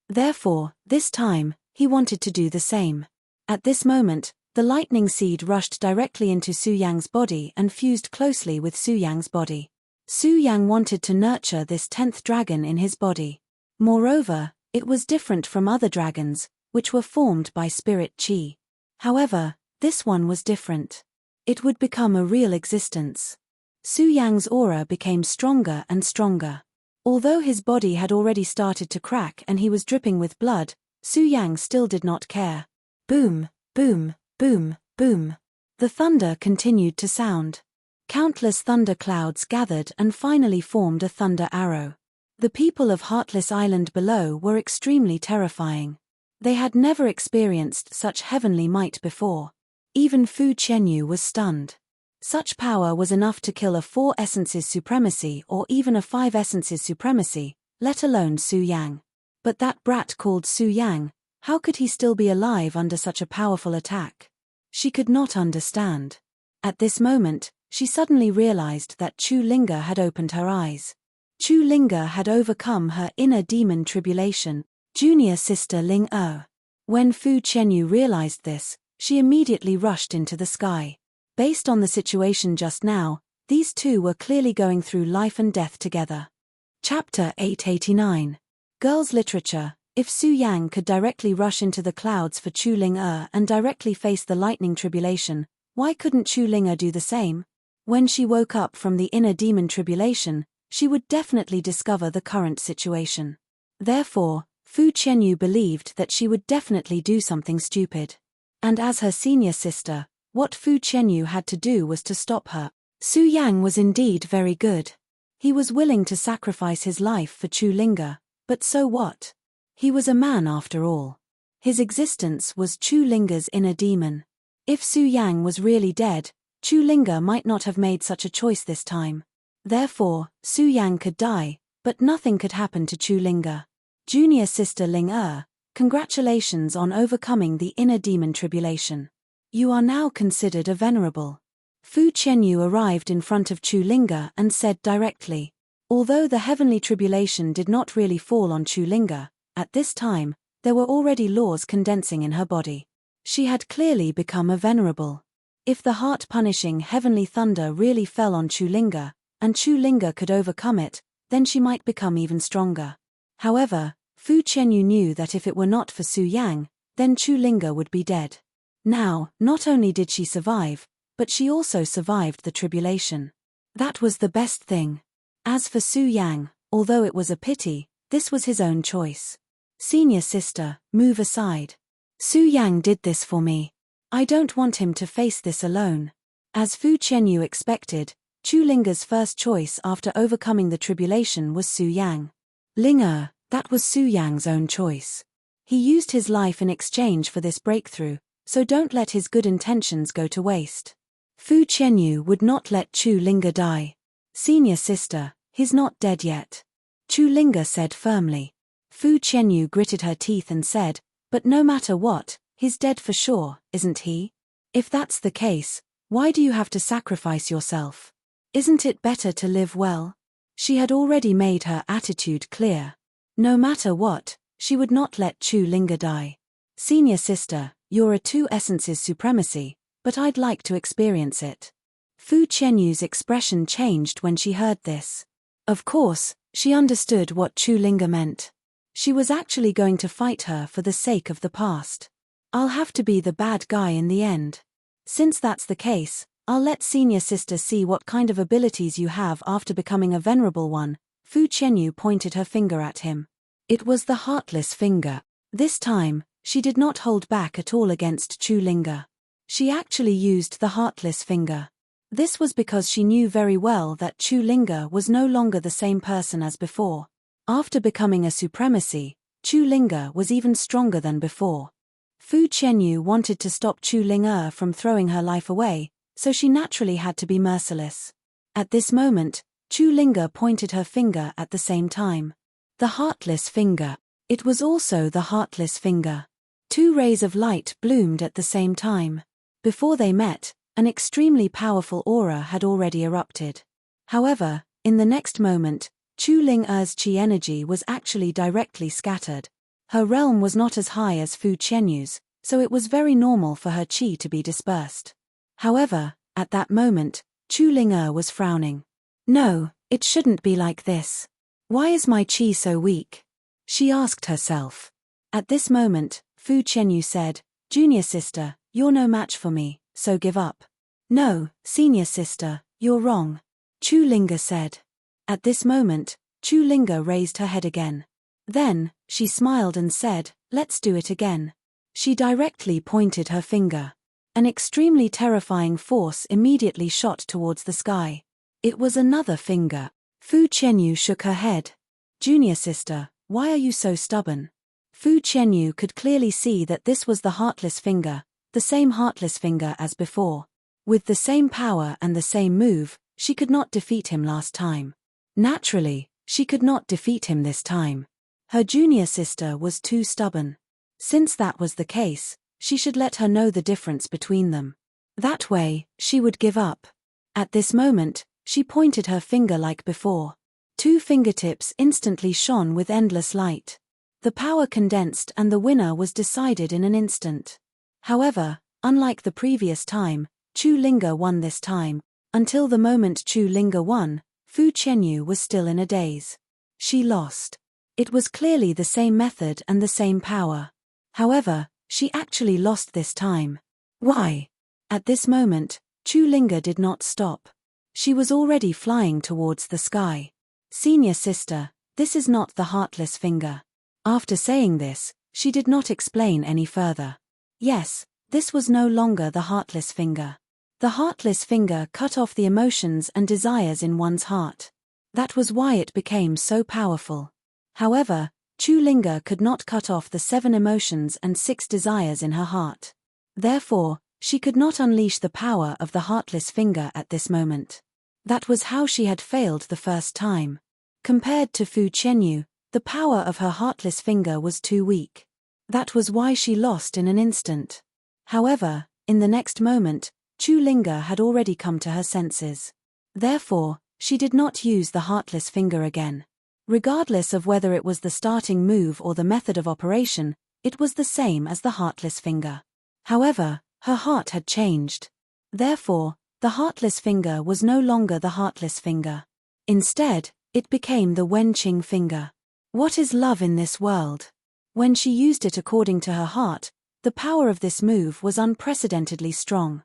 Therefore, this time, he wanted to do the same. At this moment, the lightning seed rushed directly into Su Yang's body and fused closely with Su Yang's body. Su Yang wanted to nurture this 10th dragon in his body. Moreover, it was different from other dragons, which were formed by spirit chi. However, this one was different. It would become a real existence. Su Yang's aura became stronger and stronger. Although his body had already started to crack and he was dripping with blood, Su Yang still did not care. Boom, boom, boom, boom. The thunder continued to sound. Countless thunder clouds gathered and finally formed a thunder arrow. The people of Heartless Island below were extremely terrifying. They had never experienced such heavenly might before. Even Fu Qianyu was stunned. Such power was enough to kill a 4 essences supremacy or even a 5 essences supremacy, let alone Su Yang. But that brat called Su Yang, how could he still be alive under such a powerful attack? She could not understand. At this moment, she suddenly realized that Chu Linga had opened her eyes. Chu Linga had overcome her inner demon tribulation, junior sister Ling Er. When Fu Qianyu realized this, she immediately rushed into the sky. Based on the situation just now, these two were clearly going through life and death together. Chapter 889. Girls' Literature. If Su Yang could directly rush into the clouds for Chu Ling Er and directly face the lightning tribulation, why couldn't Chu Ling Er do the same? When she woke up from the inner demon tribulation, she would definitely discover the current situation. Therefore, Fu Qianyu believed that she would definitely do something stupid. And as her senior sister, what Fu Qianyu had to do was to stop her. Su Yang was indeed very good. He was willing to sacrifice his life for Chu Linga, but so what? He was a man after all. His existence was Chu Linga's inner demon. If Su Yang was really dead, Chu Linga might not have made such a choice this time. Therefore, Su Yang could die, but nothing could happen to Chu Linga. Junior sister Ling congratulations on overcoming the inner demon tribulation. You are now considered a venerable. Fu Qianyu arrived in front of Chu Linga and said directly. Although the heavenly tribulation did not really fall on Chu Linga, at this time, there were already laws condensing in her body. She had clearly become a venerable. If the heart-punishing heavenly thunder really fell on Chu Linga, and Chu Linga could overcome it, then she might become even stronger. However, Fu Qianyu knew that if it were not for Su Yang, then Chu Linga would be dead. Now, not only did she survive, but she also survived the tribulation. That was the best thing. As for Su Yang, although it was a pity, this was his own choice. Senior sister, move aside. Su Yang did this for me. I don't want him to face this alone. As Fu Qianyu expected, Chu Linga's first choice after overcoming the tribulation was Su Yang. Ling that was Su Yang's own choice. He used his life in exchange for this breakthrough, so don't let his good intentions go to waste. Fu Qianyu would not let Chu Linga die. Senior sister, he's not dead yet. Chu Linga said firmly. Fu Qianyu gritted her teeth and said, but no matter what, he's dead for sure, isn't he? If that's the case, why do you have to sacrifice yourself? Isn't it better to live well? She had already made her attitude clear. No matter what, she would not let Chu Linga die. Senior sister, you're a two essences supremacy, but I'd like to experience it. Fu Qianyu's expression changed when she heard this. Of course, she understood what Chu Linga meant. She was actually going to fight her for the sake of the past. I'll have to be the bad guy in the end. Since that's the case, I'll let senior sister see what kind of abilities you have after becoming a venerable one. Fu Qianyu pointed her finger at him. It was the heartless finger. This time, she did not hold back at all against Chu Linga. She actually used the heartless finger. This was because she knew very well that Chu Linga was no longer the same person as before. After becoming a supremacy, Chu Linga was even stronger than before. Fu Qianyu wanted to stop Chu Linga from throwing her life away, so she naturally had to be merciless. At this moment, Chu Linga pointed her finger at the same time. The heartless finger. It was also the heartless finger. Two rays of light bloomed at the same time. Before they met, an extremely powerful aura had already erupted. However, in the next moment, Chu Linga's chi energy was actually directly scattered. Her realm was not as high as Fu Qianyu's, so it was very normal for her chi to be dispersed. However, at that moment, Chu Linga was frowning. No, it shouldn't be like this. Why is my chi so weak? She asked herself. At this moment, Fu Qianyu said, Junior sister, you're no match for me, so give up. No, senior sister, you're wrong. Chu Linga said. At this moment, Chu Linga raised her head again. Then, she smiled and said, let's do it again. She directly pointed her finger. An extremely terrifying force immediately shot towards the sky. It was another finger. Fu Qianyu shook her head. Junior sister, why are you so stubborn? Fu Qianyu could clearly see that this was the heartless finger, the same heartless finger as before. With the same power and the same move, she could not defeat him last time. Naturally, she could not defeat him this time. Her junior sister was too stubborn. Since that was the case, she should let her know the difference between them. That way, she would give up. At this moment, she pointed her finger like before. Two fingertips instantly shone with endless light. The power condensed and the winner was decided in an instant. However, unlike the previous time, Chu Linga won this time. Until the moment Chu Linga won, Fu Qianyu was still in a daze. She lost. It was clearly the same method and the same power. However, she actually lost this time. Why? At this moment, Chu Linga did not stop. She was already flying towards the sky. Senior sister, this is not the heartless finger. After saying this, she did not explain any further. Yes, this was no longer the heartless finger. The heartless finger cut off the emotions and desires in one's heart. That was why it became so powerful. However, Chu Linga could not cut off the 7 emotions and 6 desires in her heart. Therefore, she could not unleash the power of the heartless finger at this moment. That was how she had failed the first time. Compared to Fu Qianyu, the power of her heartless finger was too weak. That was why she lost in an instant. However, in the next moment, Chu Linga had already come to her senses. Therefore, she did not use the heartless finger again. Regardless of whether it was the starting move or the method of operation, it was the same as the heartless finger. However, her heart had changed. Therefore, the heartless finger was no longer the heartless finger. Instead, it became the Wenqing finger. What is love in this world? When she used it according to her heart, the power of this move was unprecedentedly strong.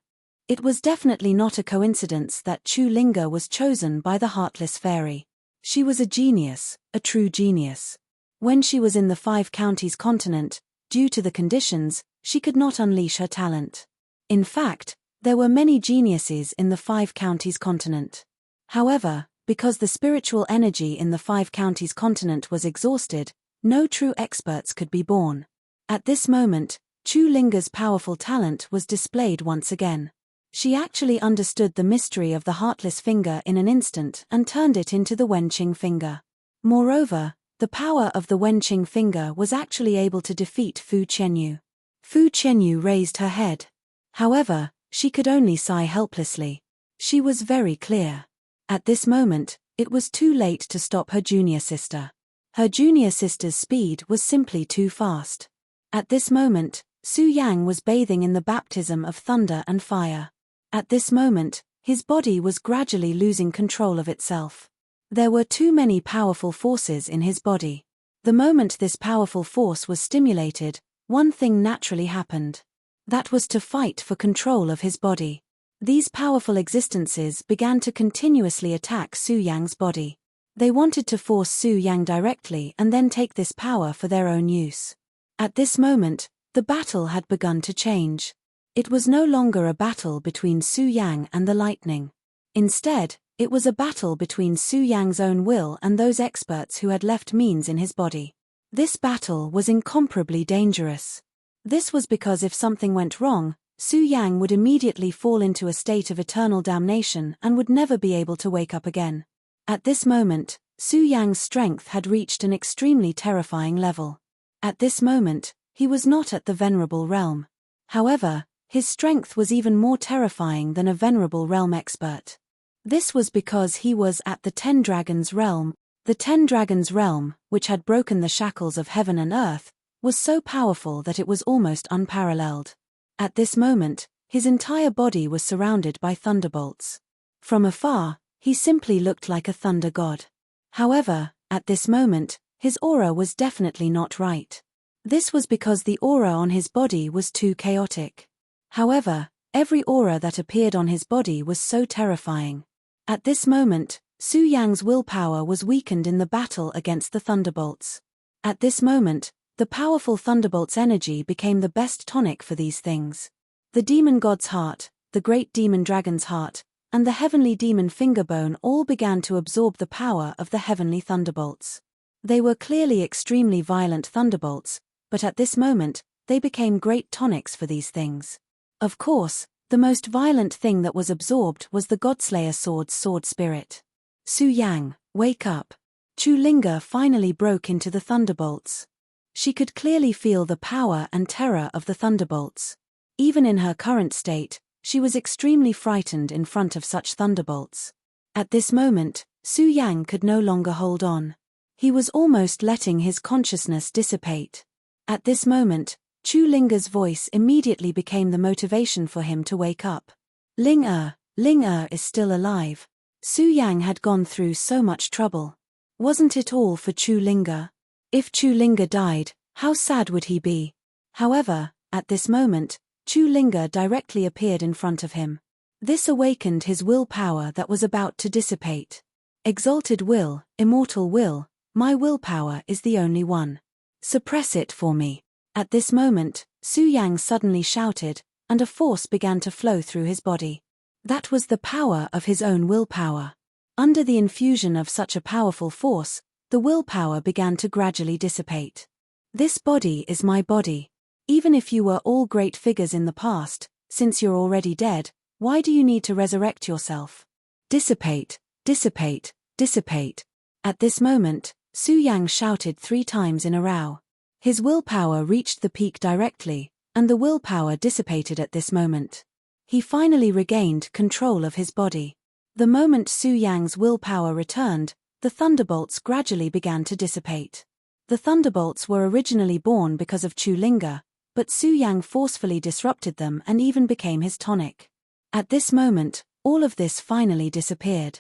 It was definitely not a coincidence that Chu Linga was chosen by the Heartless Fairy. She was a genius, a true genius. When she was in the 5 counties continent, due to the conditions, she could not unleash her talent. In fact, there were many geniuses in the 5 counties continent. However, because the spiritual energy in the 5 counties continent was exhausted, no true experts could be born. At this moment, Chu Linga's powerful talent was displayed once again. She actually understood the mystery of the heartless finger in an instant and turned it into the Wenqing finger. Moreover, the power of the Wenqing finger was actually able to defeat Fu Qianyu. Fu Qianyu raised her head. However, she could only sigh helplessly. She was very clear. At this moment, it was too late to stop her junior sister. Her junior sister's speed was simply too fast. At this moment, Su Yang was bathing in the baptism of thunder and fire. At this moment, his body was gradually losing control of itself. There were too many powerful forces in his body. The moment this powerful force was stimulated, one thing naturally happened. That was to fight for control of his body. These powerful existences began to continuously attack Su Yang's body. They wanted to force Su Yang directly and then take this power for their own use. At this moment, the battle had begun to change. It was no longer a battle between Su Yang and the lightning. Instead, it was a battle between Su Yang's own will and those experts who had left means in his body. This battle was incomparably dangerous. This was because if something went wrong, Su Yang would immediately fall into a state of eternal damnation and would never be able to wake up again. At this moment, Su Yang's strength had reached an extremely terrifying level. At this moment, he was not at the venerable realm. However, his strength was even more terrifying than a venerable realm expert. This was because he was at the 10 Dragons realm. The 10 Dragons realm, which had broken the shackles of heaven and earth, was so powerful that it was almost unparalleled. At this moment, his entire body was surrounded by thunderbolts. From afar, he simply looked like a thunder god. However, at this moment, his aura was definitely not right. This was because the aura on his body was too chaotic. However, every aura that appeared on his body was so terrifying. At this moment, Su Yang's willpower was weakened in the battle against the thunderbolts. At this moment, the powerful thunderbolt's energy became the best tonic for these things. The demon god's heart, the great demon dragon's heart, and the heavenly demon fingerbone all began to absorb the power of the heavenly thunderbolts. They were clearly extremely violent thunderbolts, but at this moment, they became great tonics for these things. Of course, the most violent thing that was absorbed was the Godslayer sword's sword spirit. Su Yang, wake up. Chu Linga finally broke into the thunderbolts. She could clearly feel the power and terror of the thunderbolts. Even in her current state, she was extremely frightened in front of such thunderbolts. At this moment, Su Yang could no longer hold on. He was almost letting his consciousness dissipate. At this moment, Chu Linga's voice immediately became the motivation for him to wake up. Ling is still alive. Su Yang had gone through so much trouble. Wasn't it all for Chu Linga? If Chu Linga died, how sad would he be? However, at this moment, Chu Linga directly appeared in front of him. This awakened his willpower that was about to dissipate. Exalted will, immortal will, my willpower is the only one. Suppress it for me. At this moment, Su Yang suddenly shouted, and a force began to flow through his body. That was the power of his own willpower. Under the infusion of such a powerful force, the willpower began to gradually dissipate. This body is my body. Even if you were all great figures in the past, since you're already dead, why do you need to resurrect yourself? Dissipate, dissipate, dissipate. At this moment, Su Yang shouted 3 times in a row. His willpower reached the peak directly, and the willpower dissipated at this moment. He finally regained control of his body. The moment Su Yang's willpower returned, the thunderbolts gradually began to dissipate. The thunderbolts were originally born because of Chu Linga, but Su Yang forcefully disrupted them and even became his tonic. At this moment, all of this finally disappeared.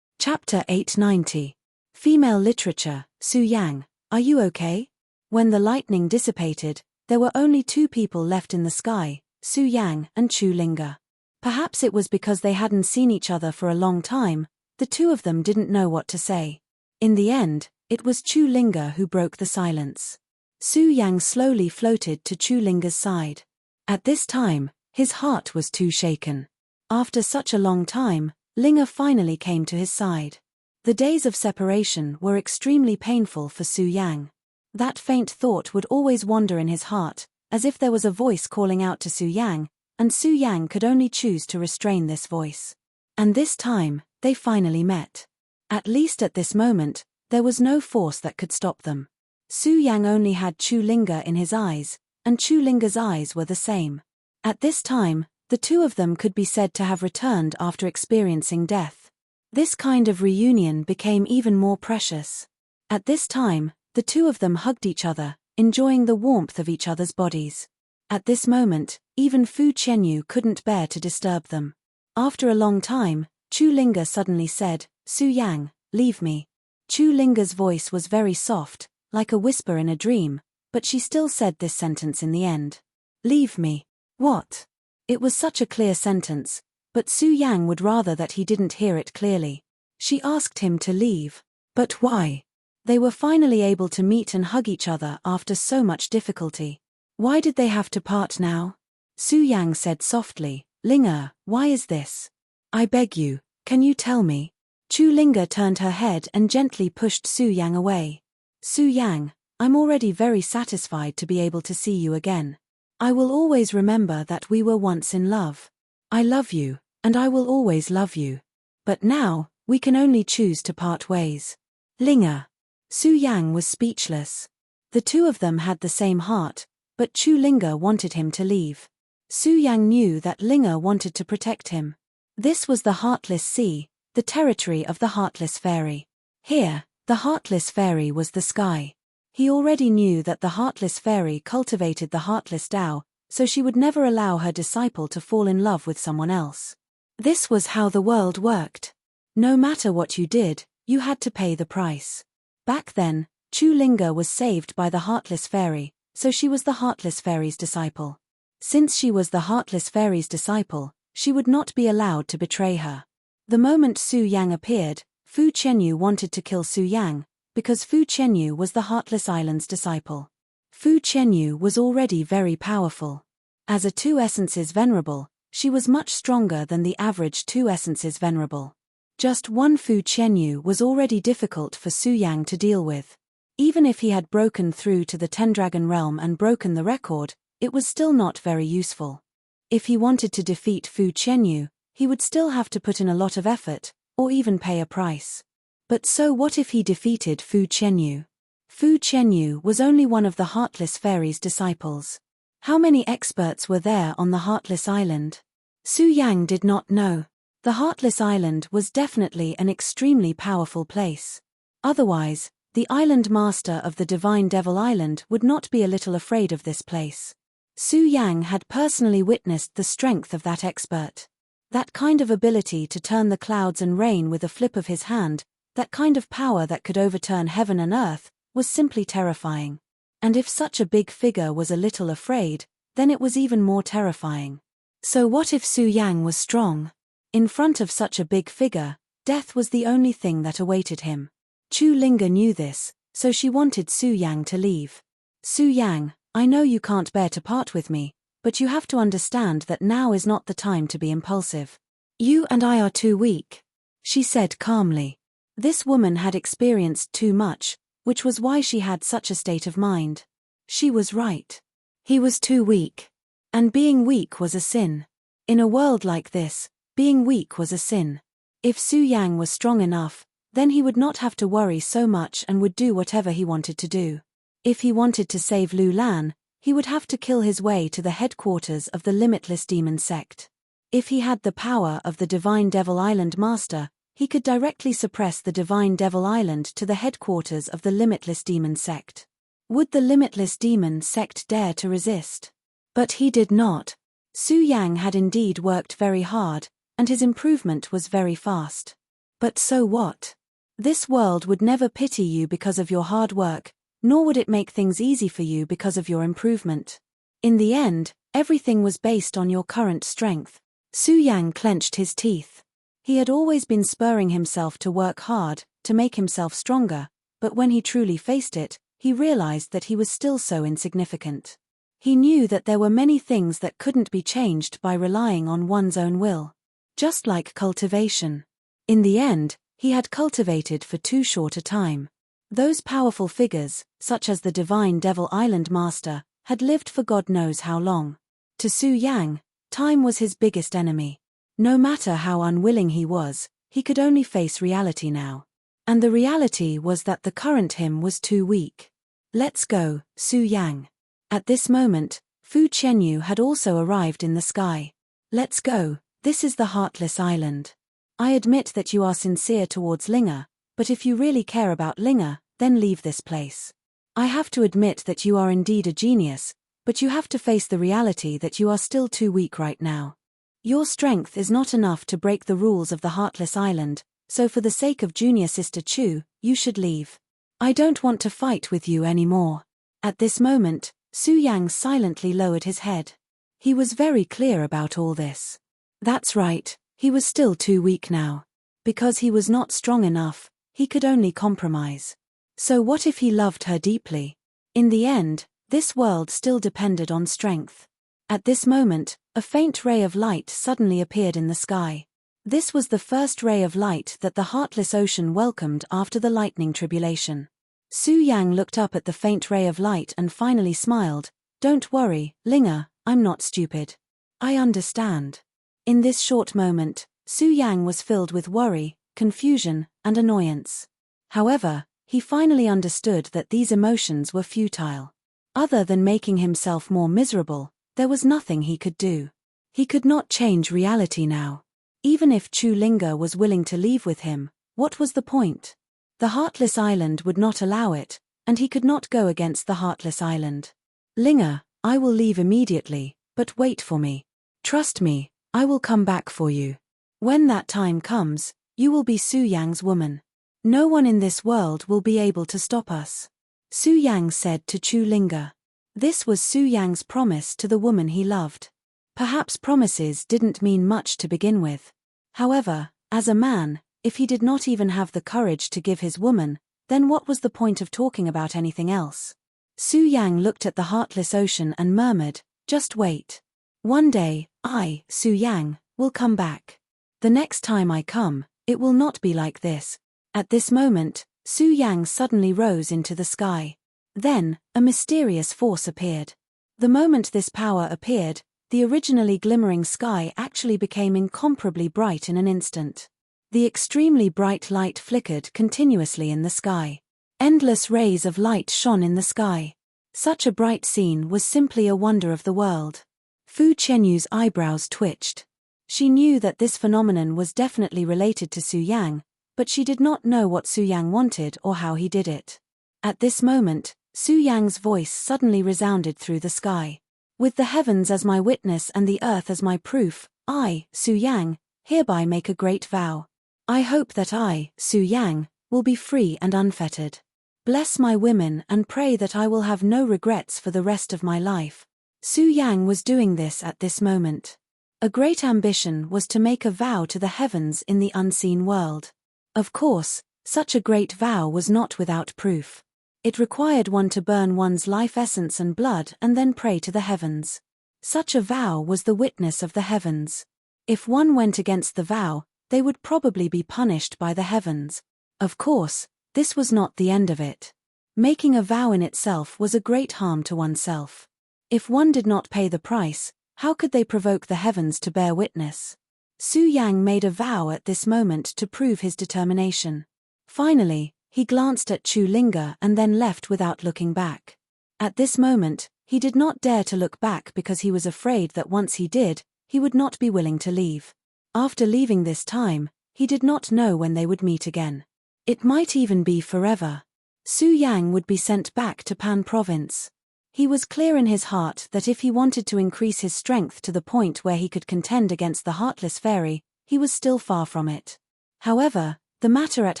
Chapter 890. Female Literature, Su Yang, are you okay? When the lightning dissipated, there were only 2 people left in the sky, Su Yang and Chu Linga. Perhaps it was because they hadn't seen each other for a long time, the 2 of them didn't know what to say. In the end, it was Chu Linga who broke the silence. Su Yang slowly floated to Chu Linga's side. At this time, his heart was too shaken. After such a long time, Linga finally came to his side. The days of separation were extremely painful for Su Yang. That faint thought would always wander in his heart, as if there was a voice calling out to Su Yang, and Su Yang could only choose to restrain this voice. And this time, they finally met. At least at this moment, there was no force that could stop them. Su Yang only had Chu Linga in his eyes, and Chu Linga's eyes were the same. At this time, the 2 of them could be said to have returned after experiencing death. This kind of reunion became even more precious. At this time, the 2 of them hugged each other, enjoying the warmth of each other's bodies. At this moment, even Fu Qianyu couldn't bear to disturb them. After a long time, Chu Linga suddenly said, Su Yang, leave me. Chu Linga's voice was very soft, like a whisper in a dream, but she still said this sentence in the end. Leave me. What? It was such a clear sentence, but Su Yang would rather that he didn't hear it clearly. She asked him to leave. But why? They were finally able to meet and hug each other after so much difficulty. Why did they have to part now? Su Yang said softly, Linga, why is this? I beg you, can you tell me? Chu Linga turned her head and gently pushed Su Yang away. Su Yang, I'm already very satisfied to be able to see you again. I will always remember that we were once in love. I love you, and I will always love you. But now, we can only choose to part ways. Linga. Su Yang was speechless. The 2 of them had the same heart, but Chu Linga wanted him to leave. Su Yang knew that Linga wanted to protect him. This was the Heartless Sea, the territory of the Heartless Fairy. Here, the Heartless Fairy was the sky. He already knew that the Heartless Fairy cultivated the Heartless Tao, so she would never allow her disciple to fall in love with someone else. This was how the world worked. No matter what you did, you had to pay the price. Back then, Chu Linga was saved by the Heartless Fairy, so she was the Heartless Fairy's disciple. Since she was the Heartless Fairy's disciple, she would not be allowed to betray her. The moment Su Yang appeared, Fu Qianyu wanted to kill Su Yang, because Fu Qianyu was the Heartless Island's disciple. Fu Qianyu was already very powerful. As a 2 essences venerable, she was much stronger than the average 2 essences venerable. Just one Fu Qianyu was already difficult for Su Yang to deal with. Even if he had broken through to the Tendragon realm and broken the record, it was still not very useful. If he wanted to defeat Fu Qianyu, he would still have to put in a lot of effort, or even pay a price. But so what if he defeated Fu Qianyu? Fu Qianyu was only one of the Heartless Fairy's disciples. How many experts were there on the Heartless Island? Su Yang did not know. The Heartless Island was definitely an extremely powerful place. Otherwise, the island master of the Divine Devil Island would not be a little afraid of this place. Su Yang had personally witnessed the strength of that expert. That kind of ability to turn the clouds and rain with a flip of his hand, that kind of power that could overturn heaven and earth, was simply terrifying. And if such a big figure was a little afraid, then it was even more terrifying. So what if Su Yang was strong? In front of such a big figure, death was the only thing that awaited him. Chu Linga knew this, so she wanted Su Yang to leave. Su Yang, I know you can't bear to part with me, but you have to understand that now is not the time to be impulsive. You and I are too weak, she said calmly. This woman had experienced too much, which was why she had such a state of mind. She was right. He was too weak. And being weak was a sin. In a world like this, being weak was a sin. If Su Yang was strong enough, then he would not have to worry so much and would do whatever he wanted to do. If he wanted to save Lu Lan, he would have to kill his way to the headquarters of the Limitless Demon Sect. If he had the power of the Divine Devil Island Master, he could directly suppress the Divine Devil Island to the headquarters of the Limitless Demon Sect. Would the Limitless Demon Sect dare to resist? But he did not. Su Yang had indeed worked very hard, and his improvement was very fast. But so what? This world would never pity you because of your hard work, nor would it make things easy for you because of your improvement. In the end, everything was based on your current strength. Su Yang clenched his teeth. He had always been spurring himself to work hard, to make himself stronger, but when he truly faced it, he realized that he was still so insignificant. He knew that there were many things that couldn't be changed by relying on one's own will. Just like cultivation. In the end, he had cultivated for too short a time. Those powerful figures, such as the Divine Devil Island Master, had lived for God knows how long. To Su Yang, time was his biggest enemy. No matter how unwilling he was, he could only face reality now. And the reality was that the current him was too weak. Let's go, Su Yang. At this moment, Fu Qianyu had also arrived in the sky. Let's go, this is the Heartless Island. I admit that you are sincere towards Linga, but if you really care about Linga, then leave this place. I have to admit that you are indeed a genius, but you have to face the reality that you are still too weak right now. Your strength is not enough to break the rules of the Heartless Island, so for the sake of junior sister Chu, you should leave. I don't want to fight with you anymore. At this moment, Su Yang silently lowered his head. He was very clear about all this. That's right, he was still too weak now. Because he was not strong enough, he could only compromise. So what if he loved her deeply? In the end, this world still depended on strength. At this moment, a faint ray of light suddenly appeared in the sky. This was the first ray of light that the Heartless Ocean welcomed after the lightning tribulation. Su Yang looked up at the faint ray of light and finally smiled. Don't worry, Linga, I'm not stupid. I understand. In this short moment, Su Yang was filled with worry, confusion, and annoyance. However, he finally understood that these emotions were futile. Other than making himself more miserable, there was nothing he could do. He could not change reality now. Even if Chu Linga was willing to leave with him, what was the point? The Heartless Island would not allow it, and he could not go against the Heartless Island. Linga, I will leave immediately, but wait for me. Trust me, I will come back for you. When that time comes, you will be Su Yang's woman. No one in this world will be able to stop us. Su Yang said to Chu Linga. This was Su Yang's promise to the woman he loved. Perhaps promises didn't mean much to begin with. However, as a man, if he did not even have the courage to give his woman, then what was the point of talking about anything else? Su Yang looked at the Heartless Ocean and murmured, just wait. One day, I, Su Yang, will come back. The next time I come, it will not be like this. At this moment, Su Yang suddenly rose into the sky. Then, a mysterious force appeared. The moment this power appeared, the originally glimmering sky actually became incomparably bright in an instant. The extremely bright light flickered continuously in the sky. Endless rays of light shone in the sky. Such a bright scene was simply a wonder of the world. Fu Qianyu's eyebrows twitched. She knew that this phenomenon was definitely related to Su Yang, but she did not know what Su Yang wanted or how he did it. At this moment, Su Yang's voice suddenly resounded through the sky. With the heavens as my witness and the earth as my proof, I, Su Yang, hereby make a great vow. I hope that I, Su Yang, will be free and unfettered. Bless my women and pray that I will have no regrets for the rest of my life. Su Yang was doing this at this moment. A great ambition was to make a vow to the heavens in the unseen world. Of course, such a great vow was not without proof. It required one to burn one's life essence and blood and then pray to the heavens. Such a vow was the witness of the heavens. If one went against the vow, they would probably be punished by the heavens. Of course, this was not the end of it. Making a vow in itself was a great harm to oneself. If one did not pay the price, how could they provoke the heavens to bear witness? Su Yang made a vow at this moment to prove his determination. Finally, he glanced at Chu Linga and then left without looking back. At this moment, he did not dare to look back because he was afraid that once he did, he would not be willing to leave. After leaving this time, he did not know when they would meet again. It might even be forever. Su Yang would be sent back to Pan Province. He was clear in his heart that if he wanted to increase his strength to the point where he could contend against the Heartless Fairy, he was still far from it. However, the matter at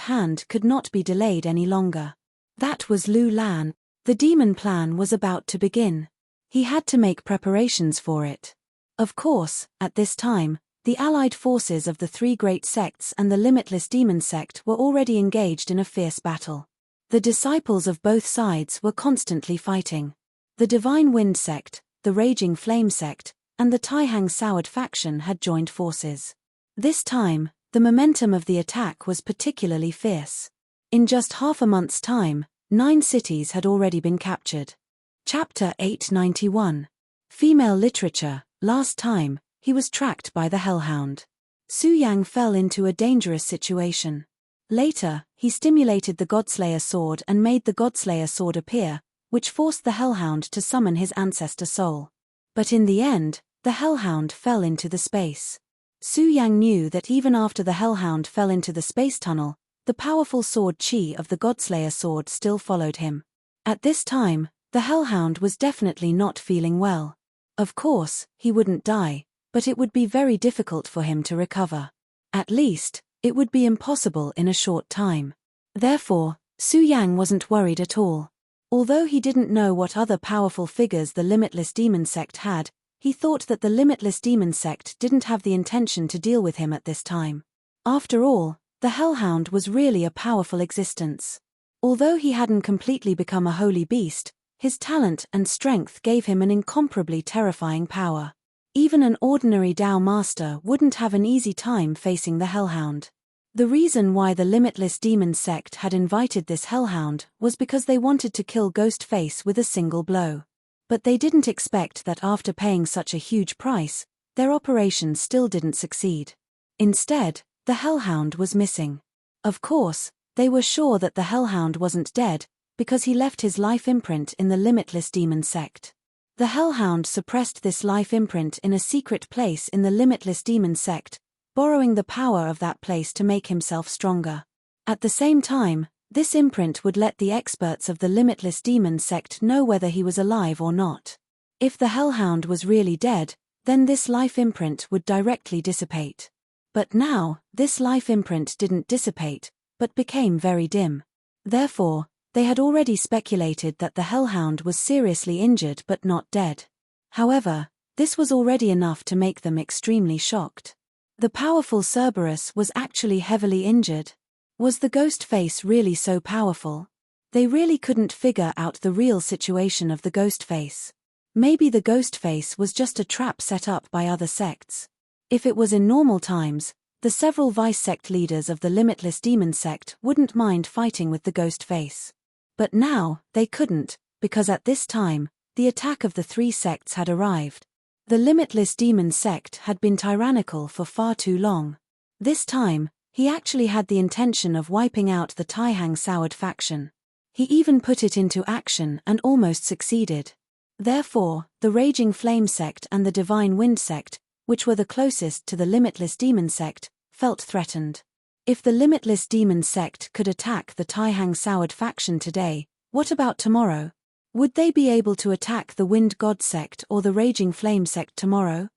hand could not be delayed any longer. That was Lu Lan. The demon plan was about to begin. He had to make preparations for it. Of course, at this time, the allied forces of the three great sects and the limitless demon sect were already engaged in a fierce battle. The disciples of both sides were constantly fighting. The Divine Wind sect, the Raging Flame sect, and the Taihang Soured faction had joined forces. This time, the momentum of the attack was particularly fierce. In just half a month's time, 9 cities had already been captured. Chapter 891. Female Literature. Last time, he was tracked by the Hellhound. Su Yang fell into a dangerous situation. Later, he stimulated the Godslayer sword and made the Godslayer sword appear, which forced the Hellhound to summon his ancestor soul. But in the end, the Hellhound fell into the space. Su Yang knew that even after the Hellhound fell into the space tunnel, the powerful sword Qi of the Godslayer sword still followed him. At this time, the Hellhound was definitely not feeling well. Of course, he wouldn't die, but it would be very difficult for him to recover. At least, it would be impossible in a short time. Therefore, Su Yang wasn't worried at all. Although he didn't know what other powerful figures the Limitless Demon Sect had, he thought that the Limitless Demon Sect didn't have the intention to deal with him at this time. After all, the Hellhound was really a powerful existence. Although he hadn't completely become a holy beast, his talent and strength gave him an incomparably terrifying power. Even an ordinary Dao master wouldn't have an easy time facing the Hellhound. The reason why the Limitless Demon Sect had invited this Hellhound was because they wanted to kill Ghostface with a single blow. But they didn't expect that after paying such a huge price, their operation still didn't succeed. Instead, the Hellhound was missing. Of course, they were sure that the Hellhound wasn't dead, because he left his life imprint in the Limitless Demon Sect. The Hellhound suppressed this life imprint in a secret place in the Limitless Demon Sect, borrowing the power of that place to make himself stronger. At the same time, this imprint would let the experts of the Limitless Demon Sect know whether he was alive or not. If the Hellhound was really dead, then this life imprint would directly dissipate. But now, this life imprint didn't dissipate, but became very dim. Therefore, they had already speculated that the Hellhound was seriously injured but not dead. However, this was already enough to make them extremely shocked. The powerful Cerberus was actually heavily injured. Was the ghost face really so powerful? They really couldn't figure out the real situation of the ghost face. Maybe the ghost face was just a trap set up by other sects. If it was in normal times, the several vice sect leaders of the Limitless Demon Sect wouldn't mind fighting with the ghost face. But now, they couldn't, because at this time, the attack of the 3 sects had arrived. The Limitless Demon Sect had been tyrannical for far too long. This time, he actually had the intention of wiping out the Taihang Soured faction. He even put it into action and almost succeeded. Therefore, the Raging Flame sect and the Divine Wind sect, which were the closest to the Limitless Demon Sect, felt threatened. If the Limitless Demon Sect could attack the Taihang Soured faction today, what about tomorrow? Would they be able to attack the Wind God sect or the Raging Flame sect tomorrow?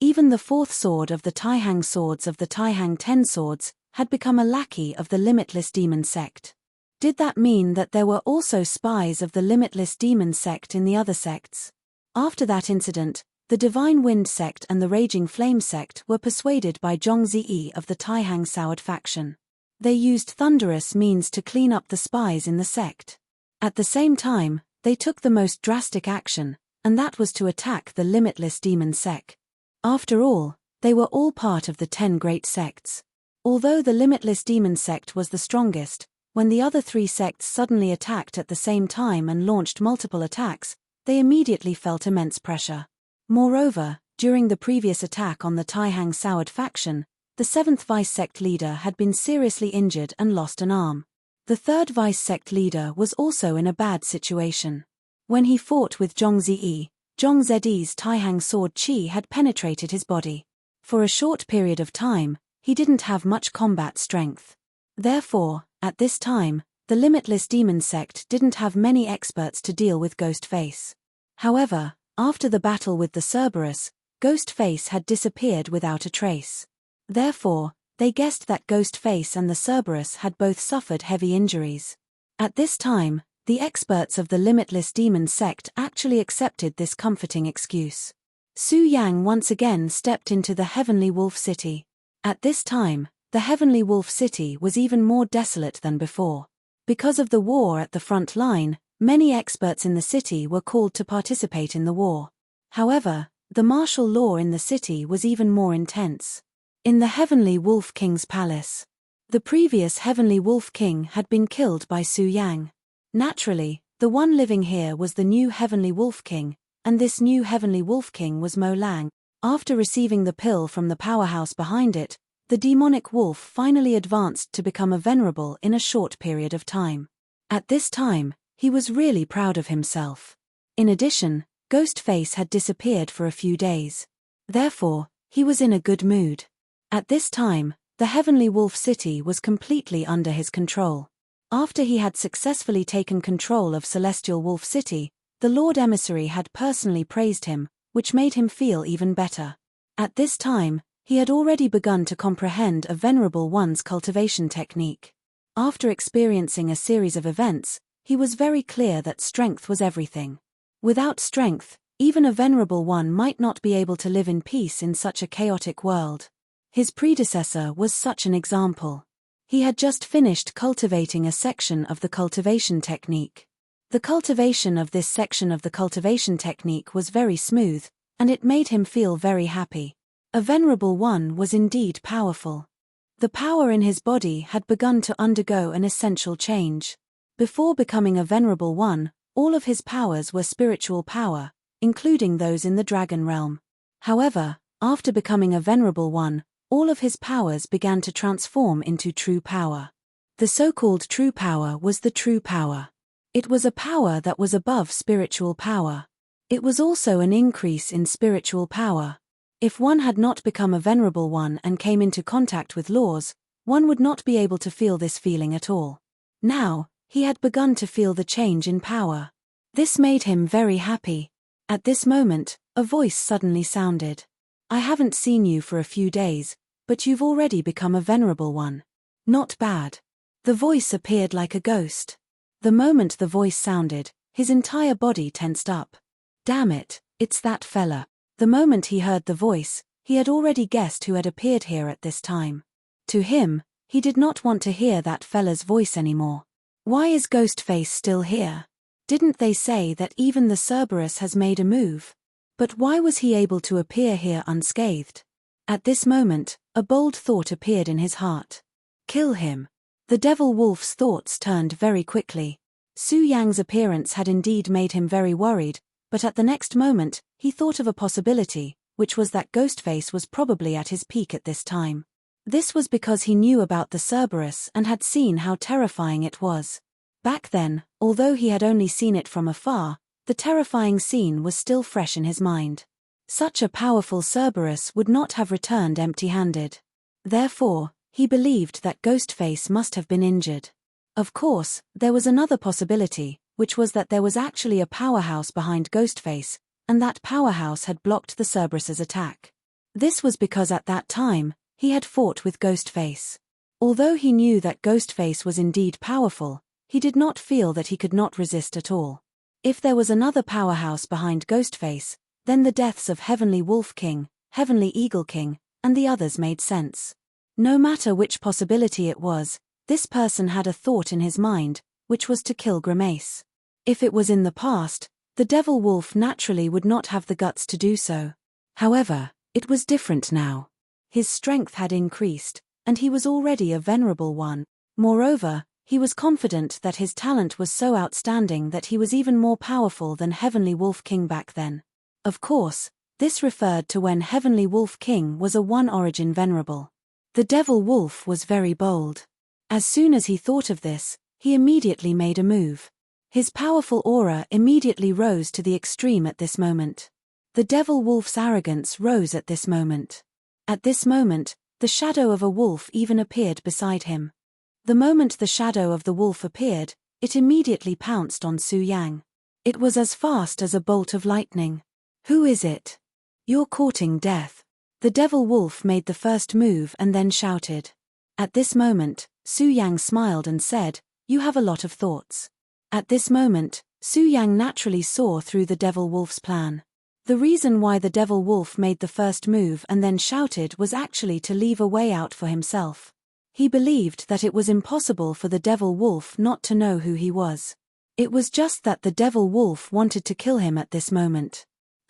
Even the 4th sword of the Taihang swords of the Taihang 10 swords had become a lackey of the Limitless Demon Sect. Did that mean that there were also spies of the Limitless Demon Sect in the other sects? After that incident, The Divine Wind sect and the Raging Flame sect were persuaded by Zhongzi of the Taihang Soured faction. They used thunderous means to clean up the spies in the sect. At the same time, they took the most drastic action, and that was to attack the Limitless Demon sect. After all, they were all part of the 10 great sects. Although the Limitless Demon sect was the strongest, when the other 3 sects suddenly attacked at the same time and launched multiple attacks, they immediately felt immense pressure. Moreover, during the previous attack on the Taihang Soured faction, the 7th vice sect leader had been seriously injured and lost an arm. The 3rd vice sect leader was also in a bad situation. When he fought with Zhongzi's Taihang sword qi had penetrated his body. For a short period of time, he didn't have much combat strength. Therefore, at this time, the Limitless Demon sect didn't have many experts to deal with Ghostface. However, after the battle with the Cerberus, Ghostface had disappeared without a trace. Therefore, they guessed that Ghostface and the Cerberus had both suffered heavy injuries. At this time, the experts of the Limitless Demon sect actually accepted this comforting excuse. Su Yang once again stepped into the Heavenly Wolf City. At this time, the Heavenly Wolf City was even more desolate than before. Because of the war at the front line, many experts in the city were called to participate in the war. However, the martial law in the city was even more intense. In the Heavenly Wolf King's palace, the previous Heavenly Wolf King had been killed by Su Yang. Naturally, the one living here was the new Heavenly Wolf King, and this new Heavenly Wolf King was Mo Lang. After receiving the pill from the powerhouse behind it, the demonic wolf finally advanced to become a venerable in a short period of time. At this time, he was really proud of himself. In addition, Ghostface had disappeared for a few days. Therefore, he was in a good mood. At this time, the Heavenly Wolf City was completely under his control. After he had successfully taken control of Celestial Wolf City, the Lord Emissary had personally praised him, which made him feel even better. At this time, he had already begun to comprehend a Venerable One's cultivation technique. After experiencing a series of events, he was very clear that strength was everything. Without strength, even a Venerable One might not be able to live in peace in such a chaotic world. His predecessor was such an example. He had just finished cultivating a section of the cultivation technique. The cultivation of this section of the cultivation technique was very smooth, and it made him feel very happy. A Venerable One was indeed powerful. The power in his body had begun to undergo an essential change. Before becoming a Venerable One, all of his powers were spiritual power, including those in the Dragon Realm. However, after becoming a Venerable One, all of his powers began to transform into true power. The so-called true power was the true power. It was a power that was above spiritual power. It was also an increase in spiritual power. If one had not become a Venerable One and came into contact with laws, one would not be able to feel this feeling at all. Now, he had begun to feel the change in power. This made him very happy. At this moment, a voice suddenly sounded. "I haven't seen you for a few days, but you've already become a Venerable One. Not bad." The voice appeared like a ghost. The moment the voice sounded, his entire body tensed up. Damn it, it's that fella. The moment he heard the voice, he had already guessed who had appeared here at this time. To him, he did not want to hear that fella's voice anymore. Why is Ghostface still here? Didn't they say that even the Cerberus has made a move? But why was he able to appear here unscathed? At this moment, a bold thought appeared in his heart. Kill him. The Devil Wolf's thoughts turned very quickly. Su Yang's appearance had indeed made him very worried, but at the next moment, he thought of a possibility, which was that Ghostface was probably at his peak at this time. This was because he knew about the Cerberus and had seen how terrifying it was. Back then, although he had only seen it from afar, the terrifying scene was still fresh in his mind. Such a powerful Cerberus would not have returned empty-handed. Therefore, he believed that Ghostface must have been injured. Of course, there was another possibility, which was that there was actually a powerhouse behind Ghostface, and that powerhouse had blocked the Cerberus's attack. This was because at that time, he had fought with Ghostface. Although he knew that Ghostface was indeed powerful, he did not feel that he could not resist at all. If there was another powerhouse behind Ghostface, Then the deaths of Heavenly Wolf King, Heavenly Eagle King, and the others made sense. No matter which possibility it was, this person had a thought in his mind, which was to kill Grimace. If it was in the past, the Devil Wolf naturally would not have the guts to do so. However, it was different now. His strength had increased, and he was already a venerable one. Moreover, he was confident that his talent was so outstanding that he was even more powerful than Heavenly Wolf King back then. Of course, this referred to when Heavenly Wolf King was a one-origin venerable. The Devil Wolf was very bold. As soon as he thought of this, he immediately made a move. His powerful aura immediately rose to the extreme at this moment. The Devil Wolf's arrogance rose at this moment. At this moment, the shadow of a wolf even appeared beside him. The moment the shadow of the wolf appeared, it immediately pounced on Su Yang. It was as fast as a bolt of lightning. "Who is it? You're courting death." The Devil Wolf made the first move and then shouted. At this moment, Su Yang smiled and said, "You have a lot of thoughts." At this moment, Su Yang naturally saw through the Devil Wolf's plan. The reason why the Devil Wolf made the first move and then shouted was actually to leave a way out for himself. He believed that it was impossible for the Devil Wolf not to know who he was. It was just that the Devil Wolf wanted to kill him at this moment.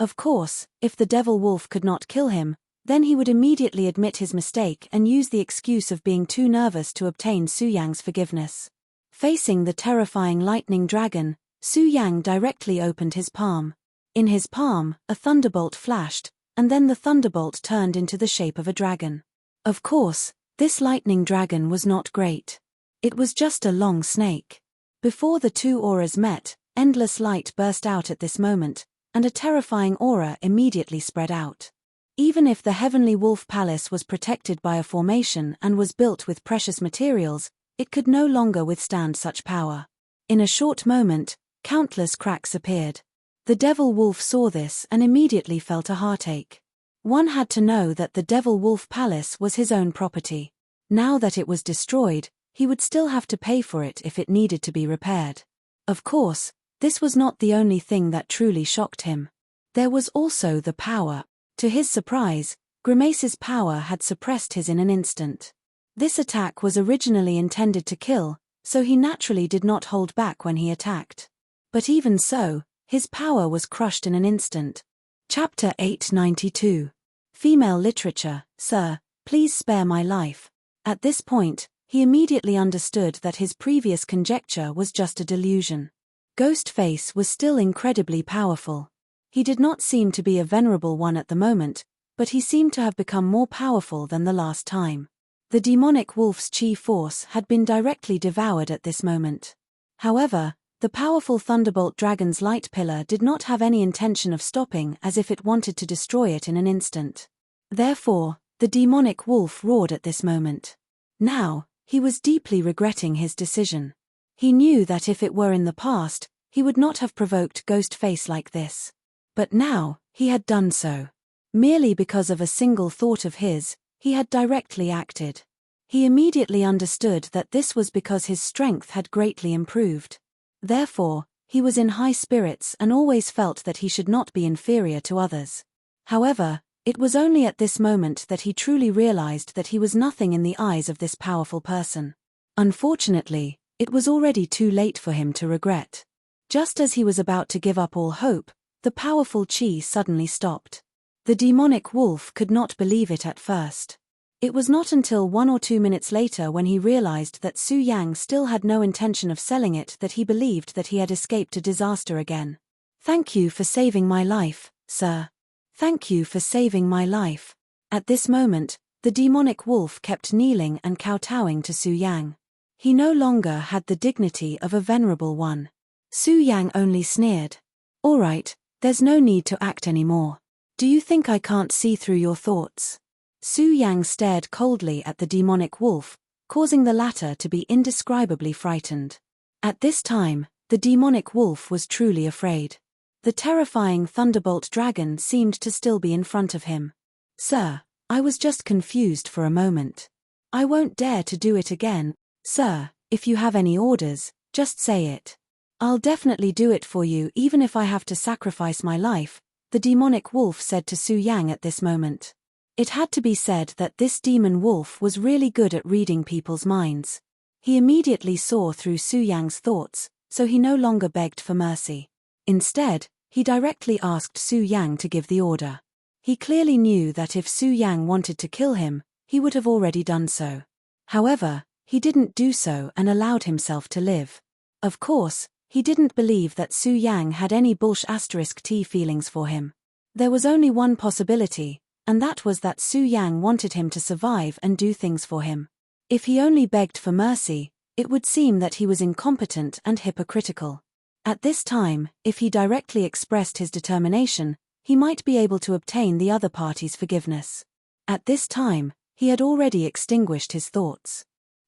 Of course, if the Devil Wolf could not kill him, then he would immediately admit his mistake and use the excuse of being too nervous to obtain Su Yang's forgiveness. Facing the terrifying lightning dragon, Su Yang directly opened his palm. In his palm, a thunderbolt flashed, and then the thunderbolt turned into the shape of a dragon. Of course, this lightning dragon was not great. It was just a long snake. Before the two auras met, endless light burst out at this moment, and a terrifying aura immediately spread out. Even if the Heavenly Wolf Palace was protected by a formation and was built with precious materials, it could no longer withstand such power. In a short moment, countless cracks appeared. The Devil Wolf saw this and immediately felt a heartache. One had to know that the Devil Wolf Palace was his own property. Now that it was destroyed, he would still have to pay for it if it needed to be repaired. Of course, this was not the only thing that truly shocked him. There was also the power. To his surprise, Grimace's power had suppressed his in an instant. This attack was originally intended to kill, so he naturally did not hold back when he attacked. But even so, his power was crushed in an instant. Chapter 892. Female Literature. "Sir, please spare my life." At this point, he immediately understood that his previous conjecture was just a delusion. Ghostface was still incredibly powerful. He did not seem to be a venerable one at the moment, but he seemed to have become more powerful than the last time. The demonic wolf's chi force had been directly devoured at this moment. However, the powerful Thunderbolt Dragon's light pillar did not have any intention of stopping, as if it wanted to destroy it in an instant. Therefore, the demonic wolf roared at this moment. Now, he was deeply regretting his decision. He knew that if it were in the past, he would not have provoked Ghostface like this. But now, he had done so. Merely because of a single thought of his, he had directly acted. He immediately understood that this was because his strength had greatly improved. Therefore, he was in high spirits and always felt that he should not be inferior to others. However, it was only at this moment that he truly realized that he was nothing in the eyes of this powerful person. Unfortunately, it was already too late for him to regret. Just as he was about to give up all hope, the powerful chi suddenly stopped. The demonic wolf could not believe it at first. It was not until 1 or 2 minutes later, when he realized that Su Yang still had no intention of selling it, that he believed that he had escaped a disaster again. "Thank you for saving my life, sir. Thank you for saving my life." At this moment, the demonic wolf kept kneeling and kowtowing to Su Yang. He no longer had the dignity of a venerable one. Su Yang only sneered. "All right, there's no need to act anymore. Do you think I can't see through your thoughts?" Su Yang stared coldly at the demonic wolf, causing the latter to be indescribably frightened. At this time, the demonic wolf was truly afraid. The terrifying Thunderbolt Dragon seemed to still be in front of him. "Sir, I was just confused for a moment. I won't dare to do it again. Sir, if you have any orders, just say it. I'll definitely do it for you, even if I have to sacrifice my life," the demonic wolf said to Su Yang at this moment. It had to be said that this demon wolf was really good at reading people's minds. He immediately saw through Su Yang's thoughts, so he no longer begged for mercy. Instead, he directly asked Su Yang to give the order. He clearly knew that if Su Yang wanted to kill him, he would have already done so. However, he didn't do so and allowed himself to live. Of course, he didn't believe that Su Yang had any *T feelings for him. There was only one possibility, and that was that Su Yang wanted him to survive and do things for him. If he only begged for mercy, it would seem that he was incompetent and hypocritical. At this time, if he directly expressed his determination, he might be able to obtain the other party's forgiveness. At this time, he had already extinguished his thoughts.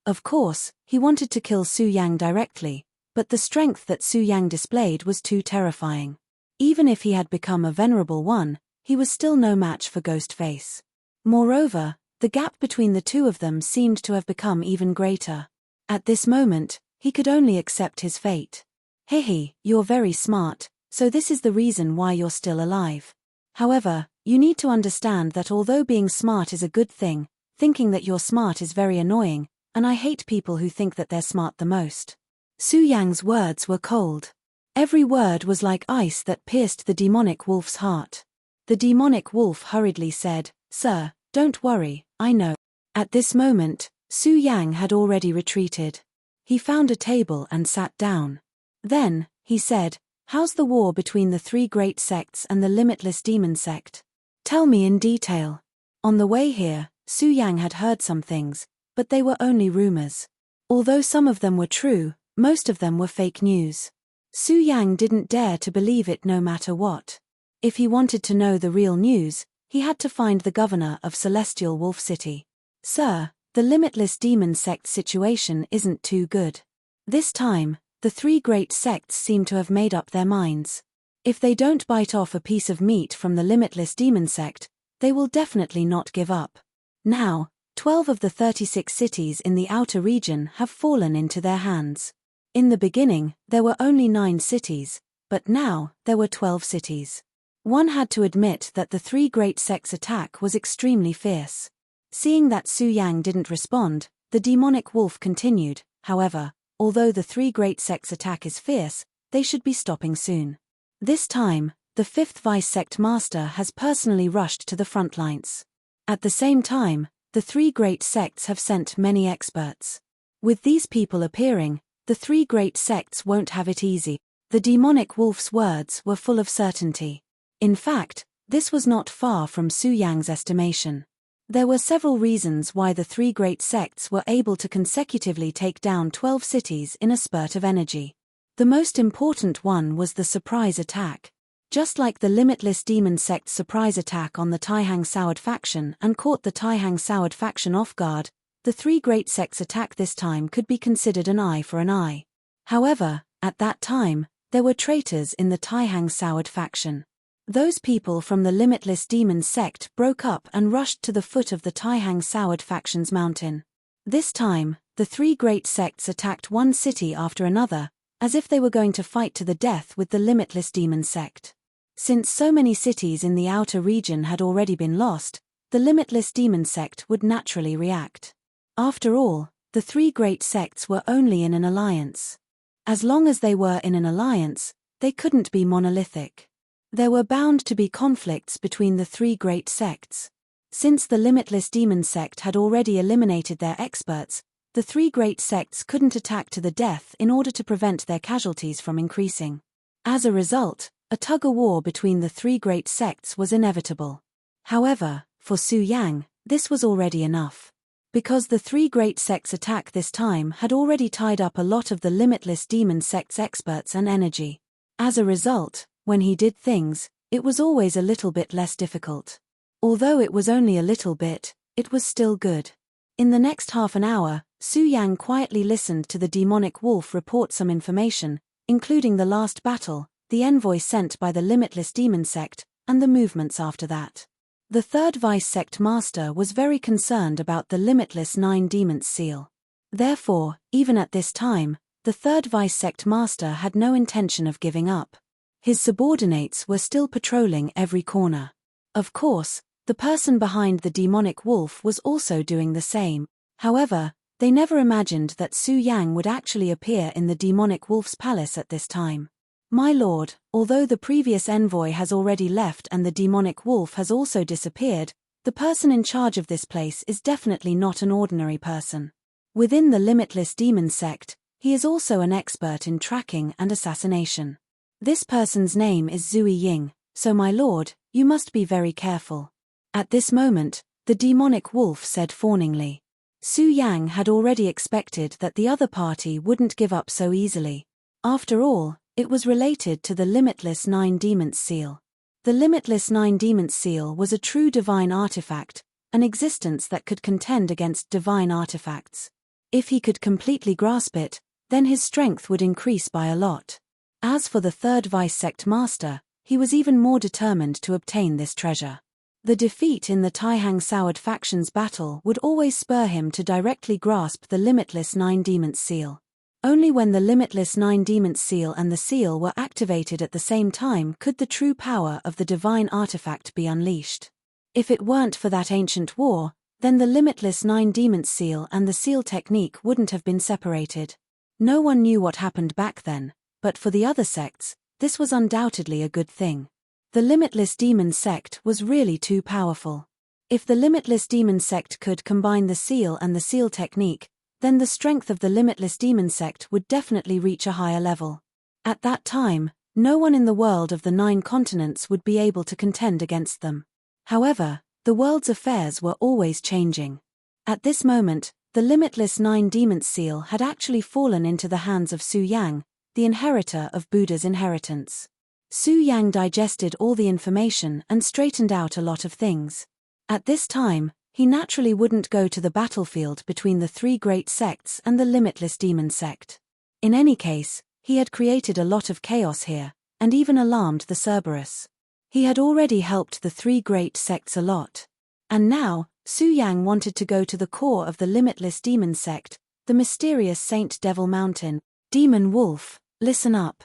Of course, he wanted to kill Su Yang directly, but the strength that Su Yang displayed was too terrifying. Even if he had become a venerable one, he was still no match for Ghostface. Moreover, the gap between the two of them seemed to have become even greater. At this moment, he could only accept his fate. Hehe, you're very smart, so this is the reason why you're still alive. However, you need to understand that although being smart is a good thing, thinking that you're smart is very annoying, and I hate people who think that they're smart the most. Su Yang's words were cold. Every word was like ice that pierced the demonic wolf's heart. The demonic wolf hurriedly said, "Sir, don't worry, I know." At this moment, Su Yang had already retreated. He found a table and sat down. Then, he said, "How's the war between the three great sects and the limitless demon sect? Tell me in detail." On the way here, Su Yang had heard some things, but they were only rumors. Although some of them were true, most of them were fake news. Su Yang didn't dare to believe it no matter what. If he wanted to know the real news, he had to find the governor of Celestial Wolf City. "Sir, the limitless demon sect situation isn't too good. This time, the three great sects seem to have made up their minds. If they don't bite off a piece of meat from the limitless demon sect, they will definitely not give up. Now, 12 of the 36 cities in the outer region have fallen into their hands. In the beginning, there were only 9 cities, but now, there were 12 cities. One had to admit that the three great sects' attack was extremely fierce." Seeing that Su Yang didn't respond, the demonic wolf continued, "However, although the three great sects' attack is fierce, they should be stopping soon. This time, the 5th Vice Sect Master has personally rushed to the front lines. At the same time, the three great sects have sent many experts. With these people appearing, the three great sects won't have it easy." The demonic wolf's words were full of certainty. In fact, this was not far from Su Yang's estimation. There were several reasons why the three great sects were able to consecutively take down 12 cities in a spurt of energy. The most important one was the surprise attack. Just like the limitless demon sect's surprise attack on the Taihang Soured faction and caught the Taihang Soured faction off guard, the three great sects' attack this time could be considered an eye for an eye. However, at that time, there were traitors in the Taihang Soured faction. Those people from the limitless demon sect broke up and rushed to the foot of the Taihang Soured faction's mountain. This time, the three great sects attacked one city after another, as if they were going to fight to the death with the limitless demon sect. Since so many cities in the outer region had already been lost, the limitless demon sect would naturally react. After all, the three great sects were only in an alliance. As long as they were in an alliance, they couldn't be monolithic. There were bound to be conflicts between the three great sects. Since the limitless demon sect had already eliminated their experts, the three great sects couldn't attack to the death in order to prevent their casualties from increasing. As a result, a tug-of-war between the three great sects was inevitable. However, for Su Yang, this was already enough. Because the three great sects' attack this time had already tied up a lot of the limitless demon sect's experts and energy. As a result, when he did things, it was always a little bit less difficult. Although it was only a little bit, it was still good. In the next half an hour, Su Yang quietly listened to the demonic wolf report some information, including the last battle, the envoy sent by the limitless demon sect, and the movements after that. The third Vice Sect Master was very concerned about the limitless 9 Demons seal. Therefore, even at this time, the third Vice Sect Master had no intention of giving up. His subordinates were still patrolling every corner. Of course, the person behind the demonic wolf was also doing the same. However, they never imagined that Su Yang would actually appear in the demonic wolf's palace at this time. My lord, although the previous envoy has already left and the demonic wolf has also disappeared, the person in charge of this place is definitely not an ordinary person. Within the Limitless Demon sect, he is also an expert in tracking and assassination. This person's name is Zui Ying, so my lord, you must be very careful. At this moment, the demonic wolf said fawningly. Su Yang had already expected that the other party wouldn't give up so easily. After all, it was related to the Limitless Nine Demons seal. The Limitless Nine Demons seal was a true divine artifact, an existence that could contend against divine artifacts. If he could completely grasp it, then his strength would increase by a lot. As for the third vice sect master, he was even more determined to obtain this treasure. The defeat in the Taihang Soured factions battle would always spur him to directly grasp the Limitless Nine Demons seal. Only when the Limitless Nine Demons seal and the seal were activated at the same time could the true power of the divine artifact be unleashed. If it weren't for that ancient war, then the Limitless Nine Demons seal and the seal technique wouldn't have been separated. No one knew what happened back then, but for the other sects, this was undoubtedly a good thing. The Limitless Demon sect was really too powerful. If the Limitless Demon sect could combine the seal and the seal technique, then the strength of the Limitless Demon sect would definitely reach a higher level. At that time, no one in the world of the 9 continents would be able to contend against them. However, the world's affairs were always changing. At this moment, the Limitless Nine Demons seal had actually fallen into the hands of Su Yang, the inheritor of Buddha's inheritance. Su Yang digested all the information and straightened out a lot of things. At this time, he naturally wouldn't go to the battlefield between the 3 great sects and the Limitless Demon sect. In any case, he had created a lot of chaos here, and even alarmed the Cerberus. He had already helped the 3 great sects a lot. And now, Su Yang wanted to go to the core of the Limitless Demon sect, the mysterious Saint Devil Mountain. Demon Wolf, listen up.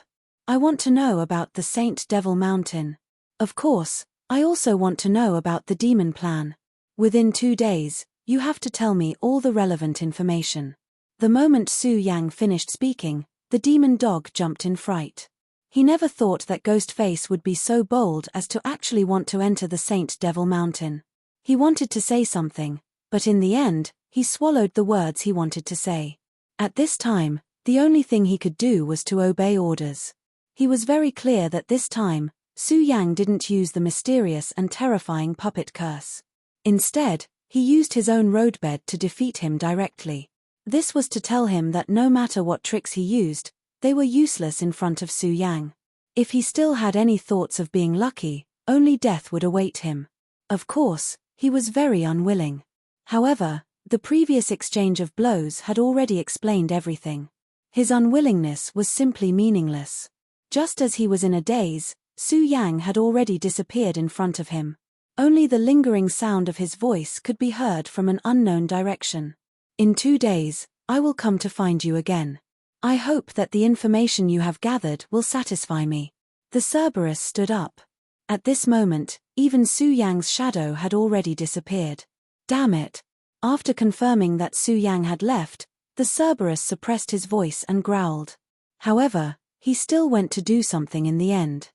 I want to know about the Saint Devil Mountain. Of course, I also want to know about the demon plan. Within 2 days, you have to tell me all the relevant information. The moment Su Yang finished speaking, the demon dog jumped in fright. He never thought that Ghostface would be so bold as to actually want to enter the Saint Devil Mountain. He wanted to say something, but in the end, he swallowed the words he wanted to say. At this time, the only thing he could do was to obey orders. He was very clear that this time, Su Yang didn't use the mysterious and terrifying puppet curse. Instead, he used his own roadbed to defeat him directly. This was to tell him that no matter what tricks he used, they were useless in front of Su Yang. If he still had any thoughts of being lucky, only death would await him. Of course, he was very unwilling. However, the previous exchange of blows had already explained everything. His unwillingness was simply meaningless. Just as he was in a daze, Su Yang had already disappeared in front of him. Only the lingering sound of his voice could be heard from an unknown direction. In 2 days, I will come to find you again. I hope that the information you have gathered will satisfy me. The Cerberus stood up. At this moment, even Su Yang's shadow had already disappeared. Damn it! After confirming that Su Yang had left, the Cerberus suppressed his voice and growled. However, he still went to do something in the end.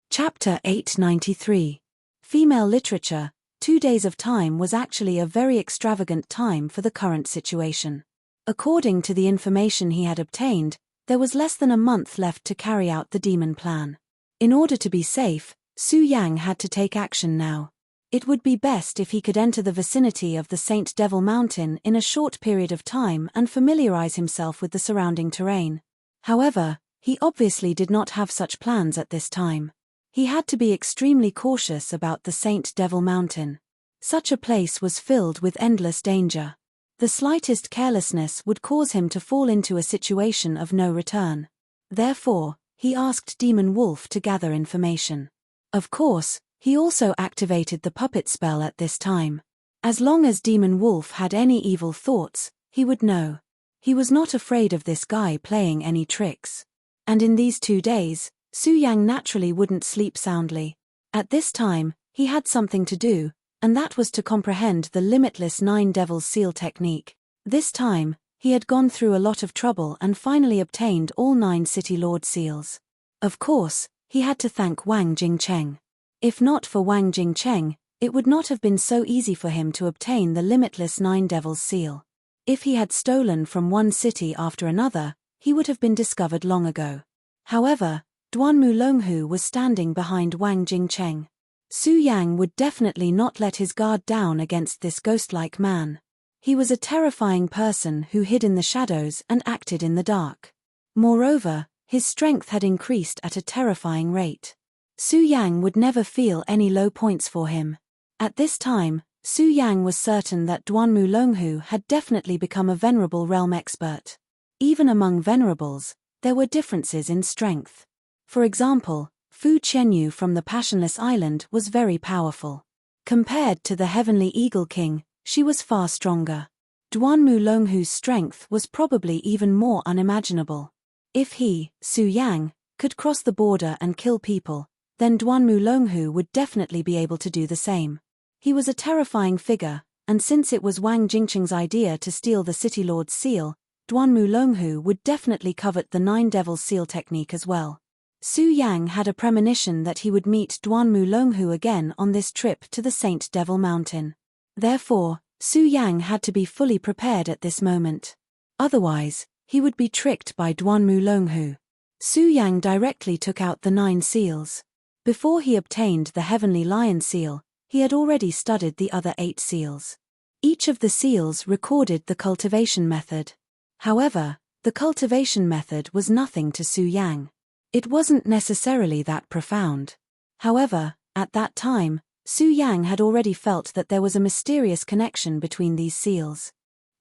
Chapter 893. Female literature. 2 days of time was actually a very extravagant time for the current situation. According to the information he had obtained, there was less than a month left to carry out the demon plan. In order to be safe, Su Yang had to take action now. It would be best if he could enter the vicinity of the Saint Devil Mountain in a short period of time and familiarize himself with the surrounding terrain. However, he obviously did not have such plans at this time. He had to be extremely cautious about the Saint Devil Mountain. Such a place was filled with endless danger. The slightest carelessness would cause him to fall into a situation of no return. Therefore, he asked Demon Wolf to gather information. Of course, he also activated the puppet spell at this time. As long as Demon Wolf had any evil thoughts, he would know. He was not afraid of this guy playing any tricks. And in these 2 days, Su Yang naturally wouldn't sleep soundly. At this time, he had something to do, and that was to comprehend the limitless Nine Devils seal technique. This time, he had gone through a lot of trouble and finally obtained all 9 City Lord seals. Of course, he had to thank Wang Jingcheng. If not for Wang Jingcheng, it would not have been so easy for him to obtain the limitless Nine Devils seal. If he had stolen from one city after another, he would have been discovered long ago. However, Duanmu Longhu was standing behind Wang Jingcheng. Su Yang would definitely not let his guard down against this ghost-like man. He was a terrifying person who hid in the shadows and acted in the dark. Moreover, his strength had increased at a terrifying rate. Su Yang would never feel any low points for him. At this time, Su Yang was certain that Duanmu Longhu had definitely become a venerable realm expert. Even among venerables, there were differences in strength. For example, Fu Qianyu from the Passionless Island was very powerful. Compared to the Heavenly Eagle King, she was far stronger. Duanmu Longhu's strength was probably even more unimaginable. If he, Su Yang, could cross the border and kill people, then Duanmu Longhu would definitely be able to do the same. He was a terrifying figure, and since it was Wang Jingcheng's idea to steal the City Lord's seal, Duanmu Longhu would definitely covet the Nine Devils seal technique as well. Su Yang had a premonition that he would meet Duanmu Longhu again on this trip to the Saint Devil Mountain. Therefore, Su Yang had to be fully prepared at this moment. Otherwise, he would be tricked by Duanmu Longhu. Su Yang directly took out the 9 seals. Before he obtained the Heavenly Lion seal, he had already studied the other 8 seals. Each of the seals recorded the cultivation method. However, the cultivation method was nothing to Su Yang. It wasn't necessarily that profound. However, at that time, Su Yang had already felt that there was a mysterious connection between these seals.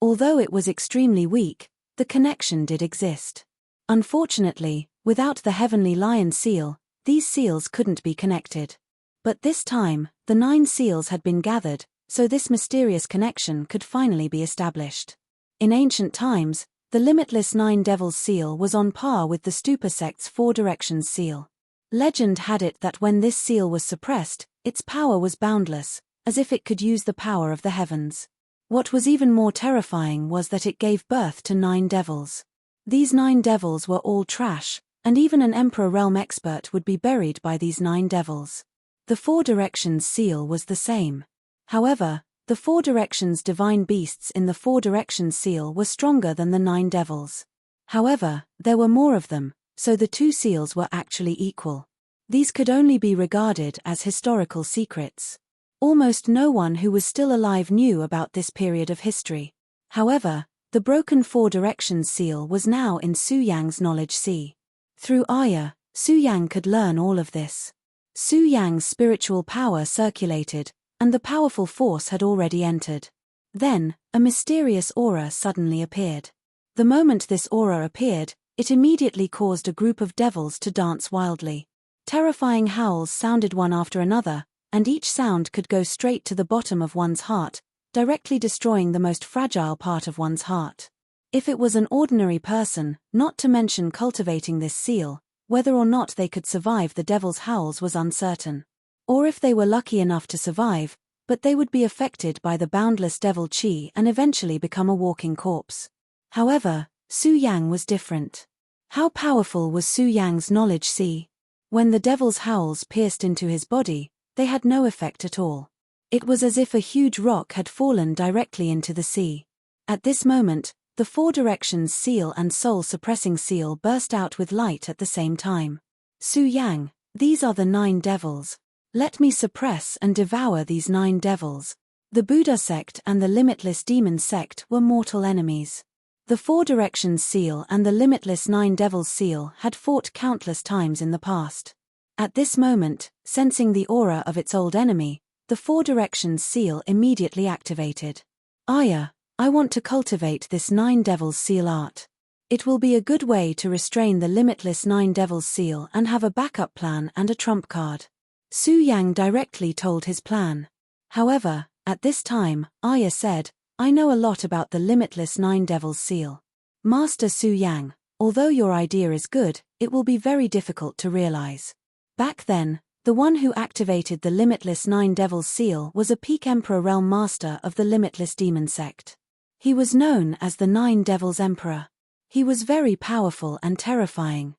Although it was extremely weak, the connection did exist. Unfortunately, without the Heavenly Lion seal, these seals couldn't be connected. But this time, the 9 seals had been gathered, so this mysterious connection could finally be established. In ancient times, the limitless 9 Devils seal was on par with the Stupa sect's 4 Directions seal. Legend had it that when this seal was suppressed, its power was boundless, as if it could use the power of the heavens. What was even more terrifying was that it gave birth to 9 devils. These 9 devils were all trash, and even an Emperor Realm expert would be buried by these 9 devils. The 4 Directions seal was the same. However, the 4 Directions divine beasts in the 4 Directions seal were stronger than the 9 devils. However, there were more of them, so the 2 seals were actually equal. These could only be regarded as historical secrets. Almost no one who was still alive knew about this period of history. However, the broken 4 Directions seal was now in Su Yang's knowledge sea. Through Aya, Su Yang could learn all of this. Su Yang's spiritual power circulated, and the powerful force had already entered. Then, a mysterious aura suddenly appeared. The moment this aura appeared, it immediately caused a group of devils to dance wildly. Terrifying howls sounded one after another, and each sound could go straight to the bottom of one's heart, directly destroying the most fragile part of one's heart. If it was an ordinary person, not to mention cultivating this seal, whether or not they could survive the devil's howls was uncertain. Or if they were lucky enough to survive, but they would be affected by the boundless devil chi and eventually become a walking corpse. However, Su Yang was different. How powerful was Su Yang's knowledge sea? When the devil's howls pierced into his body, they had no effect at all. It was as if a huge rock had fallen directly into the sea. At this moment, the 4 Directions seal and soul-suppressing seal burst out with light at the same time. Su Yang, these are the 9 devils. Let me suppress and devour these 9 devils. The Buddha sect and the Limitless Demon sect were mortal enemies. The 4 Directions seal and the Limitless 9 Devils seal had fought countless times in the past. At this moment, sensing the aura of its old enemy, the 4 Directions seal immediately activated. Aya, I want to cultivate this 9 Devils seal art. It will be a good way to restrain the limitless 9 Devils seal and have a backup plan and a trump card. Su Yang directly told his plan. However, at this time, Aya said, I know a lot about the limitless 9 Devils seal. Master Su Yang, Although your idea is good, it will be very difficult to realize. Back then, the one who activated the limitless Nine Devils seal was a peak Emperor realm master of the limitless demon sect. He was known as the Nine Devils Emperor. He was very powerful and terrifying.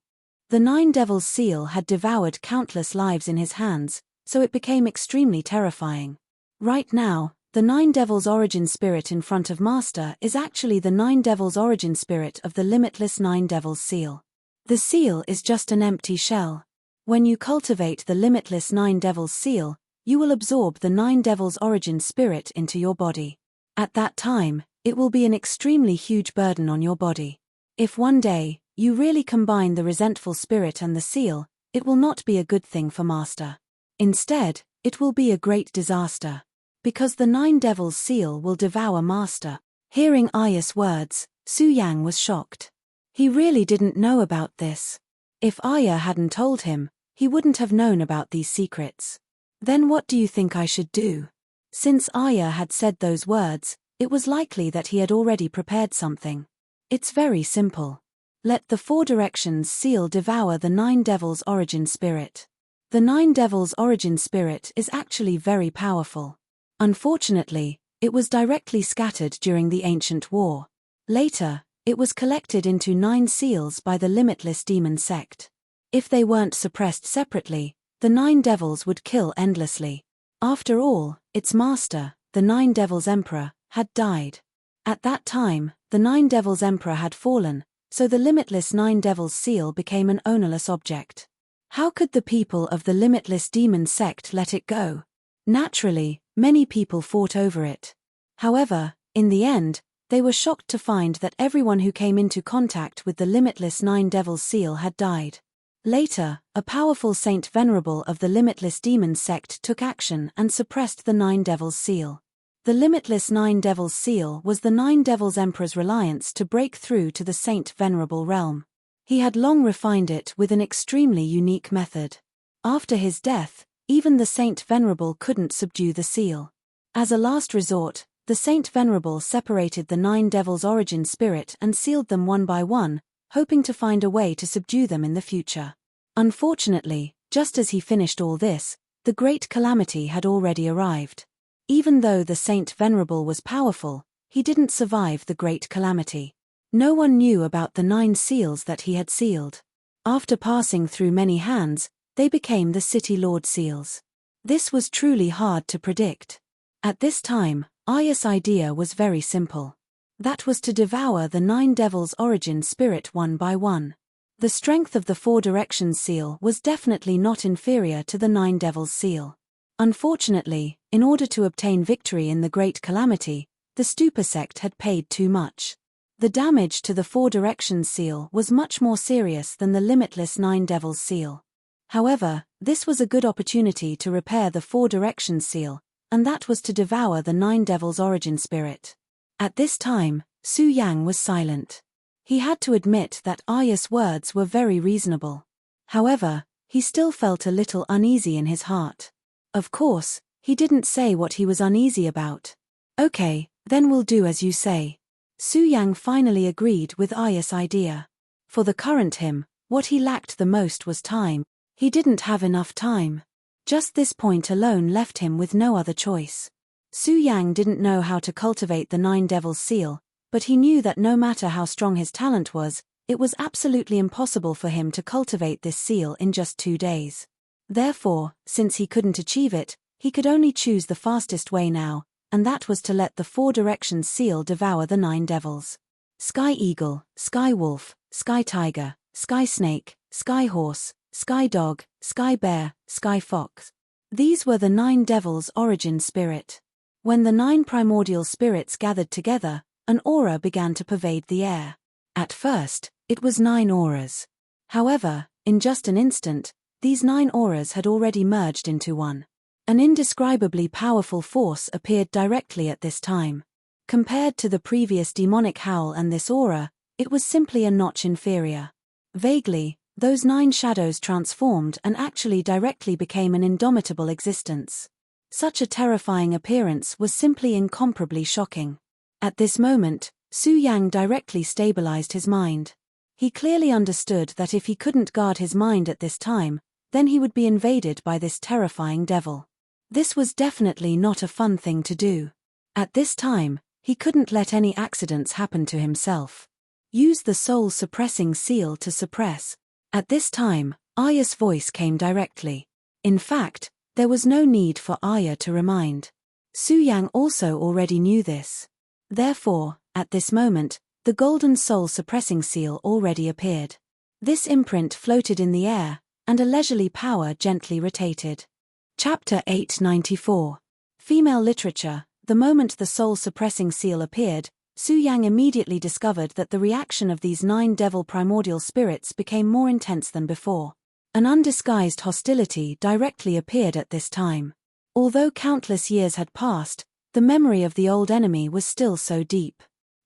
The Nine Devils seal had devoured countless lives in his hands, so it became extremely terrifying. Right now, the Nine Devils origin spirit in front of Master is actually the Nine Devils origin spirit of the limitless Nine Devils seal. The seal is just an empty shell. When you cultivate the limitless Nine Devils seal, you will absorb the Nine Devils origin spirit into your body. At that time, it will be an extremely huge burden on your body. If one day, you really combine the resentful spirit and the seal, it will not be a good thing for Master. Instead, it will be a great disaster. Because the Nine Devils seal will devour Master. Hearing Aya's words, Su Yang was shocked. He really didn't know about this. If Aya hadn't told him, he wouldn't have known about these secrets. Then what do you think I should do? Since Aya had said those words, it was likely that he had already prepared something. It's very simple. Let the Four Directions seal devour the Nine Devils origin spirit. The Nine Devils origin spirit is actually very powerful. Unfortunately, it was directly scattered during the ancient war. Later, it was collected into 9 seals by the limitless demon sect. If they weren't suppressed separately, the Nine Devils would kill endlessly. After all, its master, the Nine Devils Emperor, had died. At that time, the Nine Devils Emperor had fallen, so the limitless Nine Devils seal became an ownerless object. How could the people of the limitless demon sect let it go? Naturally, many people fought over it. However, in the end, they were shocked to find that everyone who came into contact with the limitless Nine Devils seal had died. Later, a powerful Saint Venerable of the limitless demon sect took action and suppressed the Nine Devils seal. The limitless Nine Devils seal was the Nine Devils Emperor's reliance to break through to the Saint Venerable realm. He had long refined it with an extremely unique method. After his death, even the Saint Venerable couldn't subdue the seal. As a last resort, the Saint Venerable separated the Nine Devils origin spirit and sealed them one by one, hoping to find a way to subdue them in the future. Unfortunately, just as he finished all this, the great calamity had already arrived. Even though the Saint Venerable was powerful, he didn't survive the great calamity. No one knew about the 9 seals that he had sealed. After passing through many hands, they became the City Lord seals. This was truly hard to predict. At this time, Aya's idea was very simple. That was to devour the Nine Devils origin spirit one by one. The strength of the Four Directions seal was definitely not inferior to the Nine Devils seal. Unfortunately, in order to obtain victory in the Great Calamity, the Stupa sect had paid too much. The damage to the Four Directions seal was much more serious than the limitless Nine Devils seal. However, this was a good opportunity to repair the Four Directions seal, and that was to devour the Nine Devils origin spirit. At this time, Su Yang was silent. He had to admit that Aya's words were very reasonable. However, he still felt a little uneasy in his heart. Of course, he didn't say what he was uneasy about. Okay, then we'll do as you say. Su Yang finally agreed with Aya's idea. For the current him, what he lacked the most was time. He didn't have enough time. Just this point alone left him with no other choice. Su Yang didn't know how to cultivate the Nine Devils seal, but he knew that no matter how strong his talent was, it was absolutely impossible for him to cultivate this seal in just 2 days. Therefore, since he couldn't achieve it, he could only choose the fastest way now, and that was to let the Four Directions seal devour the Nine Devils. Sky Eagle, Sky Wolf, Sky Tiger, Sky Snake, Sky Horse, Sky Dog, Sky Bear, Sky Fox. These were the Nine Devils origin spirit. When the 9 primordial spirits gathered together, an aura began to pervade the air. At first, it was 9 auras. However, in just an instant, these 9 auras had already merged into one. An indescribably powerful force appeared directly at this time. Compared to the previous demonic howl and this aura, it was simply a notch inferior. Vaguely, those 9 shadows transformed and actually directly became an indomitable existence. Such a terrifying appearance was simply incomparably shocking. At this moment, Su Yang directly stabilized his mind. He clearly understood that if he couldn't guard his mind at this time, then he would be invaded by this terrifying devil. This was definitely not a fun thing to do. At this time, he couldn't let any accidents happen to himself. Use the soul-suppressing seal to suppress. At this time, Arya's voice came directly. In fact, there was no need for Arya to remind. Su Yang also already knew this. Therefore, at this moment, the golden soul-suppressing seal already appeared. This imprint floated in the air, and a leisurely power gently rotated. Chapter 894. Female Literature. The moment the soul-suppressing seal appeared, Su Yang immediately discovered that the reaction of these 9 devil primordial spirits became more intense than before. An undisguised hostility directly appeared at this time. Although countless years had passed, the memory of the old enemy was still so deep.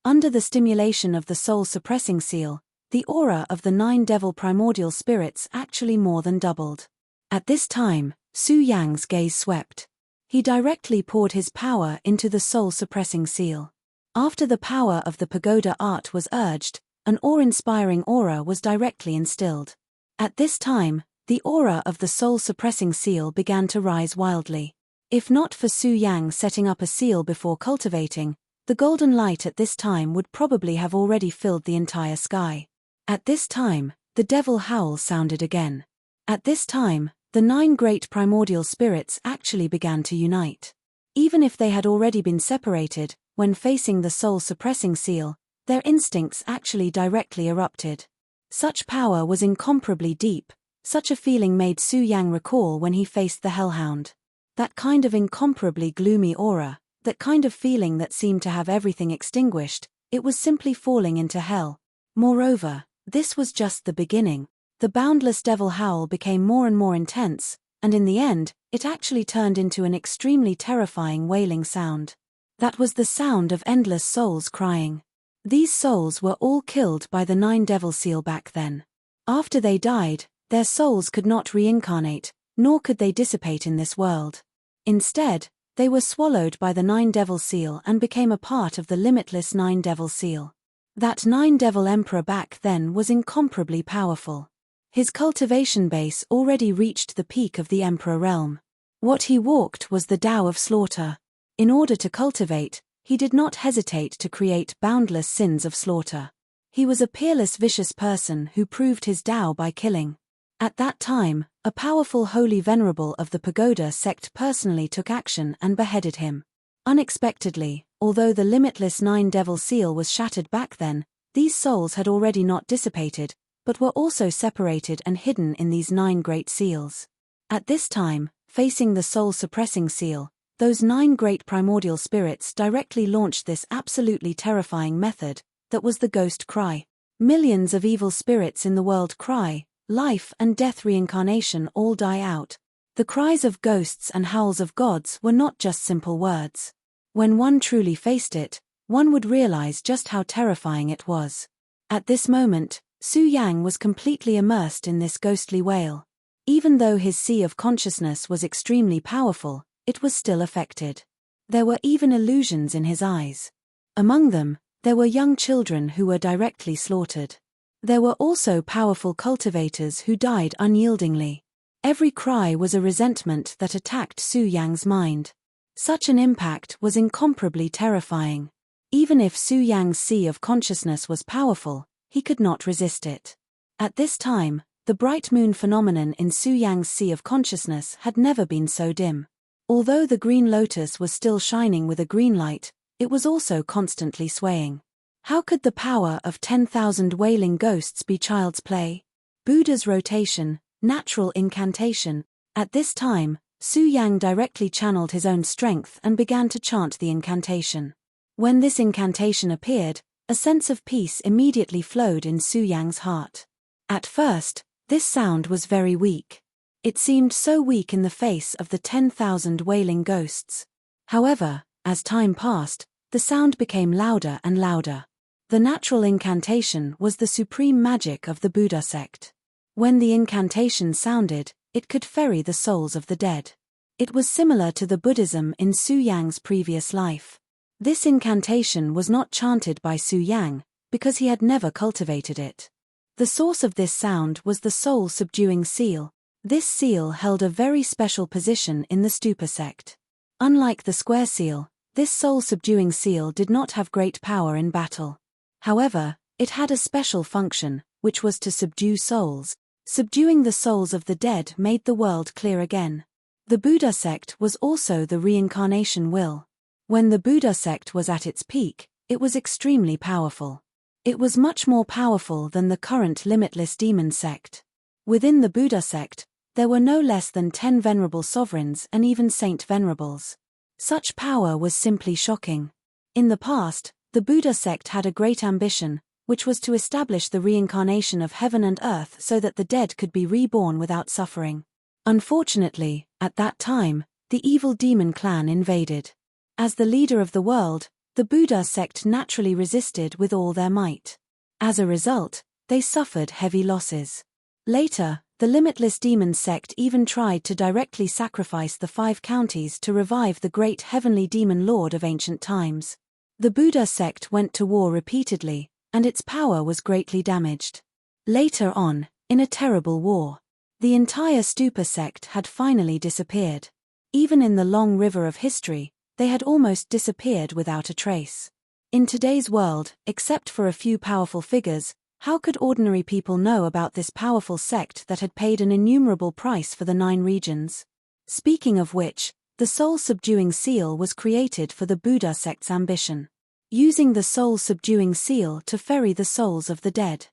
Under the stimulation of the soul-suppressing seal, the aura of the 9 devil primordial spirits actually more than doubled. At this time, Su Yang's gaze swept. He directly poured his power into the soul-suppressing seal. After the power of the pagoda art was urged, an awe-inspiring aura was directly instilled. At this time, the aura of the soul-suppressing seal began to rise wildly. If not for Su Yang setting up a seal before cultivating, the golden light at this time would probably have already filled the entire sky. At this time, the devil howl sounded again. At this time, the 9 great primordial spirits actually began to unite. Even if they had already been separated, when facing the soul-suppressing seal, their instincts actually directly erupted. Such power was incomparably deep. Such a feeling made Su Yang recall when he faced the Hellhound. That kind of incomparably gloomy aura, that kind of feeling that seemed to have everything extinguished, it was simply falling into hell. Moreover, this was just the beginning. The boundless devil howl became more and more intense, and in the end, it actually turned into an extremely terrifying wailing sound. That was the sound of endless souls crying. These souls were all killed by the 9 devil seal back then. After they died, their souls could not reincarnate, nor could they dissipate in this world. Instead, they were swallowed by the 9 devil seal and became a part of the limitless 9 devil seal. That 9 devil emperor back then was incomparably powerful. His cultivation base already reached the peak of the emperor realm. What he walked was the Tao of slaughter. In order to cultivate, he did not hesitate to create boundless sins of slaughter. He was a peerless vicious person who proved his Tao by killing. At that time, a powerful holy venerable of the pagoda sect personally took action and beheaded him. Unexpectedly, although the limitless 9 devil seal was shattered back then, these souls had already not dissipated, but were also separated and hidden in these 9 great seals. At this time, facing the soul-suppressing seal, those 9 great primordial spirits directly launched this absolutely terrifying method, that was the ghost cry. Millions of evil spirits in the world cry, life and death reincarnation all die out. The cries of ghosts and howls of gods were not just simple words. When one truly faced it, one would realize just how terrifying it was. At this moment, Su Yang was completely immersed in this ghostly wail. Even though his sea of consciousness was extremely powerful, it was still affected. There were even illusions in his eyes. Among them, there were young children who were directly slaughtered. There were also powerful cultivators who died unyieldingly. Every cry was a resentment that attacked Su Yang's mind. Such an impact was incomparably terrifying. Even if Su Yang's sea of consciousness was powerful, he could not resist it. At this time, the bright moon phenomenon in Su Yang's sea of consciousness had never been so dim. Although the green lotus was still shining with a green light, it was also constantly swaying. How could the power of 10,000 wailing ghosts be child's play? Buddha's rotation, natural incantation. At this time, Su Yang directly channeled his own strength and began to chant the incantation. When this incantation appeared, a sense of peace immediately flowed in Su Yang's heart. At first, this sound was very weak. It seemed so weak in the face of the 10,000 wailing ghosts. However, as time passed, the sound became louder and louder. The natural incantation was the supreme magic of the Buddha sect. When the incantation sounded, it could ferry the souls of the dead. It was similar to the Buddhism in Su Yang's previous life. This incantation was not chanted by Su Yang, because he had never cultivated it. The source of this sound was the soul-subduing seal. This seal held a very special position in the stupa sect. Unlike the square seal, this soul-subduing seal did not have great power in battle. However, it had a special function, which was to subdue souls. Subduing the souls of the dead made the world clear again. The Buddha sect was also the reincarnation will. When the Buddha sect was at its peak, it was extremely powerful. It was much more powerful than the current limitless demon sect. Within the Buddha sect, there were no less than 10 venerable sovereigns and even saint venerables. Such power was simply shocking. In the past, the Buddha sect had a great ambition, which was to establish the reincarnation of heaven and earth so that the dead could be reborn without suffering. Unfortunately, at that time, the evil demon clan invaded. As the leader of the world, the Buddha sect naturally resisted with all their might. As a result, they suffered heavy losses. Later, the limitless demon sect even tried to directly sacrifice the 5 counties to revive the great heavenly demon lord of ancient times. The Buddha sect went to war repeatedly, and its power was greatly damaged. Later on, in a terrible war, the entire stupa sect had finally disappeared. Even in the long river of history, they had almost disappeared without a trace. In today's world, except for a few powerful figures, how could ordinary people know about this powerful sect that had paid an innumerable price for the 9 regions? Speaking of which, the soul-subduing seal was created for the Buddha sect's ambition, using the soul-subduing seal to ferry the souls of the dead.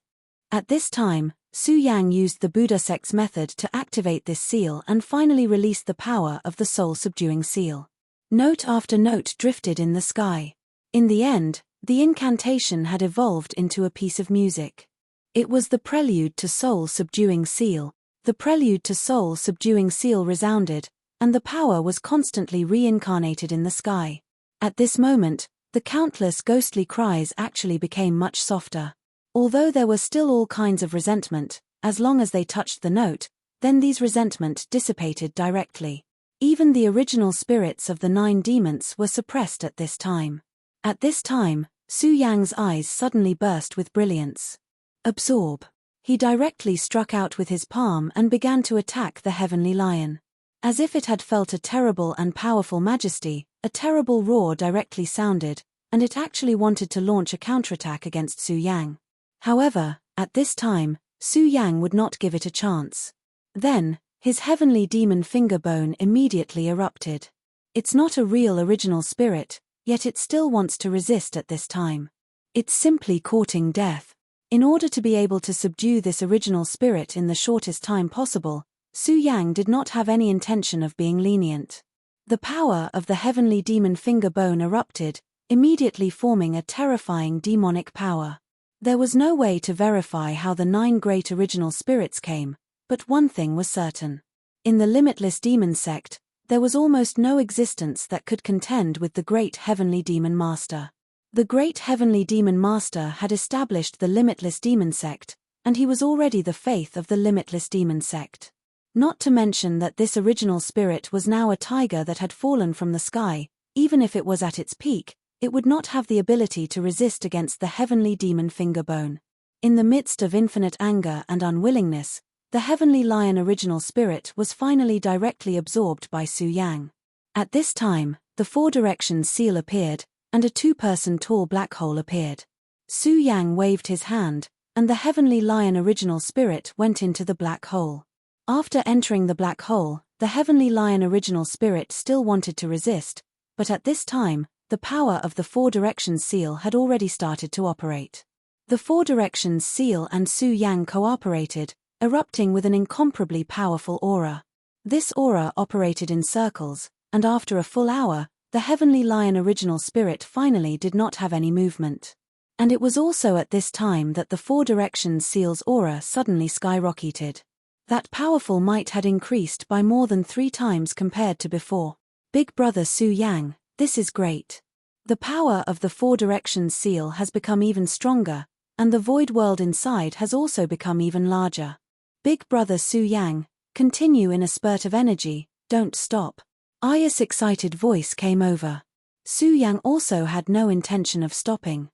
At this time, Su Yang used the Buddha sect's method to activate this seal and finally released the power of the soul-subduing seal. Note after note drifted in the sky. In the end, the incantation had evolved into a piece of music. It was the prelude to soul-subduing seal. The prelude to soul-subduing seal resounded, and the power was constantly reincarnated in the sky. At this moment, the countless ghostly cries actually became much softer. Although there was still all kinds of resentment, as long as they touched the note, then these resentment dissipated directly. Even the original spirits of the 9 demons were suppressed at this time. At this time, Su Yang's eyes suddenly burst with brilliance. Absorb. He directly struck out with his palm and began to attack the heavenly lion. As if it had felt a terrible and powerful majesty, a terrible roar directly sounded, and it actually wanted to launch a counterattack against Su Yang. However, at this time, Su Yang would not give it a chance. Then, his heavenly demon finger bone immediately erupted. It's not a real original spirit, yet it still wants to resist at this time. It's simply courting death. In order to be able to subdue this original spirit in the shortest time possible, Su Yang did not have any intention of being lenient. The power of the heavenly demon finger bone erupted, immediately forming a terrifying demonic power. There was no way to verify how the 9 great original spirits came, but one thing was certain. In the limitless demon sect, there was almost no existence that could contend with the great heavenly demon master. The great heavenly demon master had established the limitless demon sect, and he was already the faith of the limitless demon sect. Not to mention that this original spirit was now a tiger that had fallen from the sky. Even if it was at its peak, it would not have the ability to resist against the heavenly demon finger bone. In the midst of infinite anger and unwillingness, the heavenly lion original spirit was finally directly absorbed by Su Yang. At this time, the 4 directions seal appeared, and a 2-person tall black hole appeared. Su Yang waved his hand, and the heavenly lion original spirit went into the black hole. After entering the black hole, the heavenly lion original spirit still wanted to resist, but at this time, the power of the 4 directions seal had already started to operate. The 4 directions seal and Su Yang cooperated, erupting with an incomparably powerful aura. This aura operated in circles, and after a full hour, the heavenly lion original spirit finally did not have any movement. And it was also at this time that the 4 directions seal's aura suddenly skyrocketed. That powerful might had increased by more than 3 times compared to before. Big brother Su Yang, this is great. The power of the 4 directions seal has become even stronger, and the void world inside has also become even larger. Big brother Su Yang, continue in a spurt of energy, don't stop. Aya's excited voice came over. Su Yang also had no intention of stopping.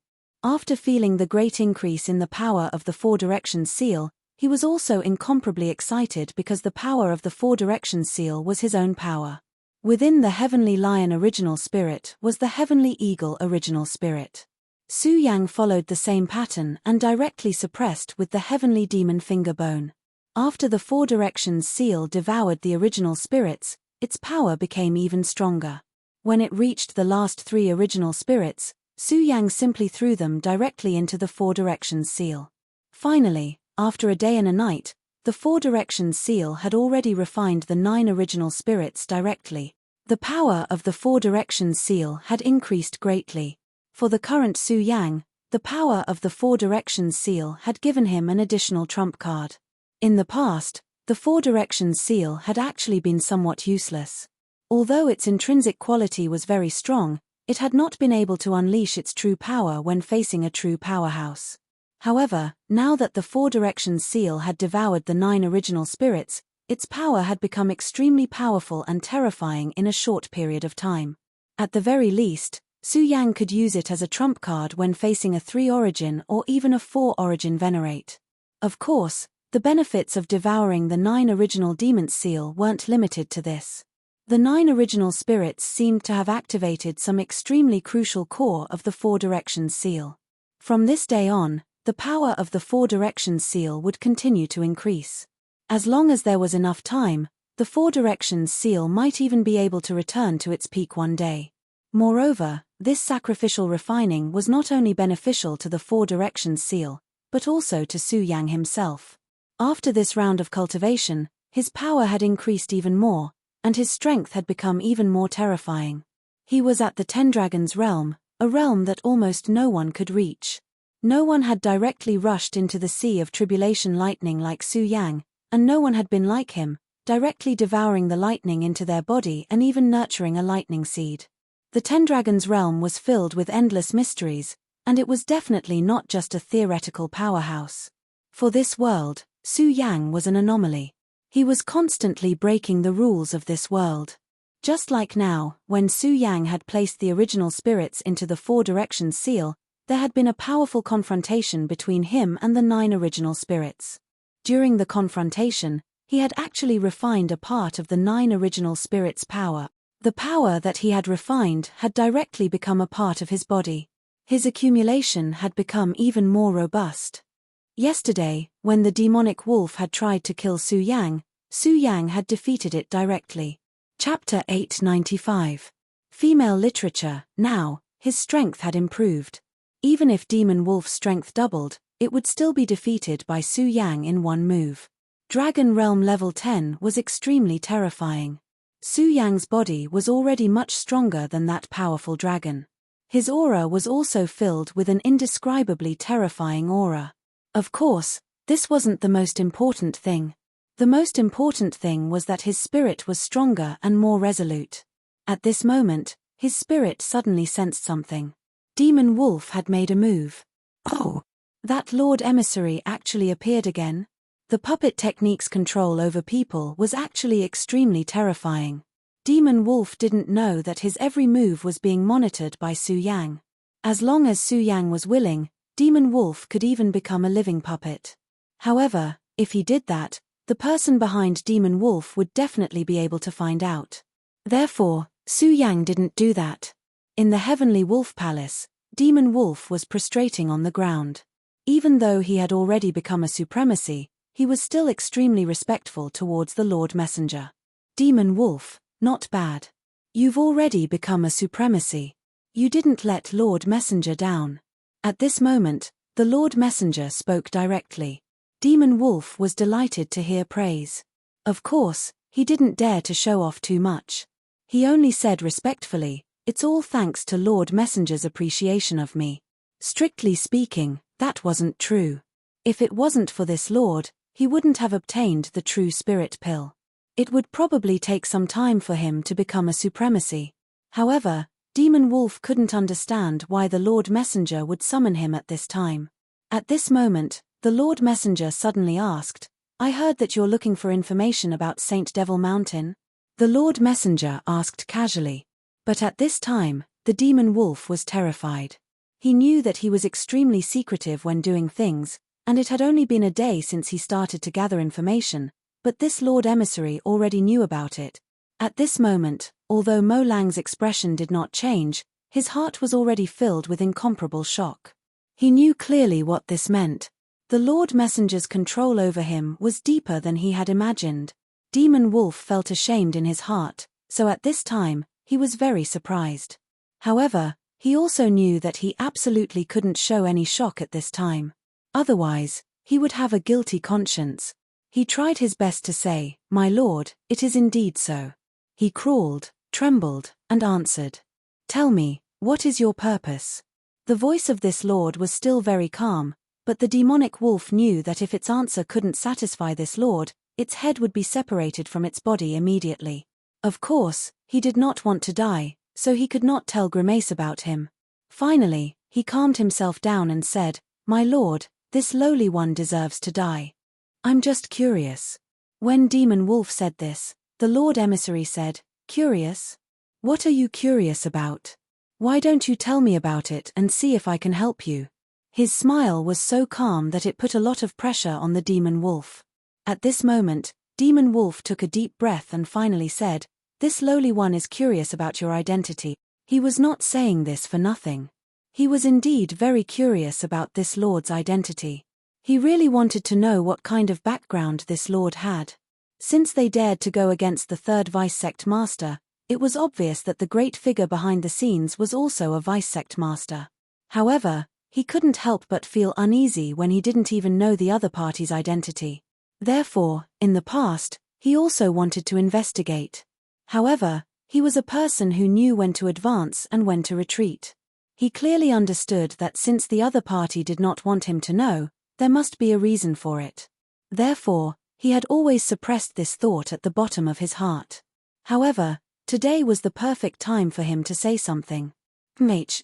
After feeling the great increase in the power of the Four Directions seal, he was also incomparably excited because the power of the Four Directions seal was his own power. Within the Heavenly Lion original spirit was the Heavenly Eagle original spirit. Su Yang followed the same pattern and directly suppressed with the Heavenly Demon Finger Bone. After the Four Directions seal devoured the original spirits, its power became even stronger. When it reached the last three original spirits, Su Yang simply threw them directly into the Four Directions seal. Finally, after a day and a night, the Four Directions seal had already refined the 9 original spirits directly. The power of the Four Directions seal had increased greatly. For the current Su Yang, the power of the Four Directions seal had given him an additional trump card. In the past, the Four Directions seal had actually been somewhat useless. Although its intrinsic quality was very strong, it had not been able to unleash its true power when facing a true powerhouse. However, now that the Four Directions seal had devoured the 9 original spirits, its power had become extremely powerful and terrifying in a short period of time. At the very least, Su Yang could use it as a trump card when facing a 3 origin or even a 4 origin venerate. Of course, the benefits of devouring the 9 original demon seal weren't limited to this. The 9 original spirits seemed to have activated some extremely crucial core of the Four Directions seal. From this day on, the power of the Four Directions seal would continue to increase. As long as there was enough time, the Four Directions seal might even be able to return to its peak one day. Moreover, this sacrificial refining was not only beneficial to the Four Directions seal, but also to Su Yang himself. After this round of cultivation, his power had increased even more, and his strength had become even more terrifying. He was at the Ten Dragons realm, a realm that almost no one could reach. No one had directly rushed into the sea of tribulation lightning like Su Yang, and no one had been like him, directly devouring the lightning into their body and even nurturing a lightning seed. The Ten Dragons realm was filled with endless mysteries, and it was definitely not just a theoretical powerhouse. For this world, Su Yang was an anomaly. He was constantly breaking the rules of this world. Just like now, when Su Yang had placed the original spirits into the Four Directions seal, there had been a powerful confrontation between him and the 9 original spirits. During the confrontation, he had actually refined a part of the 9 original spirits' power. The power that he had refined had directly become a part of his body. His accumulation had become even more robust. Yesterday, when the demonic wolf had tried to kill Su Yang had defeated it directly. Chapter 895. Female literature. Now, his strength had improved. Even if Demon Wolf's strength doubled, it would still be defeated by Su Yang in one move. Dragon Realm Level 10 was extremely terrifying. Su Yang's body was already much stronger than that powerful dragon. His aura was also filled with an indescribably terrifying aura. Of course, this wasn't the most important thing. The most important thing was that his spirit was stronger and more resolute. At this moment, his spirit suddenly sensed something. Demon Wolf had made a move. Oh! That Lord Emissary actually appeared again? The puppet technique's control over people was actually extremely terrifying. Demon Wolf didn't know that his every move was being monitored by Su Yang. As long as Su Yang was willing, Demon Wolf could even become a living puppet. However, if he did that, the person behind Demon Wolf would definitely be able to find out. Therefore, Su Yang didn't do that. In the Heavenly Wolf Palace, Demon Wolf was prostrating on the ground. Even though he had already become a supremacy, he was still extremely respectful towards the Lord Messenger. Demon Wolf, not bad. You've already become a supremacy. You didn't let Lord Messenger down. At this moment, the Lord Messenger spoke directly. Demon Wolf was delighted to hear praise. Of course, he didn't dare to show off too much. He only said respectfully, "It's all thanks to Lord Messenger's appreciation of me." Strictly speaking, that wasn't true. If it wasn't for this Lord, he wouldn't have obtained the true spirit pill. It would probably take some time for him to become a supremacy. However, Demon Wolf couldn't understand why the Lord Messenger would summon him at this time. At this moment, the Lord Messenger suddenly asked, "I heard that you're looking for information about Saint Devil Mountain?" The Lord Messenger asked casually. But at this time, the Demon Wolf was terrified. He knew that he was extremely secretive when doing things, and it had only been a day since he started to gather information, but this Lord Emissary already knew about it. At this moment, although Mo Lang's expression did not change, his heart was already filled with incomparable shock. He knew clearly what this meant. The Lord Messenger's control over him was deeper than he had imagined. Demon Wolf felt ashamed in his heart, so at this time, he was very surprised. However, he also knew that he absolutely couldn't show any shock at this time. Otherwise, he would have a guilty conscience. He tried his best to say, "My lord, it is indeed so." He crawled, trembled, and answered, "Tell me, what is your purpose?" The voice of this lord was still very calm, but the demonic wolf knew that if its answer couldn't satisfy this lord, its head would be separated from its body immediately. Of course, he did not want to die, so he could not tell Grimace about him. Finally, he calmed himself down and said, "My lord, this lowly one deserves to die. I'm just curious." When Demon Wolf said this, the Lord Emissary said, "Curious? What are you curious about? Why don't you tell me about it and see if I can help you?" His smile was so calm that it put a lot of pressure on the Demon Wolf. At this moment, Demon Wolf took a deep breath and finally said, "This lowly one is curious about your identity." He was not saying this for nothing. He was indeed very curious about this lord's identity. He really wanted to know what kind of background this lord had. Since they dared to go against the third vice-sect master, it was obvious that the great figure behind the scenes was also a vice-sect master. However, he couldn't help but feel uneasy when he didn't even know the other party's identity. Therefore, in the past, he also wanted to investigate. However, he was a person who knew when to advance and when to retreat. He clearly understood that since the other party did not want him to know, there must be a reason for it. Therefore, he had always suppressed this thought at the bottom of his heart. However, today was the perfect time for him to say something.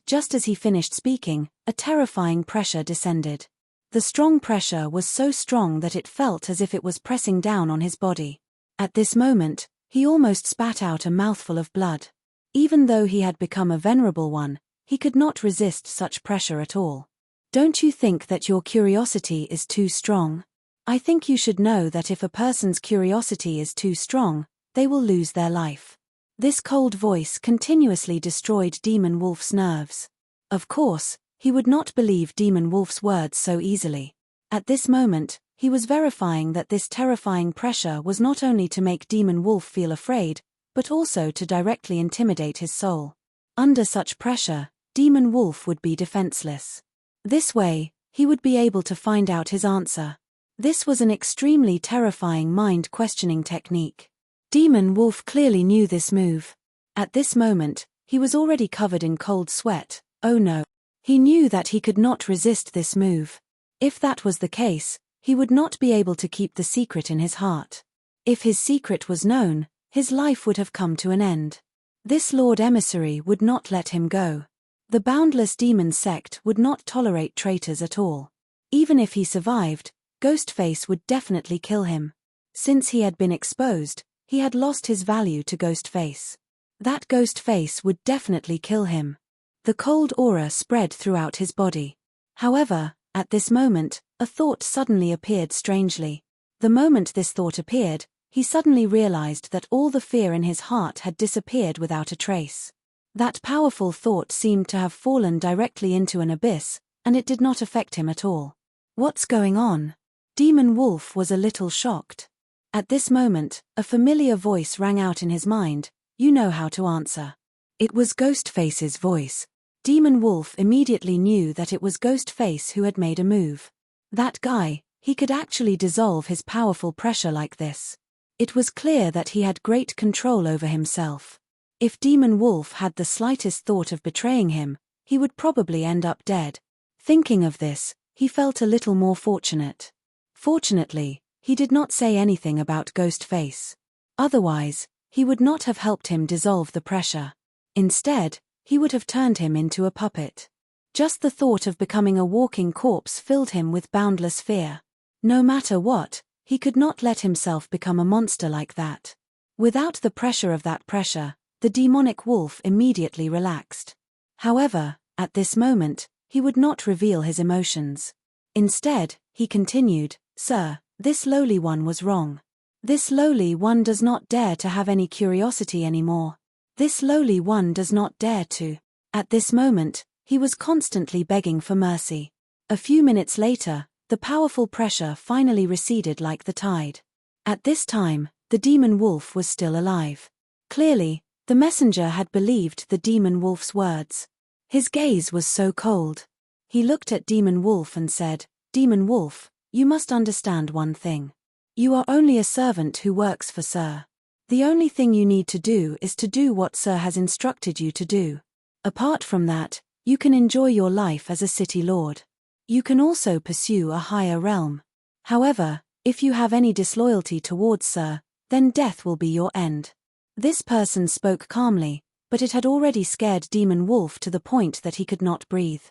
Just as he finished speaking, a terrifying pressure descended. The strong pressure was so strong that it felt as if it was pressing down on his body. At this moment, he almost spat out a mouthful of blood. Even though he had become a venerable one, he could not resist such pressure at all. Don't you think that your curiosity is too strong? I think you should know that if a person's curiosity is too strong, they will lose their life. This cold voice continuously destroyed Demon Wolf's nerves. Of course, he would not believe Demon Wolf's words so easily. At this moment, he was verifying that this terrifying pressure was not only to make Demon Wolf feel afraid, but also to directly intimidate his soul. Under such pressure, Demon Wolf would be defenseless. This way, he would be able to find out his answer. This was an extremely terrifying mind-questioning technique. Demon Wolf clearly knew this move. At this moment, he was already covered in cold sweat. Oh no. He knew that he could not resist this move. If that was the case, he would not be able to keep the secret in his heart. If his secret was known, his life would have come to an end. This Lord Emissary would not let him go. The Boundless Demon sect would not tolerate traitors at all. Even if he survived, Ghostface would definitely kill him. Since he had been exposed, he had lost his value to Ghostface. That Ghostface would definitely kill him. The cold aura spread throughout his body. However, at this moment, a thought suddenly appeared strangely. The moment this thought appeared, he suddenly realized that all the fear in his heart had disappeared without a trace. That powerful thought seemed to have fallen directly into an abyss, and it did not affect him at all. What's going on? Demon Wolf was a little shocked. At this moment, a familiar voice rang out in his mind, "You know how to answer." It was Ghostface's voice. Demon Wolf immediately knew that it was Ghostface who had made a move. That guy, he could actually dissolve his powerful pressure like this. It was clear that he had great control over himself. If Demon Wolf had the slightest thought of betraying him, he would probably end up dead. Thinking of this, he felt a little more fortunate. Fortunately, he did not say anything about Ghostface. Otherwise, he would not have helped him dissolve the pressure. Instead, he would have turned him into a puppet. Just the thought of becoming a walking corpse filled him with boundless fear. No matter what, he could not let himself become a monster like that. Without the pressure of that pressure, the demonic wolf immediately relaxed. However, at this moment, he would not reveal his emotions. Instead, he continued, "Sir, this lowly one was wrong. This lowly one does not dare to have any curiosity anymore. This lowly one does not dare to." At this moment, he was constantly begging for mercy. A few minutes later, the powerful pressure finally receded like the tide. At this time, the demon wolf was still alive. Clearly, the messenger had believed the demon wolf's words. His gaze was so cold. He looked at Demon Wolf and said, "Demon Wolf, you must understand one thing. You are only a servant who works for Sir. The only thing you need to do is to do what Sir has instructed you to do. Apart from that, you can enjoy your life as a city lord. You can also pursue a higher realm. However, if you have any disloyalty towards Sir, then death will be your end." This person spoke calmly, but it had already scared Demon Wolf to the point that he could not breathe.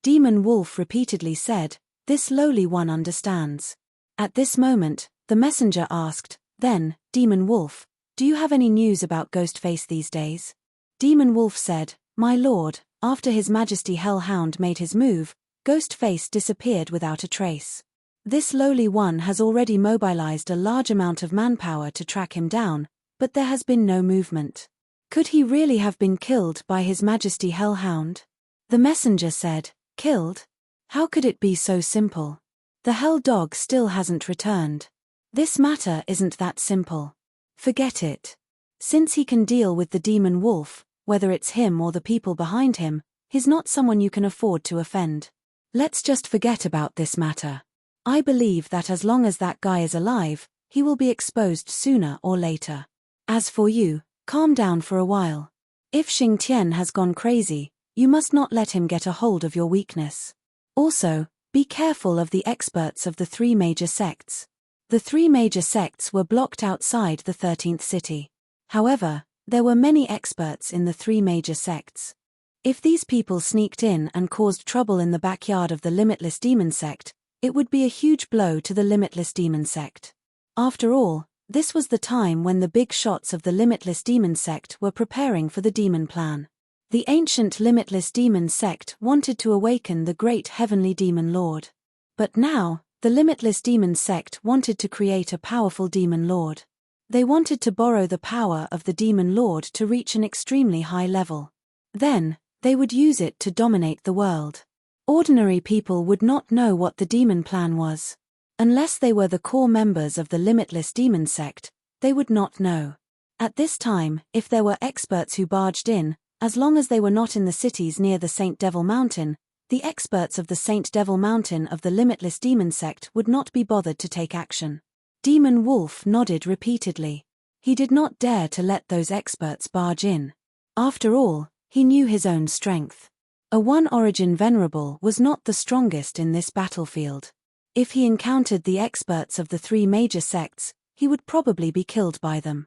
Demon Wolf repeatedly said, "This lowly one understands." At this moment, the messenger asked, "Then, Demon Wolf, do you have any news about Ghostface these days?" Demon Wolf said, "My lord, after His Majesty Hellhound made his move, Ghostface disappeared without a trace. This lowly one has already mobilized a large amount of manpower to track him down, but there has been no movement. Could he really have been killed by His Majesty Hellhound?" The messenger said, "Killed? How could it be so simple? The Hell Dog still hasn't returned. This matter isn't that simple. Forget it. Since he can deal with the Demon Wolf, whether it's him or the people behind him, he's not someone you can afford to offend. Let's just forget about this matter. I believe that as long as that guy is alive, he will be exposed sooner or later. As for you, calm down for a while. If Xingtian has gone crazy, you must not let him get a hold of your weakness. Also, be careful of the experts of the 3 major sects. The 3 major sects were blocked outside the 13th city. However, there were many experts in the 3 major sects. If these people sneaked in and caused trouble in the backyard of the Limitless Demon Sect, it would be a huge blow to the Limitless Demon Sect. After all, this was the time when the big shots of the Limitless Demon Sect were preparing for the demon plan. The ancient Limitless Demon Sect wanted to awaken the great heavenly demon lord. But now, the Limitless Demon Sect wanted to create a powerful demon lord. They wanted to borrow the power of the demon lord to reach an extremely high level. Then, they would use it to dominate the world. Ordinary people would not know what the demon plan was. Unless they were the core members of the Limitless Demon Sect, they would not know. At this time, if there were experts who barged in, as long as they were not in the cities near the Saint Devil Mountain, the experts of the Saint Devil Mountain of the Limitless Demon Sect would not be bothered to take action. Demon Wolf nodded repeatedly. He did not dare to let those experts barge in. After all, he knew his own strength. A one-origin venerable was not the strongest in this battlefield. If he encountered the experts of the 3 major sects, he would probably be killed by them.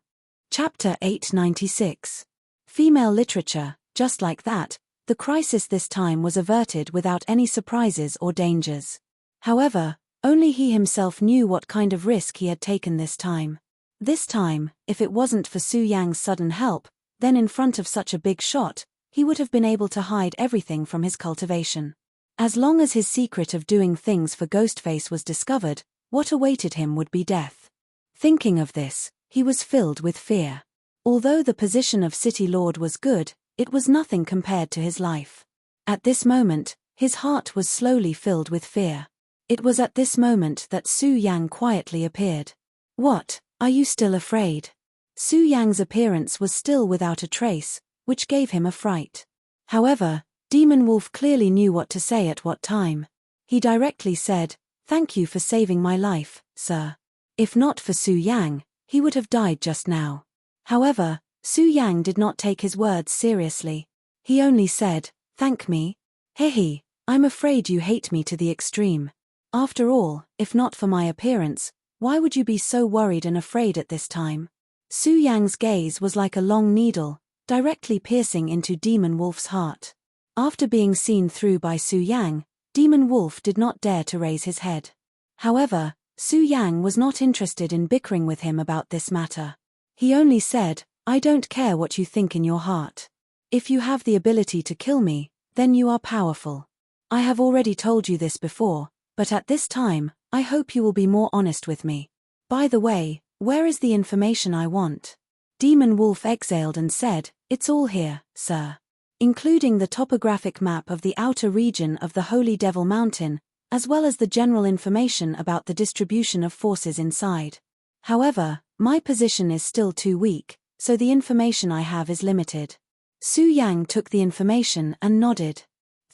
Chapter 896. Female literature. Just like that, the crisis this time was averted without any surprises or dangers. However, only he himself knew what kind of risk he had taken this time. This time, if it wasn't for Su Yang's sudden help, then in front of such a big shot, he would have been able to hide everything from his cultivation. As long as his secret of doing things for Ghostface was discovered, what awaited him would be death. Thinking of this, he was filled with fear. Although the position of City Lord was good, it was nothing compared to his life. At this moment, his heart was slowly filled with fear. It was at this moment that Su Yang quietly appeared. "What, are you still afraid?" Su Yang's appearance was still without a trace, which gave him a fright. However, Demon Wolf clearly knew what to say at what time. He directly said, "Thank you for saving my life, sir. If not for Su Yang, he would have died just now." However, Su Yang did not take his words seriously. He only said, "Thank me? Hehe, I'm afraid you hate me to the extreme. After all, if not for my appearance, why would you be so worried and afraid at this time?" Su Yang's gaze was like a long needle, directly piercing into Demon Wolf's heart. After being seen through by Su Yang, Demon Wolf did not dare to raise his head. However, Su Yang was not interested in bickering with him about this matter. He only said, "I don't care what you think in your heart. If you have the ability to kill me, then you are powerful. I have already told you this before, but at this time, I hope you will be more honest with me. By the way, where is the information I want? Demon Wolf exhaled and said, It's all here, sir. Including the topographic map of the outer region of the Holy Devil Mountain, as well as the general information about the distribution of forces inside. However, my position is still too weak, so the information I have is limited. Su Yang took the information and nodded.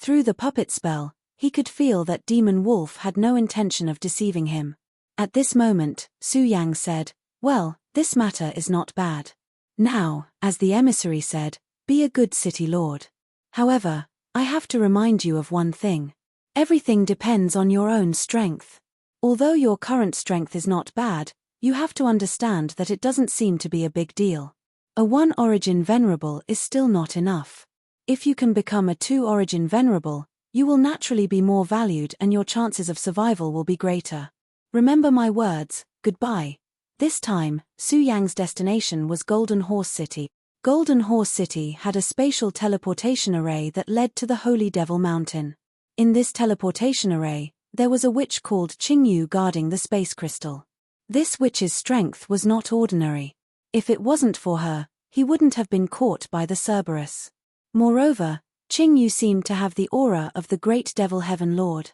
Through the puppet spell, he could feel that Demon Wolf had no intention of deceiving him. At this moment, Su Yang said, Well, this matter is not bad. Now, as the emissary said, be a good city lord. However, I have to remind you of one thing. Everything depends on your own strength. Although your current strength is not bad, you have to understand that it doesn't seem to be a big deal. A 1 origin venerable is still not enough. If you can become a 2 origin venerable, you will naturally be more valued and your chances of survival will be greater. Remember my words, goodbye. This time, Su Yang's destination was Golden Horse City. Golden Horse City had a spatial teleportation array that led to the Holy Devil Mountain. In this teleportation array, there was a witch called Qingyu guarding the space crystal. This witch's strength was not ordinary. If it wasn't for her, he wouldn't have been caught by the Cerberus. Moreover, Qingyu seemed to have the aura of the great Devil Heaven Lord.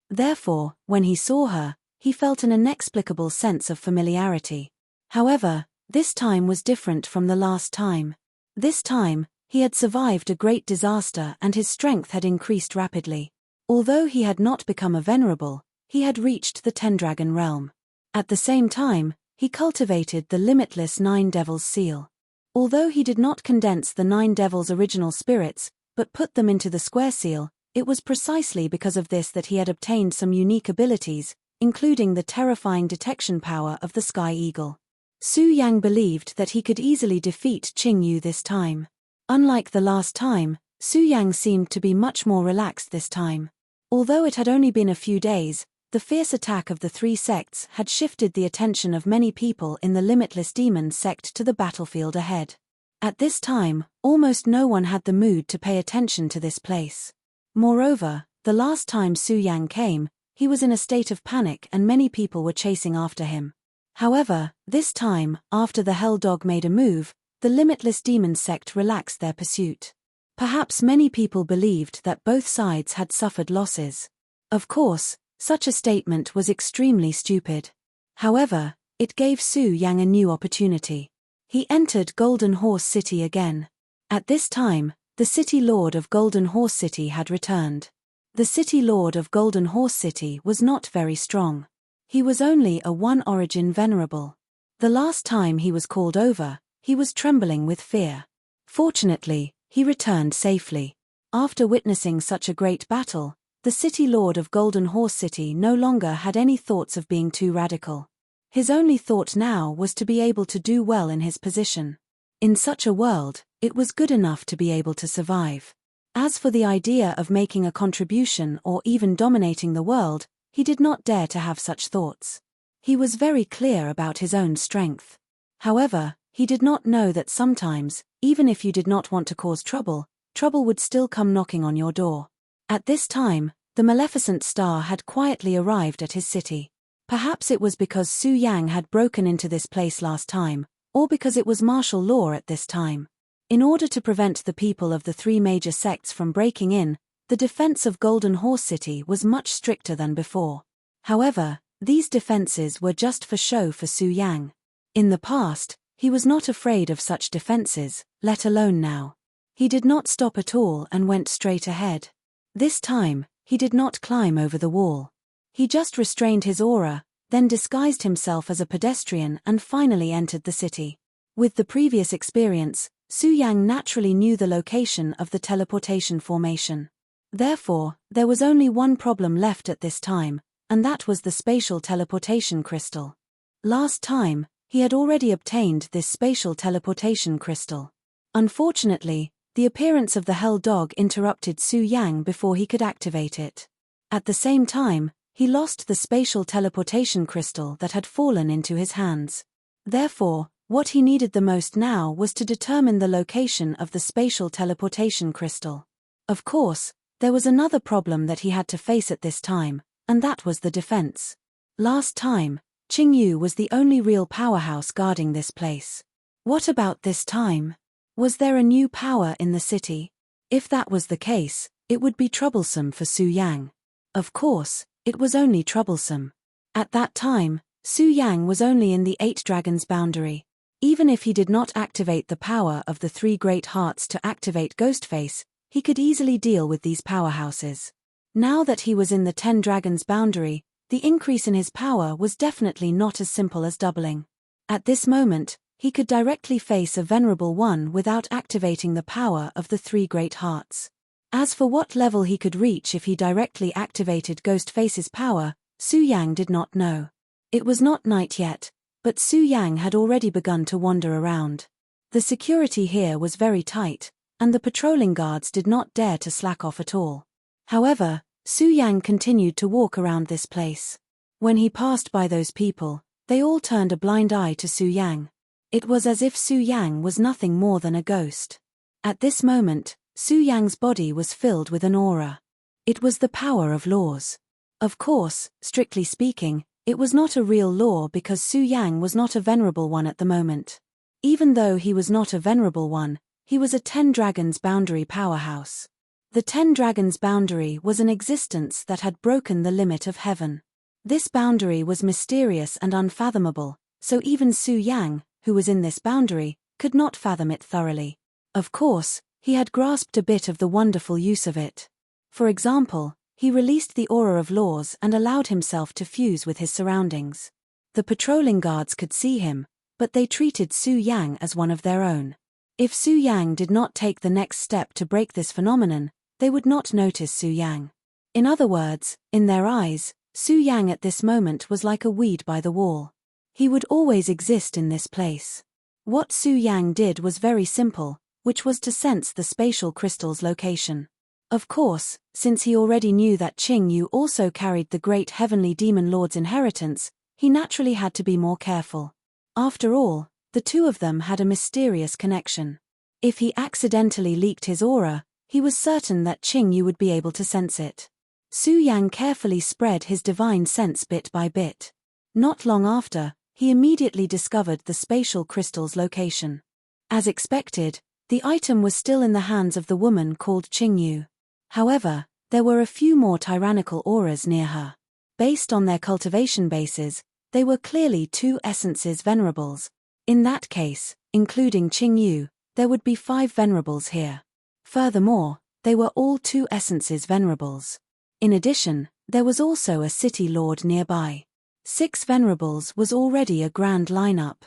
Therefore, when he saw her, he felt an inexplicable sense of familiarity. However, this time was different from the last time. This time, he had survived a great disaster and his strength had increased rapidly. Although he had not become a venerable, he had reached the Tendragon realm. At the same time, he cultivated the limitless 9 Devils seal. Although he did not condense the 9 Devils' original spirits, but put them into the square seal, it was precisely because of this that he had obtained some unique abilities, including the terrifying detection power of the Sky Eagle. Su Yang believed that he could easily defeat Qingyu this time. Unlike the last time, Su Yang seemed to be much more relaxed this time. Although it had only been a few days, the fierce attack of the 3 sects had shifted the attention of many people in the Limitless Demon sect to the battlefield ahead. At this time, almost no one had the mood to pay attention to this place. Moreover, the last time Su Yang came, he was in a state of panic and many people were chasing after him. However, this time, after the Hell Dog made a move, the Limitless Demon sect relaxed their pursuit. Perhaps many people believed that both sides had suffered losses. Of course, such a statement was extremely stupid. However, it gave Su Yang a new opportunity. He entered Golden Horse City again. At this time, the City Lord of Golden Horse City had returned. The City Lord of Golden Horse City was not very strong. He was only a 1 origin venerable. The last time he was called over, he was trembling with fear. Fortunately, he returned safely. After witnessing such a great battle, the City Lord of Golden Horse City no longer had any thoughts of being too radical. His only thought now was to be able to do well in his position. In such a world, it was good enough to be able to survive. As for the idea of making a contribution or even dominating the world, he did not dare to have such thoughts. He was very clear about his own strength. However, he did not know that sometimes, even if you did not want to cause trouble, trouble would still come knocking on your door. At this time, the Maleficent Star had quietly arrived at his city. Perhaps it was because Su Yang had broken into this place last time, or because it was martial law at this time. In order to prevent the people of the 3 major sects from breaking in, the defense of Golden Horse City was much stricter than before. However, these defenses were just for show for Su Yang. In the past, he was not afraid of such defenses, let alone now. He did not stop at all and went straight ahead. This time, he did not climb over the wall. He just restrained his aura, then disguised himself as a pedestrian and finally entered the city. With the previous experience, Su Yang naturally knew the location of the teleportation formation. Therefore, there was only one problem left at this time, and that was the spatial teleportation crystal. Last time, he had already obtained this spatial teleportation crystal. Unfortunately, the appearance of the Hell Dog interrupted Su Yang before he could activate it. At the same time, he lost the spatial teleportation crystal that had fallen into his hands. Therefore, what he needed the most now was to determine the location of the spatial teleportation crystal. Of course, There was another problem that he had to face at this time, and that was the defense. Last time, Qingyu was the only real powerhouse guarding this place. What about this time? Was there a new power in the city? If that was the case, it would be troublesome for Su Yang. Of course, it was only troublesome. At that time, Su Yang was only in the 8 dragons boundary. Even if he did not activate the power of the 3 great hearts to activate Ghostface, he could easily deal with these powerhouses. Now that he was in the 10 dragons boundary, the increase in his power was definitely not as simple as doubling. At this moment, he could directly face a venerable one without activating the power of the 3 great hearts. As for what level he could reach if he directly activated Ghostface's power, Su Yang did not know. It was not night yet, but Su Yang had already begun to wander around. The security here was very tight, and the patrolling guards did not dare to slack off at all. However, Su Yang continued to walk around this place. When he passed by those people, they all turned a blind eye to Su Yang. It was as if Su Yang was nothing more than a ghost. At this moment, Su Yang's body was filled with an aura. It was the power of laws. Of course, strictly speaking, it was not a real law because Su Yang was not a venerable one at the moment. Even though he was not a venerable one, he was a 10 dragons boundary powerhouse. The 10 dragons boundary was an existence that had broken the limit of heaven. This boundary was mysterious and unfathomable, so even Su Yang, who was in this boundary, could not fathom it thoroughly. Of course, he had grasped a bit of the wonderful use of it. For example, he released the aura of laws and allowed himself to fuse with his surroundings. The patrolling guards could see him, but they treated Su Yang as one of their own. If Su Yang did not take the next step to break this phenomenon, they would not notice Su Yang. In other words, in their eyes, Su Yang at this moment was like a weed by the wall. He would always exist in this place. What Su Yang did was very simple, which was to sense the spatial crystal's location. Of course, since he already knew that Qingyu also carried the great heavenly demon lord's inheritance, he naturally had to be more careful. After all, the two of them had a mysterious connection. If he accidentally leaked his aura, he was certain that Qingyu would be able to sense it. Su Yang carefully spread his divine sense bit by bit. Not long after, he immediately discovered the spatial crystal's location. As expected, the item was still in the hands of the woman called Qingyu. However, there were a few more tyrannical auras near her. Based on their cultivation bases, they were clearly 2 essences venerables. In that case, including Qingyu, there would be 5 venerables here. Furthermore, they were all 2 essences venerables. In addition, there was also a city lord nearby. 6 venerables was already a grand lineup.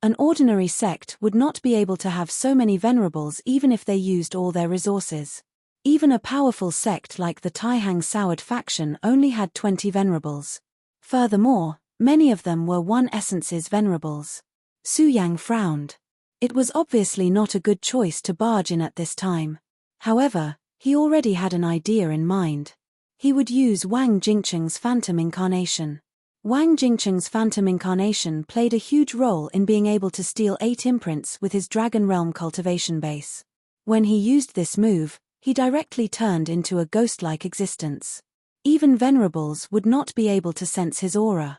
An ordinary sect would not be able to have so many venerables even if they used all their resources. Even a powerful sect like the Taihang Soured faction only had 20 venerables. Furthermore, many of them were 1 essence's venerables. Su Yang frowned. It was obviously not a good choice to barge in at this time. However, he already had an idea in mind. He would use Wang Jingcheng's phantom incarnation. Wang Jingcheng's phantom incarnation played a huge role in being able to steal 8 imprints with his Dragon Realm cultivation base. When he used this move, he directly turned into a ghost-like existence. Even venerables would not be able to sense his aura.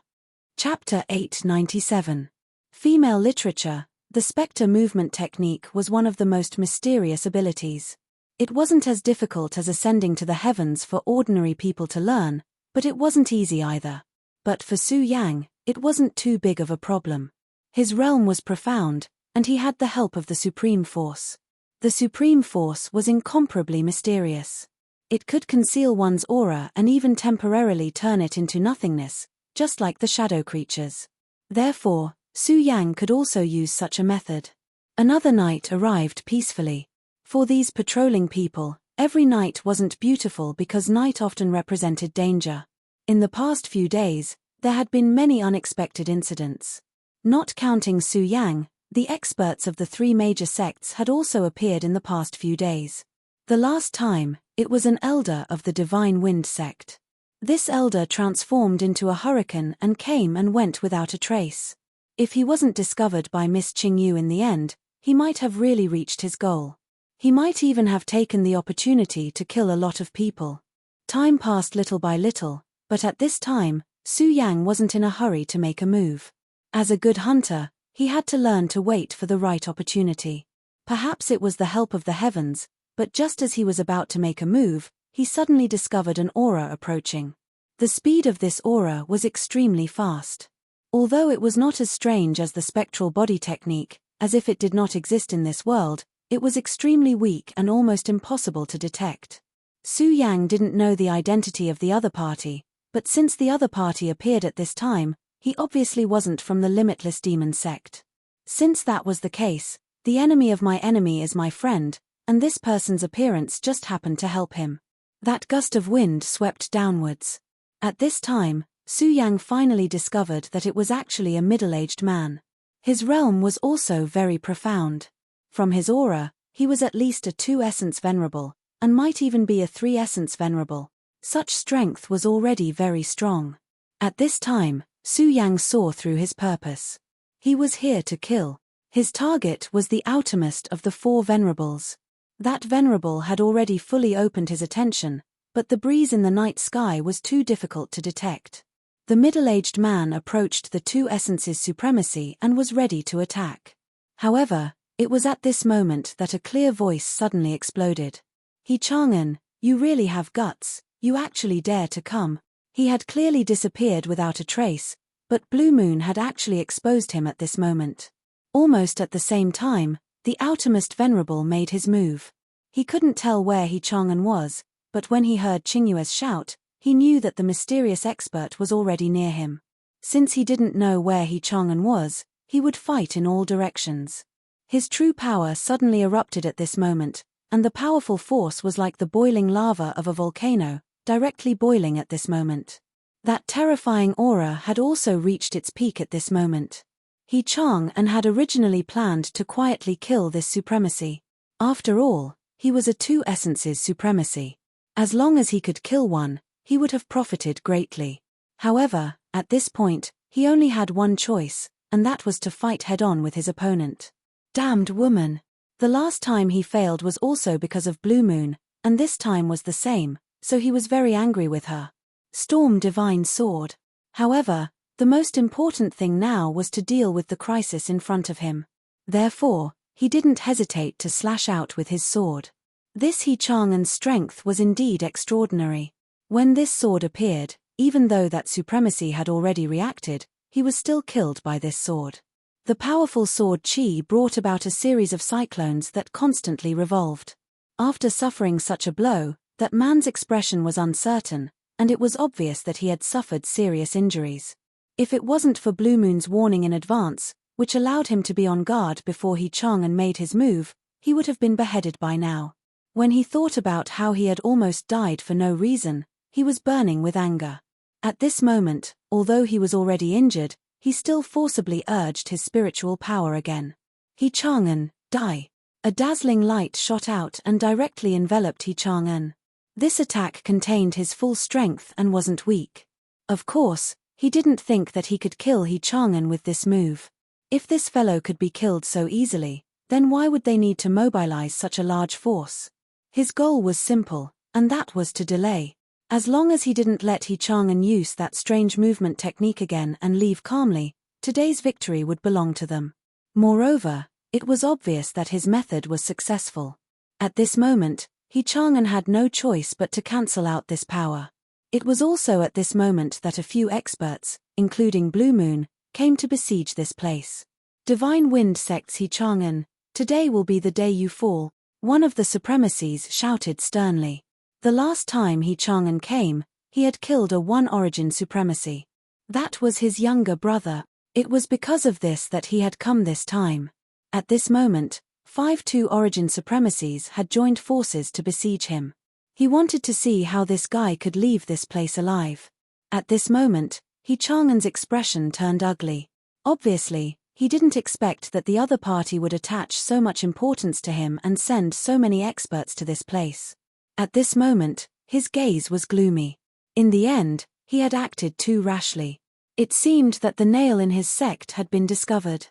Chapter 897. Female Literature. The Spectre movement technique was one of the most mysterious abilities. It wasn't as difficult as ascending to the heavens for ordinary people to learn, but it wasn't easy either. But for Su Yang, it wasn't too big of a problem. His realm was profound, and he had the help of the Supreme Force. The Supreme Force was incomparably mysterious. It could conceal one's aura and even temporarily turn it into nothingness, just like the shadow creatures. Therefore, Su Yang could also use such a method. Another night arrived peacefully. For these patrolling people, every night wasn't beautiful because night often represented danger. In the past few days, there had been many unexpected incidents. Not counting Su Yang, the experts of the 3 major sects had also appeared in the past few days. The last time, it was an elder of the Divine Wind sect. This elder transformed into a hurricane and came and went without a trace. If he wasn't discovered by Miss Qingyu in the end, he might have really reached his goal. He might even have taken the opportunity to kill a lot of people. Time passed little by little, but at this time, Su Yang wasn't in a hurry to make a move. As a good hunter, he had to learn to wait for the right opportunity. Perhaps it was the help of the heavens, but just as he was about to make a move, he suddenly discovered an aura approaching. The speed of this aura was extremely fast. Although it was not as strange as the spectral body technique, as if it did not exist in this world, it was extremely weak and almost impossible to detect. Su Yang didn't know the identity of the other party, but since the other party appeared at this time, he obviously wasn't from the Limitless Demon sect. Since that was the case, the enemy of my enemy is my friend, and this person's appearance just happened to help him. That gust of wind swept downwards. At this time, Su Yang finally discovered that it was actually a middle-aged man. His realm was also very profound. From his aura, he was at least a 2-essence venerable, and might even be a 3-essence venerable. Such strength was already very strong. At this time, Su Yang saw through his purpose. He was here to kill. His target was the outermost of the 4 venerables. That venerable had already fully opened his attention, but the breeze in the night sky was too difficult to detect. The middle-aged man approached the 2 essences' supremacy and was ready to attack. However, it was at this moment that a clear voice suddenly exploded. "He Chang'an, you really have guts, you actually dare to come." He had clearly disappeared without a trace, but Blue Moon had actually exposed him at this moment. Almost at the same time, the outermost venerable made his move. He couldn't tell where He Chang'an was, but when he heard Qingyue's shout, he knew that the mysterious expert was already near him. Since he didn't know where He Chang'an was, he would fight in all directions. His true power suddenly erupted at this moment, and the powerful force was like the boiling lava of a volcano, directly boiling at this moment. That terrifying aura had also reached its peak at this moment. He Chang'an had originally planned to quietly kill this supremacy. After all, he was a 2 essences supremacy. As long as he could kill one, he would have profited greatly. However, at this point, he only had one choice, and that was to fight head-on with his opponent. Damned woman! The last time he failed was also because of Blue Moon, and this time was the same, so he was very angry with her. Storm Divine Sword. However, the most important thing now was to deal with the crisis in front of him. Therefore, he didn't hesitate to slash out with his sword. This He Chang'an's strength was indeed extraordinary. When this sword appeared, even though that supremacy had already reacted, he was still killed by this sword. The powerful sword Qi brought about a series of cyclones that constantly revolved. After suffering such a blow, that man's expression was uncertain, and it was obvious that he had suffered serious injuries. If it wasn't for Blue Moon's warning in advance, which allowed him to be on guard before He Chang'an made his move, he would have been beheaded by now. When he thought about how he had almost died for no reason, he was burning with anger. At this moment, although he was already injured, he still forcibly urged his spiritual power again. He Chang'an, die! A dazzling light shot out and directly enveloped He Chang'an. This attack contained his full strength and wasn't weak. Of course, he didn't think that he could kill He Chang'an with this move. If this fellow could be killed so easily, then why would they need to mobilize such a large force? His goal was simple, and that was to delay. As long as he didn't let He Chang'an use that strange movement technique again and leave calmly, today's victory would belong to them. Moreover, it was obvious that his method was successful. At this moment, He Chang'an had no choice but to cancel out this power. It was also at this moment that a few experts, including Blue Moon, came to besiege this place. Divine Wind sects He Chang'an, today will be the day you fall, one of the supremacies shouted sternly. The last time He Chang'an came, he had killed a 1 origin supremacy. That was his younger brother. It was because of this that he had come this time. At this moment, 5 2 origin supremacies had joined forces to besiege him. He wanted to see how this guy could leave this place alive. At this moment, He Chang'an's expression turned ugly. Obviously, he didn't expect that the other party would attach so much importance to him and send so many experts to this place. At this moment, his gaze was gloomy. In the end, he had acted too rashly. It seemed that the nail in his sect had been discovered.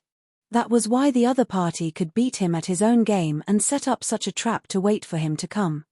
That was why the other party could beat him at his own game and set up such a trap to wait for him to come.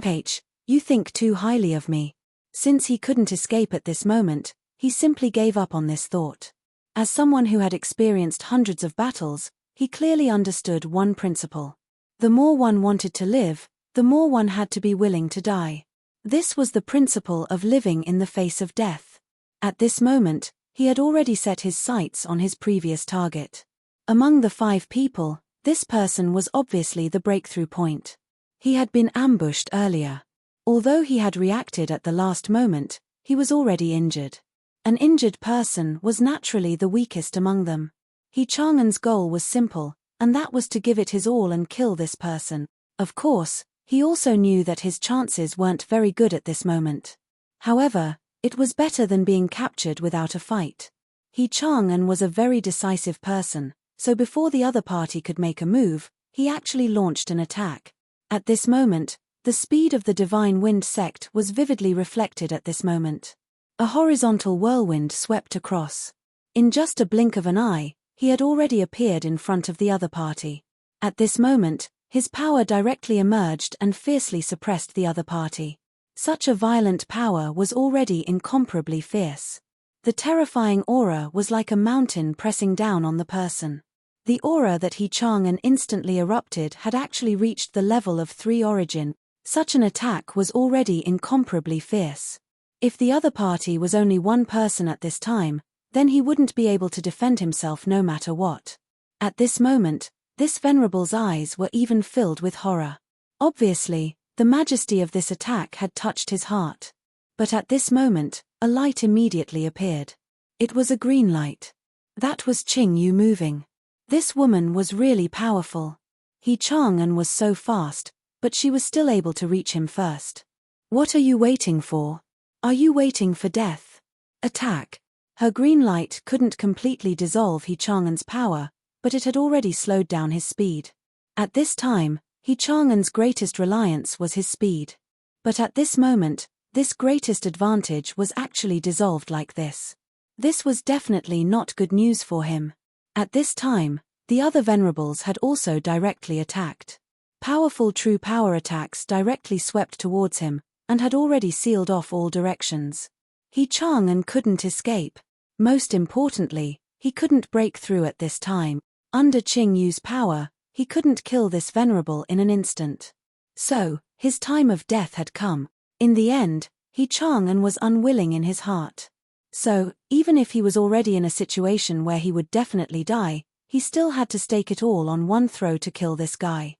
H, you think too highly of me. Since he couldn't escape at this moment, he simply gave up on this thought. As someone who had experienced hundreds of battles, he clearly understood one principle. The more one wanted to live, the more one had to be willing to die. This was the principle of living in the face of death. At this moment, he had already set his sights on his previous target. Among the 5 people, this person was obviously the breakthrough point. He had been ambushed earlier. Although he had reacted at the last moment, he was already injured. An injured person was naturally the weakest among them. He Chang'an's goal was simple, and that was to give it his all and kill this person. Of course, he also knew that his chances weren't very good at this moment. However, it was better than being captured without a fight. He Chang'an was a very decisive person, so before the other party could make a move, he actually launched an attack. At this moment, the speed of the Divine Wind sect was vividly reflected at this moment. A horizontal whirlwind swept across. In just a blink of an eye, he had already appeared in front of the other party. At this moment, his power directly emerged and fiercely suppressed the other party. Such a violent power was already incomparably fierce. The terrifying aura was like a mountain pressing down on the person. The aura that He Chang'an instantly erupted had actually reached the level of 3 origin. Such an attack was already incomparably fierce. If the other party was only one person at this time, then he wouldn't be able to defend himself no matter what. At this moment, this venerable's eyes were even filled with horror. Obviously, the majesty of this attack had touched his heart. But at this moment, a light immediately appeared. It was a green light. That was Qing Yu moving. This woman was really powerful. He Chang'an was so fast, but she was still able to reach him first. What are you waiting for? Are you waiting for death? Attack. Her green light couldn't completely dissolve He Chang'an's power, but it had already slowed down his speed. At this time, He Chang'an's greatest reliance was his speed. But at this moment, this greatest advantage was actually dissolved like this. This was definitely not good news for him. At this time, the other venerables had also directly attacked. Powerful true power attacks directly swept towards him, and had already sealed off all directions. He Chang'an couldn't escape. Most importantly, he couldn't break through at this time. Under Qing Yu's power, he couldn't kill this venerable in an instant. So, his time of death had come. In the end, He Chang'an was unwilling in his heart. So, even if he was already in a situation where he would definitely die, he still had to stake it all on one throw to kill this guy.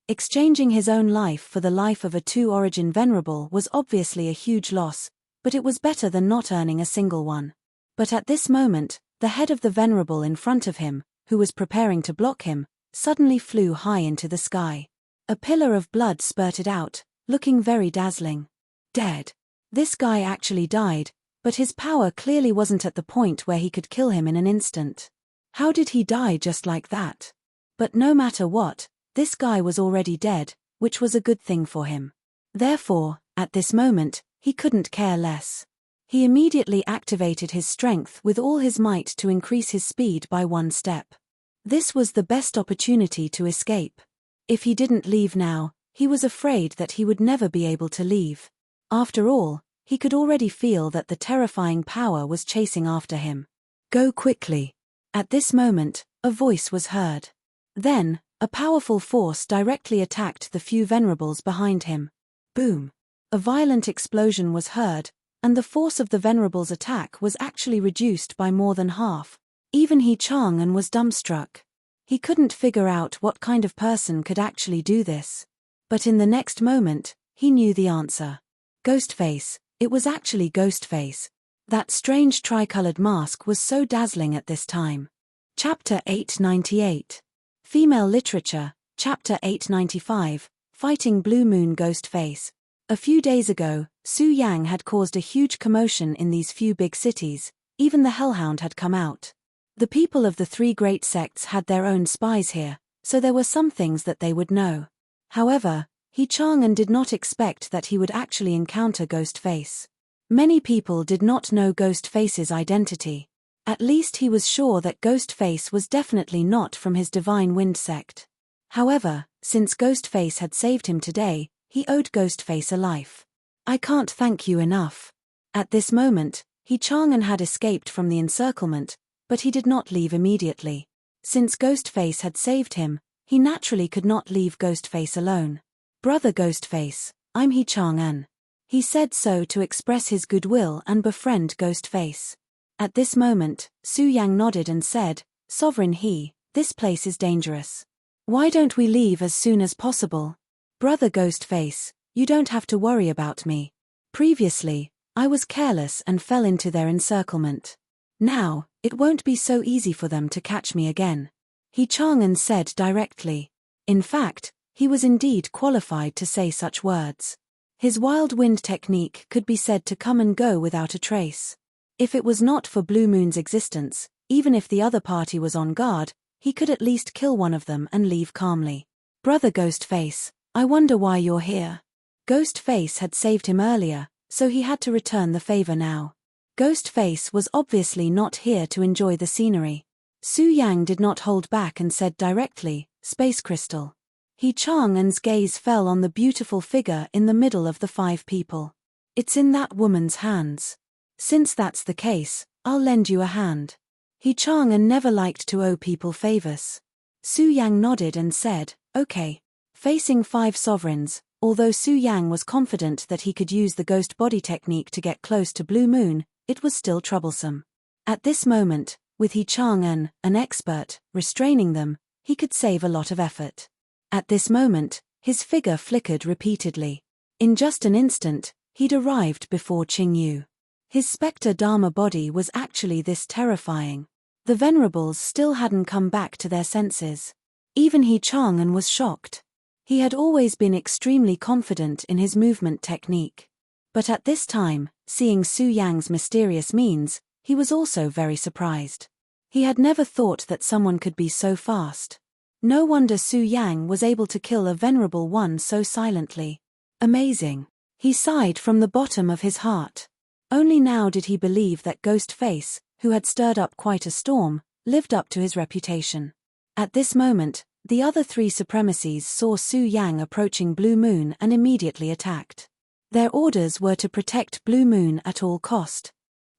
Exchanging his own life for the life of a 2-origin venerable was obviously a huge loss, but it was better than not earning a single one. But at this moment, the head of the venerable in front of him, who was preparing to block him, suddenly flew high into the sky. A pillar of blood spurted out, looking very dazzling. Dead. This guy actually died, but his power clearly wasn't at the point where he could kill him in an instant. How did he die just like that? But no matter what, this guy was already dead, which was a good thing for him. Therefore, at this moment, he couldn't care less. He immediately activated his strength with all his might to increase his speed by 1 step. This was the best opportunity to escape. If he didn't leave now, he was afraid that he would never be able to leave. After all, he could already feel that the terrifying power was chasing after him. Go quickly. At this moment, a voice was heard. Then, a powerful force directly attacked the few venerables behind him. Boom. A violent explosion was heard, and the force of the venerable's attack was actually reduced by more than half. Even He Chang'an was dumbstruck. He couldn't figure out what kind of person could actually do this. But in the next moment, he knew the answer. Ghostface. It was actually Ghostface. That strange tricolored mask was so dazzling at this time. Chapter 898. Female Literature, Chapter 895, Fighting Blue Moon Ghostface. A few days ago, Su Yang had caused a huge commotion in these few big cities. Even the Hellhound had come out. The people of the 3 great sects had their own spies here, so there were some things that they would know. However, He Chang'an did not expect that he would actually encounter Ghostface. Many people did not know Ghostface's identity. At least he was sure that Ghostface was definitely not from his Divine Wind sect. However, since Ghostface had saved him today, he owed Ghostface a life. I can't thank you enough. At this moment, He-Chang had escaped from the encirclement, but he did not leave immediately. Since Ghostface had saved him, he naturally could not leave Ghostface alone. Brother Ghostface, I'm He-Chang. He said so to express his goodwill and befriend Ghostface. At this moment, Su-Yang nodded and said, Sovereign He, this place is dangerous. Why don't we leave as soon as possible? Brother Ghostface, you don't have to worry about me. Previously, I was careless and fell into their encirclement. Now, it won't be so easy for them to catch me again. He-Chang said directly. In fact, he was indeed qualified to say such words. His wild wind technique could be said to come and go without a trace. If it was not for Blue Moon's existence, even if the other party was on guard, he could at least kill one of them and leave calmly. Brother Ghostface, I wonder why you're here. Ghostface had saved him earlier, so he had to return the favor now. Ghostface was obviously not here to enjoy the scenery. Su-Yang did not hold back and said directly, Space Crystal. He-Chang's gaze fell on the beautiful figure in the middle of the 5 people. It's in that woman's hands. Since that's the case, I'll lend you a hand. He-Chang never liked to owe people favors. Su-Yang nodded and said, okay. Facing 5 sovereigns, although Su-Yang was confident that he could use the ghost body technique to get close to Blue Moon, it was still troublesome. At this moment, with He-Chang, an expert, restraining them, he could save a lot of effort. At this moment, his figure flickered repeatedly. In just an instant, he'd arrived before Qingyu. His Spectre Dharma body was actually this terrifying. The Venerables still hadn't come back to their senses. Even He-Chang was shocked. He had always been extremely confident in his movement technique. But at this time, seeing Su-Yang's mysterious means, he was also very surprised. He had never thought that someone could be so fast. No wonder Su-Yang was able to kill a venerable one so silently. Amazing. He sighed from the bottom of his heart. Only now did he believe that Ghostface, who had stirred up quite a storm, lived up to his reputation. At this moment, the other 3 supremacies saw Su-Yang approaching Blue Moon and immediately attacked. Their orders were to protect Blue Moon at all cost.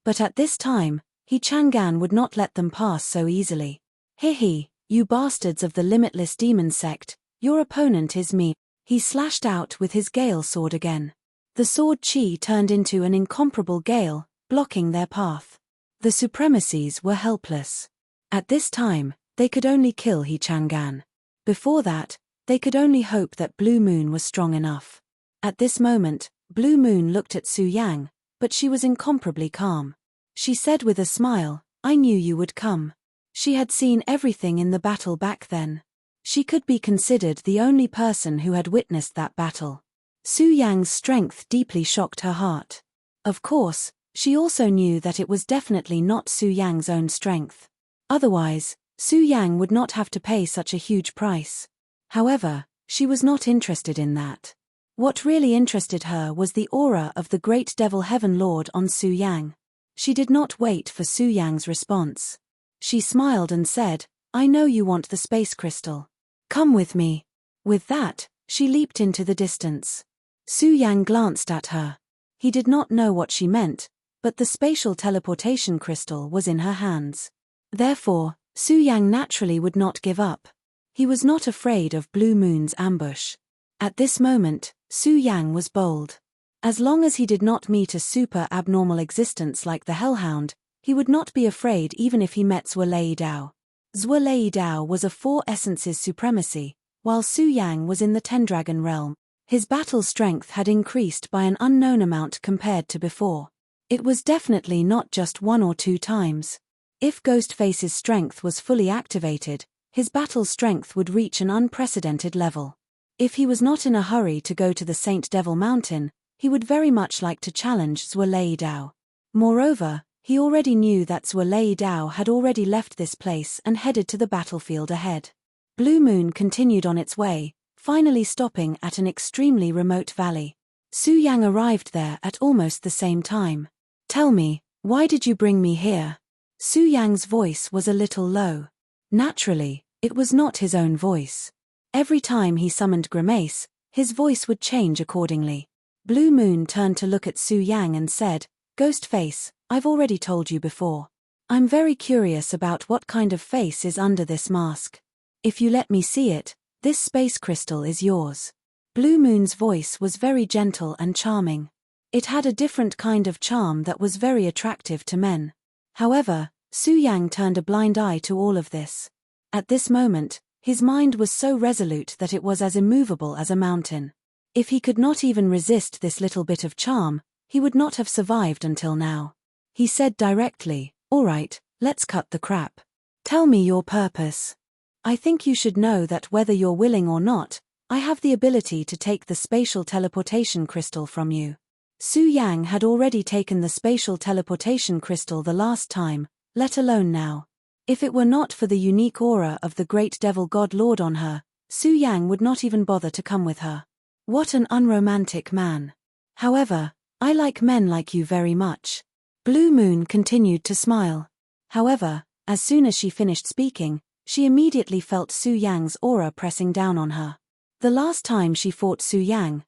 But at this time, He-Chang would not let them pass so easily. He, you bastards of the Limitless Demon Sect, your opponent is me. He slashed out with his Gale sword again. The sword chi turned into an incomparable gale, blocking their path. The supremacies were helpless. At this time, they could only kill He-Chang. Before that, they could only hope that Blue Moon was strong enough. At this moment, Blue Moon looked at Su-Yang, but she was incomparably calm. She said with a smile, I knew you would come. She had seen everything in the battle back then. She could be considered the only person who had witnessed that battle. Su-Yang's strength deeply shocked her heart. Of course, she also knew that it was definitely not Su-Yang's own strength. Otherwise, Su-Yang would not have to pay such a huge price. However, she was not interested in that. What really interested her was the aura of the great Devil Heaven Lord on Su-Yang. She did not wait for Su-Yang's response. She smiled and said, I know you want the space crystal. Come with me. With that, she leaped into the distance. Su-Yang glanced at her. He did not know what she meant, but the spatial teleportation crystal was in her hands. Therefore, Su-Yang naturally would not give up. He was not afraid of Blue Moon's ambush. At this moment, Su-Yang was bold. As long as he did not meet a super abnormal existence like the Hellhound, he would not be afraid even if he met Zhuo Dao. Zhuo Dao was a 4 essences supremacy, while Su-Yang was in the Tendragon realm. His battle strength had increased by an unknown amount compared to before. It was definitely not just 1 or 2 times. If Ghostface's strength was fully activated, his battle strength would reach an unprecedented level. If he was not in a hurry to go to the Saint Devil Mountain, he would very much like to challenge Zhuo Dao. Moreover, he already knew that Zhuo Dao had already left this place and headed to the battlefield ahead. Blue Moon continued on its way, finally stopping at an extremely remote valley. Su-Yang arrived there at almost the same time. Tell me, why did you bring me here? Su Yang's voice was a little low. Naturally, it was not his own voice. Every time he summoned Grimace, his voice would change accordingly. Blue Moon turned to look at Su Yang and said, "Ghostface, I've already told you before. I'm very curious about what kind of face is under this mask. If you let me see it, this space crystal is yours." Blue Moon's voice was very gentle and charming. It had a different kind of charm that was very attractive to men. However, Su Yang turned a blind eye to all of this. At this moment, his mind was so resolute that it was as immovable as a mountain. If he could not even resist this little bit of charm, he would not have survived until now. He said directly, "All right, let's cut the crap. Tell me your purpose. I think you should know that whether you're willing or not, I have the ability to take the spatial teleportation crystal from you." Su Yang had already taken the spatial teleportation crystal the last time, let alone now. If it were not for the unique aura of the great devil god lord on her, Su Yang would not even bother to come with her. What an unromantic man. However, I like men like you very much. Blue Moon continued to smile. However, as soon as she finished speaking, she immediately felt Su Yang's aura pressing down on her. The last time she fought Su Yang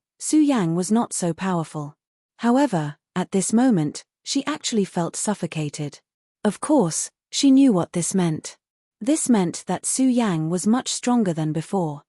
was not so powerful. However, at this moment, she actually felt suffocated. Of course, she knew what this meant. This meant that Su Yang was much stronger than before.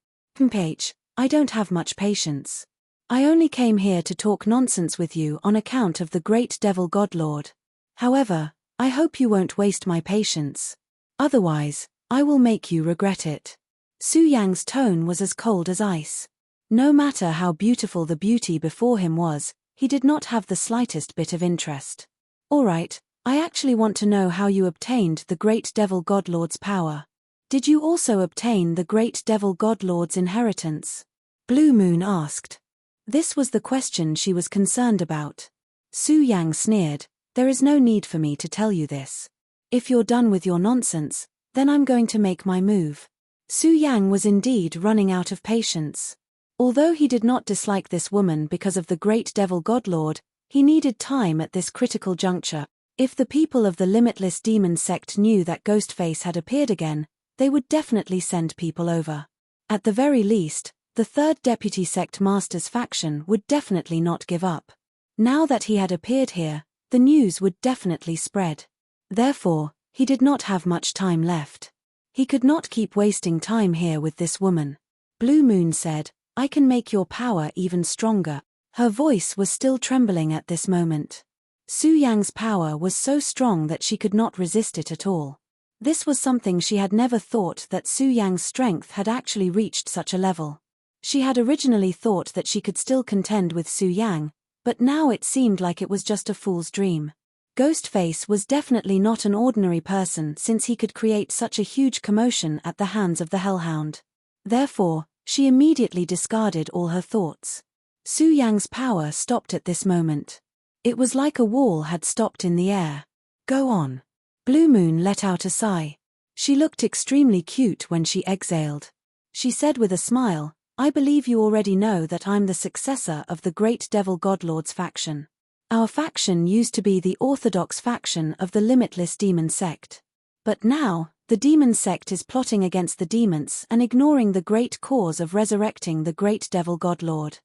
I don't have much patience. I only came here to talk nonsense with you on account of the great devil godlord. However, I hope you won't waste my patience. Otherwise, I will make you regret it. Su Yang's tone was as cold as ice. No matter how beautiful the beauty before him was, he did not have the slightest bit of interest. "All right, I actually want to know how you obtained the great devil godlord's power. Did you also obtain the great devil godlord's inheritance?" Blue Moon asked. This was the question she was concerned about. Su Yang sneered, "There is no need for me to tell you this. If you're done with your nonsense, then I'm going to make my move." Su Yang was indeed running out of patience. Although he did not dislike this woman because of the great devil godlord, he needed time at this critical juncture. If the people of the Limitless Demon sect knew that Ghostface had appeared again, they would definitely send people over. At the very least, the third deputy sect master's faction would definitely not give up. Now that he had appeared here, the news would definitely spread. Therefore, he did not have much time left. He could not keep wasting time here with this woman. Blue Moon said, "I can make your power even stronger." Her voice was still trembling at this moment. Su Yang's power was so strong that she could not resist it at all. This was something she had never thought, that Su Yang's strength had actually reached such a level. She had originally thought that she could still contend with Su Yang, but now it seemed like it was just a fool's dream. Ghostface was definitely not an ordinary person, since he could create such a huge commotion at the hands of the Hellhound. Therefore, she immediately discarded all her thoughts. Su Yang's power stopped at this moment. It was like a wall had stopped in the air. "Go on." Blue Moon let out a sigh. She looked extremely cute when she exhaled. She said with a smile, "I believe you already know that I'm the successor of the great devil godlord's faction. Our faction used to be the orthodox faction of the Limitless Demon sect. But now, the demon sect is plotting against the demons and ignoring the great cause of resurrecting the great devil godlord.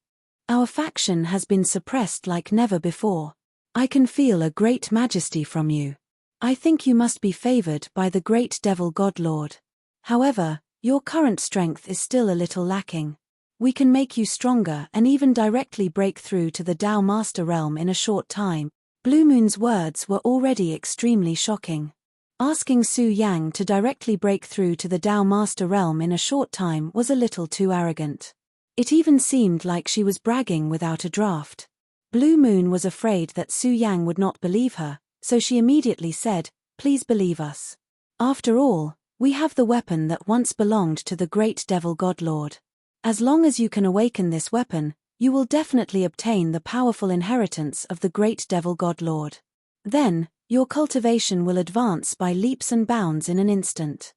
Our faction has been suppressed like never before. I can feel a great majesty from you. I think you must be favored by the great devil godlord. However, your current strength is still a little lacking. We can make you stronger and even directly break through to the Tao Master realm in a short time." Blue Moon's words were already extremely shocking. Asking Su Yang to directly break through to the Tao Master realm in a short time was a little too arrogant. It even seemed like she was bragging without a draft. Blue Moon was afraid that Su Yang would not believe her, so she immediately said, "Please believe us. After all, we have the weapon that once belonged to the great devil godlord. As long as you can awaken this weapon, you will definitely obtain the powerful inheritance of the great devil godlord. Then, your cultivation will advance by leaps and bounds in an instant."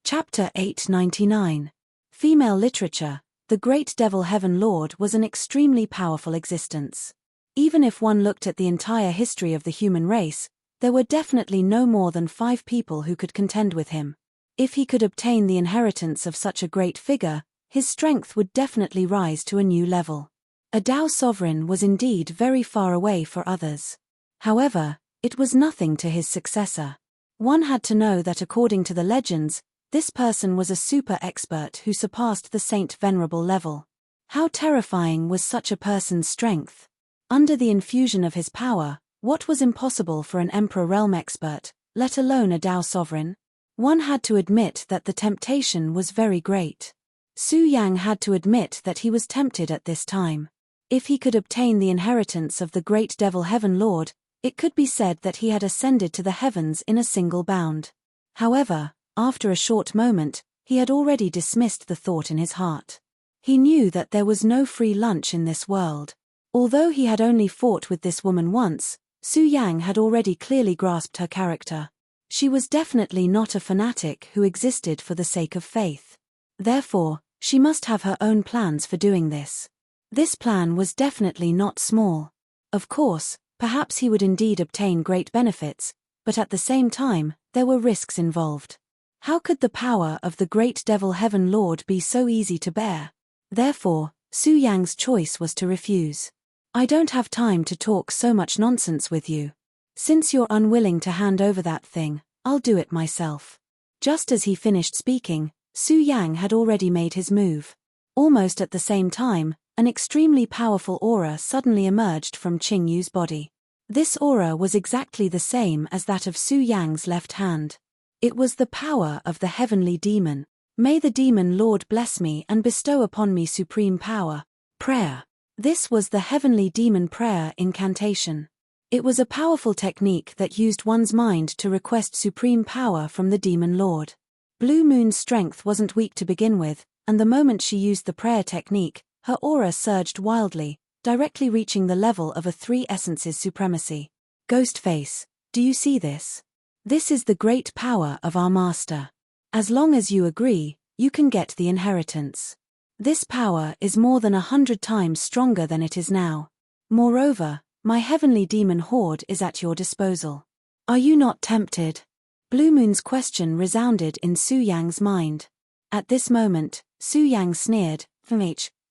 Chapter 899. Female Literature. The great devil heaven lord was an extremely powerful existence. Even if one looked at the entire history of the human race, There were definitely no more than 5 people who could contend with him. If he could obtain the inheritance of such a great figure, his strength would definitely rise to a new level. A Tao sovereign was indeed very far away for others. However, it was nothing to his successor. One had to know that according to the legends, this person was a super expert who surpassed the saint venerable level. How terrifying was such a person's strength? Under the infusion of his power, what was impossible for an emperor realm expert, let alone a Tao sovereign? One had to admit that the temptation was very great. Su Yang had to admit that he was tempted at this time. If he could obtain the inheritance of the great devil heaven lord, it could be said that he had ascended to the heavens in a single bound. However, after a short moment, he had already dismissed the thought in his heart. He knew that there was no free lunch in this world. Although he had only fought with this woman once, Su Yang had already clearly grasped her character. She was definitely not a fanatic who existed for the sake of faith. Therefore, she must have her own plans for doing this. This plan was definitely not small. Of course, perhaps he would indeed obtain great benefits, but at the same time, there were risks involved. How could the power of the great devil heaven lord be so easy to bear? Therefore, Su Yang's choice was to refuse. I don't have time to talk so much nonsense with you. Since you're unwilling to hand over that thing, I'll do it myself. Just as he finished speaking, Su Yang had already made his move. Almost at the same time, an extremely powerful aura suddenly emerged from Qing Yu's body. This aura was exactly the same as that of Su Yang's left hand. It was the power of the heavenly demon. May the demon lord bless me and bestow upon me supreme power. Prayer. This was the heavenly demon prayer incantation. It was a powerful technique that used one's mind to request supreme power from the demon lord. Blue Moon's strength wasn't weak to begin with, and the moment she used the prayer technique, her aura surged wildly, directly reaching the level of a 3 essences supremacy. Ghostface, do you see this? This is the great power of our master. As long as you agree, you can get the inheritance. This power is more than 100 times stronger than it is now. Moreover, my heavenly demon horde is at your disposal. Are you not tempted? Blue Moon's question resounded in Su Yang's mind. At this moment, Su Yang sneered,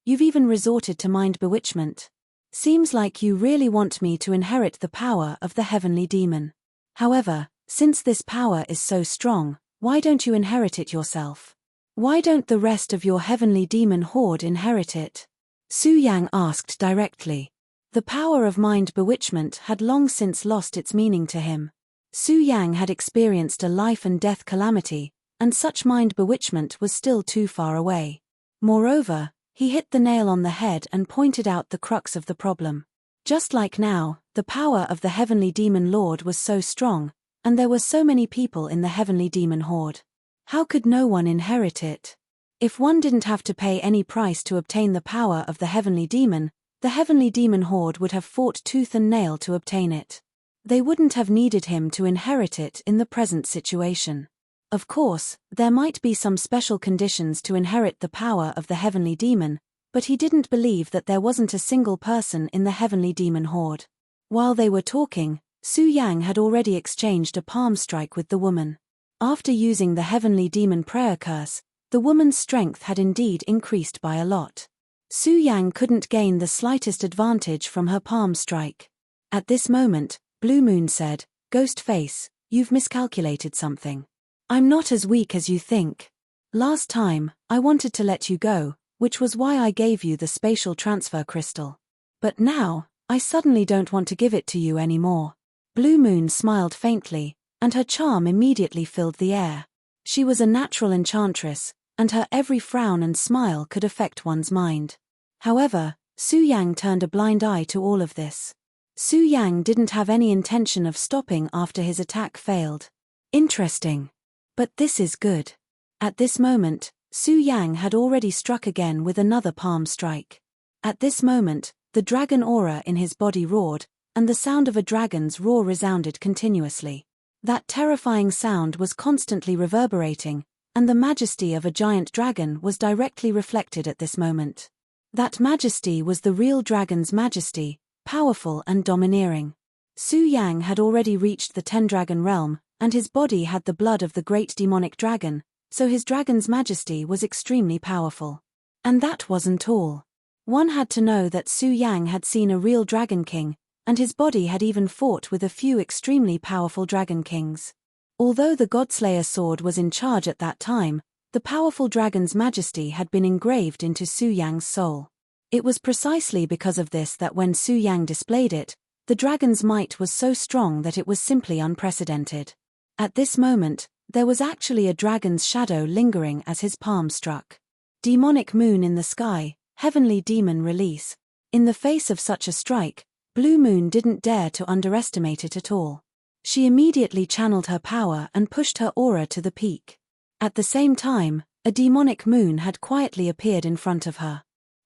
You've even resorted to mind bewitchment. Seems like you really want me to inherit the power of the heavenly demon. However, since this power is so strong, why don't you inherit it yourself? Why don't the rest of your heavenly demon horde inherit it? Su Yang asked directly. The power of mind bewitchment had long since lost its meaning to him. Su Yang had experienced a life and death calamity, and such mind bewitchment was still too far away. Moreover, he hit the nail on the head and pointed out the crux of the problem. Just like now, the power of the heavenly demon lord was so strong, and there were so many people in the heavenly demon horde. How could no one inherit it? If one didn't have to pay any price to obtain the power of the heavenly demon, the heavenly demon horde would have fought tooth and nail to obtain it. They wouldn't have needed him to inherit it in the present situation. Of course, there might be some special conditions to inherit the power of the heavenly demon, but he didn't believe that there wasn't a single person in the heavenly demon horde. While they were talking, Su Yang had already exchanged a palm strike with the woman. After using the heavenly demon prayer curse, the woman's strength had indeed increased by a lot. Su Yang couldn't gain the slightest advantage from her palm strike. At this moment, Blue Moon said, Ghostface, you've miscalculated something. I'm not as weak as you think. Last time, I wanted to let you go, which was why I gave you the spatial transfer crystal. But now, I suddenly don't want to give it to you anymore. Blue Moon smiled faintly, and her charm immediately filled the air. She was a natural enchantress, and her every frown and smile could affect one's mind. However, Su Yang turned a blind eye to all of this. Su Yang didn't have any intention of stopping after his attack failed. Interesting. But this is good. At this moment, Su Yang had already struck again with another palm strike. At this moment, the dragon aura in his body roared, and the sound of a dragon's roar resounded continuously. That terrifying sound was constantly reverberating, and the majesty of a giant dragon was directly reflected at this moment. That majesty was the real dragon's majesty, powerful and domineering. Su Yang had already reached the 10-dragon realm, and his body had the blood of the great demonic dragon, so his dragon's majesty was extremely powerful. And that wasn't all. One had to know that Su Yang had seen a real dragon king, and his body had even fought with a few extremely powerful dragon kings. Although the Godslayer sword was in charge at that time, the powerful dragon's majesty had been engraved into Su Yang's soul. It was precisely because of this that when Su Yang displayed it, the dragon's might was so strong that it was simply unprecedented. At this moment, there was actually a dragon's shadow lingering as his palm struck. Demonic moon in the sky, heavenly demon release. In the face of such a strike, Blue Moon didn't dare to underestimate it at all. She immediately channeled her power and pushed her aura to the peak. At the same time, a demonic moon had quietly appeared in front of her.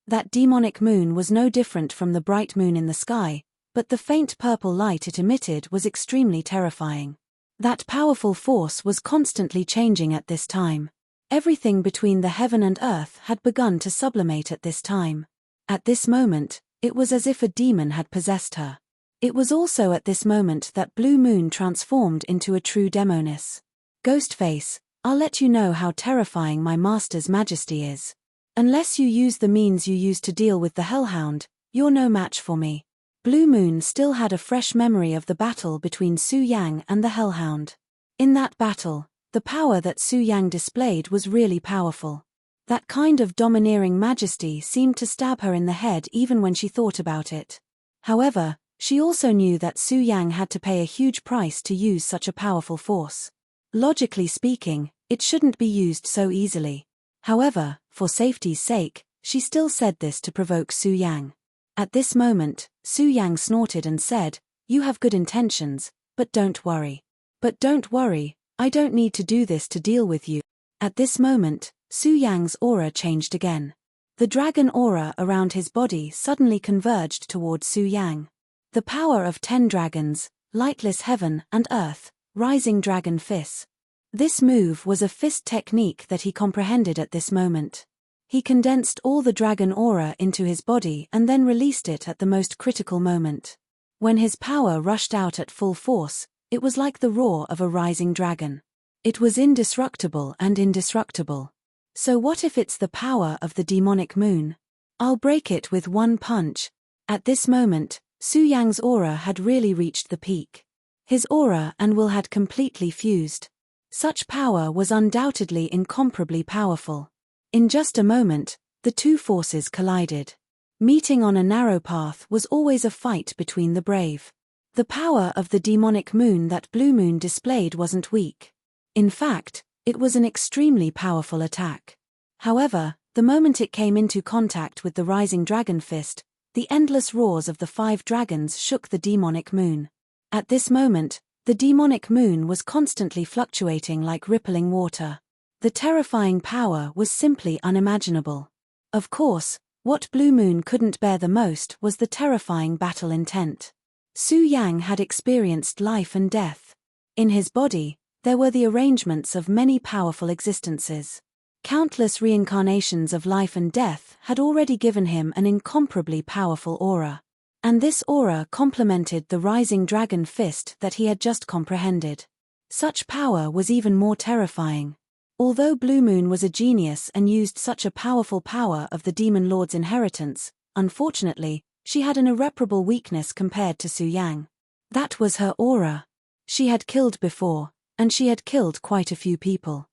That demonic moon was no different from the bright moon in the sky, but the faint purple light it emitted was extremely terrifying. That powerful force was constantly changing at this time. Everything between the heaven and earth had begun to sublimate at this time. At this moment, it was as if a demon had possessed her. It was also at this moment that Blue Moon transformed into a true demoness. Ghostface, I'll let you know how terrifying my master's majesty is. Unless you use the means you used to deal with the Hellhound, you're no match for me. Blue Moon still had a fresh memory of the battle between Su Yang and the Hellhound. In that battle, the power that Su Yang displayed was really powerful. That kind of domineering majesty seemed to stab her in the head even when she thought about it. However, she also knew that Su Yang had to pay a huge price to use such a powerful force. Logically speaking, it shouldn't be used so easily. However, for safety's sake, she still said this to provoke Su Yang. At this moment, Su Yang snorted and said, "You have good intentions, but don't worry. But don't worry, I don't need to do this to deal with you." At this moment, Su Yang's aura changed again. The dragon aura around his body suddenly converged towards Su Yang. The power of 10 dragons, lightless heaven and earth, rising dragon fist. This move was a fist technique that he comprehended at this moment. He condensed all the dragon aura into his body and then released it at the most critical moment. When his power rushed out at full force, it was like the roar of a rising dragon. It was indestructible and indestructible. So what if it's the power of the demonic moon? I'll break it with one punch. At this moment, Su Yang's aura had really reached the peak. His aura and will had completely fused. Such power was undoubtedly incomparably powerful. In just a moment, the two forces collided. Meeting on a narrow path was always a fight between the brave. The power of the demonic moon that Blue Moon displayed wasn't weak. In fact, it was an extremely powerful attack. However, the moment it came into contact with the rising dragon fist, the endless roars of the 5 dragons shook the demonic moon. At this moment, the demonic moon was constantly fluctuating like rippling water. The terrifying power was simply unimaginable. Of course, what Blue Moon couldn't bear the most was the terrifying battle intent. Su Yang had experienced life and death. In his body, there were the arrangements of many powerful existences. Countless reincarnations of life and death had already given him an incomparably powerful aura. And this aura complemented the rising dragon fist that he had just comprehended. Such power was even more terrifying. Although Blue Moon was a genius and used such a powerful power of the Demon Lord's inheritance, unfortunately, she had an irreparable weakness compared to Su Yang. That was her aura. She had killed before, and she had killed quite a few people.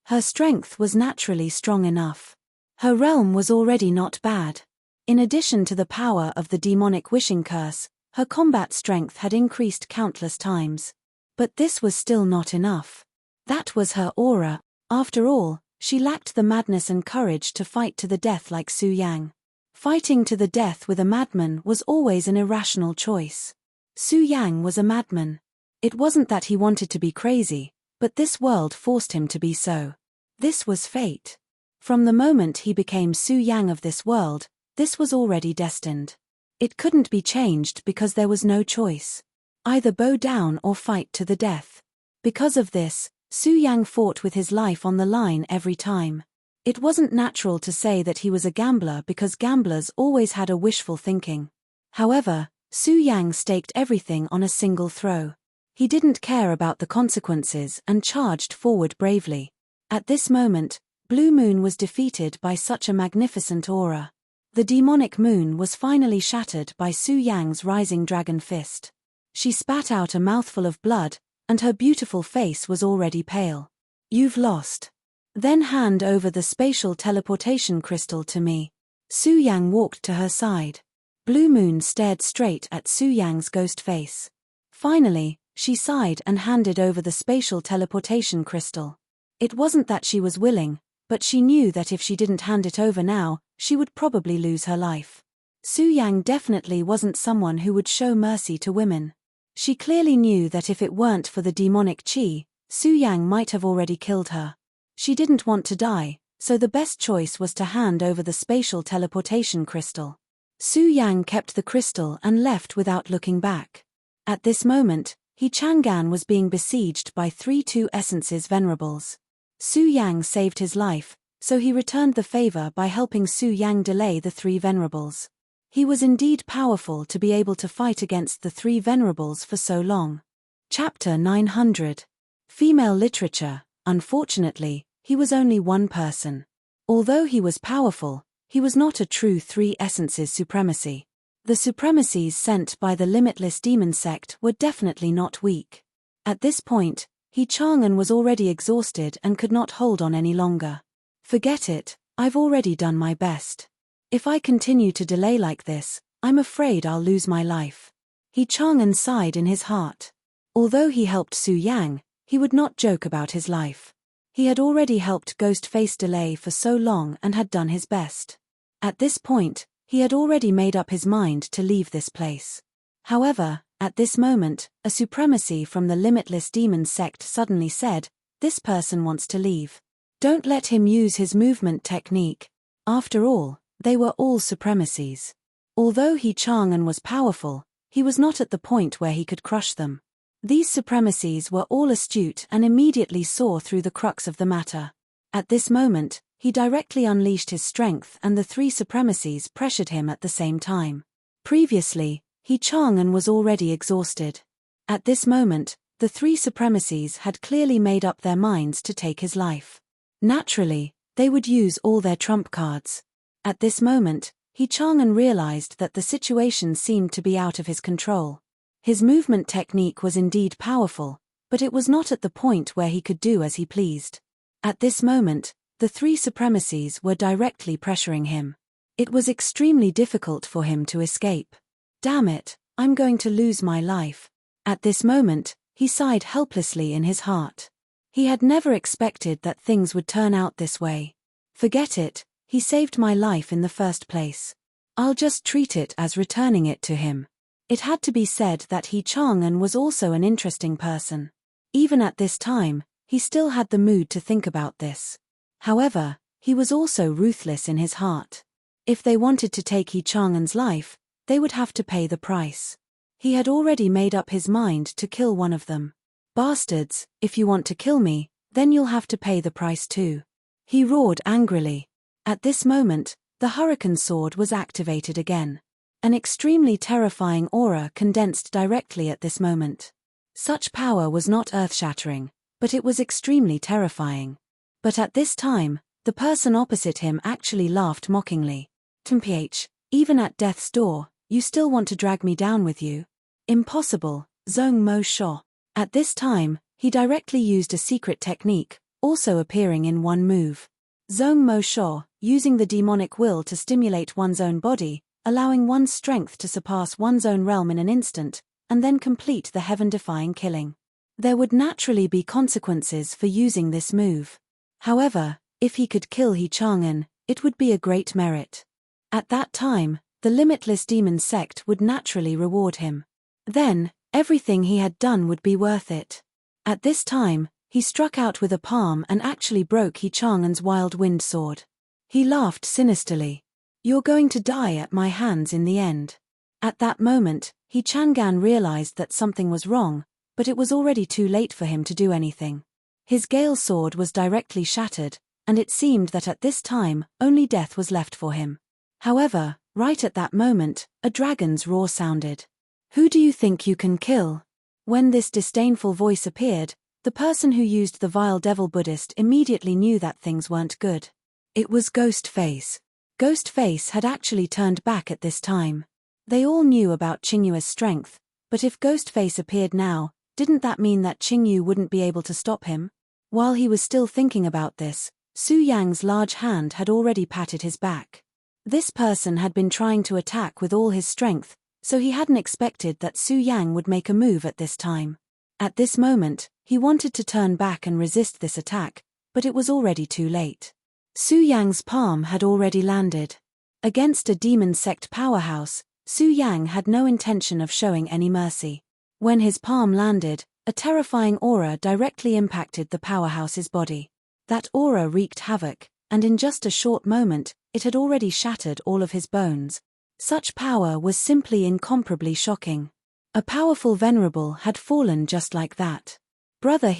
Her strength was naturally strong enough. Her realm was already not bad. In addition to the power of the demonic wishing curse, her combat strength had increased countless times. But this was still not enough. That was her aura. After all, she lacked the madness and courage to fight to the death like Su Yang. Fighting to the death with a madman was always an irrational choice. Su Yang was a madman. It wasn't that he wanted to be crazy, but this world forced him to be so. This was fate. From the moment he became Su Yang of this world, this was already destined. It couldn't be changed because there was no choice. Either bow down or fight to the death. Because of this, Su Yang fought with his life on the line every time. It wasn't natural to say that he was a gambler because gamblers always had a wishful thinking. However, Su Yang staked everything on a single throw. He didn't care about the consequences and charged forward bravely. At this moment, Blue Moon was defeated by such a magnificent aura. The demonic moon was finally shattered by Su Yang's rising dragon fist. She spat out a mouthful of blood, and her beautiful face was already pale. "You've lost. Then hand over the spatial teleportation crystal to me." Su Yang walked to her side. Blue Moon stared straight at Su Yang's ghost face. Finally, she sighed and handed over the spatial teleportation crystal. It wasn't that she was willing, but she knew that if she didn't hand it over now, she would probably lose her life. Su Yang definitely wasn't someone who would show mercy to women. She clearly knew that if it weren't for the demonic chi, Su Yang might have already killed her. She didn't want to die, so the best choice was to hand over the spatial teleportation crystal. Su Yang kept the crystal and left without looking back. At this moment, He Chang'an was being besieged by 3 Two Essences Venerables. Su Yang saved his life, so he returned the favor by helping Su Yang delay the 3 Venerables. He was indeed powerful to be able to fight against the 3 Venerables for so long. Chapter 900. Female Literature. Unfortunately, he was only one person. Although he was powerful, he was not a true 3 Essences supremacy. The supremacies sent by the Limitless Demon Sect were definitely not weak. At this point, He Chang'an was already exhausted and could not hold on any longer. "Forget it, I've already done my best. If I continue to delay like this, I'm afraid I'll lose my life." He Chang'an sighed in his heart. Although he helped Su Yang, he would not joke about his life. He had already helped Ghostface delay for so long and had done his best. At this point, he had already made up his mind to leave this place. However, at this moment, a supremacy from the Limitless Demon Sect suddenly said, "This person wants to leave. Don't let him use his movement technique." After all, they were all supremacies. Although He Chang'an was powerful, he was not at the point where he could crush them. These supremacies were all astute and immediately saw through the crux of the matter. At this moment, he directly unleashed his strength and the 3 supremacies pressured him at the same time. Previously, He Chang'an was already exhausted. At this moment, the 3 supremacies had clearly made up their minds to take his life. Naturally, they would use all their trump cards. At this moment, He Chang'an realized that the situation seemed to be out of his control. His movement technique was indeed powerful, but it was not at the point where he could do as he pleased. At this moment, the 3 supremacies were directly pressuring him. It was extremely difficult for him to escape. "Damn it, I'm going to lose my life." At this moment, he sighed helplessly in his heart. He had never expected that things would turn out this way. "Forget it, he saved my life in the first place. I'll just treat it as returning it to him." It had to be said that He Chang'an was also an interesting person. Even at this time, he still had the mood to think about this. However, he was also ruthless in his heart. If they wanted to take He Chang'an's life, they would have to pay the price. He had already made up his mind to kill one of them. "Bastards, if you want to kill me, then you'll have to pay the price too." He roared angrily. At this moment, the Hurricane Sword was activated again. An extremely terrifying aura condensed directly at this moment. Such power was not earth-shattering, but it was extremely terrifying. But at this time, the person opposite him actually laughed mockingly. "Temph, even at death's door, you still want to drag me down with you? Impossible, Zhong Mo Sho." At this time, he directly used a secret technique, also appearing in one move. Zhong Mo Sho, using the demonic will to stimulate one's own body, allowing one's strength to surpass one's own realm in an instant, and then complete the heaven-defying killing. There would naturally be consequences for using this move. However, if he could kill He Chang'an, it would be a great merit. At that time, the Limitless Demon Sect would naturally reward him. Then, everything he had done would be worth it. At this time, he struck out with a palm and actually broke He Chang'an's Wild Wind Sword. He laughed sinisterly. "You're going to die at my hands in the end." At that moment, He Chang'an realized that something was wrong, but it was already too late for him to do anything. His Gale Sword was directly shattered, and it seemed that at this time, only death was left for him. However, right at that moment, a dragon's roar sounded. Who do you think you can kill? When this disdainful voice appeared, the person who used the vile devil Buddhist immediately knew that things weren't good. It was Ghostface. Ghostface had actually turned back at this time. They all knew about Qingyu's strength, but if Ghostface appeared now, didn't that mean that Qingyu wouldn't be able to stop him? While he was still thinking about this, Su Yang's large hand had already patted his back. This person had been trying to attack with all his strength, so he hadn't expected that Su Yang would make a move at this time. At this moment, he wanted to turn back and resist this attack, but it was already too late. Su Yang's palm had already landed. Against a demon sect powerhouse, Su Yang had no intention of showing any mercy. When his palm landed, a terrifying aura directly impacted the powerhouse's body. That aura wreaked havoc, and in just a short moment, it had already shattered all of his bones. Such power was simply incomparably shocking. A powerful venerable had fallen just like that. Brother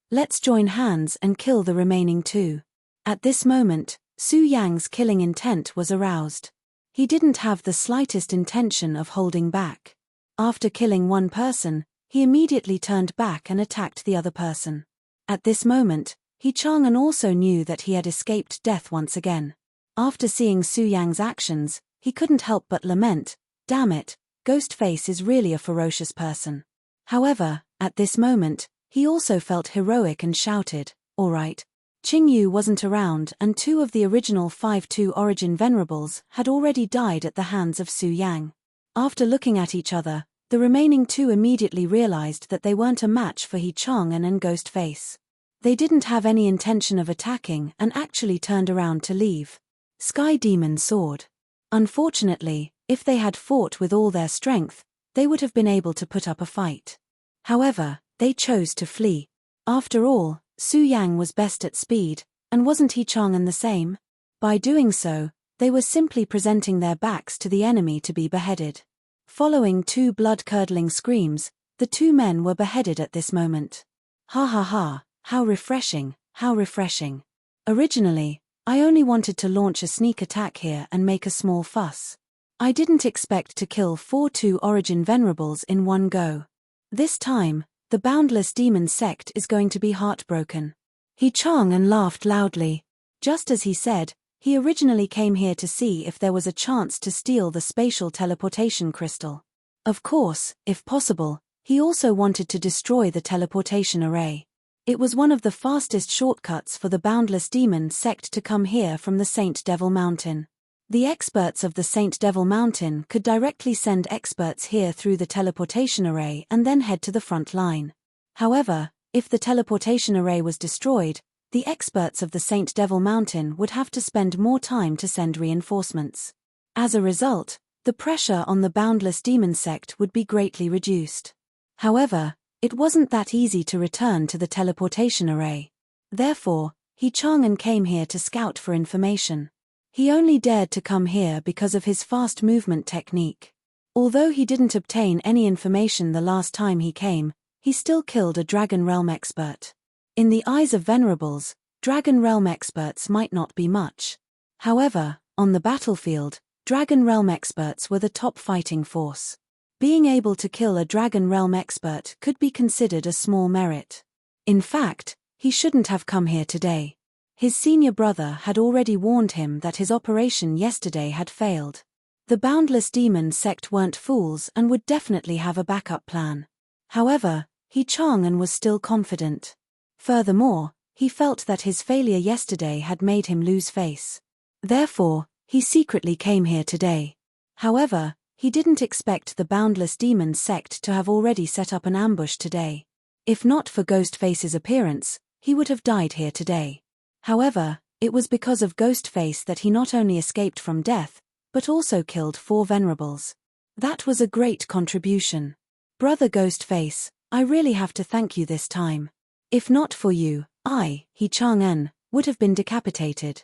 let's join hands and kill the remaining two. At this moment, Su Yang's killing intent was aroused. He didn't have the slightest intention of holding back. After killing one person, he immediately turned back and attacked the other person. At this moment, Chang'an also knew that he had escaped death once again. After seeing Su Yang's actions, he couldn't help but lament, "Damn it, Ghostface is really a ferocious person." However, at this moment, he also felt heroic and shouted, "All right." Qingyu wasn't around and two of the original 5-2 origin venerables had already died at the hands of Su Yang. After looking at each other, the remaining two immediately realized that they weren't a match for Chang'an and Ghostface. They didn't have any intention of attacking and actually turned around to leave. Sky Demon soared. Unfortunately, if they had fought with all their strength, they would have been able to put up a fight. However, they chose to flee. After all, Su Yang was best at speed, and wasn't Chang'an the same? By doing so, they were simply presenting their backs to the enemy to be beheaded. Following two blood-curdling screams, the two men were beheaded at this moment. Ha ha ha, how refreshing, how refreshing. Originally, I only wanted to launch a sneak attack here and make a small fuss. I didn't expect to kill 4-2 origin venerables in one go. This time, the boundless demon sect is going to be heartbroken. Chang'an laughed loudly. Just as he said, he originally came here to see if there was a chance to steal the spatial teleportation crystal. Of course, if possible, he also wanted to destroy the teleportation array. It was one of the fastest shortcuts for the boundless demon sect to come here from the Saint Devil Mountain. The experts of the Saint Devil Mountain could directly send experts here through the teleportation array and then head to the front line. However, if the teleportation array was destroyed, the experts of the Saint Devil Mountain would have to spend more time to send reinforcements. As a result, the pressure on the boundless demon sect would be greatly reduced. However, it wasn't that easy to return to the teleportation array. Therefore, Chang'an came here to scout for information. He only dared to come here because of his fast movement technique. Although he didn't obtain any information the last time he came, he still killed a Dragon Realm expert. In the eyes of venerables, Dragon Realm experts might not be much. However, on the battlefield, Dragon Realm experts were the top fighting force. Being able to kill a Dragon Realm expert could be considered a small merit. In fact, he shouldn't have come here today. His senior brother had already warned him that his operation yesterday had failed. The boundless demon sect weren't fools and would definitely have a backup plan. However, Chang'an was still confident. Furthermore, he felt that his failure yesterday had made him lose face. Therefore, he secretly came here today. However, he didn't expect the boundless demon sect to have already set up an ambush today. If not for Ghostface's appearance, he would have died here today. However, it was because of Ghostface that he not only escaped from death, but also killed 4 venerables. That was a great contribution. Brother Ghostface, I really have to thank you this time. If not for you, Chang'an, would have been decapitated.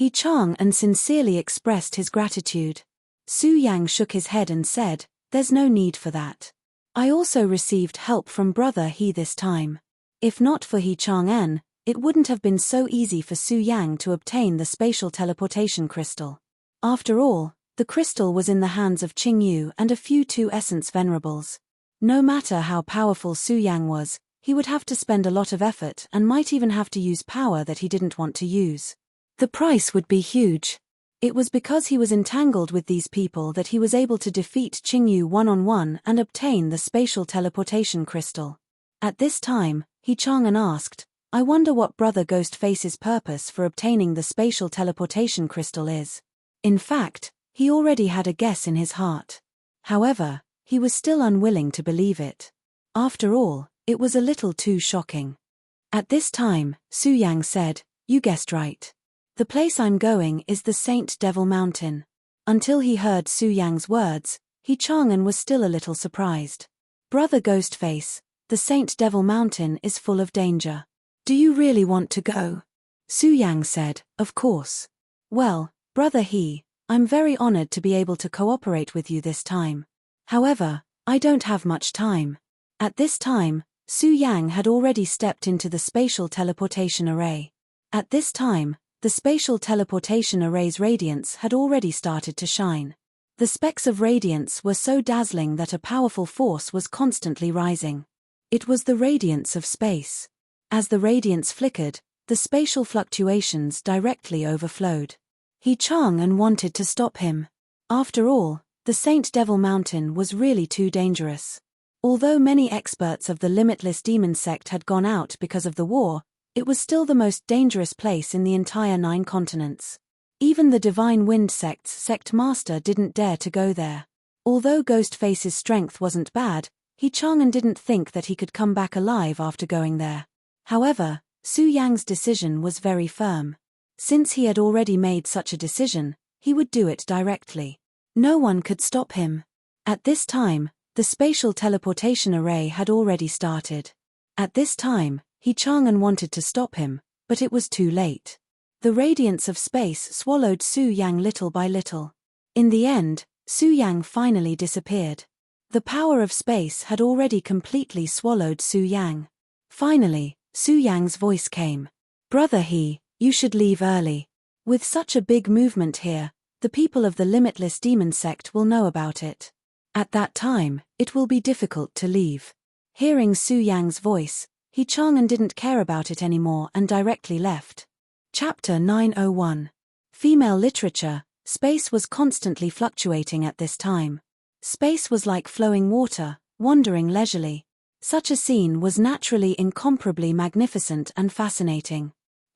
Chang'an sincerely expressed his gratitude. Su Yang shook his head and said, "There's no need for that. I also received help from Brother He this time. If not for Chang'an, it wouldn't have been so easy for Su Yang to obtain the spatial teleportation crystal. After all, The crystal was in the hands of Qingyu and a few two essence venerables. No matter how powerful Su Yang was, he would have to spend a lot of effort and might even have to use power that he didn't want to use. The price would be huge. It was because he was entangled with these people that he was able to defeat Qingyu one-on-one and obtain the spatial teleportation crystal. At this time, He Chang'an asked, "I wonder what Brother Ghostface's purpose for obtaining the spatial teleportation crystal is." In fact, he already had a guess in his heart. However, he was still unwilling to believe it. After all, it was a little too shocking. At this time, Su Yang said, "You guessed right. The place I'm going is the Saint Devil Mountain." Until he heard Su Yang's words, He Chang'an was still a little surprised. "Brother Ghostface, the Saint Devil Mountain is full of danger. Do you really want to go?" Su Yang said, "Of course. Well, Brother I'm very honored to be able to cooperate with you this time. However, I don't have much time." At this time, Su Yang had already stepped into the spatial teleportation array. At this time, the spatial teleportation array's radiance had already started to shine. The specks of radiance were so dazzling that a powerful force was constantly rising. It was the radiance of space. As the radiance flickered, the spatial fluctuations directly overflowed. He Chang'an wanted to stop him. After all, the Saint Devil Mountain was really too dangerous. Although many experts of the Limitless Demon sect had gone out because of the war, it was still the most dangerous place in the entire 9 continents. Even the Divine Wind sect's sect master didn't dare to go there. Although Ghostface's strength wasn't bad, He Chang'an didn't think that he could come back alive after going there. However, Su Yang's decision was very firm. Since he had already made such a decision, he would do it directly. No one could stop him. At this time, the spatial teleportation array had already started. At this time, He Chang'an wanted to stop him, but it was too late. The radiance of space swallowed Su Yang little by little. In the end, Su Yang finally disappeared. The power of space had already completely swallowed Su Yang. Finally, Su Yang's voice came. "Brother you should leave early. With such a big movement here, the people of the Limitless Demon sect will know about it. At that time, it will be difficult to leave." Hearing Su Yang's voice, He Chang'an didn't care about it anymore and directly left. Chapter 901. Female Literature. Space was constantly fluctuating at this time. Space was like flowing water, wandering leisurely. Such a scene was naturally incomparably magnificent and fascinating.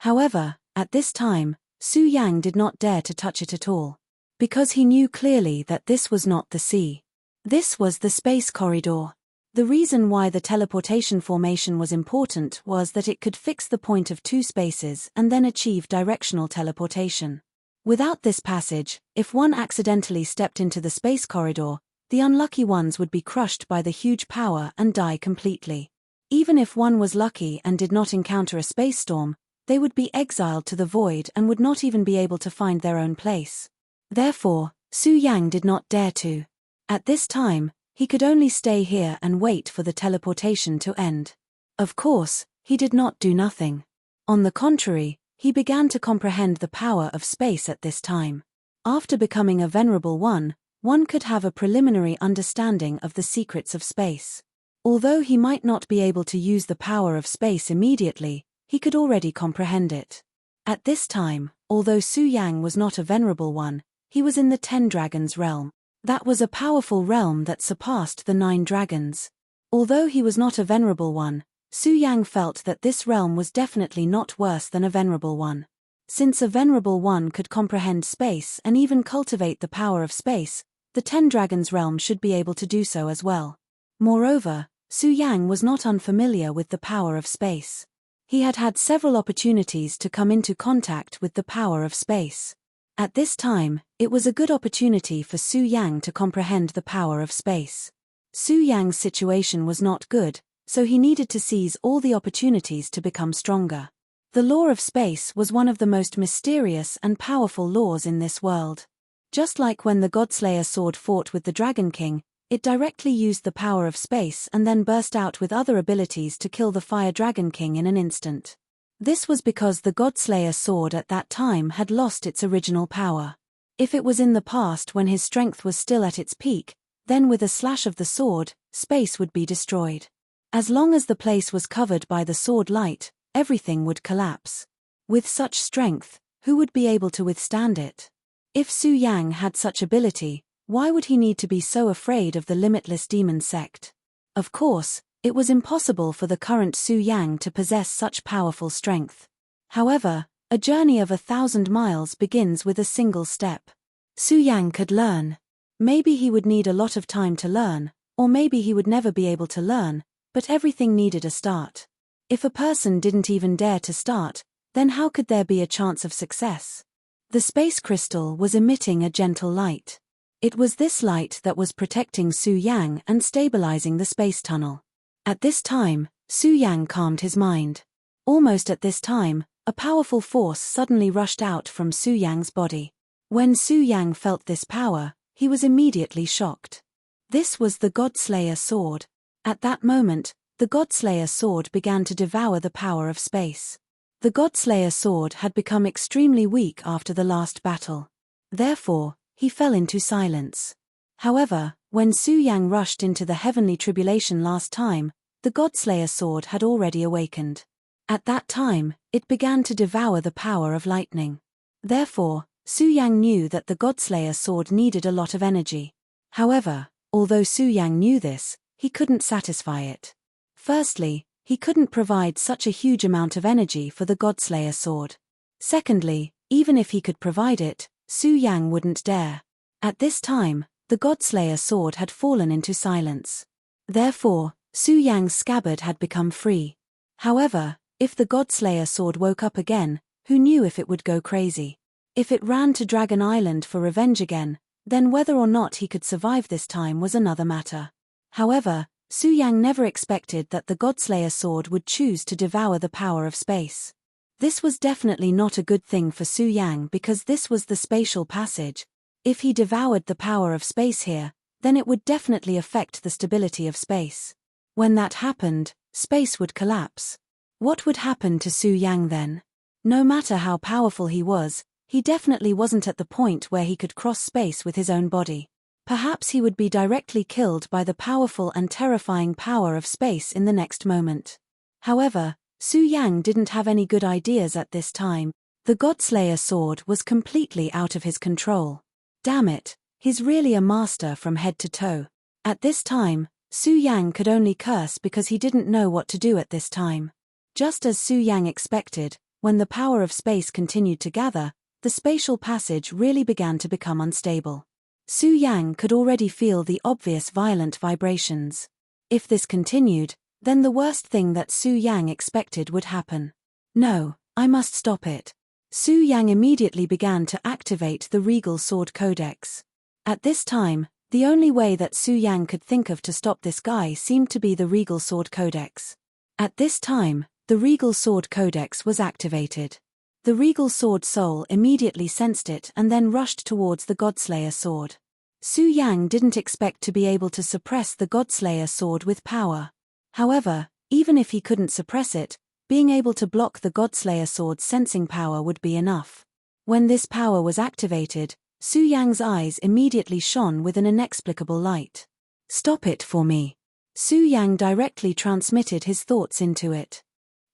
However, at this time, Su Yang did not dare to touch it at all. Because he knew clearly that this was not the sea. This was the space corridor. The reason why the teleportation formation was important was that it could fix the point of 2 spaces and then achieve directional teleportation. Without this passage, if one accidentally stepped into the space corridor, the unlucky ones would be crushed by the huge power and die completely. Even if one was lucky and did not encounter a space storm, they would be exiled to the void and would not even be able to find their own place. Therefore, Su Yang did not dare to. At this time, he could only stay here and wait for the teleportation to end. Of course, he did not do nothing. On the contrary, he began to comprehend the power of space at this time. After becoming a venerable one could have a preliminary understanding of the secrets of space. Although he might not be able to use the power of space immediately, he could already comprehend it. At this time, although Su Yang was not a venerable one, he was in the 10 Dragons realm. That was a powerful realm that surpassed the 9 dragons. Although he was not a venerable one, Su Yang felt that this realm was definitely not worse than a venerable one. Since a venerable one could comprehend space and even cultivate the power of space, the 10 Dragons realm should be able to do so as well. Moreover, Su Yang was not unfamiliar with the power of space. He had had several opportunities to come into contact with the power of space. At this time, it was a good opportunity for Su Yang to comprehend the power of space. Su Yang's situation was not good, so he needed to seize all the opportunities to become stronger. The law of space was one of the most mysterious and powerful laws in this world. Just like when the Godslayer sword fought with the Dragon King, it directly used the power of space and then burst out with other abilities to kill the Fire Dragon King in an instant. This was because the Godslayer sword at that time had lost its original power. If it was in the past when his strength was still at its peak, then with a slash of the sword, space would be destroyed. As long as the place was covered by the sword light, everything would collapse. With such strength, who would be able to withstand it? If Su Yang had such ability, why would he need to be so afraid of the limitless demon sect? Of course, it was impossible for the current Su Yang to possess such powerful strength. However, a journey of 1,000 miles begins with a single step. Su Yang could learn. Maybe he would need a lot of time to learn, or maybe he would never be able to learn, but everything needed a start. If a person didn't even dare to start, then how could there be a chance of success? The space crystal was emitting a gentle light. It was this light that was protecting Su Yang and stabilizing the space tunnel. At this time, Su Yang calmed his mind. Almost at this time, a powerful force suddenly rushed out from Su Yang's body. When Su Yang felt this power, he was immediately shocked. This was the Godslayer sword. At that moment, the Godslayer sword began to devour the power of space. The Godslayer sword had become extremely weak after the last battle. Therefore, he fell into silence. However, when Su Yang rushed into the heavenly tribulation last time, the Godslayer sword had already awakened. At that time, it began to devour the power of lightning. Therefore, Su Yang knew that the Godslayer sword needed a lot of energy. However, although Su Yang knew this, he couldn't satisfy it. Firstly, he couldn't provide such a huge amount of energy for the Godslayer sword. Secondly, even if he could provide it, Su Yang wouldn't dare. At this time, the Godslayer sword had fallen into silence. Therefore, Su Yang's scabbard had become free. However, if the Godslayer sword woke up again, who knew if it would go crazy? If it ran to Dragon Island for revenge again, then whether or not he could survive this time was another matter. However, Su Yang never expected that the Godslayer sword would choose to devour the power of space. This was definitely not a good thing for Su Yang because this was the spatial passage. If he devoured the power of space here, then it would definitely affect the stability of space. When that happened, space would collapse. What would happen to Su Yang then? No matter how powerful he was, he definitely wasn't at the point where he could cross space with his own body. Perhaps he would be directly killed by the powerful and terrifying power of space in the next moment. However, Su Yang didn't have any good ideas at this time. The Godslayer sword was completely out of his control. Damn it, he's really a master from head to toe. At this time, Su Yang could only curse because he didn't know what to do at this time. Just as Su Yang expected, when the power of space continued to gather, the spatial passage really began to become unstable. Su Yang could already feel the obvious violent vibrations. If this continued, then the worst thing that Su Yang expected would happen. No, I must stop it. Su Yang immediately began to activate the Regal Sword Codex. At this time, the only way that Su Yang could think of to stop this guy seemed to be the Regal Sword Codex. At this time, the Regal Sword Codex was activated. The Regal Sword Soul immediately sensed it and then rushed towards the Godslayer sword. Su Yang didn't expect to be able to suppress the Godslayer sword with power. However, even if he couldn't suppress it, being able to block the Godslayer sword's sensing power would be enough. When this power was activated, Su Yang's eyes immediately shone with an inexplicable light. Stop it for me. Su Yang directly transmitted his thoughts into it.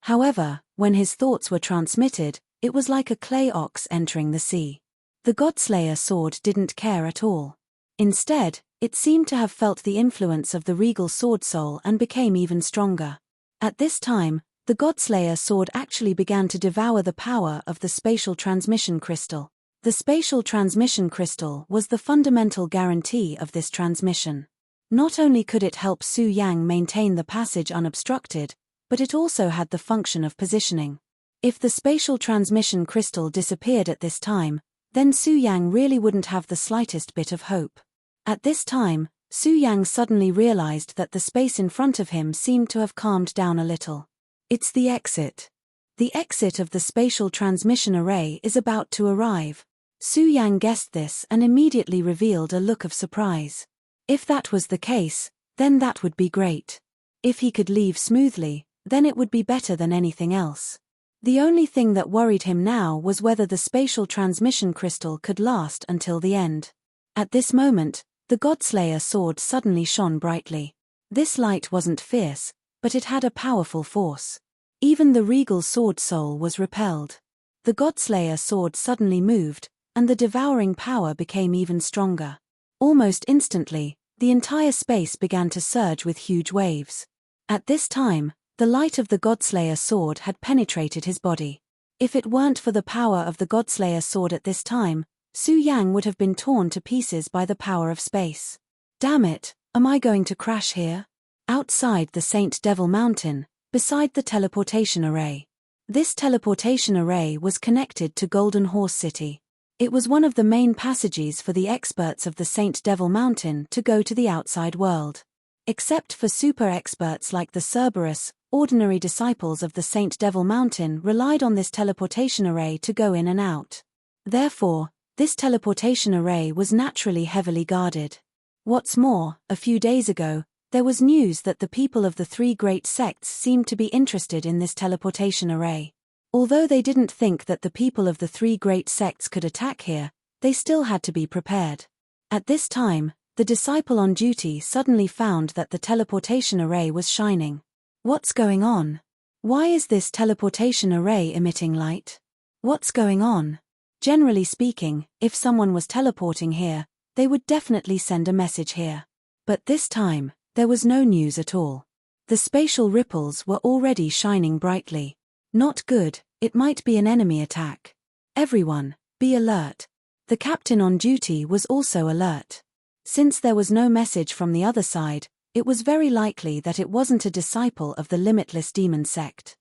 However, when his thoughts were transmitted, it was like a clay ox entering the sea. The Godslayer sword didn't care at all. Instead, it seemed to have felt the influence of the Regal Sword Soul and became even stronger. At this time, the Godslayer sword actually began to devour the power of the spatial transmission crystal. The spatial transmission crystal was the fundamental guarantee of this transmission. Not only could it help Su Yang maintain the passage unobstructed, but it also had the function of positioning. If the spatial transmission crystal disappeared at this time, then Su Yang really wouldn't have the slightest bit of hope. At this time, Su Yang suddenly realized that the space in front of him seemed to have calmed down a little. It's the exit. The exit of the spatial transmission array is about to arrive. Su Yang guessed this and immediately revealed a look of surprise. If that was the case, then that would be great. If he could leave smoothly, then it would be better than anything else. The only thing that worried him now was whether the spatial transmission crystal could last until the end. At this moment, the Godslayer sword suddenly shone brightly. This light wasn't fierce, but it had a powerful force. Even the regal sword soul was repelled. The Godslayer sword suddenly moved, and the devouring power became even stronger. Almost instantly, the entire space began to surge with huge waves. At this time, the light of the Godslayer sword had penetrated his body. If it weren't for the power of the Godslayer sword at this time, Su Yang would have been torn to pieces by the power of space. Damn it, am I going to crash here? Outside the Saint Devil Mountain, beside the teleportation array. This teleportation array was connected to Golden Horse City. It was one of the main passages for the experts of the Saint Devil Mountain to go to the outside world. Except for super experts like the Cerberus, ordinary disciples of the Saint Devil Mountain relied on this teleportation array to go in and out. Therefore, this teleportation array was naturally heavily guarded. What's more, a few days ago, there was news that the people of the three great sects seemed to be interested in this teleportation array. Although they didn't think that the people of the three great sects could attack here, they still had to be prepared. At this time, the disciple on duty suddenly found that the teleportation array was shining. What's going on? Why is this teleportation array emitting light? What's going on? Generally speaking, if someone was teleporting here, they would definitely send a message here. But this time, there was no news at all. The spatial ripples were already shining brightly. Not good, it might be an enemy attack. Everyone, be alert. The captain on duty was also alert. Since there was no message from the other side, it was very likely that it wasn't a disciple of the Limitless Demon sect.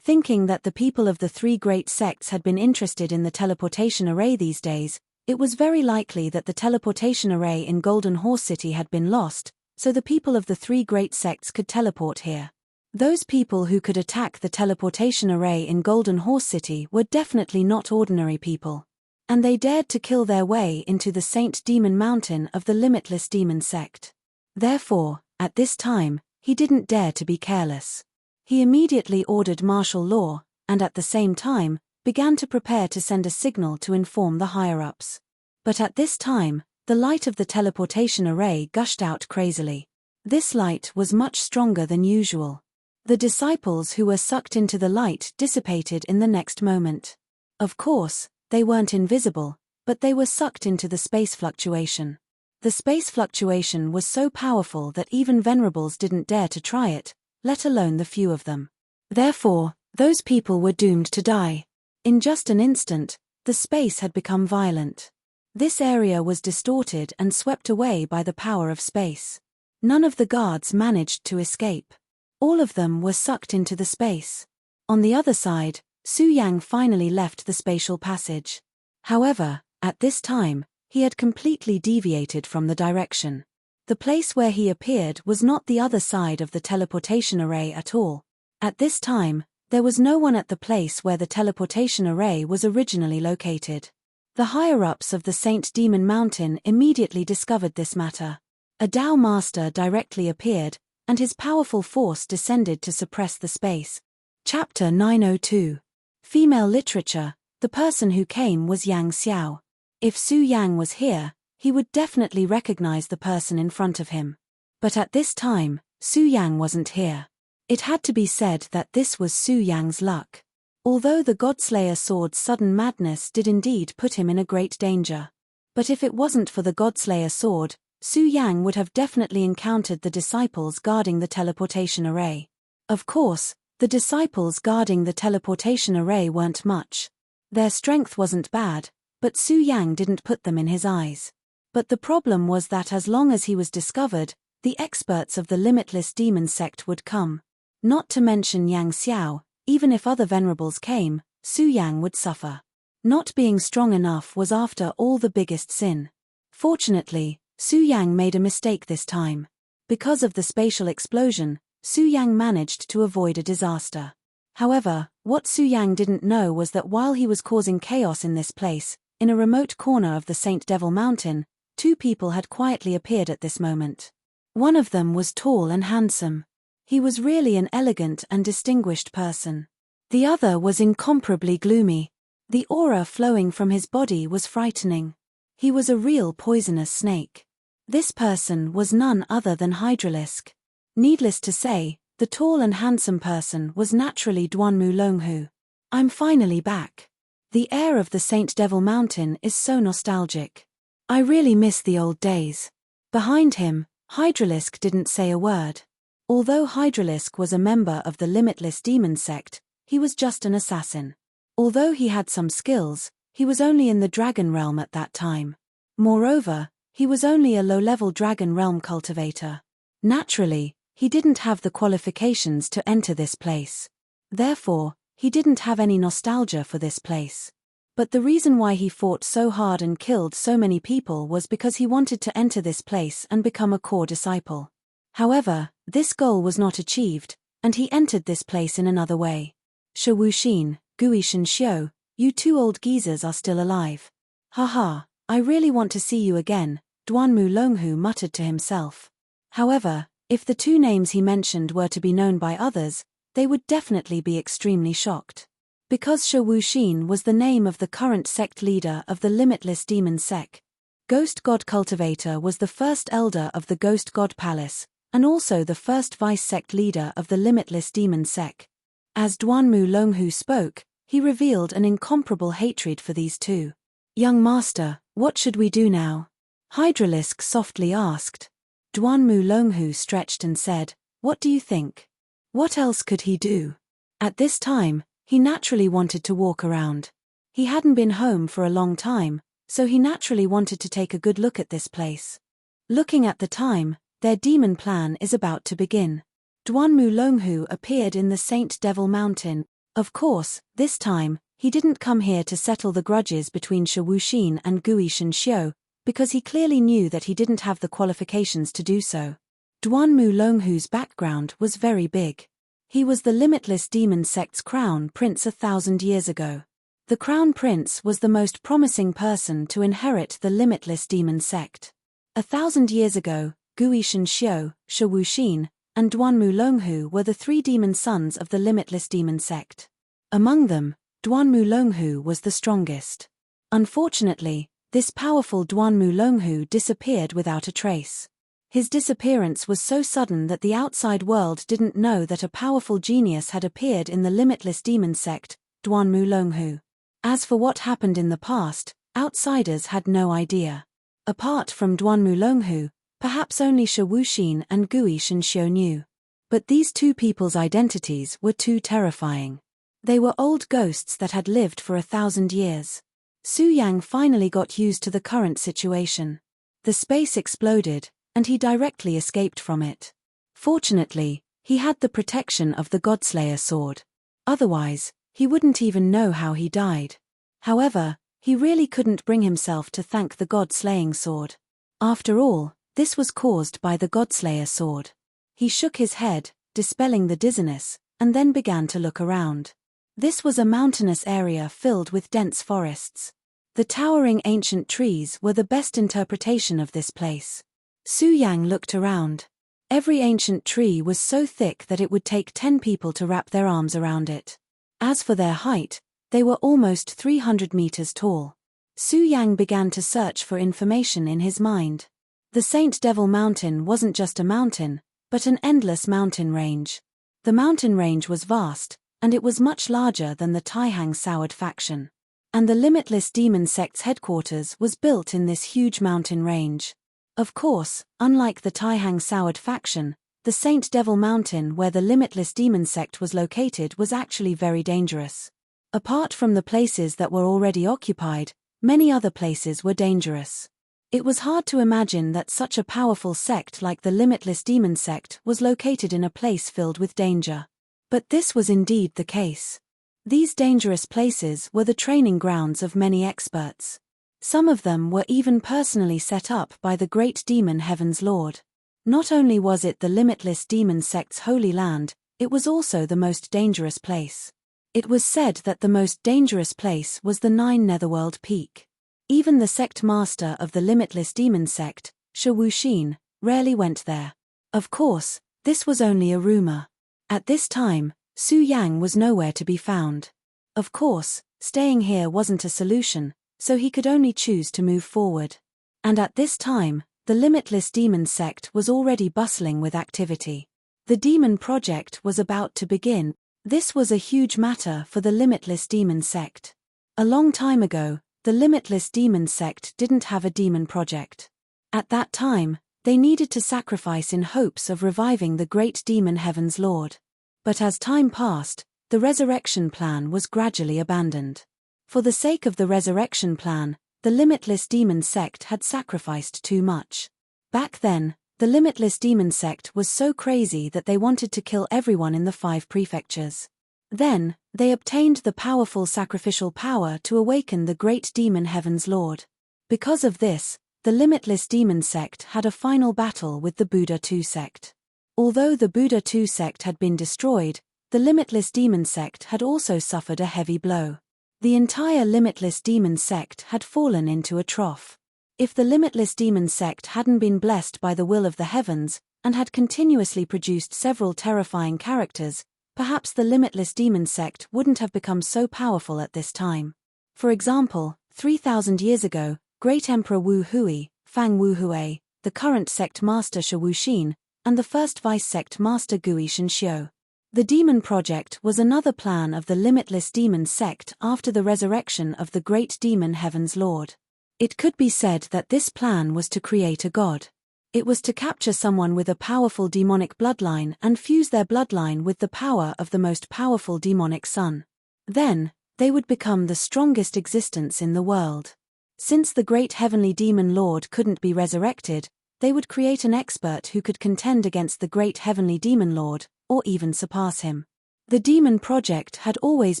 Thinking that the people of the three great sects had been interested in the teleportation array these days, it was very likely that the teleportation array in Golden Horse City had been lost, so the people of the three great sects could teleport here. Those people who could attack the teleportation array in Golden Horse City were definitely not ordinary people. And they dared to kill their way into the Saint Demon Mountain of the Limitless Demon sect. Therefore, at this time, he didn't dare to be careless. He immediately ordered martial law, and at the same time, began to prepare to send a signal to inform the higher-ups. But at this time, the light of the teleportation array gushed out crazily. This light was much stronger than usual. The disciples who were sucked into the light dissipated in the next moment. Of course, they weren't invisible, but they were sucked into the space fluctuation. The space fluctuation was so powerful that even venerables didn't dare to try it, let alone the few of them. Therefore, those people were doomed to die. In just an instant, the space had become violent. This area was distorted and swept away by the power of space. None of the guards managed to escape. All of them were sucked into the space. On the other side, Su Yang finally left the spatial passage. However, at this time, he had completely deviated from the direction. The place where he appeared was not the other side of the teleportation array at all. At this time, there was no one at the place where the teleportation array was originally located. The higher-ups of the Saint Demon Mountain immediately discovered this matter. A Tao Master directly appeared, and his powerful force descended to suppress the space. Chapter 902. Female Literature. The person who came was Yang Xiao. If Su Yang was here, he would definitely recognize the person in front of him. But at this time, Su Yang wasn't here. It had to be said that this was Su Yang's luck. Although the Godslayer sword's sudden madness did indeed put him in a great danger. But if it wasn't for the Godslayer sword, Su Yang would have definitely encountered the disciples guarding the teleportation array. Of course, the disciples guarding the teleportation array weren't much. Their strength wasn't bad, but Su Yang didn't put them in his eyes. But the problem was that as long as he was discovered, the experts of the Limitless Demon sect would come. Not to mention Yang Xiao, even if other venerables came, Su Yang would suffer. Not being strong enough was after all the biggest sin. Fortunately, Su Yang made a mistake this time. Because of the spatial explosion, Su Yang managed to avoid a disaster. However, what Su Yang didn't know was that while he was causing chaos in this place, in a remote corner of the Saint Devil Mountain, two people had quietly appeared at this moment. One of them was tall and handsome. He was really an elegant and distinguished person. The other was incomparably gloomy. The aura flowing from his body was frightening. He was a real poisonous snake. This person was none other than Hydralisk. Needless to say, the tall and handsome person was naturally Duanmu Longhu. I'm finally back. The air of the Saint Devil Mountain is so nostalgic. I really miss the old days. Behind him, Hydralisk didn't say a word. Although Hydralisk was a member of the Limitless Demon Sect, he was just an assassin. Although he had some skills, he was only in the Dragon Realm at that time. Moreover, he was only a low-level Dragon Realm cultivator. Naturally, he didn't have the qualifications to enter this place. Therefore, he didn't have any nostalgia for this place. But the reason why he fought so hard and killed so many people was because he wanted to enter this place and become a core disciple. However, this goal was not achieved, and he entered this place in another way. Shu Wuxin, Gui Shenxiu, you two old geezers are still alive. Haha, I really want to see you again, Duanmu Longhu muttered to himself. However, if the two names he mentioned were to be known by others, they would definitely be extremely shocked. Because Shu Wuxin was the name of the current sect leader of the Limitless Demon Sect. Ghost God Cultivator was the first elder of the Ghost God Palace, and also the first vice-sect leader of the Limitless Demon Sect. As Duanmu Longhu spoke, he revealed an incomparable hatred for these two. Young master, what should we do now? Hydralisk softly asked. Duanmu Longhu stretched and said, what do you think? What else could he do? At this time, he naturally wanted to walk around. He hadn't been home for a long time, so he naturally wanted to take a good look at this place. Looking at the time, their demon plan is about to begin. Duanmu Longhu appeared in the Saint Devil Mountain. Of course, this time, he didn't come here to settle the grudges between Shu Wuxin and Gui Shenxiu, because he clearly knew that he didn't have the qualifications to do so. Duanmu Longhu's background was very big. He was the Limitless Demon Sect's Crown Prince 1,000 years ago. The Crown Prince was the most promising person to inherit the Limitless Demon Sect. 1,000 years ago, Gui Shenxiu, Shu Wuxin, and Duanmu Longhu were the three demon sons of the Limitless Demon Sect. Among them, Duanmu Longhu was the strongest. Unfortunately, this powerful Duanmu Longhu disappeared without a trace. His disappearance was so sudden that the outside world didn't know that a powerful genius had appeared in the Limitless Demon Sect, Duanmu Longhu. As for what happened in the past, outsiders had no idea. Apart from Duanmu Longhu, perhaps only Shu Wuxin and Gui Shenxiu knew. But these two people's identities were too terrifying. They were old ghosts that had lived for 1,000 years. Su Yang finally got used to the current situation. The space exploded, and he directly escaped from it. Fortunately, he had the protection of the Godslayer sword. Otherwise, he wouldn't even know how he died. However, he really couldn't bring himself to thank the God-slaying sword. After all, this was caused by the Godslayer sword. He shook his head, dispelling the dizziness, and then began to look around. This was a mountainous area filled with dense forests. The towering ancient trees were the best interpretation of this place. Su Yang looked around. Every ancient tree was so thick that it would take 10 people to wrap their arms around it. As for their height, they were almost 300 meters tall. Su Yang began to search for information in his mind. The Saint Devil Mountain wasn't just a mountain, but an endless mountain range. The mountain range was vast, and it was much larger than the Taihang Soured faction. And the Limitless Demon Sect's headquarters was built in this huge mountain range. Of course, unlike the Taihang Soured faction, the Saint Devil Mountain where the Limitless Demon Sect was located was actually very dangerous. Apart from the places that were already occupied, many other places were dangerous. It was hard to imagine that such a powerful sect like the Limitless Demon Sect was located in a place filled with danger. But this was indeed the case. These dangerous places were the training grounds of many experts. Some of them were even personally set up by the great demon Heaven's Lord. Not only was it the Limitless Demon Sect's holy land, it was also the most dangerous place. It was said that the most dangerous place was the 9 Netherworld Peak. Even the sect master of the Limitless Demon Sect, Shu Wuxin, rarely went there. Of course, this was only a rumor. At this time, Su Yang was nowhere to be found. Of course, staying here wasn't a solution, so he could only choose to move forward. And at this time, the Limitless Demon sect was already bustling with activity. The Demon Project was about to begin. This was a huge matter for the Limitless Demon sect. A long time ago, the Limitless Demon sect didn't have a demon project. At that time, they needed to sacrifice in hopes of reviving the great demon Heaven's Lord. But as time passed, the resurrection plan was gradually abandoned. For the sake of the resurrection plan, the Limitless Demon sect had sacrificed too much. Back then, the Limitless Demon sect was so crazy that they wanted to kill everyone in the 5 prefectures. Then, they obtained the powerful sacrificial power to awaken the great demon Heaven's Lord. Because of this, the Limitless Demon sect had a final battle with the Buddha II sect. Although the Buddha II sect had been destroyed, the Limitless Demon sect had also suffered a heavy blow. The entire Limitless Demon sect had fallen into a trough. If the Limitless Demon sect hadn't been blessed by the will of the heavens, and had continuously produced several terrifying characters, perhaps the Limitless Demon sect wouldn't have become so powerful at this time. For example, 3,000 years ago, Great Emperor Wu Hui, Fang Wu Hui, the current sect master Shi Wuxin, and the first vice sect master Gui Shenxiu. The Demon Project was another plan of the Limitless Demon sect after the resurrection of the great demon Heaven's Lord. It could be said that this plan was to create a god. It was to capture someone with a powerful demonic bloodline and fuse their bloodline with the power of the most powerful demonic sun. Then, they would become the strongest existence in the world. Since the great heavenly demon lord couldn't be resurrected, they would create an expert who could contend against the great heavenly demon lord, or even surpass him. The Demon Project had always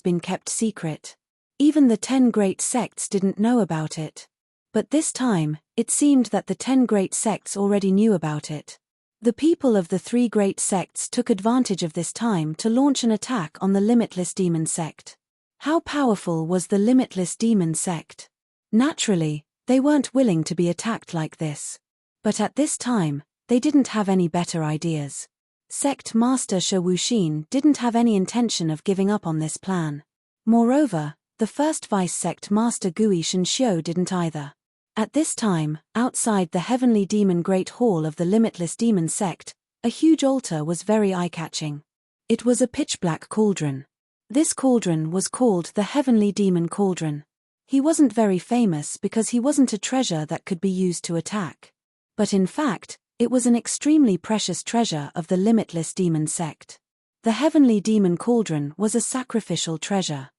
been kept secret. Even the 10 great sects didn't know about it. But this time, it seemed that the 10 great sects already knew about it. The people of the 3 great sects took advantage of this time to launch an attack on the Limitless Demon sect. How powerful was the Limitless Demon sect? Naturally, they weren't willing to be attacked like this. But at this time, they didn't have any better ideas. Sect Master Shi Wuxin didn't have any intention of giving up on this plan. Moreover, the first Vice Sect Master Gui Shenxiu didn't either. At this time, outside the Heavenly Demon Great Hall of the Limitless Demon Sect, a huge altar was very eye-catching. It was a pitch-black cauldron. This cauldron was called the Heavenly Demon Cauldron. He wasn't very famous because he wasn't a treasure that could be used to attack. But in fact, it was an extremely precious treasure of the Limitless Demon sect. The Heavenly Demon Cauldron was a sacrificial treasure.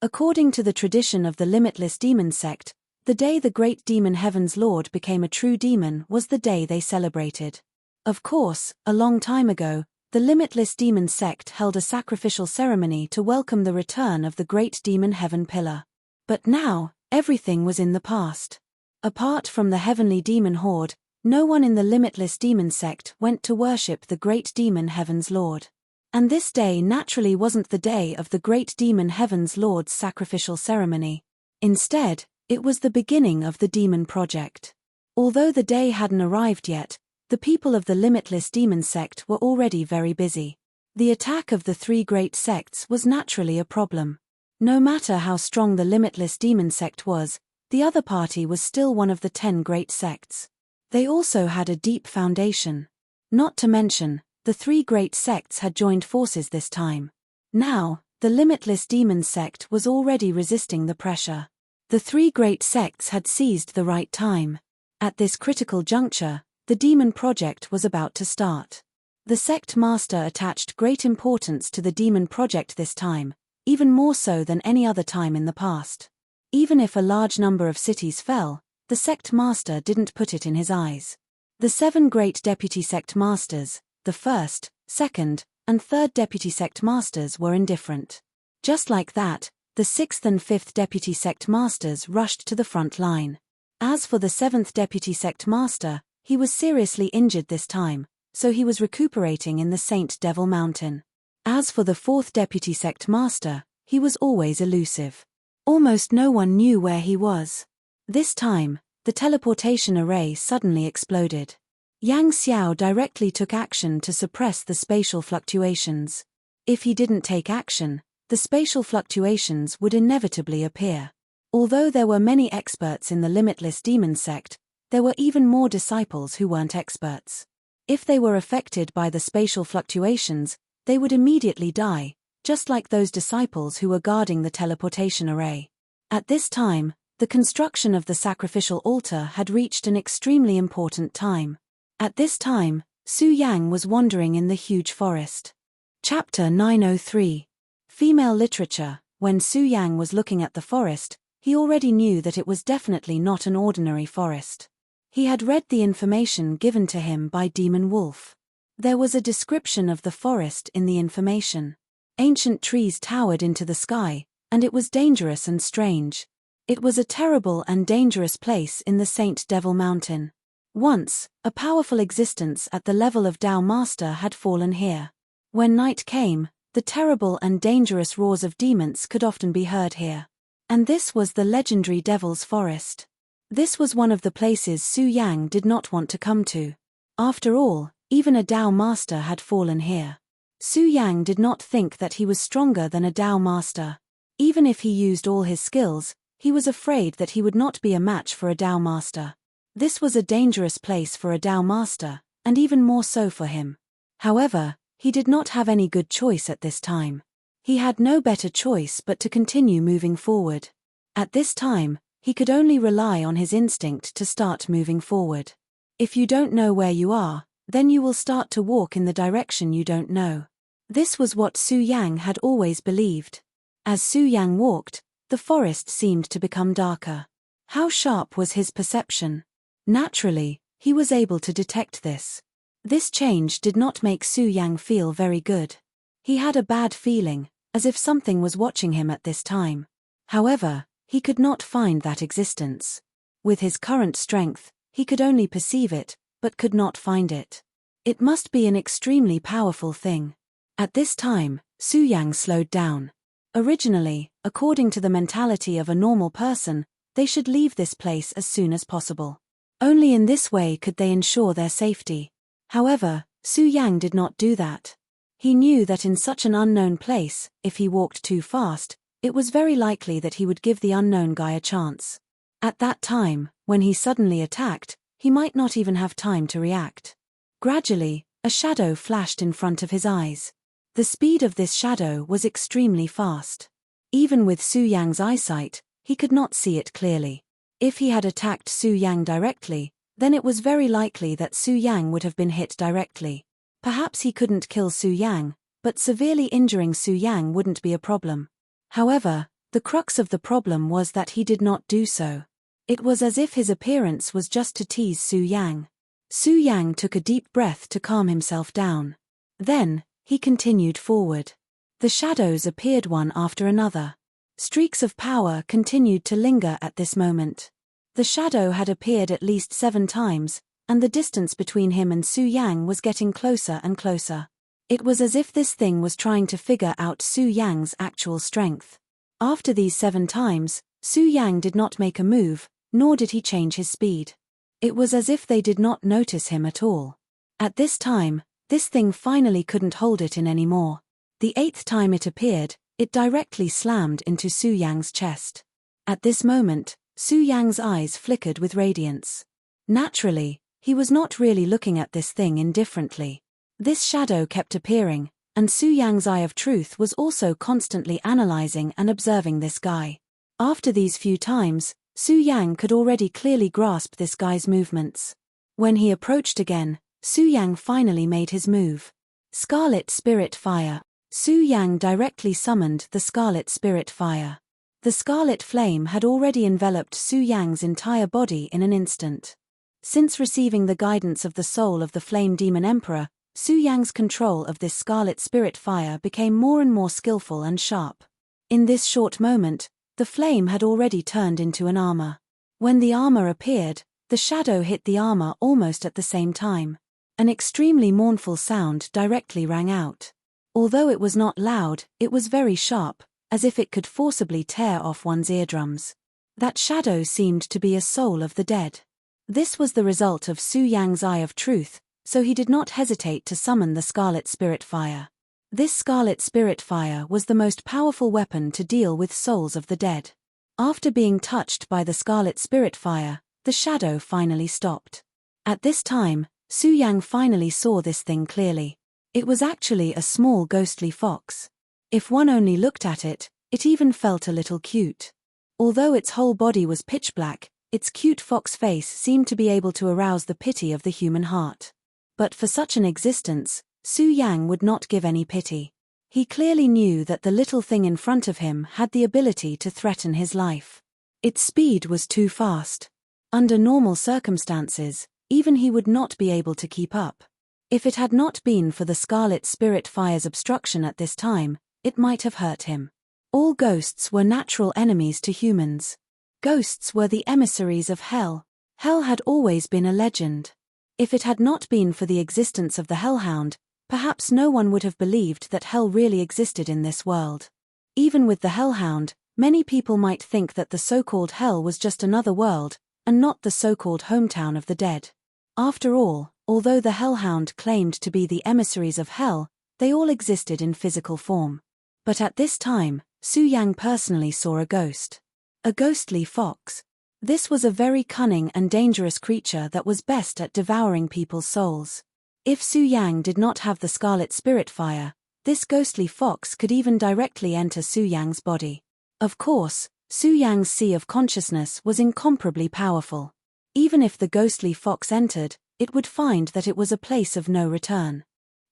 According to the tradition of the Limitless Demon sect, the day the great demon Heaven's Lord became a true demon was the day they celebrated. Of course, a long time ago, the Limitless Demon sect held a sacrificial ceremony to welcome the return of the great demon Heaven Pillar. But now, everything was in the past. Apart from the Heavenly Demon Horde, no one in the Limitless Demon sect went to worship the great demon Heaven's Lord. And this day naturally wasn't the day of the great demon Heaven's Lord's sacrificial ceremony. Instead, it was the beginning of the Demon Project. Although the day hadn't arrived yet, the people of the Limitless Demon sect were already very busy. The attack of the 3 great sects was naturally a problem. No matter how strong the Limitless Demon sect was, the other party was still one of the 10 great sects. They also had a deep foundation. Not to mention, the 3 great sects had joined forces this time. Now, the Limitless Demon sect was already resisting the pressure. The 3 great sects had seized the right time. At this critical juncture, the Demon Project was about to start. The sect master attached great importance to the Demon Project this time, even more so than any other time in the past. Even if a large number of cities fell, the sect master didn't put it in his eyes. The 7 great deputy sect masters, the first, second, and third deputy sect masters were indifferent. Just like that, the 6th and 5th deputy sect masters rushed to the front line. As for the 7th deputy sect master, he was seriously injured this time, so he was recuperating in the Saint Devil Mountain. As for the 4th deputy sect master, he was always elusive. Almost no one knew where he was. This time, the teleportation array suddenly exploded. Yang Xiao directly took action to suppress the spatial fluctuations. If he didn't take action, the spatial fluctuations would inevitably appear. Although there were many experts in the limitless demon sect, there were even more disciples who weren't experts. If they were affected by the spatial fluctuations, they would immediately die, just like those disciples who were guarding the teleportation array. At this time, the construction of the sacrificial altar had reached an extremely important time. At this time, Su Yang was wandering in the huge forest. Chapter 903. Female Literature. When Su Yang was looking at the forest, he already knew that it was definitely not an ordinary forest. He had read the information given to him by Demon Wolf. There was a description of the forest in the information. Ancient trees towered into the sky, and it was dangerous and strange. It was a terrible and dangerous place in the Saint Devil Mountain. Once, a powerful existence at the level of Tao Master had fallen here. When night came, the terrible and dangerous roars of demons could often be heard here. And this was the legendary Devil's Forest. This was one of the places Su Yang did not want to come to. After all, even a Tao Master had fallen here. Su Yang did not think that he was stronger than a Tao Master. Even if he used all his skills, he was afraid that he would not be a match for a Tao Master. This was a dangerous place for a Tao Master, and even more so for him. However, he did not have any good choice at this time. He had no better choice but to continue moving forward. At this time, he could only rely on his instinct to start moving forward. If you don't know where you are, then you will start to walk in the direction you don't know. This was what Su Yang had always believed. As Su Yang walked, the forest seemed to become darker. How sharp was his perception? Naturally, he was able to detect this. This change did not make Su Yang feel very good. He had a bad feeling, as if something was watching him at this time. However, he could not find that existence. With his current strength, he could only perceive it, but could not find it. It must be an extremely powerful thing. At this time, Su Yang slowed down. Originally, according to the mentality of a normal person, they should leave this place as soon as possible. Only in this way could they ensure their safety. However, Su Yang did not do that. He knew that in such an unknown place, if he walked too fast, it was very likely that he would give the unknown guy a chance. At that time, when he suddenly attacked, he might not even have time to react. Gradually, a shadow flashed in front of his eyes. The speed of this shadow was extremely fast. Even with Su Yang's eyesight, he could not see it clearly. If he had attacked Su Yang directly, then it was very likely that Su Yang would have been hit directly. Perhaps he couldn't kill Su Yang, but severely injuring Su Yang wouldn't be a problem. However, the crux of the problem was that he did not do so. It was as if his appearance was just to tease Su Yang. Su Yang took a deep breath to calm himself down. Then, he continued forward. The shadows appeared one after another. Streaks of power continued to linger at this moment. The shadow had appeared at least 7 times, and the distance between him and Su Yang was getting closer and closer. It was as if this thing was trying to figure out Su Yang's actual strength. After these 7 times, Su Yang did not make a move, nor did he change his speed. It was as if they did not notice him at all. At this time, this thing finally couldn't hold it in anymore. The 8th time it appeared, it directly slammed into Su Yang's chest. At this moment, Su Yang's eyes flickered with radiance. Naturally, he was not really looking at this thing indifferently. This shadow kept appearing, and Su Yang's eye of truth was also constantly analyzing and observing this guy. After these few times, Su Yang could already clearly grasp this guy's movements. When he approached again, Su Yang finally made his move. Scarlet Spirit Fire. Su Yang directly summoned the Scarlet Spirit Fire. The scarlet flame had already enveloped Su Yang's entire body in an instant. Since receiving the guidance of the soul of the Flame Demon Emperor, Su Yang's control of this Scarlet Spirit Fire became more and more skillful and sharp. In this short moment, the flame had already turned into an armor. When the armor appeared, the shadow hit the armor almost at the same time. An extremely mournful sound directly rang out. Although it was not loud, it was very sharp, as if it could forcibly tear off one's eardrums. That shadow seemed to be a soul of the dead. This was the result of Su Yang's eye of truth, so he did not hesitate to summon the Scarlet Spirit Fire. This scarlet spirit fire was the most powerful weapon to deal with souls of the dead. After being touched by the scarlet spirit fire, the shadow finally stopped. At this time, Su Yang finally saw this thing clearly. It was actually a small ghostly fox. If one only looked at it, it even felt a little cute. Although its whole body was pitch black, its cute fox face seemed to be able to arouse the pity of the human heart. But for such an existence, Su Yang would not give any pity. He clearly knew that the little thing in front of him had the ability to threaten his life. Its speed was too fast. Under normal circumstances, even he would not be able to keep up. If it had not been for the scarlet spirit fire's obstruction at this time, it might have hurt him. All ghosts were natural enemies to humans. Ghosts were the emissaries of hell. Hell had always been a legend. If it had not been for the existence of the hellhound, perhaps no one would have believed that hell really existed in this world. Even with the hellhound, many people might think that the so-called hell was just another world, and not the so-called hometown of the dead. After all, although the hellhound claimed to be the emissaries of hell, they all existed in physical form. But at this time, Su Yang personally saw a ghost. A ghostly fox. This was a very cunning and dangerous creature that was best at devouring people's souls. If Su Yang did not have the scarlet spirit fire, this ghostly fox could even directly enter Su Yang's body. Of course, Su Yang's sea of consciousness was incomparably powerful. Even if the ghostly fox entered, it would find that it was a place of no return.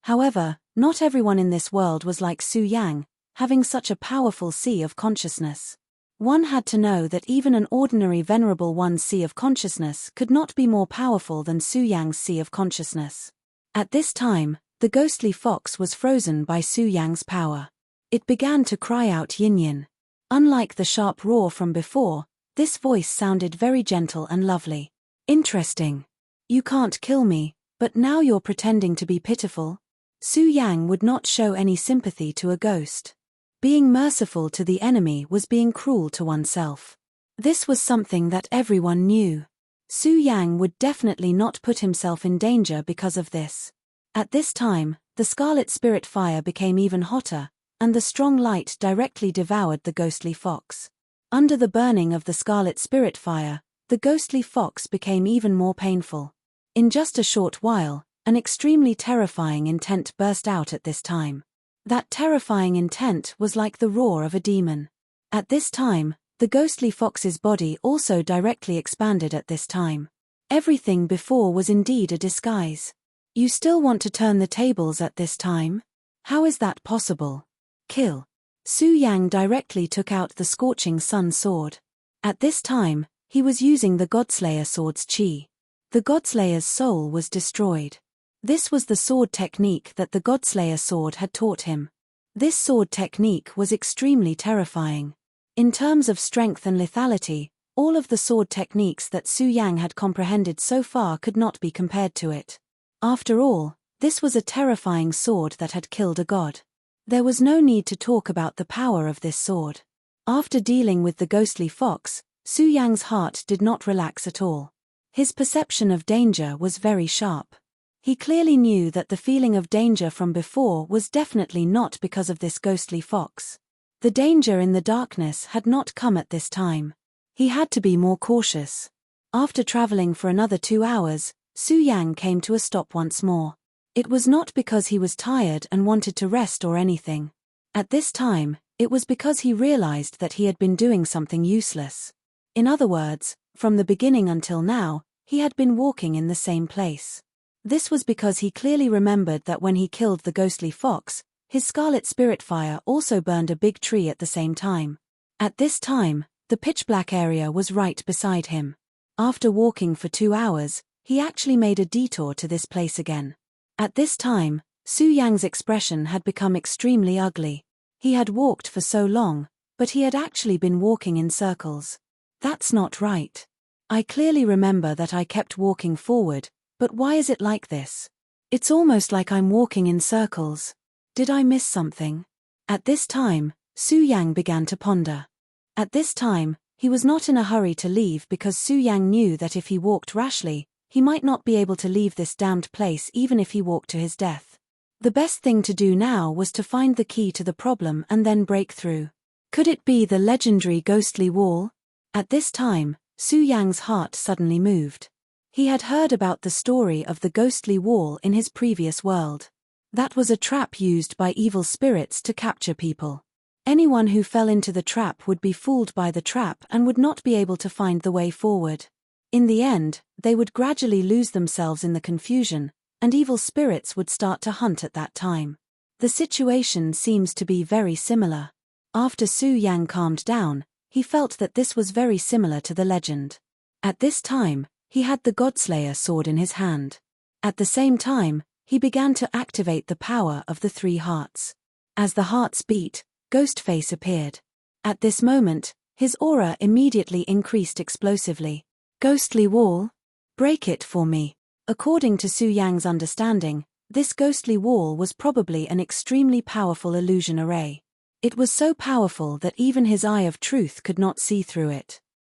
However, not everyone in this world was like Su Yang, having such a powerful sea of consciousness. One had to know that even an ordinary venerable one's sea of consciousness could not be more powerful than Su Yang's sea of consciousness. At this time, the ghostly fox was frozen by Su Yang's power. It began to cry out yin yin. Unlike the sharp roar from before, this voice sounded very gentle and lovely. Interesting. You can't kill me, but now you're pretending to be pitiful? Su Yang would not show any sympathy to a ghost. Being merciful to the enemy was being cruel to oneself. This was something that everyone knew. Su Yang would definitely not put himself in danger because of this. At this time, the scarlet spirit fire became even hotter, and the strong light directly devoured the ghostly fox. Under the burning of the scarlet spirit fire, the ghostly fox became even more painful. In just a short while, an extremely terrifying intent burst out at this time. That terrifying intent was like the roar of a demon. At this time, the ghostly fox's body also directly expanded at this time. Everything before was indeed a disguise. You still want to turn the tables at this time? How is that possible? Kill. Su Yang directly took out the scorching sun sword. At this time, he was using the Godslayer sword's chi. The Godslayer's soul was destroyed. This was the sword technique that the Godslayer sword had taught him. This sword technique was extremely terrifying. In terms of strength and lethality, all of the sword techniques that Su Yang had comprehended so far could not be compared to it. After all, this was a terrifying sword that had killed a god. There was no need to talk about the power of this sword. After dealing with the ghostly fox, Su Yang's heart did not relax at all. His perception of danger was very sharp. He clearly knew that the feeling of danger from before was definitely not because of this ghostly fox. The danger in the darkness had not come at this time. He had to be more cautious. After traveling for another 2 hours, Su Yang came to a stop once more. It was not because he was tired and wanted to rest or anything. At this time, it was because he realized that he had been doing something useless. In other words, from the beginning until now, he had been walking in the same place. This was because he clearly remembered that when he killed the ghostly fox, his scarlet spirit fire also burned a big tree at the same time. At this time, the pitch-black area was right beside him. After walking for 2 hours, he actually made a detour to this place again. At this time, Su Yang's expression had become extremely ugly. He had walked for so long, but he had actually been walking in circles. That's not right. I clearly remember that I kept walking forward, but why is it like this? It's almost like I'm walking in circles. Did I miss something? At this time, Su Yang began to ponder. At this time, he was not in a hurry to leave because Su Yang knew that if he walked rashly, he might not be able to leave this damned place even if he walked to his death. The best thing to do now was to find the key to the problem and then break through. Could it be the legendary ghostly wall? At this time, Su Yang's heart suddenly moved. He had heard about the story of the ghostly wall in his previous world. That was a trap used by evil spirits to capture people. Anyone who fell into the trap would be fooled by the trap and would not be able to find the way forward. In the end, they would gradually lose themselves in the confusion, and evil spirits would start to hunt at that time. The situation seems to be very similar. After Su Yang calmed down, he felt that this was very similar to the legend. At this time, he had the Godslayer sword in his hand. At the same time, he began to activate the power of the 3 hearts. As the hearts beat, Ghostface appeared. At this moment, his aura immediately increased explosively. Ghostly wall? Break it for me. According to Su Yang's understanding, this ghostly wall was probably an extremely powerful illusion array. It was so powerful that even his eye of truth could not see through it.